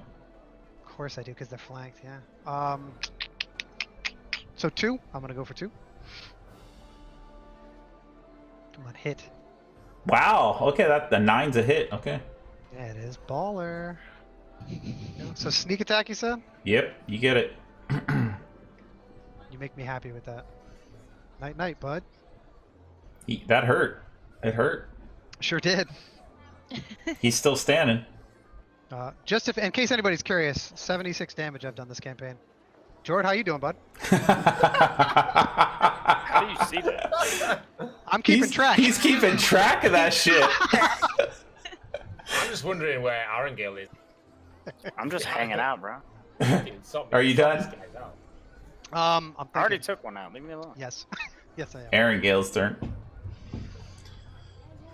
Of course I do, because they're flanked. Yeah. So 2. I'm gonna go for 2. Come on, hit. Wow. Okay, the 9's a hit. Okay. Yeah, it is baller. So sneak attack, you said? Yep, you get it. You make me happy with that. Night, night, bud. That hurt. It hurt. Sure did. He's still standing. Just in case anybody's curious, 76 damage I've done this campaign. Jord, how you doing, bud? How do you see that? I'm keeping track. He's keeping track of that shit. I'm just wondering where Arangale is. I'm just hanging out, bro. Are you done? I'm I already thinking. took one out. Leave me alone. Yes. Yes, I am. Arangale's turn.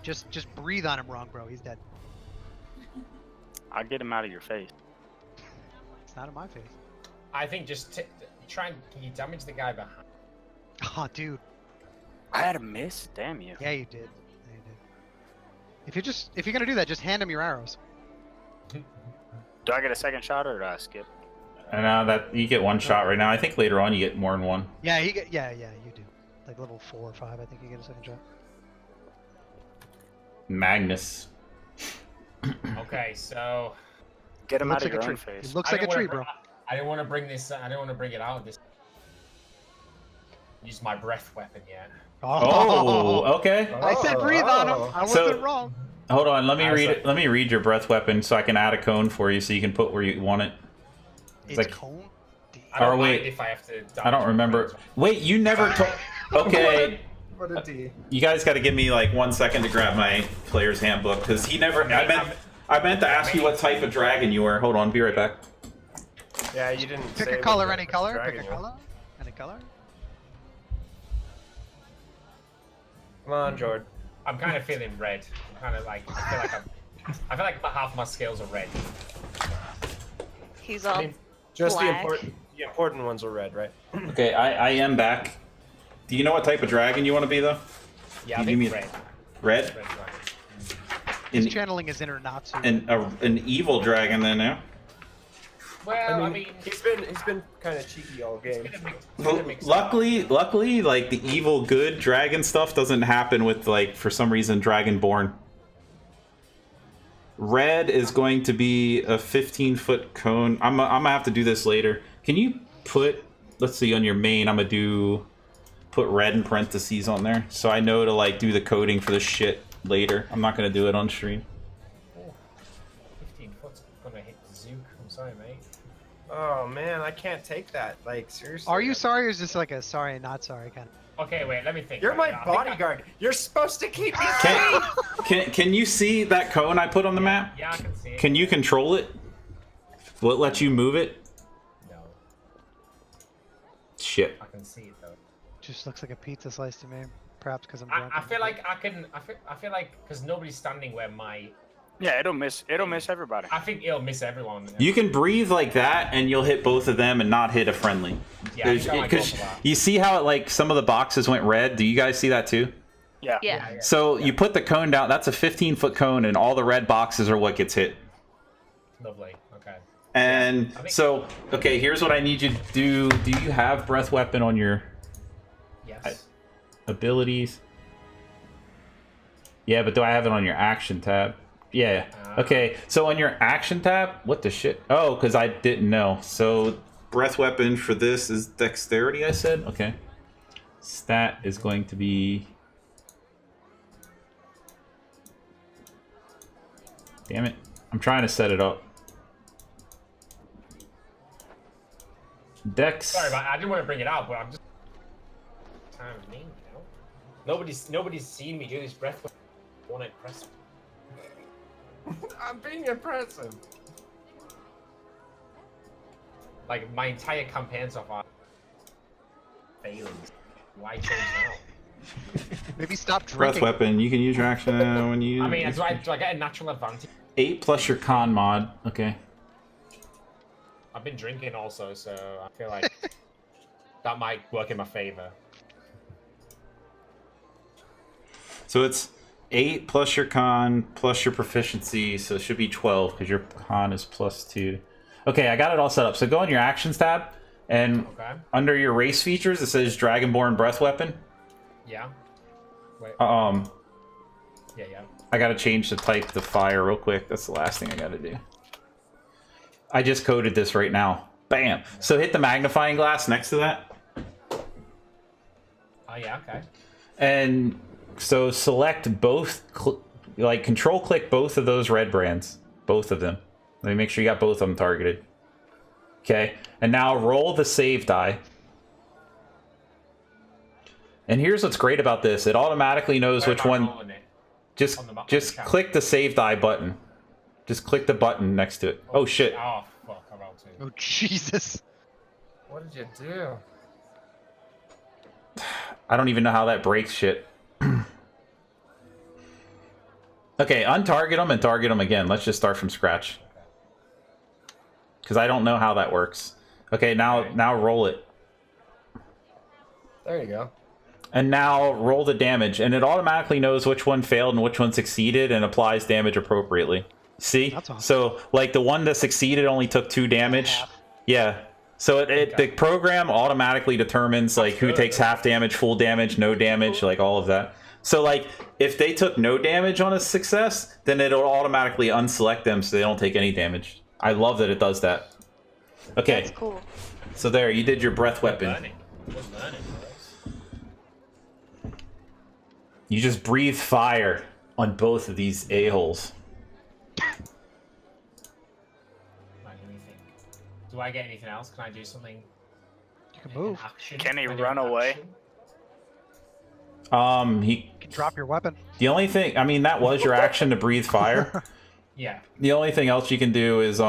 Just breathe on him wrong, bro. He's dead. I'll get him out of your face. It's not in my face. I think just try and can you damage the guy behind. Oh, dude. I had a miss. Damn you. Yeah, you did. Yeah, you did. If you're gonna do that, just hand him your arrows. Do I get a second shot or do I skip? And now that you get one shot right now, I think later on you get more than one. Yeah, you do. Like level 4 or 5, I think you get a second shot. Magnus. Okay, so Get him Looks out of like a your own tree. face. It looks I like a don't tree, wanna bro. I don't want to bring this. I don't want to bring it out of this. Use my breath weapon yet. Oh, okay. I said breathe on him. I So- wasn't wrong. Hold on, let me I was read like- it. Let me read your breath weapon so I can add a cone for you so you can put where you want it. It's like- cone. I don't Or mind wait, if I have to. I damage don't my remember. friends. Wait, you never told. Okay, What a D. you guys got to give me like 1 second to grab my player's handbook because he never. I meant to ask you what type of dragon you were. Hold on, be right back. Yeah, you didn't. Pick say a what color, the any color. dragon Pick a you were. color. Any color. Come on, Jord. I'm kind of feeling red. I'm kind of like. I feel like about half my scales are red. He's all Just black. the important ones are red, right? Okay, I am back. Do you know what type of dragon you want to be though? Yeah, I You give think me- red. Red? Red dragon. He's An, channeling his inner Natsu. an evil dragon then now? Well, I mean, he's been kind of cheeky all game. Luckily, like the evil good dragon stuff doesn't happen with like for some reason Dragonborn. Red is going to be a 15-foot cone. I'm gonna have to do this later. Can you put? Let's see on your main. I'm gonna put red in parentheses on there so I know to like do the coding for this shit later. I'm not gonna do it on stream. 15 foot's gonna hit Zook. I'm sorry, mate. Oh man, I can't take that. Like seriously. Are you sorry, or is this like a sorry and not sorry kind of? Okay, wait. Let me think. You're my Right, I think bodyguard. You're supposed to keep me Can you see that cone I put on the map? Yeah, I can see it. Can you control it? Will it let you move it? No, Shit. I can see it though. Just looks like a pizza slice to me. Perhaps because I'm drunk. I feel like I can. I feel like because nobody's standing where my. Yeah, it'll miss everybody. I think it'll miss everyone. You can breathe like that, and you'll hit both of them and not hit a friendly. Yeah, I think I might go Because for that. you see how it, like some of the boxes went red. Do you guys see that too? Yeah. Yeah. So you put the cone down. That's a 15-foot cone, and all the red boxes are what gets hit. Lovely. Okay. And I think- so, okay, here's what I need you to do. Do you have breath weapon on your Yes. abilities? Yeah, but do I have it on your action tab? Yeah. Okay, so on your action tab, what the shit? Oh, because I didn't know. So breath weapon for this is dexterity, I said? Okay. Stat is going to be... Damn it. I'm trying to set it up. Dex. Sorry, but I didn't want to bring it out, but I'm just. Time of name, you know. Nobody's seen me do this breath. I want to impress. I'm being impressive. Like my entire campaigns so far. Failings. Why change now? Maybe stop Breath drinking. weapon. You can use your action when you... I mean, do I get a natural advantage? 8 plus your con mod. Okay. I've been drinking also, so I feel like that might work in my favor. So it's 8 plus your con plus your proficiency, so it should be 12 because your con is +2. Okay, I got it all set up. So go on your actions tab, and Okay. under your race features, it says Dragonborn Breath Weapon. Yeah. Wait. Yeah. I gotta change the type to fire real quick. That's the last thing I gotta do. I just coded this right now. Bam. So hit the magnifying glass next to that. Oh yeah. Okay. And so select both, like control click both of those red brands. Both of them. Let me make sure you got both of them targeted. Okay. And now roll the save die. And here's what's great about this. It automatically knows Where which am I one. rolling it? Just On the just camera. click the save die button. Just click the button next to it. Oh shit. Oh fuck! I rolled 2. Oh Jesus! What did you do? I don't even know how that breaks shit. Okay, untarget them and target them again. Let's just start from scratch. Because I don't know how that works. Okay, now roll it. There you go. And now roll the damage, and it automatically knows which one failed and which one succeeded and applies damage appropriately. See? That's awesome. So, like, the one that succeeded only took 2 damage. Yeah. So the program automatically determines, like, who takes half damage, full damage, no damage, like, all of that. So, like, if they took no damage on a success, then it'll automatically unselect them so they don't take any damage. I love that it does that. Okay. That's cool. So there, you did your breath weapon. Learning. You just breathe fire on both of these a-holes. Do I get anything else? Can I do something? You can move. Action? Can he I do run an away? action? He. You can drop your weapon. The only thing, I mean, that was your action to breathe fire. Yeah. The only thing else you can do is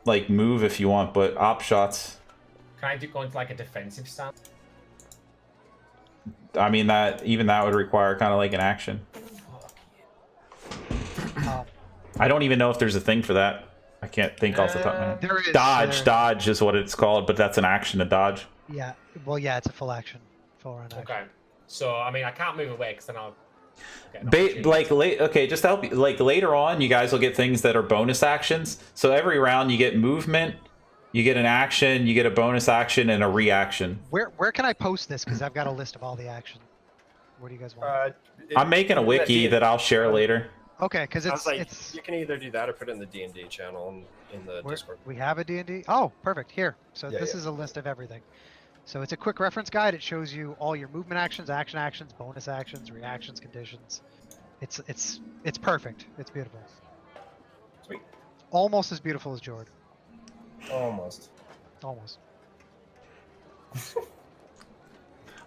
like move if you want, but op shots. Can I go into like a defensive stance? I mean, that would require kind of like an action. I don't even know if there's a thing for that. I can't think off the top of my head. There is. Dodge is what it's called, but that's an action to dodge. Yeah. Well, yeah, it's a full action. Full run action. Okay. So I mean, I can't move away because then I'll. Get an Okay, just to help you, like later on, you guys will get things that are bonus actions. So every round you get movement, you get an action, you get a bonus action, and a reaction. Where can I post this? Because I've got a list of all the action. Where do you guys want? I'm making a wiki that I'll share later. Okay, because I was like, it's you can either do that or put it in the D&D channel in the Discord. we have a D&D. Oh, perfect. Here. So Yeah, this yeah. is a list of everything. So it's a quick reference guide. It shows you all your movement actions, bonus actions, reactions, conditions. It's perfect. It's beautiful. Sweet. Almost as beautiful as Jord. Almost. Almost.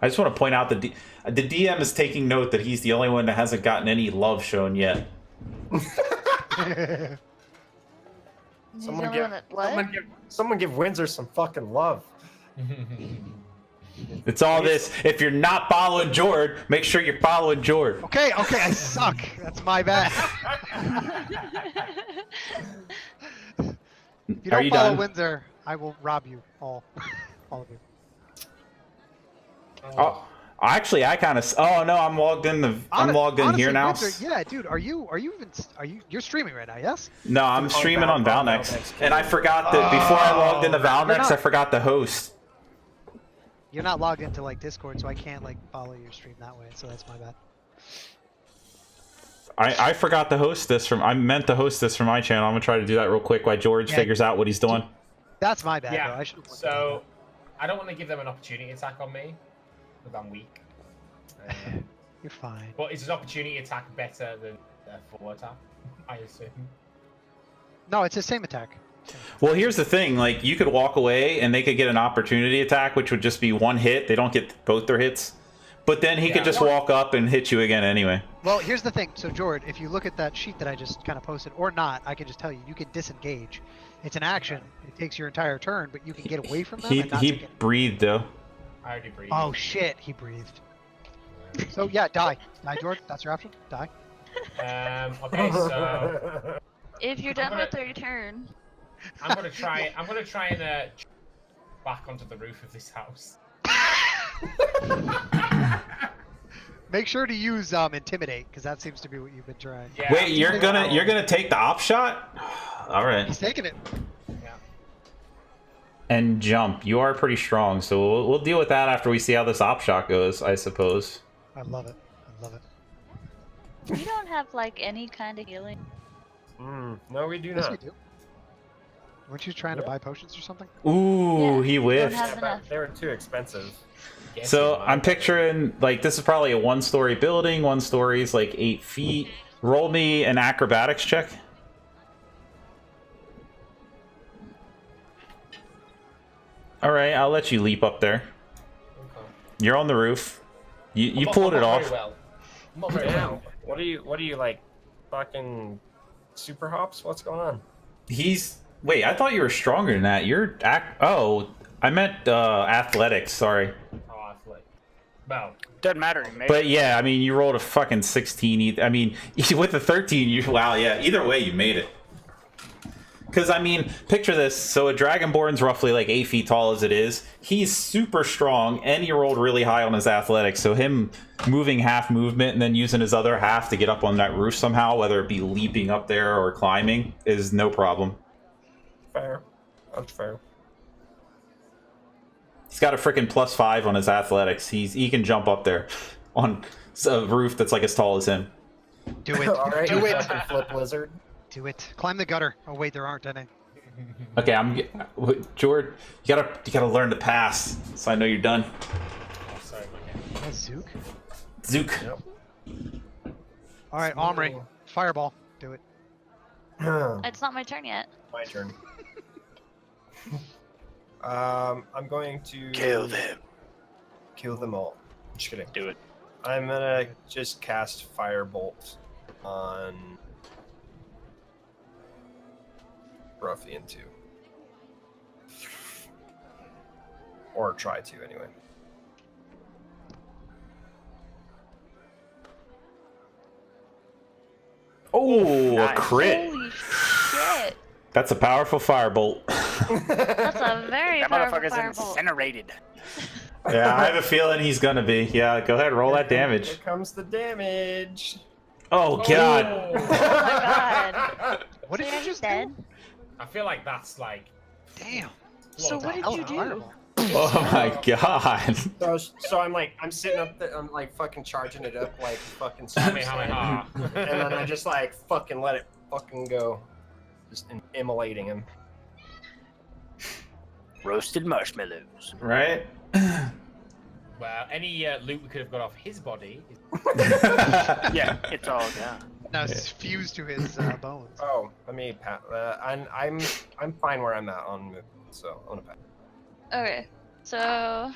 I just want to point out that the DM is taking note that he's the only one that hasn't gotten any love shown yet. Someone give Windsor some fucking love. It's all this. If you're not following Jord, make sure you're following Jord. Okay, I suck. That's my bad. If you Are don't you follow done? Windsor, I will rob you all. All of you. Oh, actually, I kind of. Oh no, I'm logged in. I'm logged in Honestly, here now. Windsor, yeah, dude, are you you're streaming right now? Yes. No, I'm streaming on Valnex, and I forgot that before I logged into Valnex, I forgot the host. You're not logged into like Discord, so I can't like follow your stream that way. So that's my bad. I forgot to host this from. I meant to host this from my channel. I'm gonna try to do that real quick while George figures out what he's doing. That's my bad. Yeah. Bro. I should. So I don't want to give them an opportunity attack on me because I'm weak. You're fine. But is his opportunity attack better than their full attack? I assume. No, it's the same attack. Well, here's the thing. Like, you could walk away and they could get an opportunity attack, which would just be one hit. They don't get both their hits. But then he could just walk up and hit you again anyway. Well, here's the thing. So, Jord, if you look at that sheet that I just kind of posted, or not, I can just tell you, you can disengage. It's an action. It takes your entire turn, but you can get away from them. and not He take it. breathed, though. I already breathed. Oh, shit. He breathed. So, yeah, die. Die, Jord. That's your option. Die. Okay, so If you're done with your turn. I'm gonna try and back onto the roof of this house. Make sure to use intimidate, because that seems to be what you've been trying. Yeah. Wait, you're gonna take the op shot? All right. He's taking it. Yeah. And jump. You are pretty strong, so we'll deal with that after we see how this op shot goes, I suppose. I love it. I love it. You don't have like any kind of healing. No, we do Yes, not. we do. Weren't you trying to buy potions or something? Ooh, Yeah, he don't whiffed. have enough. They were too expensive. So I'm picturing, like, this is probably a one-story building. One story is like 8 feet. Roll me an acrobatics check. All right, I'll let you leap up there. Okay. You're on the roof. You I'm pulled not it off. Very well. I'm not very Damn. well. What are you like, fucking super hops? What's going on? Wait, I thought you were stronger than that. Oh, I meant athletics. Sorry. Oh, athletic. Well, Doesn't matter. He made But it. yeah, I mean, you rolled a fucking 16. I mean, with a 13, wow, yeah. Either way, you made it. Because, I mean, picture this. So a Dragonborn's roughly like 8 feet tall as it is. He's super strong, and he rolled really high on his athletics. So him moving half movement and then using his other half to get up on that roof somehow, whether it be leaping up there or climbing, is no problem. Fair. That's fair. He's got a freaking +5 on his athletics. He can jump up there on a roof that's like as tall as him. Do it. All right, Do you it. fucking flip lizard. Do it. Climb the gutter. Oh wait, there aren't any. Okay, Jord. You gotta learn to pass, so I know you're done. oh, sorry, my game. Zook. Zook. Yep. All right, Omri. Fireball. Do it. It's not my turn yet. My turn. I'm going to Kill them. Kill them all. Just kidding. Do it. I'm gonna just cast Firebolt on Ruffian 2. Or try to, anyway. Oh, Nice. a crit. Holy shit! That's a powerful firebolt. That's a very That powerful motherfucker's firebolt. incinerated. Yeah, I have a feeling he's gonna be. Yeah, go ahead, roll that damage. Here comes the damage. Oh god. Oh my god! What did So you just dead? do? I feel like that's like. Damn. So what did Hell you of a do? fireball. Oh my god. So I'm sitting up there, I'm like fucking charging it up like fucking Hammy, Super hammy, Saiyan. ha. And then I just like fucking let it fucking go. Just immolating him. Roasted marshmallows. Right? Well, any loot we could have got off his body. Yeah, it's all gone. Now it's fused to his bones. Oh, let me pat. I'm fine where I'm at on movement, so I'm gonna pat. Okay, so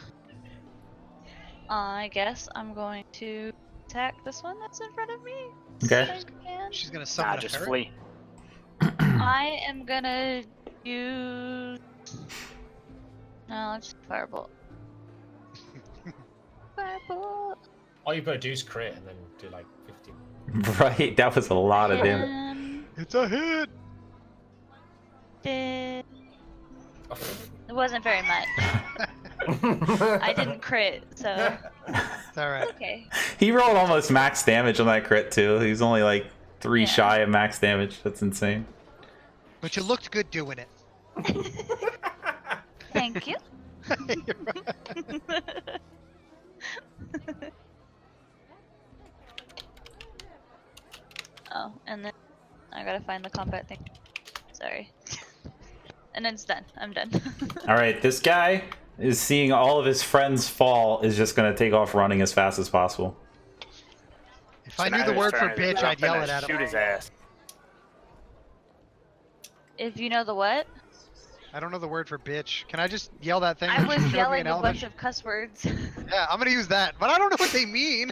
I guess I'm going to attack this one that's in front of me. Okay. If I can. She's gonna Nah, summon a just ferret. flee. I am gonna use. No, let's just firebolt. Firebolt. All you've got to do is crit and then do like 50. Right, that was a lot of damage. It's a hit. It wasn't very much. I didn't crit, so It's all right. okay. He rolled almost max damage on that crit too. He's only like 3 Yeah. shy of max damage. That's insane. But you looked good doing it. Thank you. You're right. Oh, and then I gotta find the combat thing. Sorry. And then it's done. I'm done. All right, this guy is seeing all of his friends fall. Is just gonna take off running as fast as possible. If I So knew now the he's word for trying to bitch, jump I'd yell in it and at Shoot him. his ass. If you know the what? I don't know the word for bitch. Can I just yell that thing? I that you was showed me yelling in a bunch Elementary? of cuss words. Yeah, I'm gonna use that, but I don't know what they mean.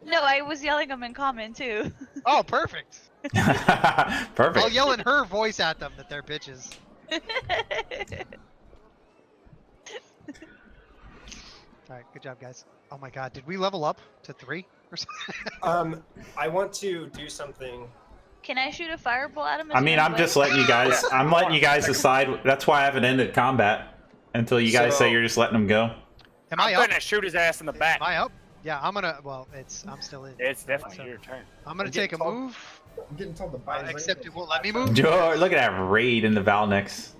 No, I was yelling them in common too. Oh, perfect. Perfect. I'll yell in her voice at them that they're bitches. All right, good job, guys. Oh my God, did we level up to 3 or something? I want to do something. Can I shoot a fireball at him? I mean, I'm just letting you guys. I'm letting you guys decide. That's why I haven't ended combat until you guys say So- you're just letting him go. Am I I'm up? gonna shoot his ass in the back. Am I up? Yeah, I'm gonna. Well, I'm still in. It's definitely So, your turn. I'm gonna I'm getting take a told- move. I'm getting told to buy. Except it won't let me move. Joe, look at that raid in the Valnex.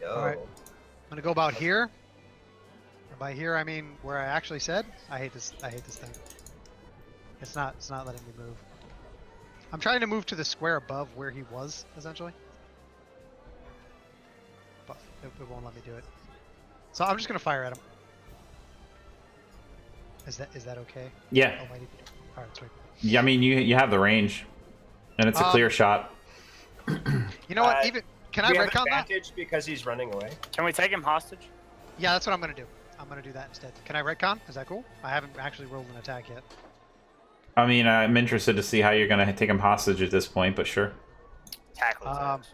All right. I'm gonna go about here. And by here, I mean where I actually said. I hate this. I hate this thing. It's not letting me move. I'm trying to move to the square above where he was, essentially. But it won't let me do it. So I'm just gonna fire at him. Is that okay? Yeah. Almighty. All right, sweet. Yeah, I mean, you have the range, and it's a clear shot. You know what? Even can I we have retcon that? advantage because he's running away. Can we take him hostage? Yeah, that's what I'm gonna do. I'm gonna do that instead. Can I retcon? Is that cool? I haven't actually rolled an attack yet. I mean, I'm interested to see how you're gonna take him hostage at this point, but sure. Tackle his ass.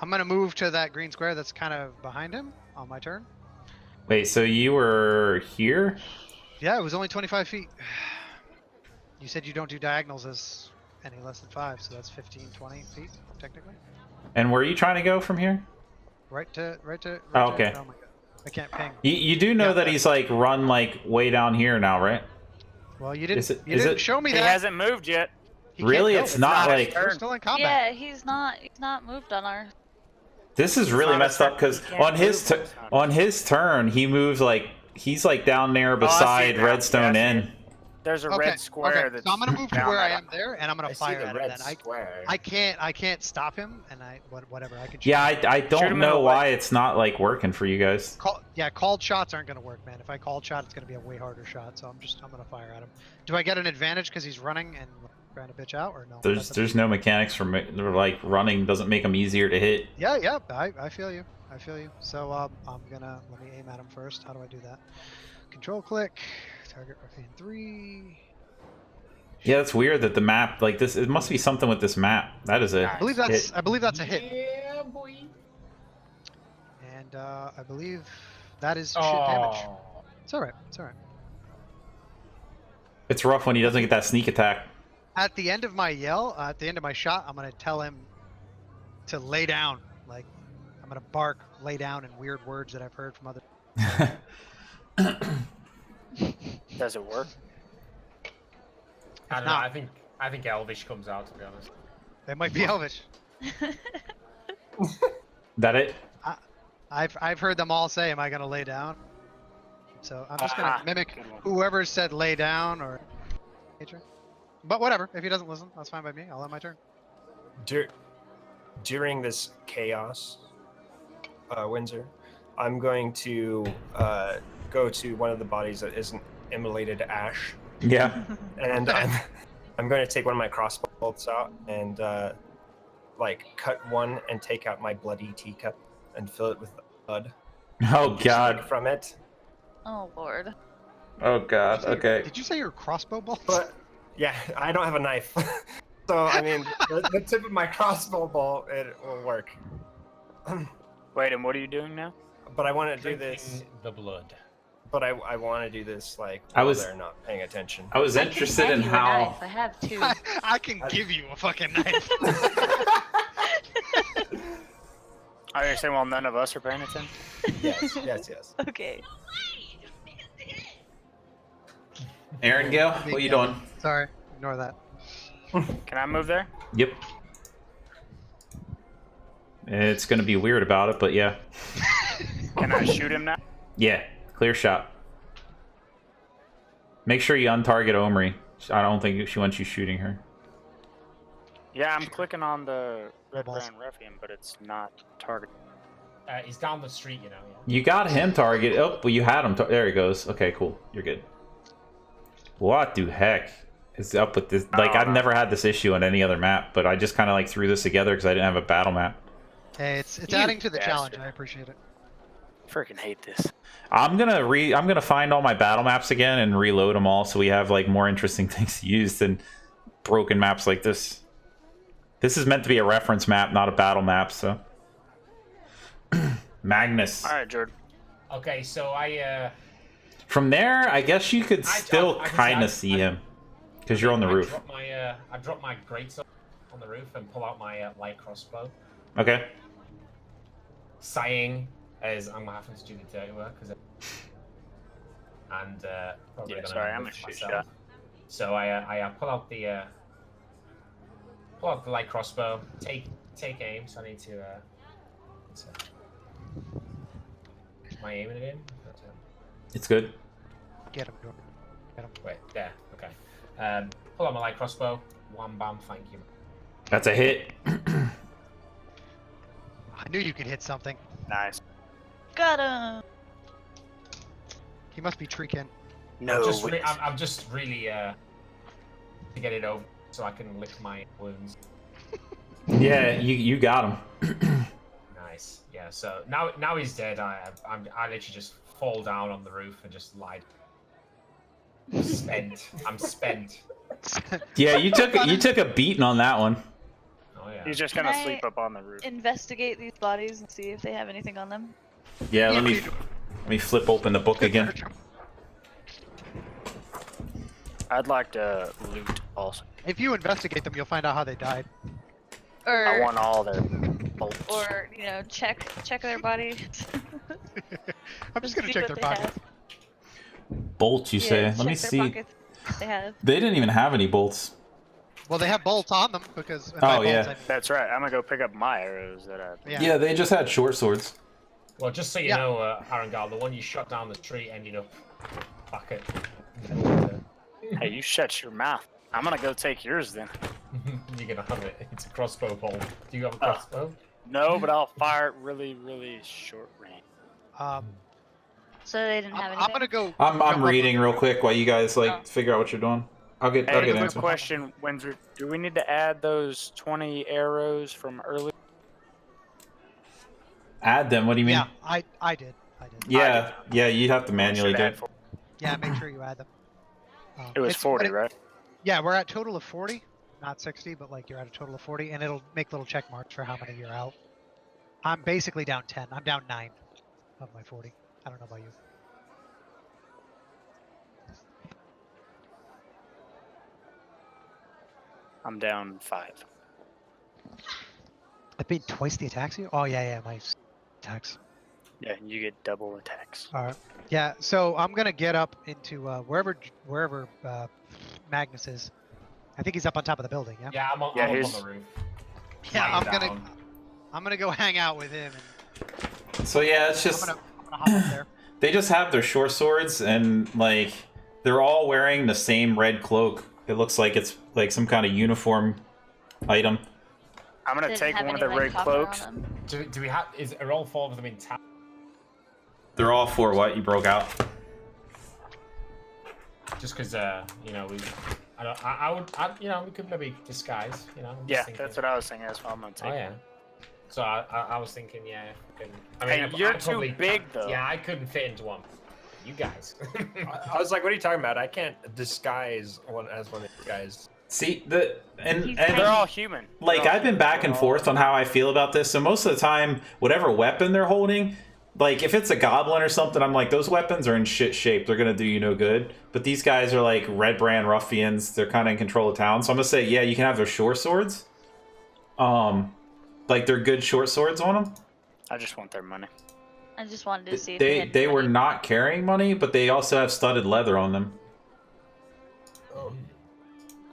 I'm gonna move to that green square that's kind of behind him on my turn. Wait, so you were here? Yeah, it was only 25 feet. You said you don't do diagonals as any less than 5, so that's 15, 20 feet, technically. And where are you trying to go from here? Right to. Oh, okay. Oh my god. I can't ping. You do know Yeah, that he's like run like way down here now, right? Well, you didn't. Is it- you is didn't it- show me He that. hasn't moved yet. He can't Really? go. It's not not like... We're still in combat. Yeah, he's not moved on our. This is really not a messed up turn. because He can't on his move when it's not a on his turn he moves like he's like down there I see beside it now. Redstone Yeah, I see Inn. There's a Okay, red square okay. that's So I'm gonna move to down where I that- am there, and I'm gonna I see fire the at red him. Then square. I can't stop him, and whatever I can. Shoot Yeah, him. I Shoot him don't in know the why leg. it's not like working for you guys. Called shots aren't gonna work, man. If I called shot, it's gonna be a way harder shot. So I'm gonna fire at him. Do I get an advantage because he's running and trying to bitch out, or no? There's no mechanics for like running doesn't make them easier to hit. Yeah. I feel you. So I'm gonna let me aim at him first. How do I do that? Control click. Target ruffian 3. Yeah, it's weird that the map like this. It must be something with this map. That is it. I believe that's a hit. Yeah, boy. And I believe that is shit damage. Oh. It's alright. It's rough when he doesn't get that sneak attack. At the end of my yell, at the end of my shot, I'm gonna tell him to lay down. Like, I'm gonna bark, lay down in weird words that I've heard from other. Does it work? I don't not. know. I think Elvish comes out, to be honest. They might be Elvish. That it? I've heard them all say, "Am I gonna lay down?" So I'm just gonna Ah, mimic good one. whoever said lay down or. But whatever. If he doesn't listen, that's fine by me. I'll end my turn. During this chaos, Windsor, I'm going to go to one of the bodies that isn't immolated ash, Yeah. and I'm going to take one of my crossbow bolts out and like cut one and take out my bloody teacup and fill it with blood. Oh God. From it. Oh lord. Oh God. Okay. Did you say your crossbow bolts? But yeah, I don't have a knife. So I mean, the tip of my crossbow bolt, it will work. Wait, and what are you doing now? But I want to do this. Drinking the blood. But I want to do this like I while was- they're not paying attention. I was interested in how. I have two. I can give you a fucking knife. Are you saying while none of us are paying attention? Yes. Okay. Arangale, what are you doing? Sorry, ignore that. Can I move there? Yep. It's gonna be weird about it, but yeah. Can I shoot him now? Yeah. Clear shot. Make sure you untarget Omri. I don't think she wants you shooting her. Yeah, I'm clicking on the Red Balls. Brown Ruffian, but it's not targeted. He's down the street, you know. Yeah. You got him target. Oh, well, you had him. There he goes. Okay, cool. You're good. What the heck is up with this? Like, I've never had this issue on any other map, but I just kind of like threw this together because I didn't have a battle map. Hey, it's You adding to the challenge. bastard. I appreciate it. Freaking hate this. I'm gonna find all my battle maps again and reload them all so we have like more interesting things to use than broken maps like this. This is meant to be a reference map, not a battle map. So, Magnus. All right, Jordan. Okay, so I From there, I guess you could I- still I- I- kind I- of see him because you're on the roof. I drop my greatsword on the roof and pull out my light crossbow, Okay. sighing as I'm having to do the dirty work and probably Yeah, gonna sorry, I'm lift gonna shoot myself. So I pull out the light crossbow, take aim. So I need to is my aiming it in? It's good. Get him, Jordan. Get him. Wait, there. Okay. Pull out my light crossbow. Wham bam, thank you. That's a hit. I knew you could hit something. Nice. Got him. He must be Treekin. No. I'm just really to get it over so I can lick my wounds. Yeah, you got him. Nice. Yeah. So now he's dead. I literally just fall down on the roof and just lie. Spent. I'm spent. Yeah, you took a beating on that one. Oh yeah. He's just Can gonna I sleep up on the roof. Investigate these bodies and see if they have anything on them. Yeah, let me Let me flip open the book again. I'd like to loot also. If you investigate them, you'll find out how they died. Or I want all their bolts. or check their body. I'm just gonna See check what their they pockets. have. Bolts, you say? Yeah, Let check me their see. pockets if they have. They didn't even have any bolts. Well, they have bolts on them because. and by Oh, bolts, yeah. I mean- That's right. I'm gonna go pick up my arrows that I. Yeah. Yeah, they just had short swords. Well, just so you Yeah. know, Arangale, the one you shot down the tree ended up back at the water. Hey, you shut your mouth. I'm gonna go take yours then. You're gonna have it. It's a crossbow bolt. Do you have a crossbow? No, but I'll fire it really, really short range. So they didn't have anything. I'm gonna go. I'm jump up reading on- real quick while you guys like Oh. figure out what you're doing. I'll get Hey, an quick answer. question, Windsor. Do we need to add those 20 arrows from earlier? Add them. What do you mean? Yeah, I did. Yeah, yeah. You'd have to manually Should do add it. four. Yeah, make sure you add them. It was It's- 40, but it- right? Yeah, we're at total of 40, not 60, but like you're at a total of 40, and it'll make little check marks for how many you're out. I'm basically down 10. I'm down 9 of my 40. I don't know about you. I'm down 5. I paid twice the attacks you? Oh yeah, my attacks. Yeah, you get double attacks. All right. Yeah, so I'm gonna get up into wherever Magnus is. I think he's up on top of the building. Yeah. Yeah, I'm Yeah, up on he's- the roof. Yeah, Lying I'm down. gonna go hang out with him. So yeah, it's And just I'm gonna hop up there. they just have their short swords and like they're all wearing the same red cloak. It looks like it's like some kind of uniform item. I'm gonna Didn't take have one of any, the like, red copper on cloaks. them. Do we have? Are all 4 of them in town? They're all for what? You broke out. Just because we could maybe disguise. I'm just Yeah, thinking. that's what I was saying. That's what I'm gonna take. Oh yeah. So I was thinking, yeah. Hey, you're too probably big, can't- though. Yeah, I couldn't fit into one. You guys. I was like, what are you talking about? I can't disguise one of you guys. See He's and They're all human. like I've been back and forth on how I feel about this. So most of the time, whatever weapon they're holding, like if it's a goblin or something, I'm like those weapons are in shit shape. They're gonna do you no good. But these guys are like red brand ruffians. They're kind of in control of town. So I'm gonna say yeah, you can have their short swords. Like they're good short swords on them. I just want their money. I just wanted to see if They had were money. not carrying money, but they also have studded leather on them.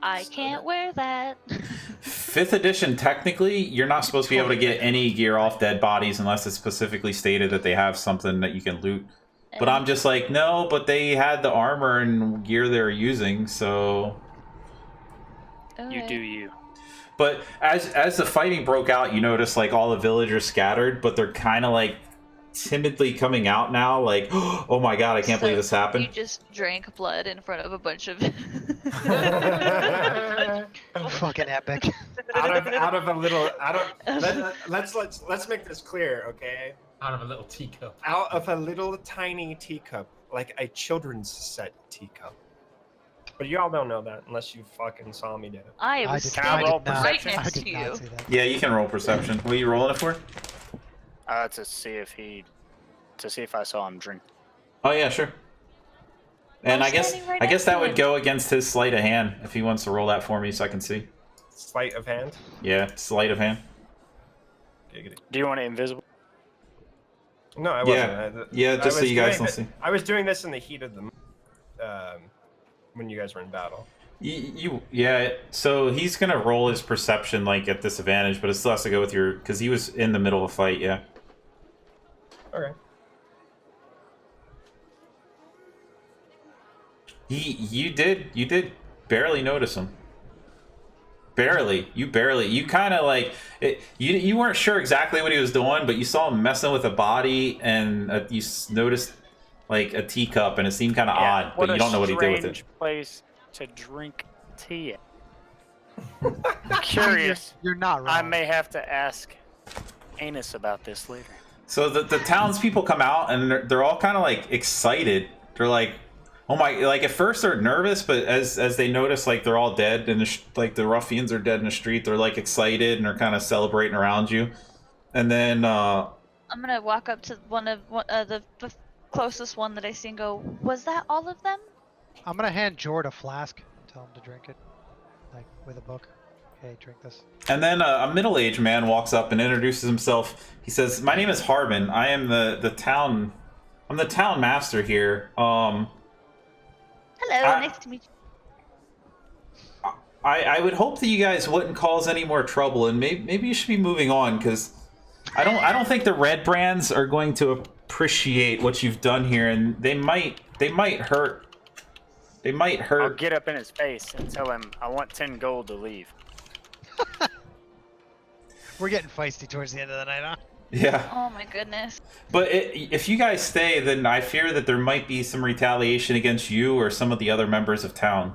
I can't wear that. 5th edition, technically, you're not supposed to be able to get any gear off dead bodies unless it's specifically stated that they have something that you can loot. But I'm just like, no, but they had the armor and gear they were using, so... You do you. But as the fighting broke out, you notice like all the villagers scattered, but they're kind of like timidly coming out now, like, oh my god, I can't believe this happened. You just drank blood in front of a bunch of. Fucking epic. Let's make this clear, okay? Out of a little teacup. Out of a little tiny teacup, like a children's set teacup. But y'all don't know that unless you fucking saw me do it. I was did standing roll not- right perception? next I did to not you. see that. Yeah, you can roll perception. What are you rolling it for? To see if I saw him drink. Oh yeah, sure. And I'm I guess standing right I guess next that to would him. go against his sleight of hand if he wants to roll that for me so I can see. Sleight of hand. Yeah, sleight of hand. Giggity. Do you want it invisible? No, I Yeah. wasn't. Yeah, I just so was you guys doing don't see. I was doing this in the heat of the when you guys were in battle. Yeah, so he's gonna roll his perception like at disadvantage, but it still has to go with your because he was in the middle of a fight. Yeah. Okay. You did barely notice him. You kind of like you weren't sure exactly what he was doing, but you saw him messing with a body, and you noticed like a teacup, and it seemed kind of odd, but you don't know what he did with it. Strange place to drink tea at. I'm curious. You're not wrong. I may have to ask Anus about this later. So the townspeople come out, and they're all kind of like excited. They're like, oh my! Like at first they're nervous, but as they notice like they're all dead, and like the ruffians are dead in the street, they're like excited and they're kind of celebrating around you. And then I'm gonna walk up to one of the closest one that I see and go, was that all of them? I'm gonna hand Jord a flask. Tell him to drink it, like with a book. Hey, drink this. And then a middle-aged man walks up and introduces himself. He says, "My name is Harbin. I am the town. I'm the town master here. Hello, nice to meet you. I would hope that you guys wouldn't cause any more trouble, and maybe you should be moving on, because I don't think the red brands are going to appreciate what you've done here, and they might hurt. They might hurt." I'll get up in his face and tell him I want 10 gold to leave. We're getting feisty towards the end of the night, huh? Yeah. Oh my goodness. But if you guys stay, then I fear that there might be some retaliation against you or some of the other members of town.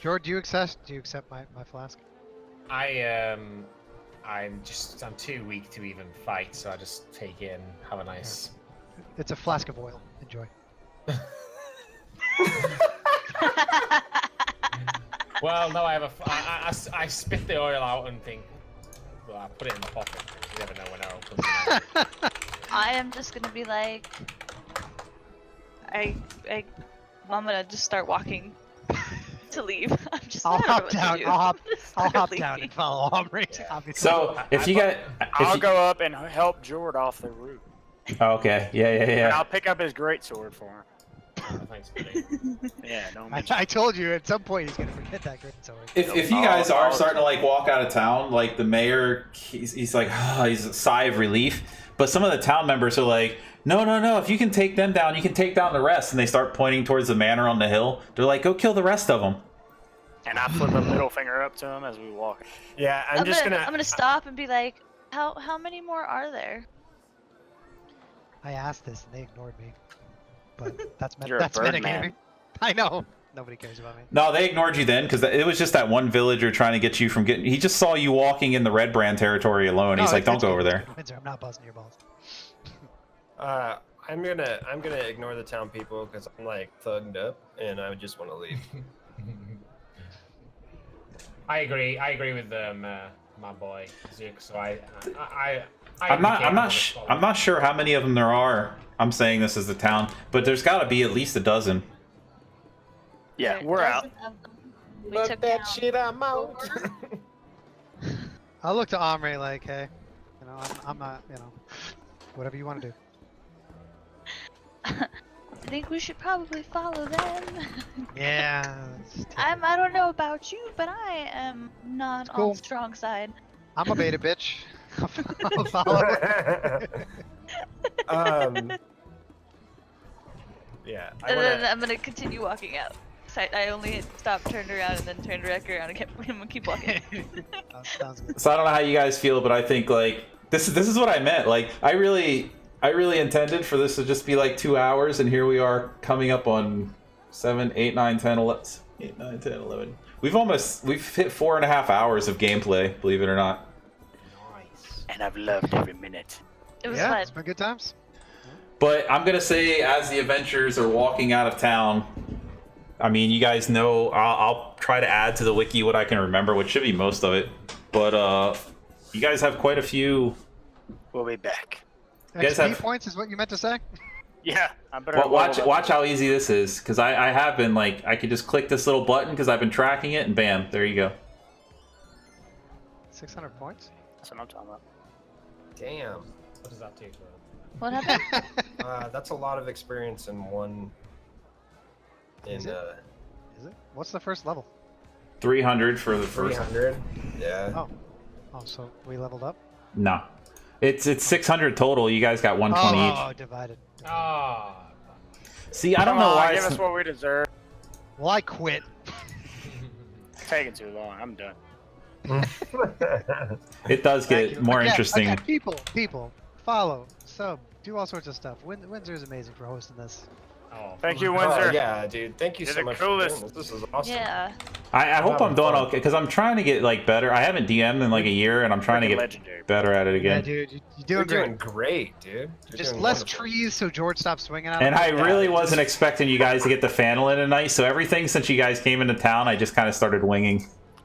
Jord, do you accept my flask? I'm too weak to even fight, so I just take it and have a nice. It's a flask of oil. Enjoy. Well, no, I have I spit the oil out and think. Well, I put it in my pocket. You never know when I'll come to. I am just gonna be like, I'm gonna just start walking to leave. I'm just. I'll I don't know hop what to down. do. I'll hop Leave down me. and follow Omri. Yeah. Obviously. So if you got, I'll go up and help Jord off the roof. okay, yeah. And I'll pick up his greatsword for him. Oh, thanks, buddy. Yeah, don't I, mention I told you at some point he's gonna forget that great sword. If you guys are starting to like walk out of town, like the mayor, he's like, he's a sigh of relief. But some of the town members are like, no, if you can take them down, you can take down the rest. And they start pointing towards the manor on the hill. They're like, go kill the rest of them. And I flip a middle finger up to him as we walk. Yeah, I'm gonna stop and be like, how many more are there? I asked this and they ignored me. But that's You're a that's bird metagaming. man. I know. Nobody cares about me. No, they ignored you then because it was just that one villager trying to get you from getting. He just saw you walking in the red brand territory alone. He's No, like, don't it's go over there. Windsor, I'm not buzzing your balls. I'm gonna ignore the town people because I'm like thugged up and I just want to leave. I agree with my boy Zook. So I'm not sure how many of them there are. I'm saying this as the town, but there's got to be at least a dozen. Yeah, There we're out. doesn't have them. We took down I'm out. 4. I'll look to Omri like, hey, I'm not, whatever you want to do. I think we should probably follow them. Yeah. I don't know about you, but I am not Cool. on the strong side. I'm a beta bitch. I'll follow. Yeah, And then I'm gonna continue walking out. So I only stopped, turned around, and then turned back around and keep walking. Sounds good. So I don't know how you guys feel, but I think like this is what I meant. Like I really intended for this to just be like 2 hours, and here we are coming up on 7, 8, 9, 10, 11. 8, 9, 10, 11. We've hit 4.5 hours of gameplay, believe it or not. Nice. And I've loved every minute. It was Yeah, fun. it's been good times. But I'm gonna say, as the adventurers are walking out of town, I mean, you guys know I'll try to add to the wiki what I can remember, which should be most of it. But you guys have quite a few. We'll be back. You guys XP have- points is what you meant to say? Yeah, I better Well, level up. watch how easy this is, because I have been like, I could just click this little button because I've been tracking it, and bam, there you go. 600 points? That's what I'm talking about. Damn. What does that take? What happened? That's a lot of experience in one. Is it? What's the first level? 300 for the first. 300. Yeah. Oh, so we leveled up? No, it's 600 total. You guys got 120 Oh, each. divided. Ah. See, I don't know why. Give us what we deserve. Well, I quit. It's taking too long. I'm done. It does Thank get you. more Again, interesting. again, people, follow, sub, do all sorts of stuff. Windsor is amazing for hosting this. Oh. Thank you, Oh, Windsor. yeah, dude. Thank you You're so the much coolest. for doing this. This is awesome. Yeah. I hope I'm doing fun. okay, because I'm trying to get like better. I haven't DM'd in like a year, and I'm trying to Freaking get legendary. better at it Yeah, again. dude, you're You're doing great. doing great, dude. You're Just doing less wonderful. trees so George stops swinging at And him. I really Yeah. wasn't expecting you guys to get the Fanelin tonight, so everything since you guys came into town, I just kind of started winging.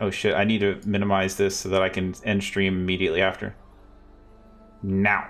Oh shit, I need to minimize this so that I can end stream immediately after. Now.